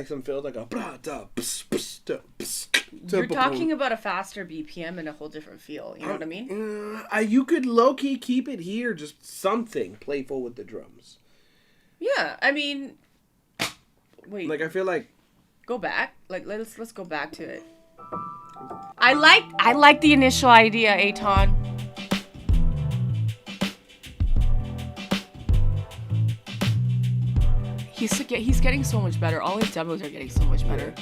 some feels like a blah da pss, pss, da, pss, da, You're talking about a faster BPM and a whole different feel. You know what I mean? You could low key keep it here, just something playful with the drums. Yeah, I mean, wait. Like I feel like go back. Like let's go back to it. I like the initial idea, Aton. He's getting so much better. All his demos are getting so much better.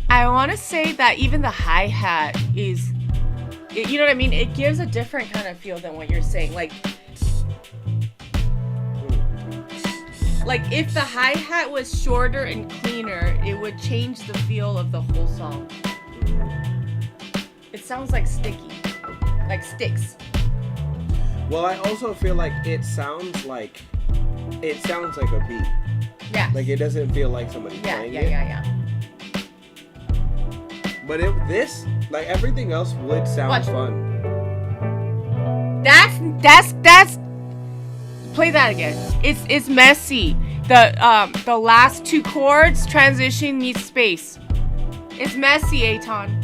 I want to say that even the hi-hat is, you know what I mean? It gives a different kind of feel than what you're saying. Like if the hi-hat was shorter and cleaner, it would change the feel of the whole song. It sounds like sticky. Like sticks. Well, I also feel like it sounds like a beat. Yeah. Like it doesn't feel like somebody playing it. Yeah. But this, like everything else, would sound fun. That's. Play that again. It's messy. The last two chords transition needs space. It's messy, Aton.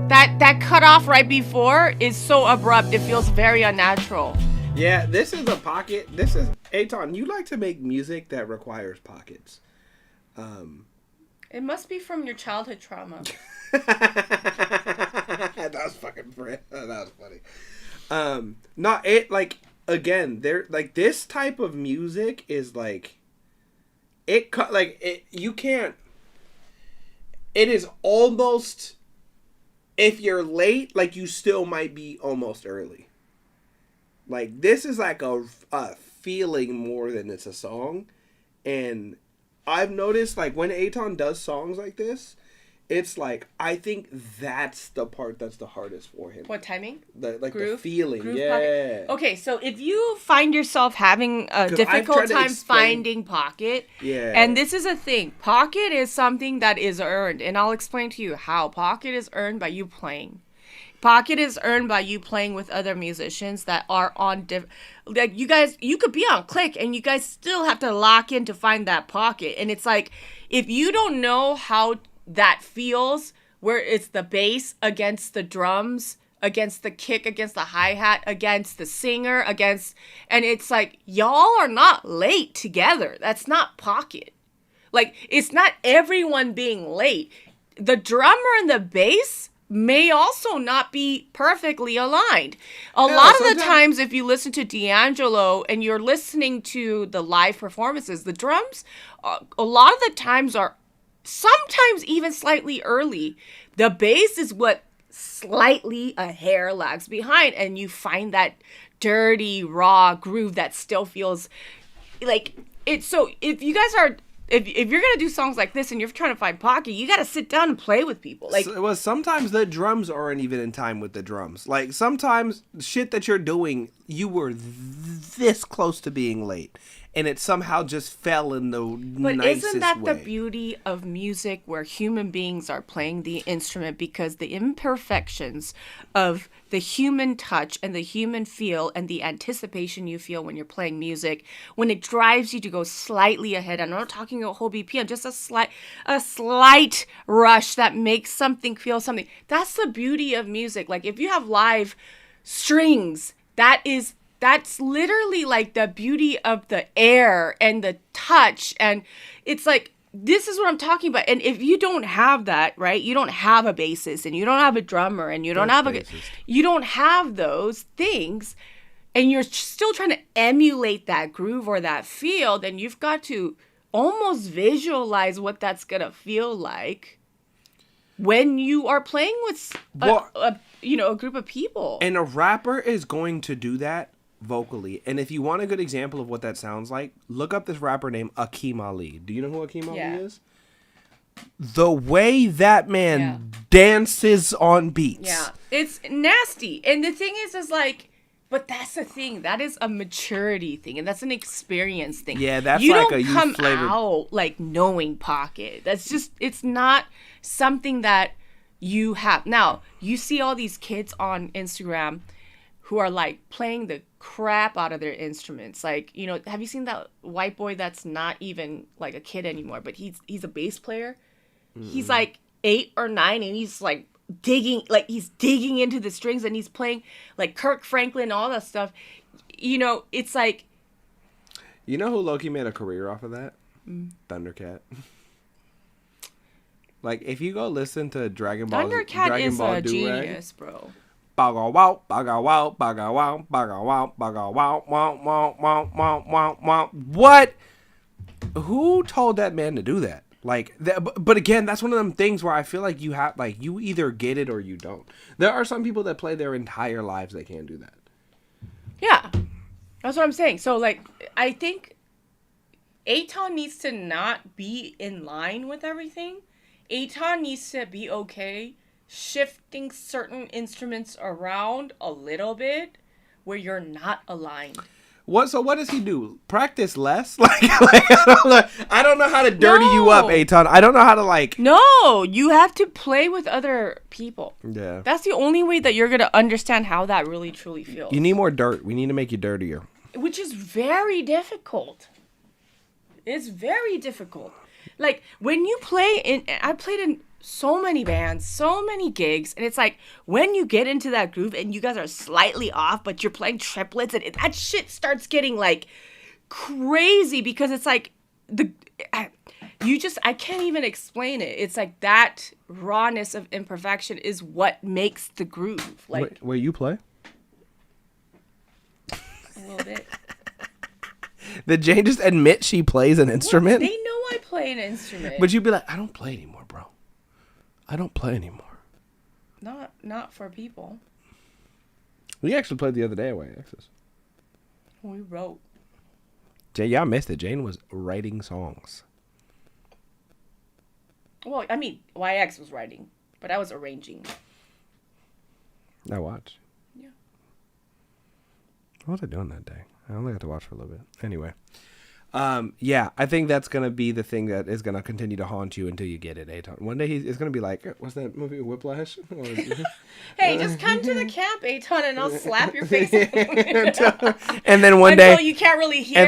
That cut off right before is so abrupt. It feels very unnatural. Yeah, this is a pocket. This is Aton. You like to make music that requires pockets. It must be from your childhood trauma. That was fucking That was funny. Not it like again. There like this type of music is like it cut like it. You can't. It is almost. If you're late, like you still might be almost early. Like this is like a feeling more than it's a song, and I've noticed like when Aton does songs like this, it's like I think that's the part that's the hardest for him. What timing? The groove? the feeling, groove yeah. Pocket? Okay, so if you find yourself having a difficult time finding pocket, yeah, and this is a thing, pocket is something that is earned, and I'll explain to you how. Pocket is earned by you playing. Pocket is earned by you playing with other musicians that are on like you guys, you could be on click and you guys still have to lock in to find that pocket. And it's like, if you don't know how that feels, where it's the bass against the drums, against the kick, against the hi-hat, against the singer, and it's like, y'all are not late together. That's not pocket. Like, it's not everyone being late. The drummer and the bass may also not be perfectly aligned. A lot of the times, if you listen to D'Angelo and you're listening to the live performances, the drums, a lot of the times are sometimes even slightly early. The bass is what slightly a hair lags behind, and you find that dirty, raw groove that still feels like it. So if you guys are, if you're gonna do songs like this and you're trying to find pocket, you gotta sit down and play with people. Like, well, sometimes the drums aren't even in time with the drums. Like sometimes shit that you're doing, you were this close to being late, and it somehow just fell in the But nicest isn't that way. the beauty of music, where human beings are playing the instrument, because the imperfections of the human touch and the human feel and the anticipation you feel when you're playing music, when it drives you to go slightly ahead. I'm not talking a whole BPM, just a slight rush that makes something feel something. That's the beauty of music. Like if you have live strings, that's literally like the beauty of the air and the touch. And it's like, this is what I'm talking about. And if you don't have that, right, you don't have a bassist and you don't have a drummer and you don't you don't have those things, and you're still trying to emulate that groove or that feel, then you've got to almost visualize what that's going to feel like when you are playing with a group of people. And a rapper is going to do that vocally. And if you want a good example of what that sounds like, look up this rapper named Akeem Ali. Do you know who Akeem Ali is? The way that man dances on beats. Yeah, it's nasty. And the thing is like, but that's the thing. That is a maturity thing, and that's an experience thing. Yeah, that's you like don't a youth come flavored out like knowing pocket. That's just, it's not something that you have. Now, you see all these kids on Instagram who are like playing the crap out of their instruments. Like, have you seen that white boy that's not even like a kid anymore, but he's a bass player? He's like 8 or 9, and he's like digging into the strings, and he's playing like Kirk Franklin, all that stuff. It's like, you know who Loki made a career off of that? Thundercat. Like, if you go listen to Dragon Ball a genius, bro. Baga wow, baga wow, baga wow, baga wow, baga wow, wow, wow, wow, wow, wow, wow. What? Who told that man to do that? Like, but again, that's one of them things where I feel like you have, like, you either get it or you don't. There are some people that play their entire lives, they can't do that. Yeah, that's what I'm saying. So, like, I think Aton needs to not be in line with everything. Aton needs to be okay shifting certain instruments around a little bit where you're not aligned. So what does he do? Practice less? Like I don't know how to dirty you up, Aton. I don't know how to like. No, you have to play with other people. Yeah. That's the only way that you're gonna understand how that really truly feels. You need more dirt. We need to make you dirtier. Which is very difficult. It's very difficult. Like when you play I played in so many bands, so many gigs, and it's like when you get into that groove and you guys are slightly off, but you're playing triplets, and that shit starts getting like crazy, because it's like I can't even explain it. It's like that rawness of imperfection is what makes the groove. Like, wait, you play? A little bit. Did Jane just admit she plays an instrument? They know I play an instrument. But you'd be like, I don't play anymore, bro. I don't play anymore. Not for people. We actually played the other day at YX's. We wrote. Y'all missed it. Jane was writing songs. Well, I mean, YX was writing, but I was arranging. I watched. Yeah. What was I doing that day? I only got to watch for a little bit. Anyway. Yeah, I think that's going to be the thing that is going to continue to haunt you until you get it, Aton. One day it's going to be like, what's that movie, Whiplash? Hey, just come to the camp, Aton, and I'll slap your face. And then one day... Until you can't really hear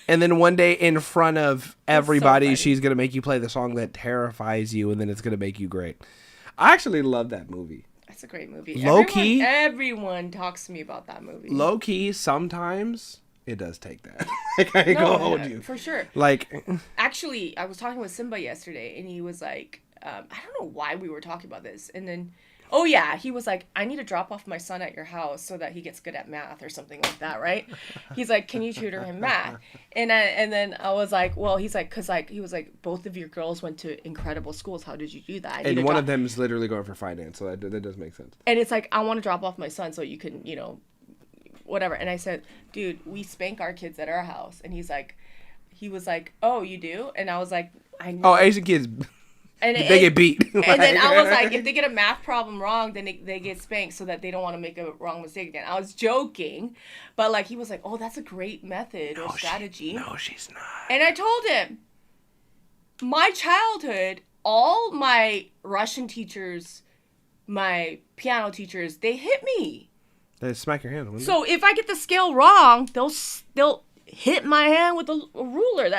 and then one day in front of everybody, she's going to make you play the song that terrifies you, and then it's going to make you great. I actually love that movie. That's a great movie. Low-key... Everyone talks to me about that movie. Low-key, sometimes... it does take that. Like, I ain't gonna hold you. For sure. Like, actually, I was talking with Simba yesterday, and he was like, I don't know why we were talking about this. And then, oh yeah, he was like, I need to drop off my son at your house so that he gets good at math or something like that, right? He's like, can you tutor him math? And then I was like, well, he's like, cause like, he was like, both of your girls went to incredible schools. How did you do that? And one of them is literally going for finance, so that does make sense. And it's like, I want to drop off my son so you can, whatever. And I said, dude, we spank our kids at our house. And he was like, oh, you do? And I was like, I know. Oh, Asian kids. They get beat. And then I was like, if they get a math problem wrong, then they get spanked so that they don't want to make a wrong mistake again. I was joking, but like he was like, oh, that's a great method or strategy. No, she's not. And I told him, my childhood, all my Russian teachers, my piano teachers, they hit me. They smack your hand. So if I get the scale wrong, they'll hit my hand with a ruler.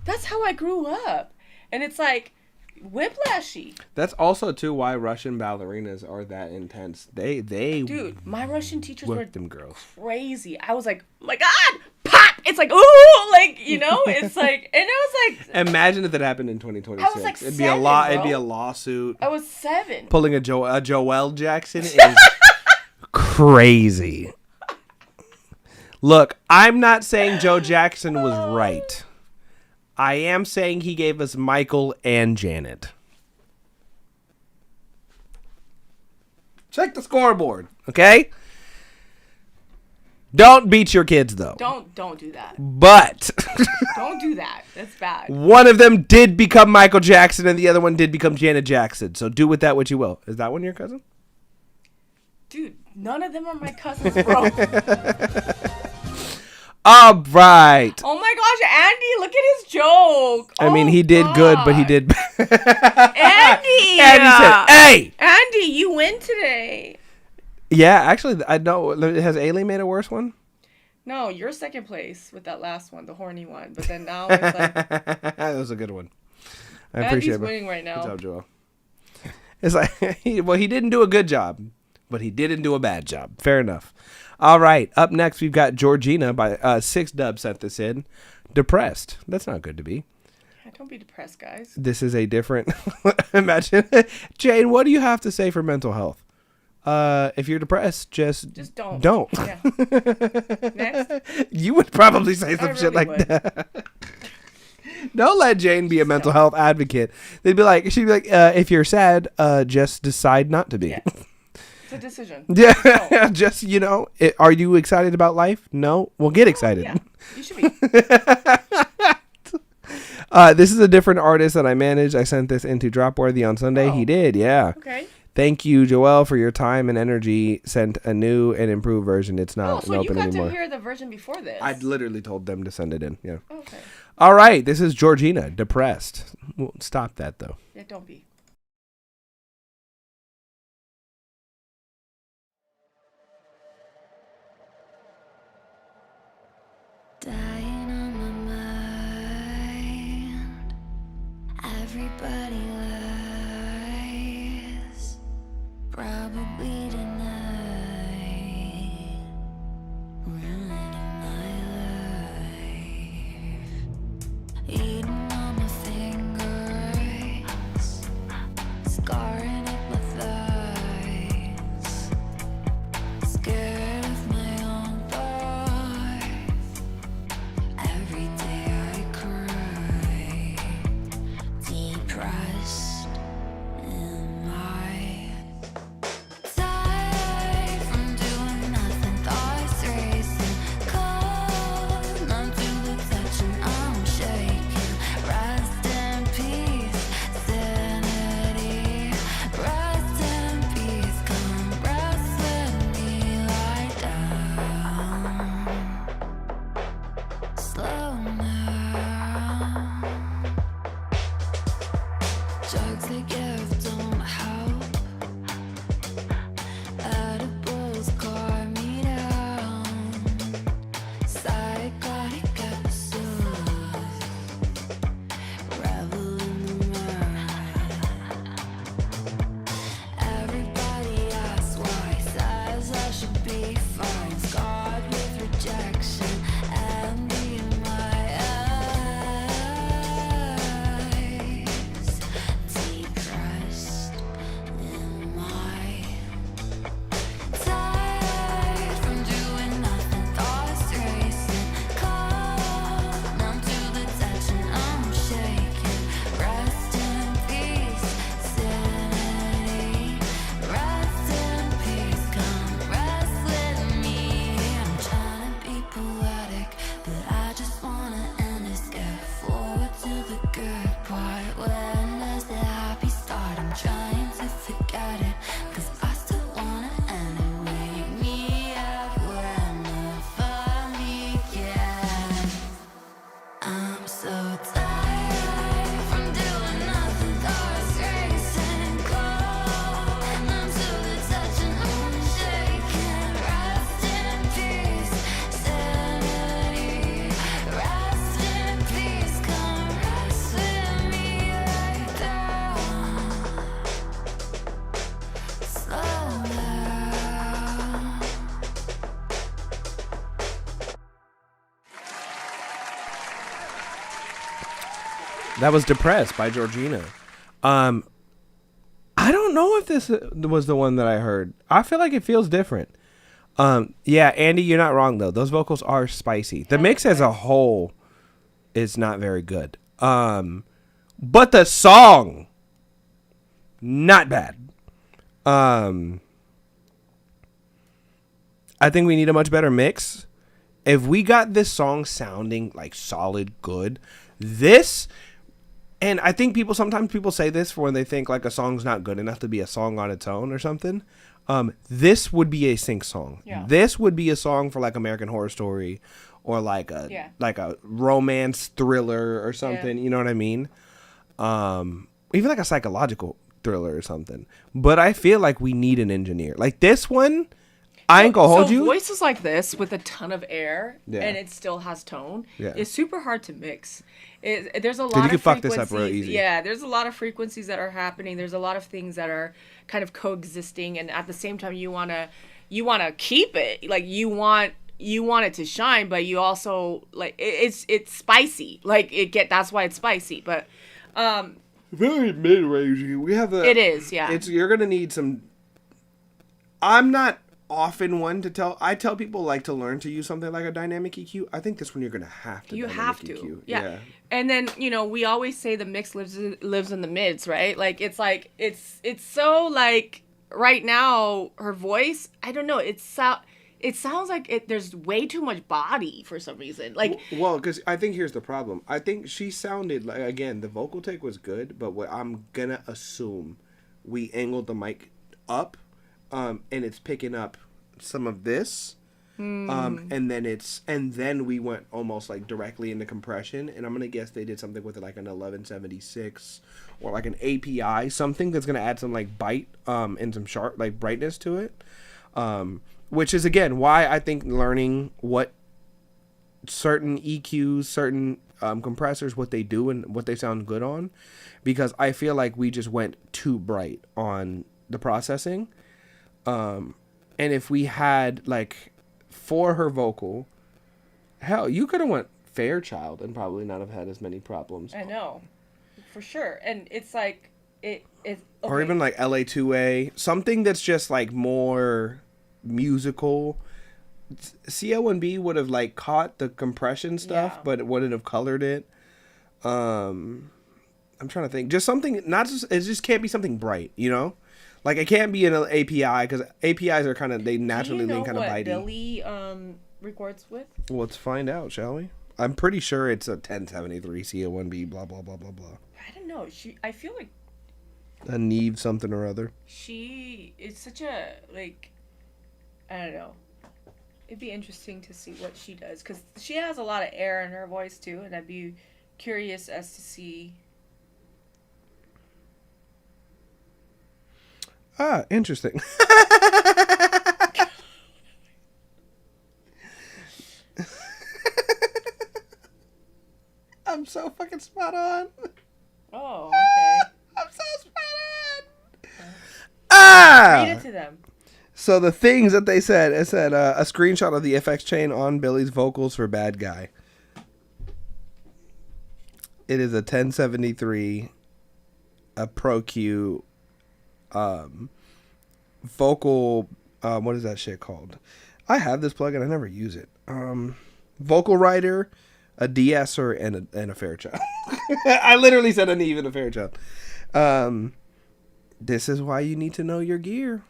That's how I grew up, and it's like whiplashy. That's also too why Russian ballerinas are that intense. They Dude, my Russian teachers were them girls crazy. I was like, oh my God, pop! It's like, ooh, like, you know, it's like, and I was like, imagine if that happened in 2026. I was like It'd be a It'd be a bro. lawsuit. I was 7. Pulling a Joel Jackson is crazy. Look, I'm not saying Joe Jackson was right. I am saying he gave us Michael and Janet. Check the scoreboard, okay? Don't beat your kids, though. Don't do that. But Don't do that. That's bad. one of them did become Michael Jackson and the other one did become Janet Jackson. So do with that what you will. Is that one your cousin? Dude, none of them are my cousins, bro. All right. Oh my gosh, Andy, look at his joke. I mean, he did good, but he did bad. Andy! Andy said, hey! Andy, you win today. Yeah, actually, I know. Has Ailey made a worse one? No, you're second place with that last one, the horny one. But then now it's like, That was a good one. I Andy's appreciate it. winning right now. Good job, Joel. It's like, he didn't do a good job, but he didn't do a bad job. Fair enough. All right. Up next, we've got Georgina by 6 Dub sent this in. Depressed. That's not good to be. Yeah, don't be depressed, guys. This is a different. Imagine. Jane, what do you have to say for mental health? If you're depressed, just don't. Don't. Yeah. Next. You would probably say some shit really like would. that. Don't let Jane be a mental health advocate. She'd be like, if you're sad, just decide not to be. Yeah. It's a decision. Yeah, just, are you excited about life? No? Well, get excited. Yeah, you should be. This is a different artist that I managed. I sent this into Dropworthy on Sunday. Oh. He did, yeah. Okay. Thank you, Joel, for your time and energy. Sent a new and improved version. It's Oh, not so you open got anymore. to hear the version before this. I literally told them to send it in, yeah. Okay. All right, this is Georgina, Depressed. Well, stop that, though. Yeah, don't be. Dying on my mind. Everybody lies. Probably tonight. Ruining my life. Eating on my fingers. about it, 'cause I still wanna anyway. Meet up where I never began. I'm so tired from doing nothing, thoughts race and go. Numb to the touch and unshaken. Rest in peace, sanity. Rest in peace, come rest with me like that. Slow down. That was Depressed by Georgina. I don't know if this was the one that I heard. I feel like it feels different. Yeah, Andy, you're not wrong though. Those vocals are spicy. The mix as a whole is not very good. But the song, not bad. I think we need a much better mix. If we got this song sounding like solid good, this, and I think sometimes people say this for when they think like a song's not good enough to be a song on its own or something. This would be a sync song. Yeah. This would be a song for like American Horror Story or like a romance thriller or something. Yeah. You know what I mean? Even like a psychological thriller or something. But I feel like we need an engineer. Like this one, I ain't gonna hold you. Voices like this with a ton of air Yeah. and it still has tone Yeah. is super hard to mix. There's a lot you of can fuck this up real frequencies- easy. Yeah, there's a lot of frequencies that are happening. There's a lot of things that are kind of coexisting, and at the same time, you wanna keep it. Like you want it to shine, but you also like it's spicy. Like that's why it's spicy. But Very mid-range. We have it is, yeah. You're gonna need some. I'm not often one to tell. I tell people like to learn to use something like a dynamic EQ. I think this one you're gonna have to. You dynamic have to. EQ. Yeah. And then, we always say the mix lives in the mids, right? Like it's so like right now her voice, I don't know, it sounds like there's way too much body for some reason. Like well, because I think here's the problem. I think she sounded like, again, the vocal take was good, but what I'm gonna assume, we angled the mic up, and it's picking up some of this. And then we went almost like directly into compression, and I'm gonna guess they did something with it like an 1176 or like an API, something that's gonna add some like bite and some sharp like brightness to it, which is again why I think learning what certain EQs, certain compressors, what they do and what they sound good on, because I feel like we just went too bright on the processing, and if we had like, for her vocal, hell, you could have went Fairchild and probably not have had as many problems. I know, for sure. And it's like Or even like LA2A, something that's just like more musical. CL1B would have like caught the compression stuff, but it wouldn't have colored it. I'm trying to think, just something, it just can't be something bright, Like it can't be an API, because APIs are kind of, they naturally lean kind of bitey. Billy records with? Well, let's find out, shall we? I'm pretty sure it's a 1073 CL1B, blah blah blah blah blah. I don't know. I feel like A Neve something or other. she is such a like, I don't know. It'd be interesting to see what she does, because she has a lot of air in her voice too, and I'd be curious as to see. Ah, interesting. I'm so fucking spot on. Oh, okay. I'm so spot on. Ah! Read it to them. So the things that they said, it said a screenshot of the FX chain on Billy's vocals for Bad Guy. It is a 1073, a Pro Q, vocal, what is that shit called? I have this plugin, I never use it. Vocal Writer, a de-esser, and a Fairchild. I literally said an even a Fairchild. This is why you need to know your gear.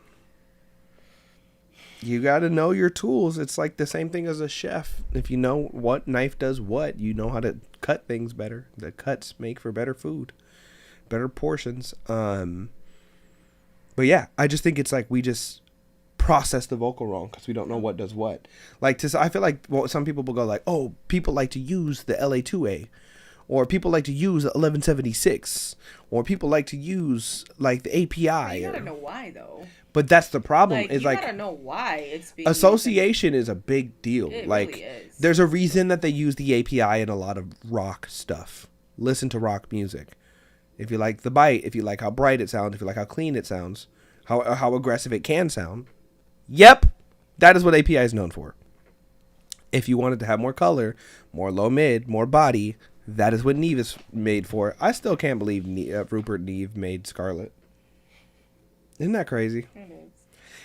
You got to know your tools. It's like the same thing as a chef. If you know what knife does what, you know how to cut things better. The cuts make for better food, better portions. But But yeah, I just think it's like we just process the vocal wrong because we don't know what does what. Like I feel like some people will go like, oh, people like to use the LA2A, or people like to use the 1176, or people like to use like the API. You gotta know why though. But that's the problem. Like, is you like gotta know why it's being association is a big deal. It like really is. there's a reason that they use the API in a lot of rock stuff. Listen to rock music. If you like the bite, if you like how bright it sounds, if you like how clean it sounds, how aggressive it can sound. Yep, that is what API is known for. If you wanted to have more color, more low mid, more body, that is what Neve is made for. I still can't believe Rupert Neve made Scarlet. Isn't that crazy? It is.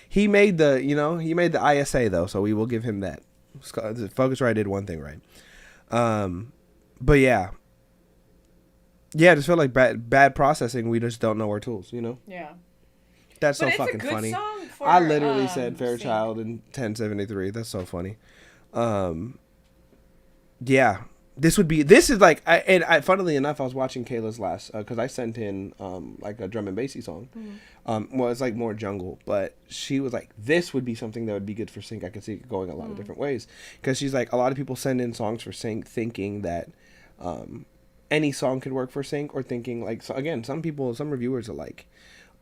He made the ISA though, so we will give him that. Focusrite did one thing right. But yeah, I just feel like bad processing. We just don't know our tools, you know. Yeah. That's But so it's a fucking good funny. song for, I literally said Sync. Fairchild in 1073. That's so funny. Yeah. This is like, funnily enough, I was watching Kayla's last, because I sent in like a drum and bassy song. Mm-hmm. Well, it's like more jungle, but she was like, this would be something that would be good for sync. I could see it going a lot of different ways, because she's like, a lot of people send in songs for sync thinking that any song could work for sync, or thinking like, so again, some reviewers are like,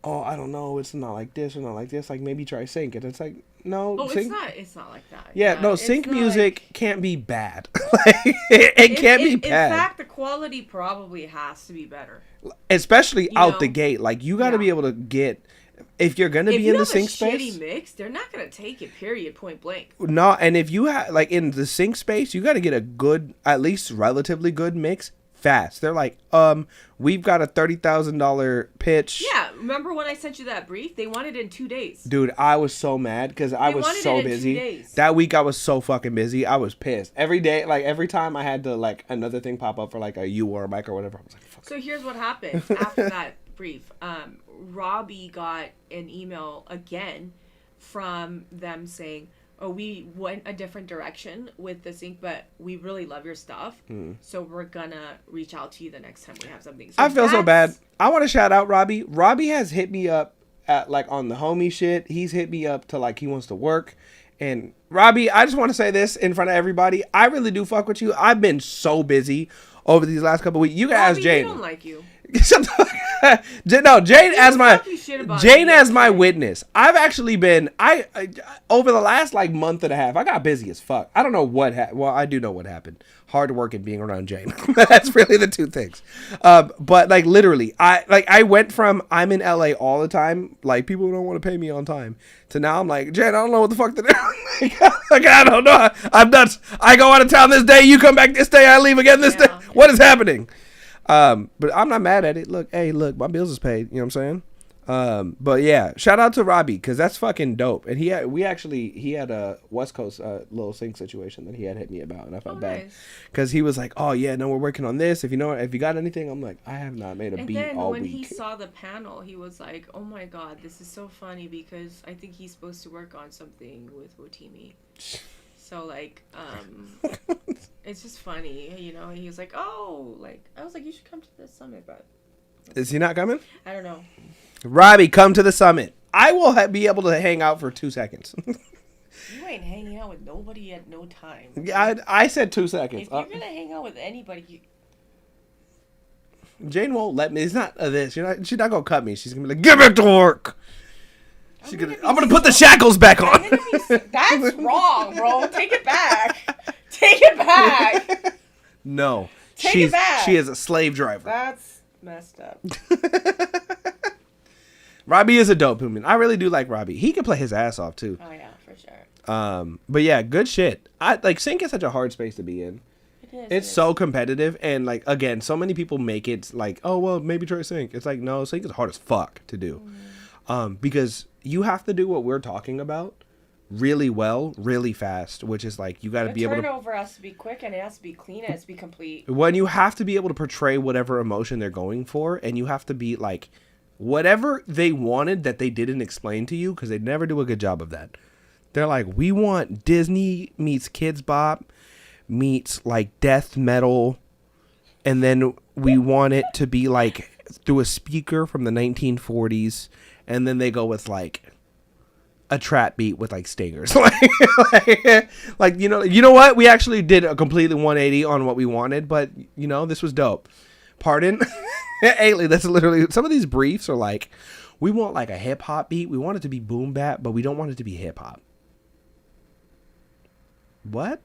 oh, I don't know, it's not like this or not like this, like maybe try sync. And it's like, no, Oh, sync, it's not like that. yeah, no, it's sync not music can't be bad. Like, it can't be bad. In fact, the quality probably has to be better. Especially You out know? the gate. Like, you got to Yeah. be able to get, if you're going to be in the sync If you have a space. shitty mix, they're not going to take it, period, point blank. No, and if you have, like, in the sync space, you got to get a good, at least relatively good mix fast. They're like, we've got a $30,000 pitch. Yeah, remember when I sent you that brief? They wanted it in 2 days. Dude, I was so mad because I was wanted so it in 2 busy. days. That week I was so fucking busy. I was pissed. Every day, like every time I had to like another thing pop up for like a U or a mic or whatever, I was like, fuck. So here's what happened after that brief. Robbie got an email again from them saying, oh, we went a different direction with the sync, but we really love your stuff. So we're gonna reach out to you the next time we have something. So I feel so bad. I want to shout out Robbie. Robbie has hit me up at like on the homie shit. He's hit me up to like he wants to work. And Robbie, I just want to say this in front of everybody. I really do fuck with you. I've been so busy over these last couple of weeks. You can ask Jane. I don't like you. Shut the fuck up. No, Jane as my me witness. I've actually been I over the last like month and a half. I got busy as fuck. I don't know what happened. Well, I do know what happened. Hard work and being around Jane. That's really the two things. But like literally, I went from I'm in LA all the time, like people don't want to pay me on time, to now I'm like, Jane, I don't know what the fuck to do. Like I don't know. I'm nuts. I go out of town this day. You come back this day. I leave again this day. What is happening? But I'm not mad at it. Look, my bills is paid. You know what I'm saying? But yeah, shout out to Robbie because that's fucking dope. And he had a West Coast little sync situation that he had hit me about, and I felt bad because he was like, oh yeah, no, we're working on this. If you got anything, I'm like, I have not made a beat all week. And then when he saw the panel, he was like, oh my god, this is so funny because I think he's supposed to work on something with Wotimi. So like, it's just funny, you know. He was like, "Oh, like I was like, you should come to the summit," but is he not coming? I don't know. Robbie, come to the summit. I will be able to hang out for 2 seconds. You ain't hanging out with nobody at no time. Yeah, I said 2 seconds. If you're gonna hang out with anybody, Jane won't let me. It's not this. She's not gonna cut me. She's gonna be like, get back to work. I'm gonna put the shackles back on. That's wrong, bro. Take it back. Take it back. No. Take it back. She is a slave driver. That's messed up. Robbie is a dope human. I really do like Robbie. He can play his ass off too. Oh yeah, for sure. But yeah, good shit. Sync is such a hard space to be in. It's so competitive, and like again, so many people make it like, oh well, maybe try sync. It's like, no, sync is hard as fuck to do. Because you have to do what we're talking about really well, really fast, which is like you got to be able to. Turnover has to be quick, and it has to be clean, and it has to be complete. When you have to be able to portray whatever emotion they're going for, and you have to be like, whatever they wanted that they didn't explain to you, because they never do a good job of that. They're like, we want Disney meets Kids Bop meets like death metal, and then we want it to be like through a speaker from the 1940s, and then they go with like a trap beat with like stingers. like you know what? We actually did a completely 180 on what we wanted, but you know, this was dope. Pardon? Ailey, that's literally, some of these briefs are like, we want like a hip hop beat. We want it to be boom bap, but we don't want it to be hip hop. What?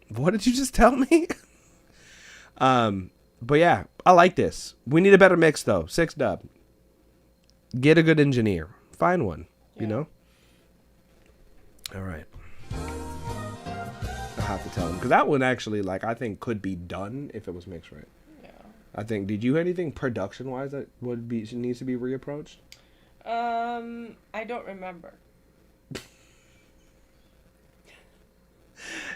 What did you just tell me? But yeah, I like this. We need a better mix though. 6 dub. Get a good engineer. Find one, you know? All right. I'll have to tell him. Because that one actually, like, I think could be done if it was mixed right. Yeah. I think, did you have anything production-wise that needs to be reapproached? I don't remember.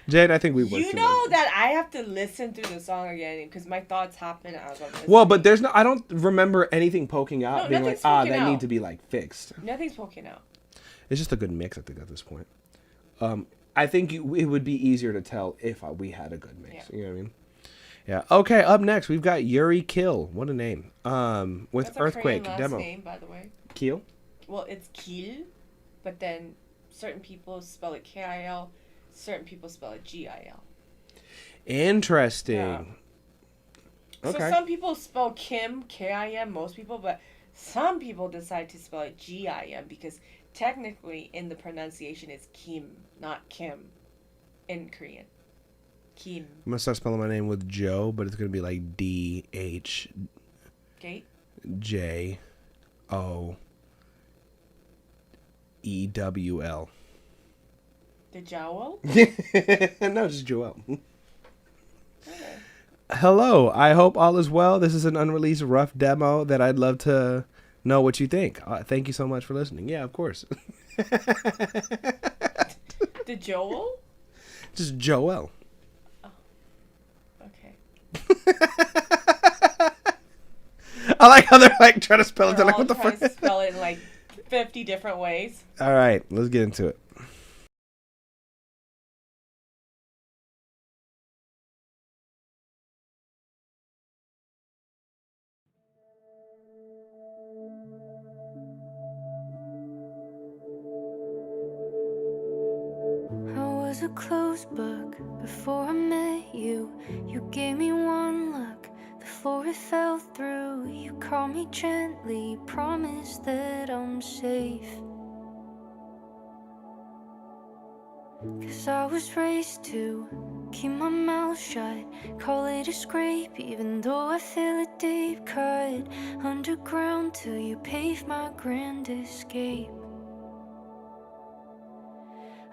Jade, I think we worked. You know that I have to listen through the song again because my thoughts happen as I'm listening. Well, but there's no. I don't remember anything poking out, No, being like, nothing's they poking need out. to be like fixed. Nothing's poking out. It's just a good mix, I think, at this point. I think it would be easier to tell if we had a good mix. Yeah. You know what I mean? Yeah. Okay. Up next, we've got Yuri Kill. What a name. With That's Earthquake a Korean demo. last name, by the way. Kill. Well, it's Kil, but then certain people spell it K-I-L, certain people spell it G-I-L. Interesting. Yeah. Okay. So some people spell Kim, K-I-M, most people, but some people decide to spell it G-I-M because technically in the pronunciation it's Kim, not Kim in Korean. Kim. I'm going to start spelling my name with Joe, but it's going to be like D-H... Gate? J-O-E-W-L. The Joel? No, just Joel. Okay. Hello, I hope all is well. This is an unreleased rough demo that I'd love to know what you think. Thank you so much for listening. Yeah, of course. The Joel? Just Joel. Oh. Okay. I like how they're like trying to spell it. They're Like, all what the trying fuck? to spell it in like 50 different ways. All right, let's get into it. A closed book before I met you. You gave me one look, the floor it fell through. You called me gently, promised that I'm safe. 'Cause I was raised to keep my mouth shut, call it a scrape, even though I feel a deep cut underground till you pave my grand escape.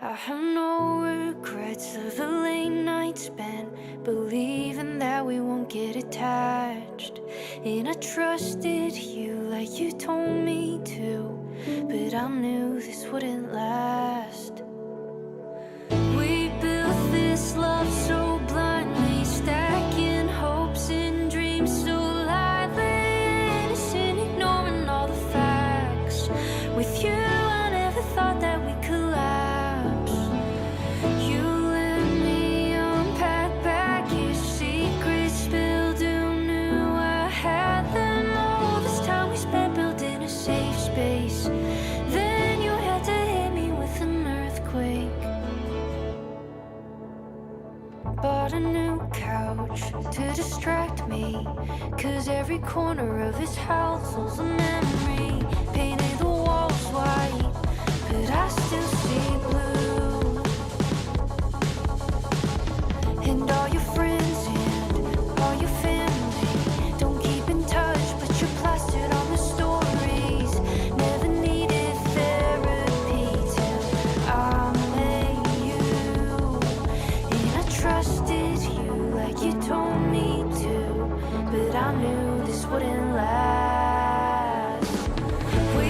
I have no regrets of the late night spent, believing that we won't get attached. And I trusted you like you told me to, but I knew this wouldn't last. We built this love so blindly, stacking hopes and dreams so lightly, innocent, ignoring all the facts. With you I never thought that we collapsed. Bought a new couch to distract me, 'cause every corner of his house holds a memory. Painted the walls white, but I still see blue. And all your friends and all your family don't keep in touch, but you're plastered on the stories. Never needed therapy till I met you. And I trusted you like you told me to, but I knew this wouldn't last. We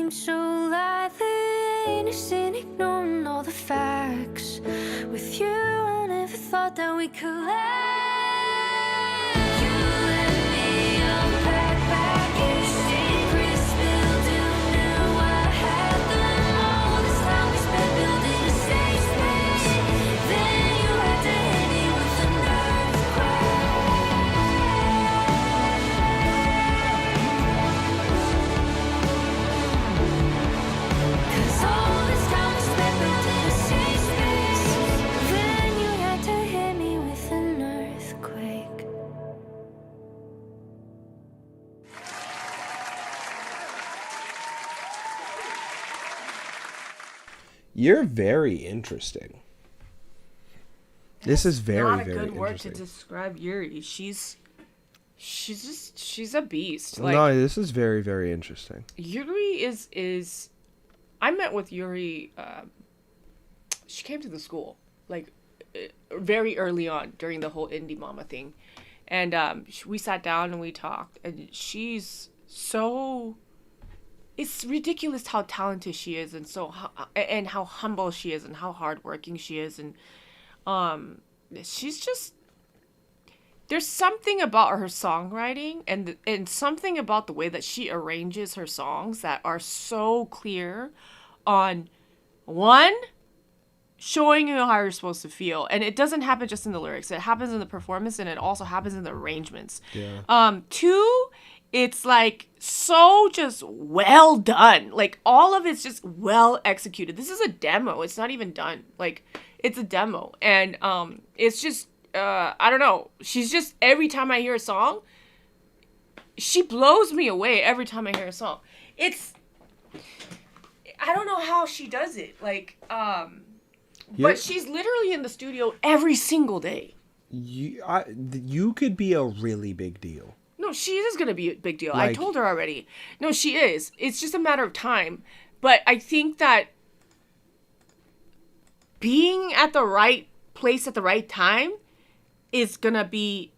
seems so lively, innocent, ignoring all the facts. With you, I never thought that we could last. You let me unpack baggage, secrets spilled, you knew I had them all. This time we spent building a safe space, then you had to hit me with an earthquake. 'Cause all this time we spent building a safe space, then you had to hit me with an earthquake. You're very interesting. This is very, Not a very good word to interesting. describe Yuri. She's a beast. Like, No, this is very, very interesting. Yuri is I met with Yuri, she came to the school like very early on during the whole indie mama thing, and we sat down and we talked, and she's so, it's ridiculous how talented she is, and and how humble she is, and how hardworking she is, and she's just, there's something about her songwriting and something about the way that she arranges her songs that are so clear on, one, showing you how you're supposed to feel. And it doesn't happen just in the lyrics. It happens in the performance, and it also happens in the arrangements. Yeah. Two, it's like so just well done. Like all of it's just well executed. This is a demo. It's not even done. Like it's a demo. And it's just I don't know. She's just, every time I hear a song, she blows me away every time I hear a song. It's, I don't know how she does it. Like but she's literally in the studio every single day. You could be a really big deal. No, she is going to be a big deal. I Like- told her already. No, she is. It's just a matter of time. But I think that being at the right place at the right time is going to be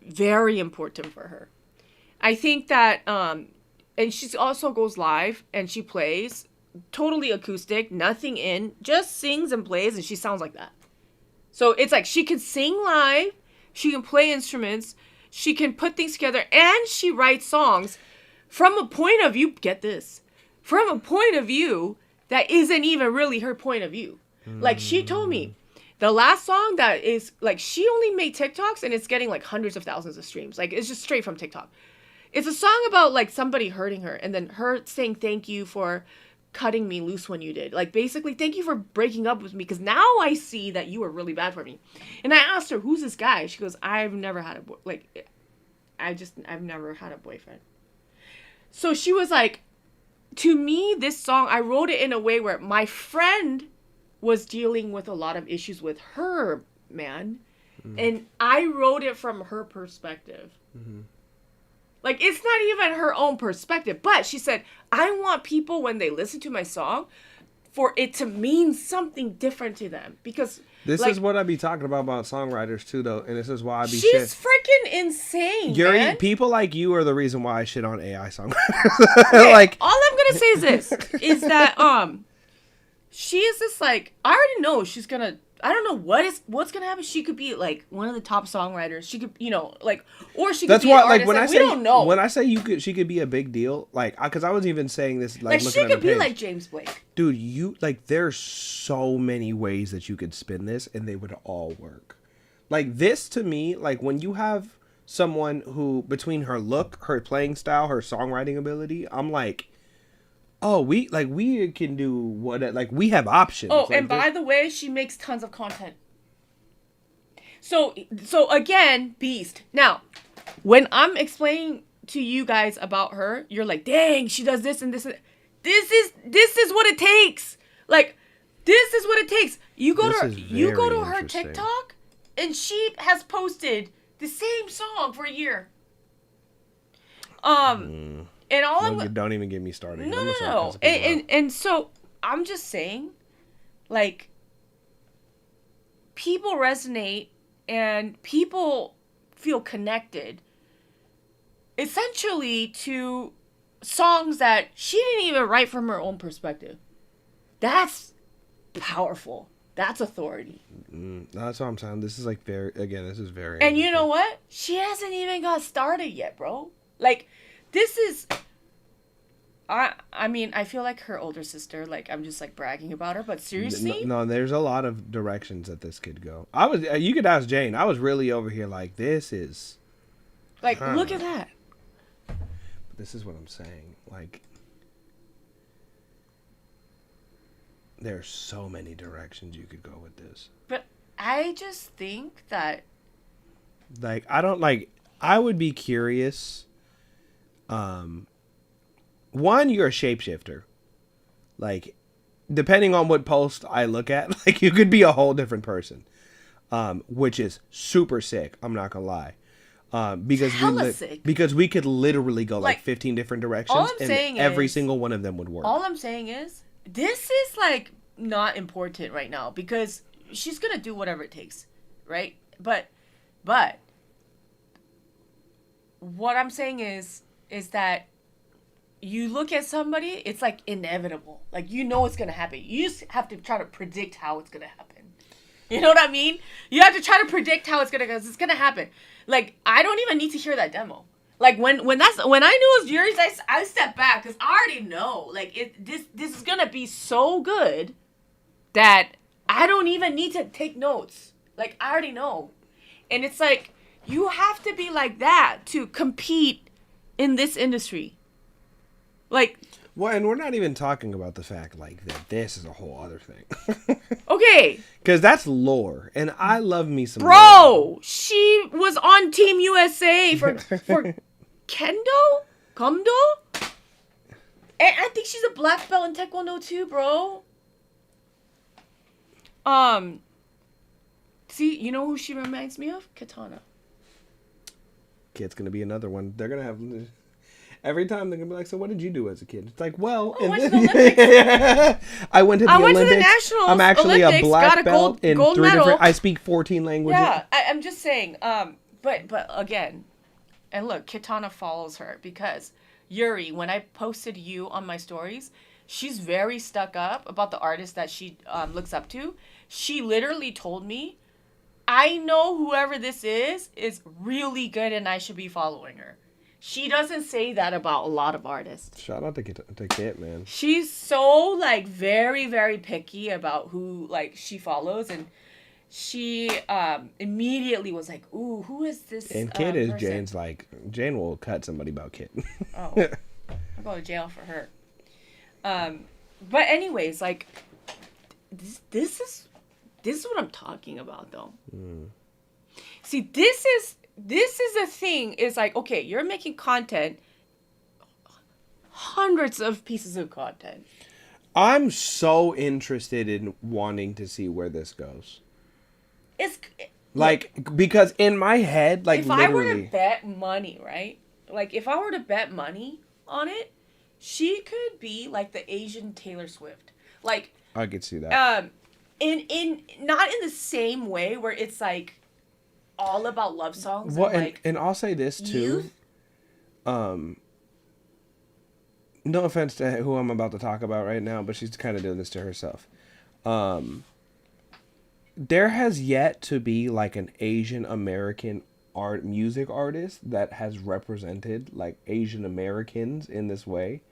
very important for her. I think that, and she also goes live and she plays totally acoustic, nothing in, just sings and plays, and she sounds like that. So it's like she can sing live, she can play instruments, she can put things together, and she writes songs from a point of view, get this, from a point of view that isn't even really her point of view. Like she told me, the last song that is, like, she only made TikToks and it's getting like hundreds of thousands of streams. Like, it's just straight from TikTok. It's a song about like somebody hurting her and then her saying thank you for cutting me loose when you did. Like, basically, thank you for breaking up with me because now I see that you were really bad for me. And I asked her, who's this guy? She goes, I've never had I've never had a boyfriend. So she was like, to me, this song, I wrote it in a way where my friend was dealing with a lot of issues with her man, and I wrote it from her perspective. Like, it's not even her own perspective, but she said, I want people, when they listen to my song, for it to mean something different to them, because This like, is what I be talking about songwriters too, though, and this is why I be she's freaking insane, Yuri, man. people like you are the reason why I shit on AI songwriters. Okay, Like, all I'm gonna say is this: is that she is this, like, I already know she's gonna. I don't know what's gonna happen. She could be like one of the top songwriters. She could, like, or she could that's be why, an artist. like, when I we say don't know. when I say she could be a big deal, like, because I was even saying this, like she looking at could her be page. like James Blake. Dude, there's so many ways that you could spin this and they would all work. Like, this to me, like, when you have someone who, between her look, her playing style, her songwriting ability, I'm like, oh, we can do what, like, we have options. Oh, like, and by the way, she makes tons of content. So again, beast. Now, when I'm explaining to you guys about her, you're like, dang, she does this and this. This is what it takes. Like, this is what it takes. You go to her interesting. TikTok, and she has posted the same song for a year. And all don't even get me started. no. And so I'm just saying, like, people resonate and people feel connected essentially to songs that she didn't even write from her own perspective. That's powerful. That's authority. That's what I'm saying. This is like this is very. And you know what? She hasn't even got started yet, bro. Like, this is. I mean, I feel like her older sister. Like, I'm just like bragging about her, but seriously, no, there's a lot of directions that this could go. You could ask Jane. I was really over here like, this is. Like, look at that. But this is what I'm saying. Like, there's so many directions you could go with this. But I just think that. Like, I would be curious. One, you're a shapeshifter. Like, depending on what post I look at, like, you could be a whole different person. Which is super sick. I'm not gonna lie. Because we could literally go like 15 different directions, and every single one of them would work. All I'm saying is, this is like not important right now because she's gonna do whatever it takes, right? But what I'm saying is that you look at somebody, it's like inevitable. Like, you know it's gonna happen. You just have to try to predict how it's gonna happen. You know what I mean? You have to try to predict how it's gonna happen. Like, I don't even need to hear that demo. Like, when I knew it was Yuri's, I stepped back because I already know. Like, this is gonna be so good that I don't even need to take notes. Like, I already know. And it's like, you have to be like that to compete in this industry. Like, well, and we're not even talking about the fact like that this is a whole other thing. Okay. Because that's lore, and I love me some bro, lore. She was on Team USA for Kendo? And I think she's a black belt in Taekwondo too, bro. See, you know who she reminds me of? Katana. Kid's gonna be another one. They're gonna have every time they're gonna be like, "So what did you do as a kid?" It's like, well, I went to the Olympics. I went to the Olympics. To the Nationals. I'm actually Olympics, a black belt in gold 3 medal. different. I speak 14 languages. Yeah, I'm just saying. But again, and look, Katana follows her because Yuri, when I posted you on my stories, she's very stuck up about the artist that she looks up to. She literally told me, I know whoever this is really good and I should be following her. She doesn't say that about a lot of artists. Shout out to Kit, man. She's so, like, very, very picky about who, like, she follows. And she immediately was like, ooh, who is this And Kit is person? Jane's, like, Jane will cut somebody about Kit. Oh, I'll go to jail for her. But anyways, like, this is what I'm talking about, though. See, this is the thing. Is like, okay, you're making content, hundreds of pieces of content. I'm so interested in wanting to see where this goes. It's because in my head, like, if literally, I were to bet money, right? Like, if I were to bet money on it, she could be like the Asian Taylor Swift. Like, I could see that. In not in the same way where it's like all about love songs. Well, and, like, and I'll say this too. youth. No offense to who I'm about to talk about right now, but she's kind of doing this to herself. There has yet to be like an Asian American music artist that has represented like Asian Americans in this way.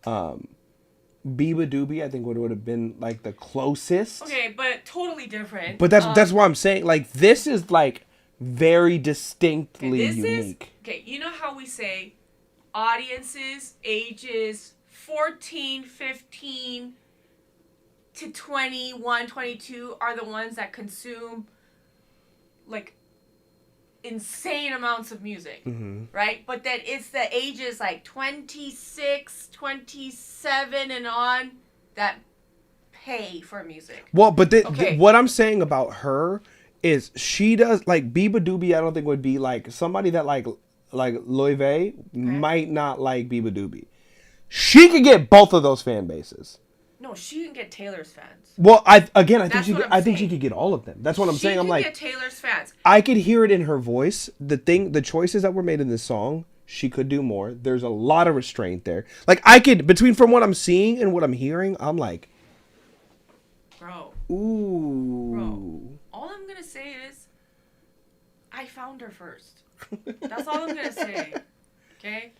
Biba Doobie, I think would have been like the closest. Okay, but totally different. But that's what I'm saying. Like, this is like very distinctly unique. Okay, you know how we say audiences ages 14, 15 to 21, 22 are the ones that consume like insane amounts of music, right? But then it's the ages like 26, 27 and on that pay for music. Well, but what I'm saying about her is she does, like, Biba Doobie, I don't think would be like somebody that like Loewe might not like Biba Doobie. She could get both of those fan bases. No, she can get Taylor's fans. Well, I think she could get all of them. That's what I'm saying. I'm like, she can get Taylor's fans. I could hear it in her voice. The choices that were made in this song, She could do more. There's a lot of restraint there. Like, I could, from what I'm seeing and what I'm hearing, I'm like, Bro. ooh. Bro. All I'm going to say is, I found her first. That's all I'm going to say. Okay?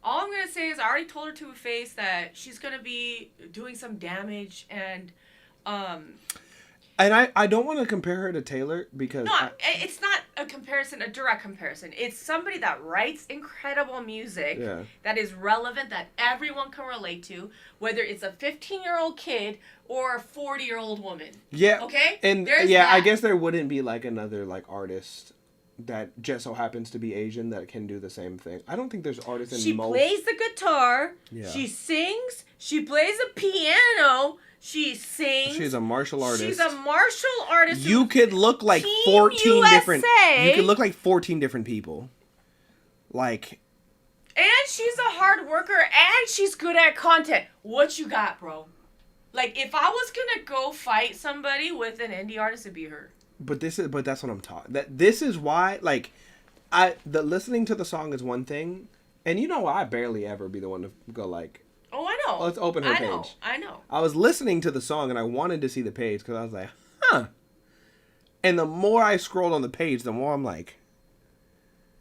All I'm going to say is I already told her to her face that she's going to be doing some damage and I don't want to compare her to Taylor because... No, it's not a direct comparison. It's somebody that writes incredible music that is relevant, that everyone can relate to, whether it's a 15-year-old kid or a 40-year-old woman. Yeah. Okay? And There's yeah, that. I guess there wouldn't be like another like artist that just so happens to be Asian that can do the same thing. I don't think there's artists in She plays the guitar. Yeah. She sings. She plays the piano. She sings. She's a martial artist. She's a martial artist. You could look like Team 14 USA. different... You could look like 14 different people. Like... And she's a hard worker, and she's good at content. What you got, bro? Like, if I was gonna go fight somebody with an indie artist, it'd be her. But that's what I'm talking. This is why, like, the listening to the song is one thing, and you know I barely ever be the one to go like, oh, I know. Let's open her page. I know. I was listening to the song and I wanted to see the page because I was like, huh. And the more I scrolled on the page, the more I'm like,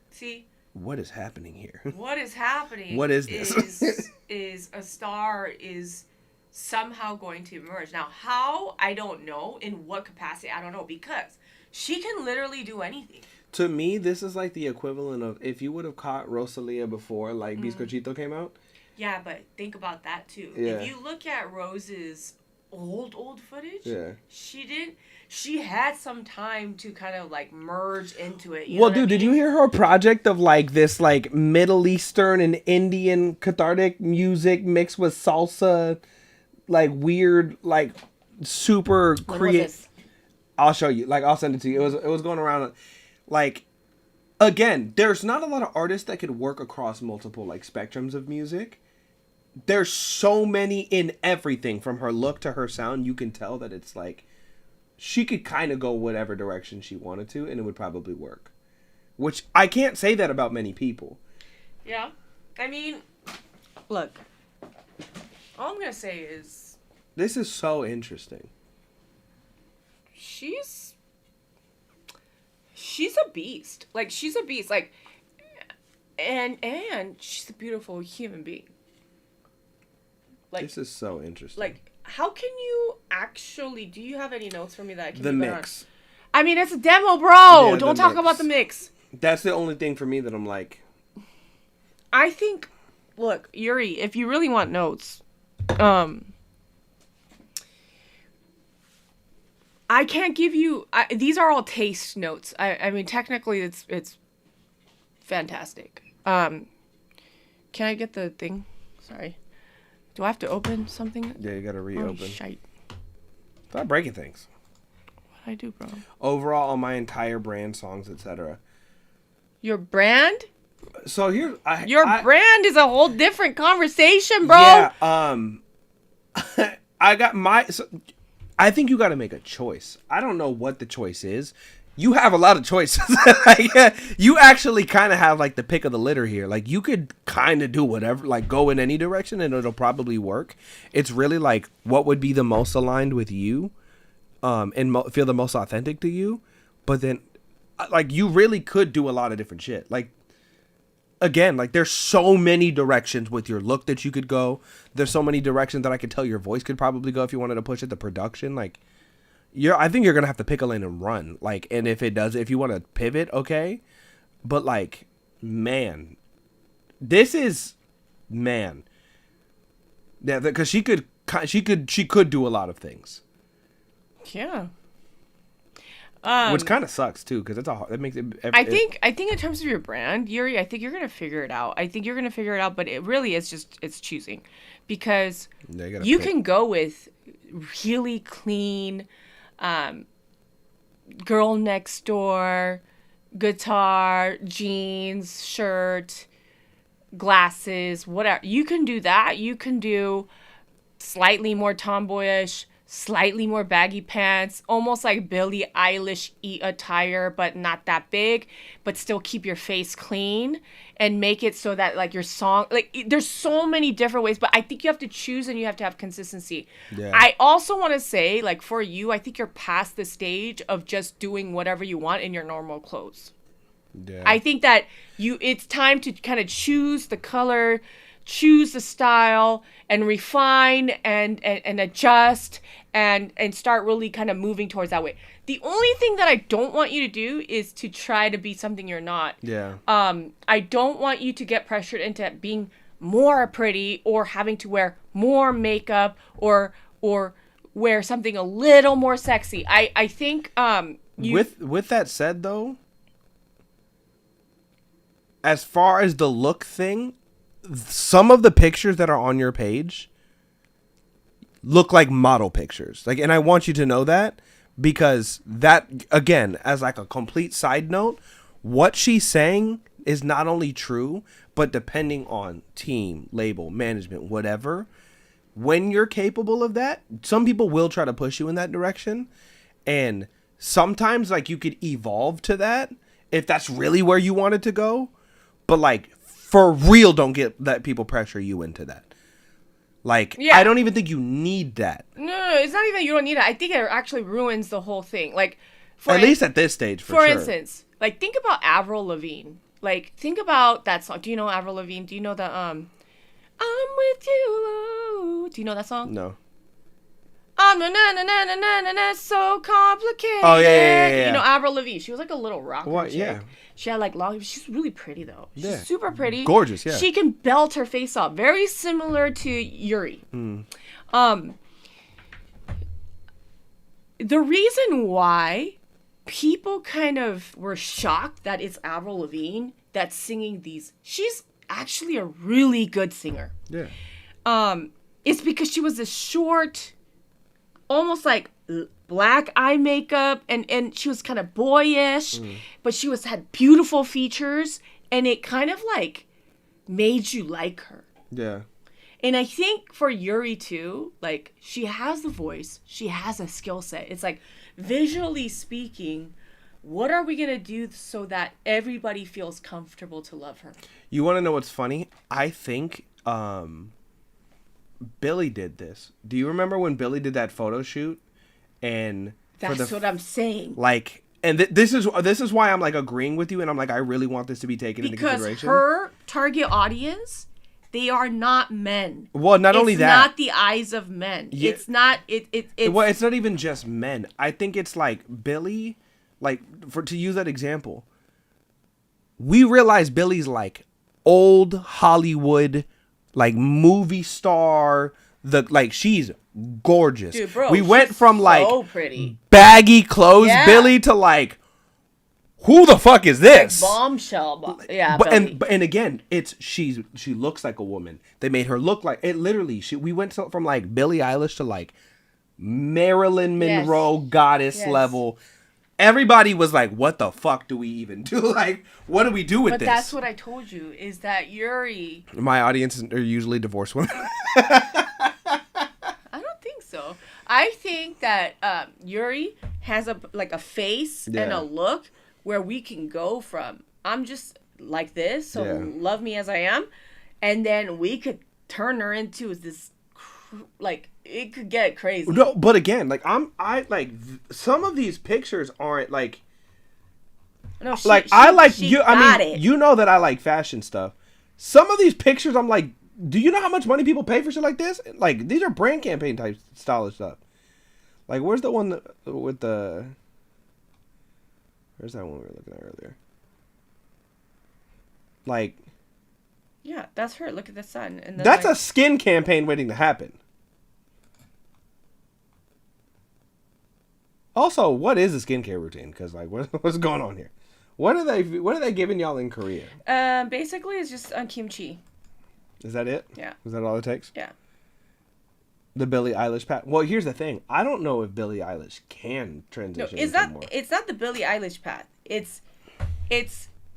see, what is happening here? What is happening? What is this? is a star is somehow going to emerge. Now, how? I don't know. In what capacity? I don't know. Because she can literally do anything. To me, this is like the equivalent of if you would have caught Rosalia before, like, Bizcochito came out. Yeah, but think about that, too. Yeah. If you look at Rose's old footage, Yeah. She had some time to kind of, like, merge into it. Well, dude, did you hear her project of, like, this, like, Middle Eastern and Indian cathartic music mixed with salsa, like, weird, like, super creative... I'll show you. Like, I'll send it to you. It was going around, like... Again, there's not a lot of artists that could work across multiple, like, spectrums of music. There's so many in everything, from her look to her sound. You can tell that it's, like... She could kind of go whatever direction she wanted to, and it would probably work. Which, I can't say that about many people. Yeah. I mean, look. All I'm going to say is... This is so interesting. She's a beast. Like, she's a beast. Like, and she's a beautiful human being. Like, This is so interesting. Like, how can you actually... Do you have any notes for me that I can The put mix. on? I mean, it's a demo, bro. Yeah, Don't the talk mix. about the mix. That's the only thing for me that I'm like... I think... Look, Yuri, if you really want notes... I can't give you... these are all taste notes. I mean, technically, it's fantastic. Can I get the thing? Sorry. Do I have to open something? Yeah, you gotta reopen. Oh, shite. Stop breaking things. What'd I do, bro? Overall, on my entire brand, songs, etc. Your brand? So here... Your brand is a whole different conversation, bro. Yeah, I got my... So, I think you gotta make a choice. I don't know what the choice is. You have a lot of choices. Like, you actually kind of have, like, the pick of the litter here. Like, you could kind of do whatever, like, go in any direction, and it'll probably work. It's really, like, what would be the most aligned with you, and feel the most authentic to you. But then, like, you really could do a lot of different shit. Like, again, like, there's so many directions with your look that you could go. There's so many directions that I could tell your voice could probably go if you wanted to push it. The production, like... I think you're gonna have to pick a lane and run. Like, and if you want to pivot, okay. But like, man, man. Yeah, because she could do a lot of things. Yeah. Which kind of sucks too, because it makes it. I think in terms of your brand, Yuri, I think you're gonna figure it out. But it really is it's choosing, because you can go with really clean. Girl next door, guitar, jeans, shirt, glasses, whatever. You can do that. You can do slightly more tomboyish, slightly more baggy pants, almost like Billie Eilish attire, but not that big, but still keep your face clean and make it so that like your song, like there's so many different ways, but I think you have to choose and you have to have consistency. Yeah. I also want to say, like, for you, I think you're past the stage of just doing whatever you want in your normal clothes. Yeah. I think that it's time to kind of choose the color, choose the style, and refine and adjust and start really kind of moving towards that way. The only thing that I don't want you to do is to try to be something you're not. Yeah. I don't want you to get pressured into being more pretty or having to wear more makeup or wear something a little more sexy. I think with that said though, as far as the look thing, some of the pictures that are on your page look like model pictures. Like, and I want you to know that, because that, again, as like a complete side note, what she's saying is not only true, but depending on team, label, management, whatever, when you're capable of that, some people will try to push you in that direction. And sometimes like you could evolve to that if that's really where you wanted to go. But like, for real, don't let people pressure you into that. Like, yeah. I don't even think you need that. No, it's not even you don't need it. I think it actually ruins the whole thing. Like, at least at this stage, for sure. instance, like, think about Avril Lavigne. Like, think about that song. Do you know Avril Lavigne? Do you know the I'm with you? Do you know that song? No. So complicated. Oh yeah. You know Avril Lavigne. She was like a little rocker. What? Chick. Yeah. She had like long. She's really pretty though. She's Yeah. super pretty. Gorgeous. Yeah. She can belt her face off. Very similar to Yuri. The reason why people kind of were shocked that it's Avril Lavigne that's singing these. She's actually a really good singer. Yeah. It's because she was this short, almost like black eye makeup, and she was kind of boyish, but she had beautiful features, and it kind of like made you like her. Yeah. And I think for Yuri too, like, she has the voice, she has a skill set. It's like, visually speaking, what are we gonna do so that everybody feels comfortable to love her? You want to know what's funny? I think Billy did this. Do you remember when Billy did that photo shoot? And that's what I'm saying. Like, and this is why I'm like agreeing with you, and I'm like, I really want this to be taken into consideration. Because her target audience, they are not men. Well, not only that, it's not the eyes of men. Yeah. It's not. Well, it's not even just men. I think it's like Billy, like to use that example. We realize Billy's like old Hollywood, like movie star. She's gorgeous. Dude, bro, we went from like so pretty baggy clothes Billy to like, who the fuck is this? Like bombshell. Yeah. And again, she looks like a woman. They made her look like it. Literally, we went from like Billie Eilish to like Marilyn Monroe goddess level. Everybody was like, what the fuck do we even do? Like, what do we do with this? But that's what I told you, is that Yuri... My audience are usually divorced women. I don't think so. I think that Yuri has a face and a look where we can go from, I'm just like this, so love me as I am, and then we could turn her into this, like, it could get crazy. No, but again, like some of these pictures aren't like. No, you know that I like fashion stuff. Some of these pictures, I'm like, do you know how much money people pay for shit like this? Like, these are brand campaign type stylish stuff. Like, where's the one with the? Where's that one we were looking at earlier? Like. Yeah, that's her. Look at the sun. And that's a skin campaign waiting to happen. Also, what is a skincare routine? Because like, what's going on here? What are they giving y'all in Korea? Basically, it's just kimchi. Is that it? Yeah. Is that all it takes? Yeah. The Billie Eilish path. Well, here's the thing. I don't know if Billie Eilish can transition. No, it's not the Billie Eilish path. It's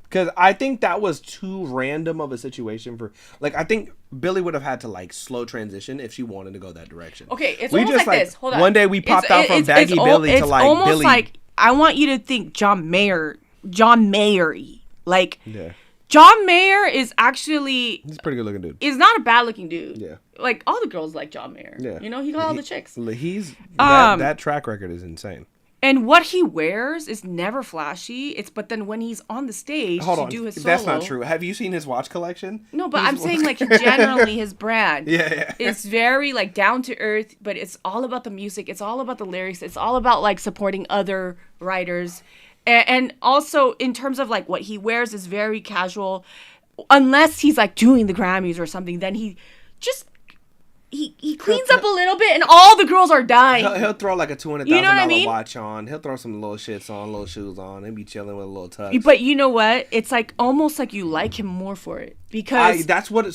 Because I think that was too random of a situation for, like, I think Billie would have had to, like, slow transition if she wanted to go that direction. Okay, it's we almost just, like this. Hold on. One day we popped out from Baggy Billie to, like, almost Billie. like, I want you to think John Mayer-y. Like, Yeah. John Mayer is actually... He's a pretty good looking dude. Is not a bad looking dude. Yeah. Like, all the girls like John Mayer. Yeah. You know, he got all the chicks. He's... that track record is insane. And what he wears is never flashy. But then when he's on the stage do his solo... That's not true. Have you seen his watch collection? No, but I'm saying, like, generally his brand. Yeah. It's very, like, down to earth, but it's all about the music. It's all about the lyrics. It's all about, like, supporting other writers. And also, in terms of, like, what he wears is very casual. Unless he's, like, doing the Grammys or something, then he just... He cleans up a little bit and all the girls are dying. He'll throw like a $200,000 watch on. He'll throw some little shits on, little shoes on, and be chilling with a little tux. But you know what? It's like almost like you like him more for it because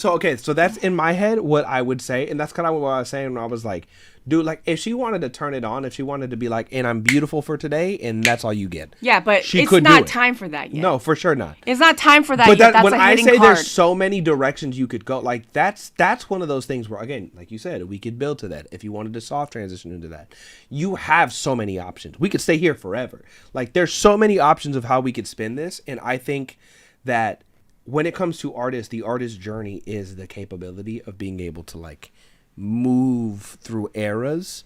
so that's in my head what I would say, and that's kind of what I was saying when I was like, dude, like if she wanted to turn it on, if she wanted to be like, and I'm beautiful for today, and that's all you get. Yeah, but she it's could not do it. Time for that yet. No, for sure not. It's not time for that but yet. That's when a I hitting say card. there's so many directions you could go, like that's one of those things where, again, like you said, we could build to that. If you wanted to soft transition into that, you have so many options. We could stay here forever. Like there's so many options of how we could spin this, and I think that when it comes to artists, the artist journey is the capability of being able to like move through eras.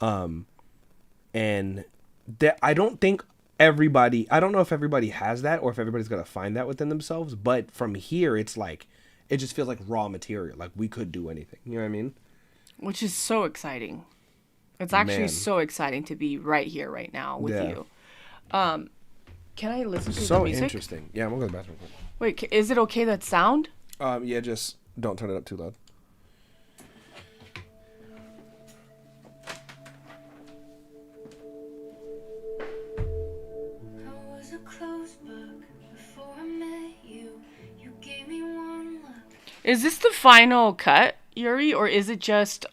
And that I don't know if everybody has that or if everybody's going to find that within themselves. But from here, it's like, it just feels like raw material. Like we could do anything. You know what I mean? Which is so exciting. It's actually so exciting to be right here, right now with you. Can I listen to the music? So interesting. Yeah, I'm going to go to the bathroom. Wait, is it okay that sound? Yeah, just don't turn it up too loud. Is this the final cut, Yuri, or is it just like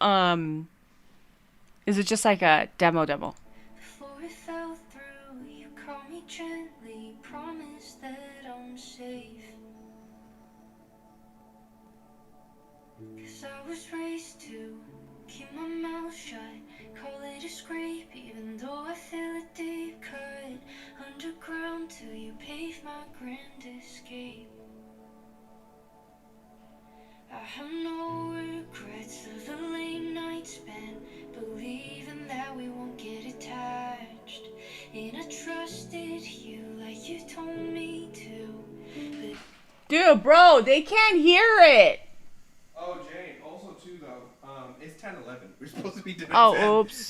a demo? Before it fell through, you called me gently, promised that I'm safe. 'Cause I was raised to keep my mouth shut, call it a scrape, even though I feel a deep cut underground till you pave my grand escape. I have no regrets of the late night spent, believing that we won't get attached. And I trusted you like you told me to. But dude, bro, they can't hear it. Oh, Jane, also too though, it's 10:11. We're supposed to be doing 10. Oops.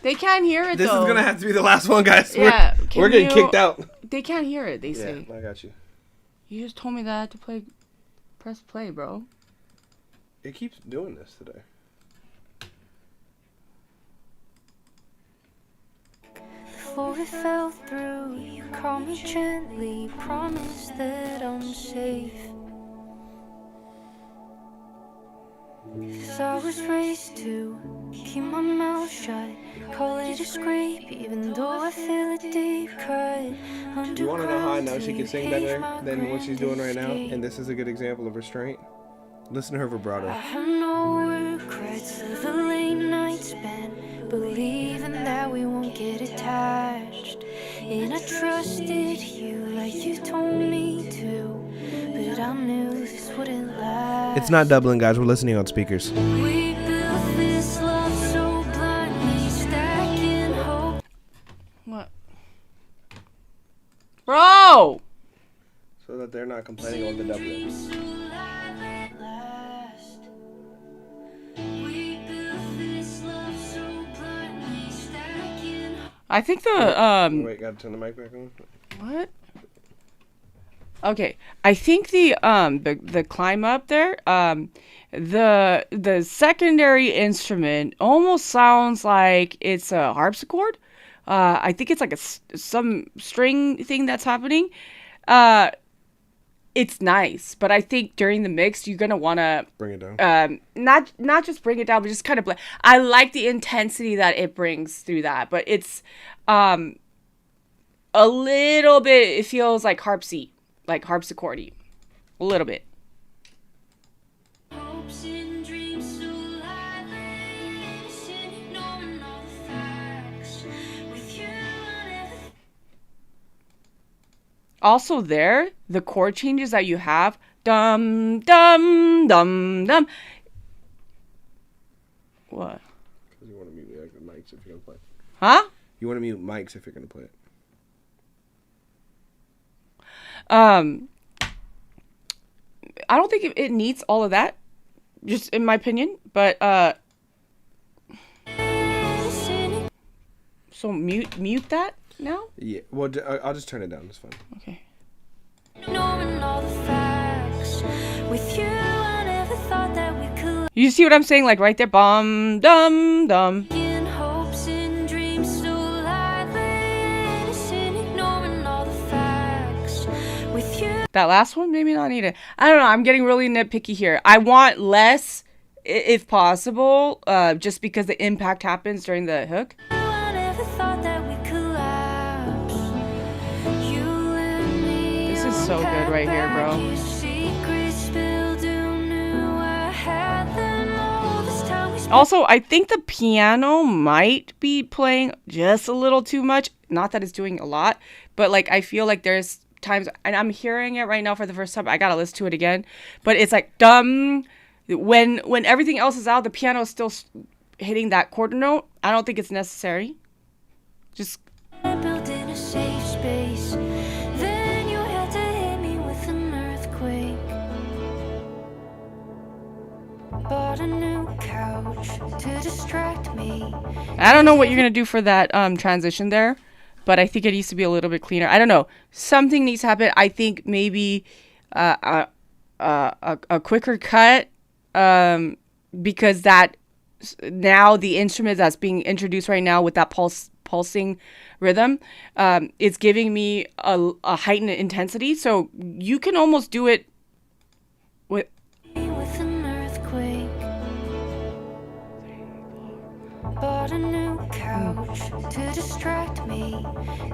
They can't hear it This though. is gonna have to be the last one, guys. Yeah, we're getting kicked out. They can't hear it, they say. I got you. You just told me that I had to press play, bro. It keeps doing this today. before it fell through, you called me gently, promised that I'm safe. 'Cause I was raised to keep my mouth shut, call it a scrape, even though I feel a deep cut. Do you want to know how I know she can sing better than what she's doing right now? And this is a good example of restraint. Listen to her vibrato. I have no regrets of the late night spent, believing that we won't get attached. And I trusted you like you told me to, but I knew this wouldn't last. It's not doubling, guys. We're listening on speakers. We built this love so blindly, stacking hope. What? Bro! So that they're not complaining on the doubling. I think the Wait, gotta turn the mic back on. What? Okay, I think the climb up there, the secondary instrument almost sounds like it's a harpsichord. I think it's like some string thing that's happening. It's nice, but I think during the mix you're gonna wanna bring it down. Not just bring it down, but just kind of I like the intensity that it brings through that, but it's a little bit, it feels like harpsy, like harpsichordy. A little bit. Also there, the chord changes that you have, dum, dum, dum, dum. What? Because you want to mute the mics if you're going to play. Huh? You want to mute mics if you're going to play it. I don't think it needs all of that, just in my opinion, but, so mute that now? Yeah, well, I'll just turn it down. It's fine. Okay. You see what I'm saying? Like right there, bum, dum, dum. That last one, maybe not needed. I don't know. I'm getting really nitpicky here. I want less, if possible, just because the impact happens during the hook. This is so good right here, bro. Also, I think the piano might be playing just a little too much. Not that it's doing a lot, but like I feel like there's times, and I'm hearing it right now for the first time. I gotta listen to it again, but it's like dumb. When everything else is out, the piano is still hitting that quarter note. I don't think it's necessary. Just. Built in a safe space. Then you had to hit me with an earthquake. Bought a new couch to distract me. I don't know what you're gonna do for that transition there, but I think it needs to be a little bit cleaner. I don't know. Something needs to happen. I think maybe a quicker cut, because that now the instrument that's being introduced right now with that pulsing rhythm, it's giving me a heightened intensity. So you can almost do it with an earthquake. Bought a new couch to distract me.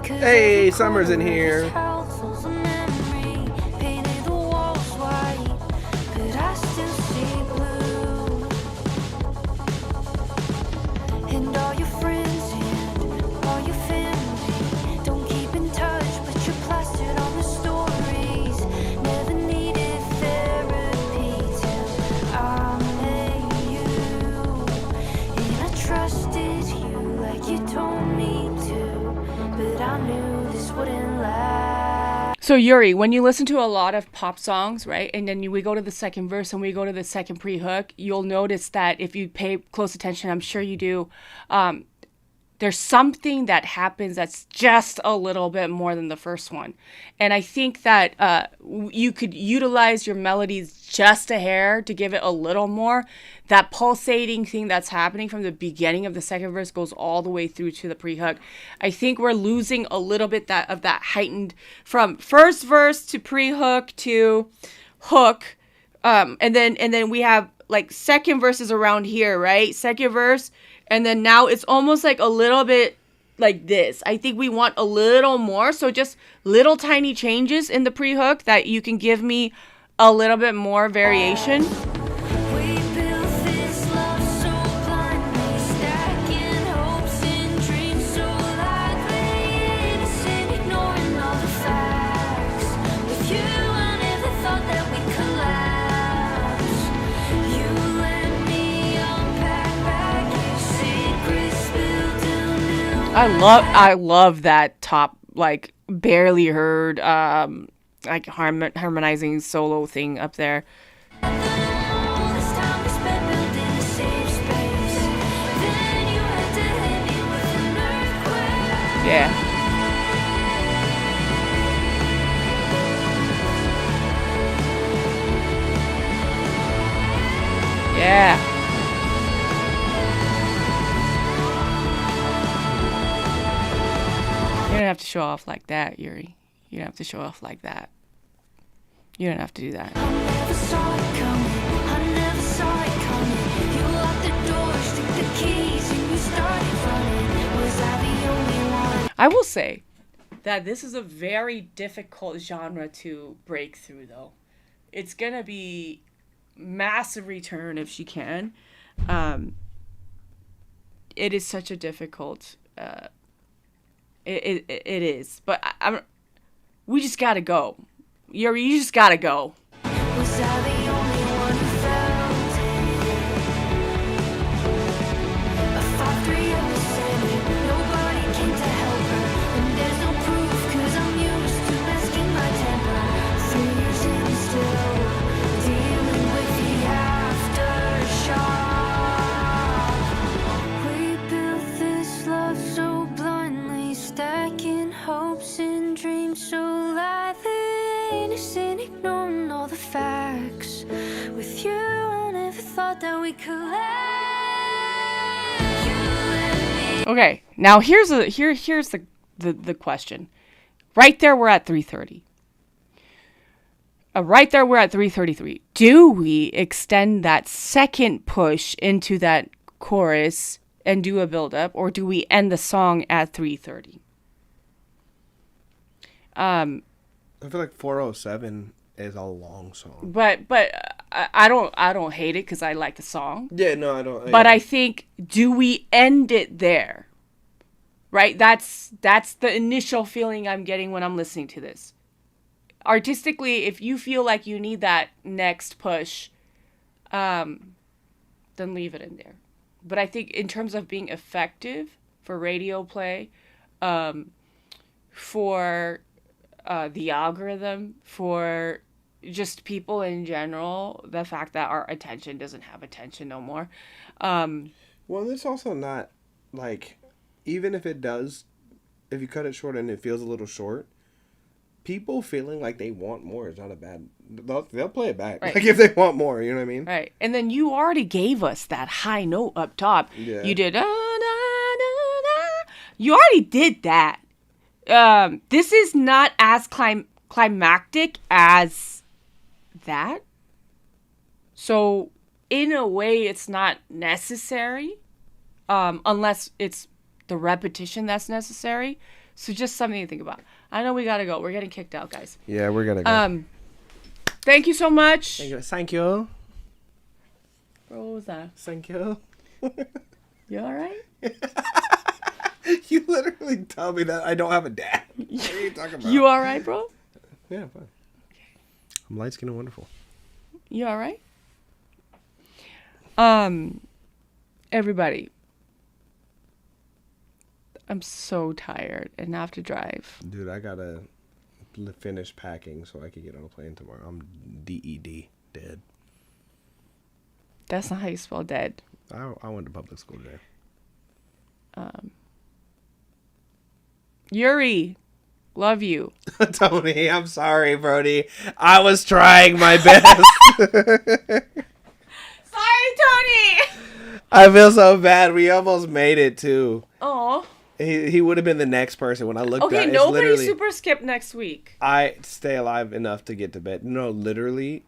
Hey, Summer's in here. Painted the walls white, but I still see blue. And all your friends and all your family don't keep in touch, but you're plastered on the stories. Never needed therapy till I met you. And I trusted you like you told me to, but I knew this wouldn't last. So Yuri, when you listen to a lot of pop songs, right, and then we go to the second verse and we go to the second pre-hook, you'll notice that if you pay close attention, I'm sure you do, there's something that happens that's just a little bit more than the first one. And I think that you could utilize your melodies just a hair to give it a little more. That pulsating thing that's happening from the beginning of the second verse goes all the way through to the pre-hook. I think we're losing a little bit of that heightened from first verse to pre-hook to hook. And then we have like second verses around here, right? Second verse. And then now it's almost like a little bit like this. I think we want a little more. So just little tiny changes in the pre-hook that you can give me a little bit more variation. I love that top, like barely heard, like harmonizing solo thing up there. Yeah. Yeah. You don't have to show off like that, Yuri. You don't have to show off like that. You don't have to do that. I will say, that this is a very difficult genre to break through, though. It's going to be massive return if she can. It is such a difficult... It is. But we just got to go. You just got to go. Was I the only one who felt it? A 5'3" understanding, nobody came to help her. And there's no proof, cause I'm used to masking my temper. 3 years in still, dealing with the aftershock. We built this love so blindly, stacking hopes and dreams so lively. Innocent, ignoring all the facts. With you, I never thought that we could let you and me. Okay, now here's the question. Right there, we're at 3:30. Right there, we're at 3:33. Do we extend that second push into that chorus and do a build-up, or do we end the song at 3:30? I feel like 407 is a long song. But I don't hate it because I like the song. Yeah, no, I don't. But I think, do we end it there? Right? That's the initial feeling I'm getting when I'm listening to this. Artistically, if you feel like you need that next push, then leave it in there. But I think in terms of being effective for radio play, for the algorithm, for just people in general, the fact that our attention doesn't have attention no more. Well, it's also not like, even if it does, if you cut it short and it feels a little short, people feeling like they want more is not a bad. They'll play it back. Right. Like if they want more, you know what I mean? Right. And then you already gave us that high note up top. Yeah. You did. You already did that. This is not as climactic as that. So in a way, it's not necessary, unless it's the repetition that's necessary. So just something to think about. I know we gotta go. We're getting kicked out, guys. Yeah, we're gonna go. Thank you so much. Thank you. What was that? Thank you. You all right? You literally tell me that I don't have a dad. What are you talking about? You all right, bro? Yeah, fine. I'm light skinned and wonderful. You all right? Everybody. I'm so tired and I have to drive. Dude, I gotta finish packing so I can get on a plane tomorrow. I'm DED, dead. That's not how you spell dead. I went to public school today. Yuri, love you. Tony, I'm sorry, Brody. I was trying my best. Sorry, Tony. I feel so bad. We almost made it too. Oh. He would have been the next person when I looked Okay, at it. nobody super skipped next week. I stay alive enough to get to bed. No, literally,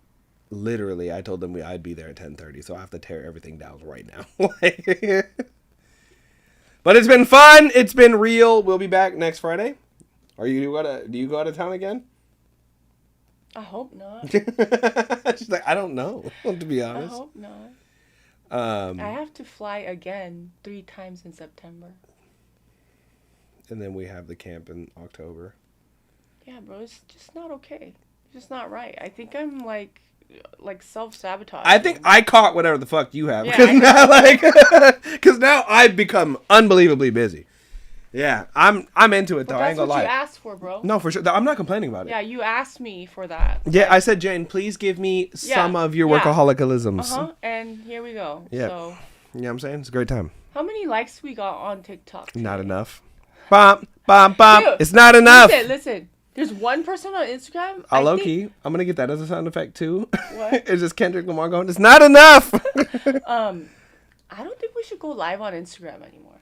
I told them I'd be there at 10:30, so I have to tear everything down right now. But it's been fun. It's been real. We'll be back next Friday. Do you go out of town again? I hope not. She's like, I don't know, to be honest. I hope not. I have to fly again 3 times in September. And then we have the camp in October. Yeah, bro, it's just not okay. It's just not right. I think I'm like self-sabotaging. I think I caught whatever the fuck you have. Yeah, Because now I've become unbelievably busy. Yeah, I'm into it though. But I that's ain't gonna what lie. you asked for, bro. No, for sure. I'm not complaining about it. Yeah, you asked me for that. Yeah, I said, Jane, please give me some of your workaholicalisms. And here we go. Yeah. So, You know what I'm saying? It's a great time. how many likes we got on TikTok today? Not enough. Bump, bump, bump. Dude, It's not enough. Listen. There's one person on Instagram. Low key. I'm going to get that as a sound effect too. What? It's just Kendrick Lamar going, it's not enough. I don't think we should go live on Instagram anymore.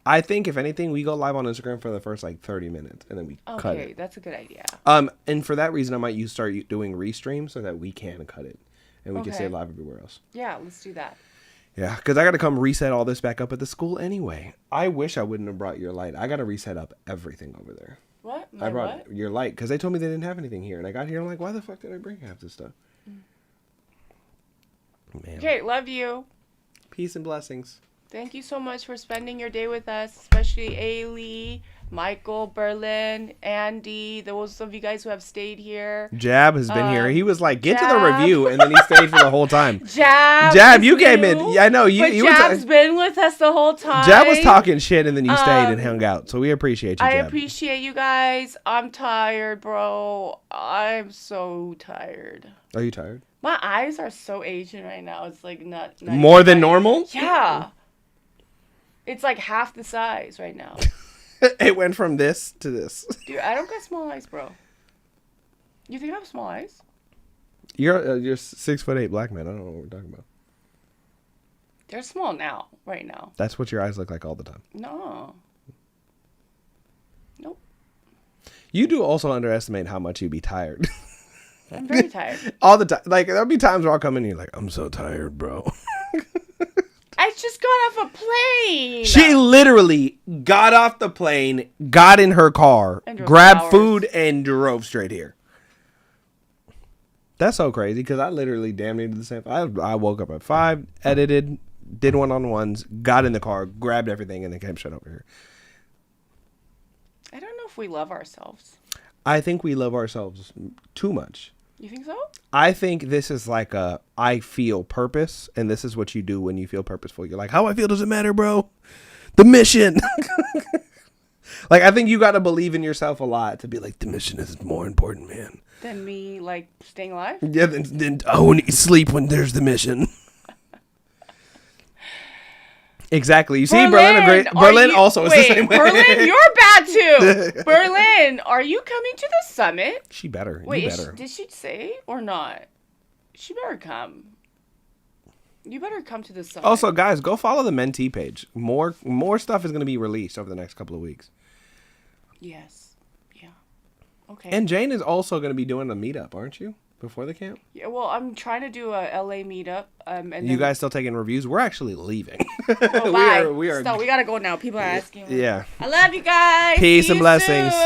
I think, if anything, we go live on Instagram for the first 30 minutes and then we cut Okay, it. that's a good idea. And for that reason, I might start doing restreams so that we can cut it and we can stay live everywhere else. Yeah, let's do that. Yeah, because I got to come reset all this back up at the school anyway. I wish I wouldn't have brought your light. I got to reset up everything over there. What? I brought your light because they told me they didn't have anything here, and I got here. I'm like, why the fuck did I bring half this stuff? Man. Okay, love you. Peace and blessings. Thank you so much for spending your day with us, especially Ailey, Michael, Berlin, Andy, those of you guys who have stayed here. Jab has been here. He was like, get to the Jab. review, and then he stayed for the whole time. Jab, you came in. Yeah, I know. You Jab's been with us the whole time. Jab was talking shit, and then you stayed and hung out. So we appreciate you, I Jab. appreciate you guys. I'm tired, bro. I'm so tired. Are you tired? My eyes are so Asian right now. It's like not More than normal? Yeah. It's like half the size right now. It went from this to this. Dude, I don't got small eyes, bro. You think I have small eyes? You're 6'8" black man. I don't know what we're talking about. They're small now, right now. That's what your eyes look like all the time. No. Nope. You do also underestimate how much you'd be tired. I'm very tired. All the time. Like, there'll be times where I'll come in and you're like, I'm so tired, bro. I just got off a plane. She literally got off the plane, got in her car, grabbed food, and drove straight here. That's so crazy because I literally damn near did the same. I woke up at 5, edited, did one-on-ones, got in the car, grabbed everything, and then came straight over here. I don't know if we love ourselves. I think we love ourselves too much. You think so? I think this is like I feel purpose, and this is what you do when you feel purposeful. You're like, how I feel doesn't matter, bro. The mission. Like, I think you got to believe in yourself a lot to be like, the mission is more important, man. Than me, like, staying alive? Yeah, then I won't sleep when there's the mission. Exactly. You see, Berlin also is the same way. Berlin, you're bad too. Berlin, are you coming to the summit? She better. Wait, you better. did she say or not? She better come. You better come to the summit. Also, guys, go follow the Mentee page. More stuff is going to be released over the next couple of weeks. Yes. Yeah. Okay. And Jane is also going to be doing a meetup, aren't you? Before the camp? Yeah, well, I'm trying to do a LA meetup. And you guys still taking reviews? We're actually leaving. Oh, bye. we are. So we gotta go now. People are asking. Yeah. I love you guys. Peace See and you blessings. soon.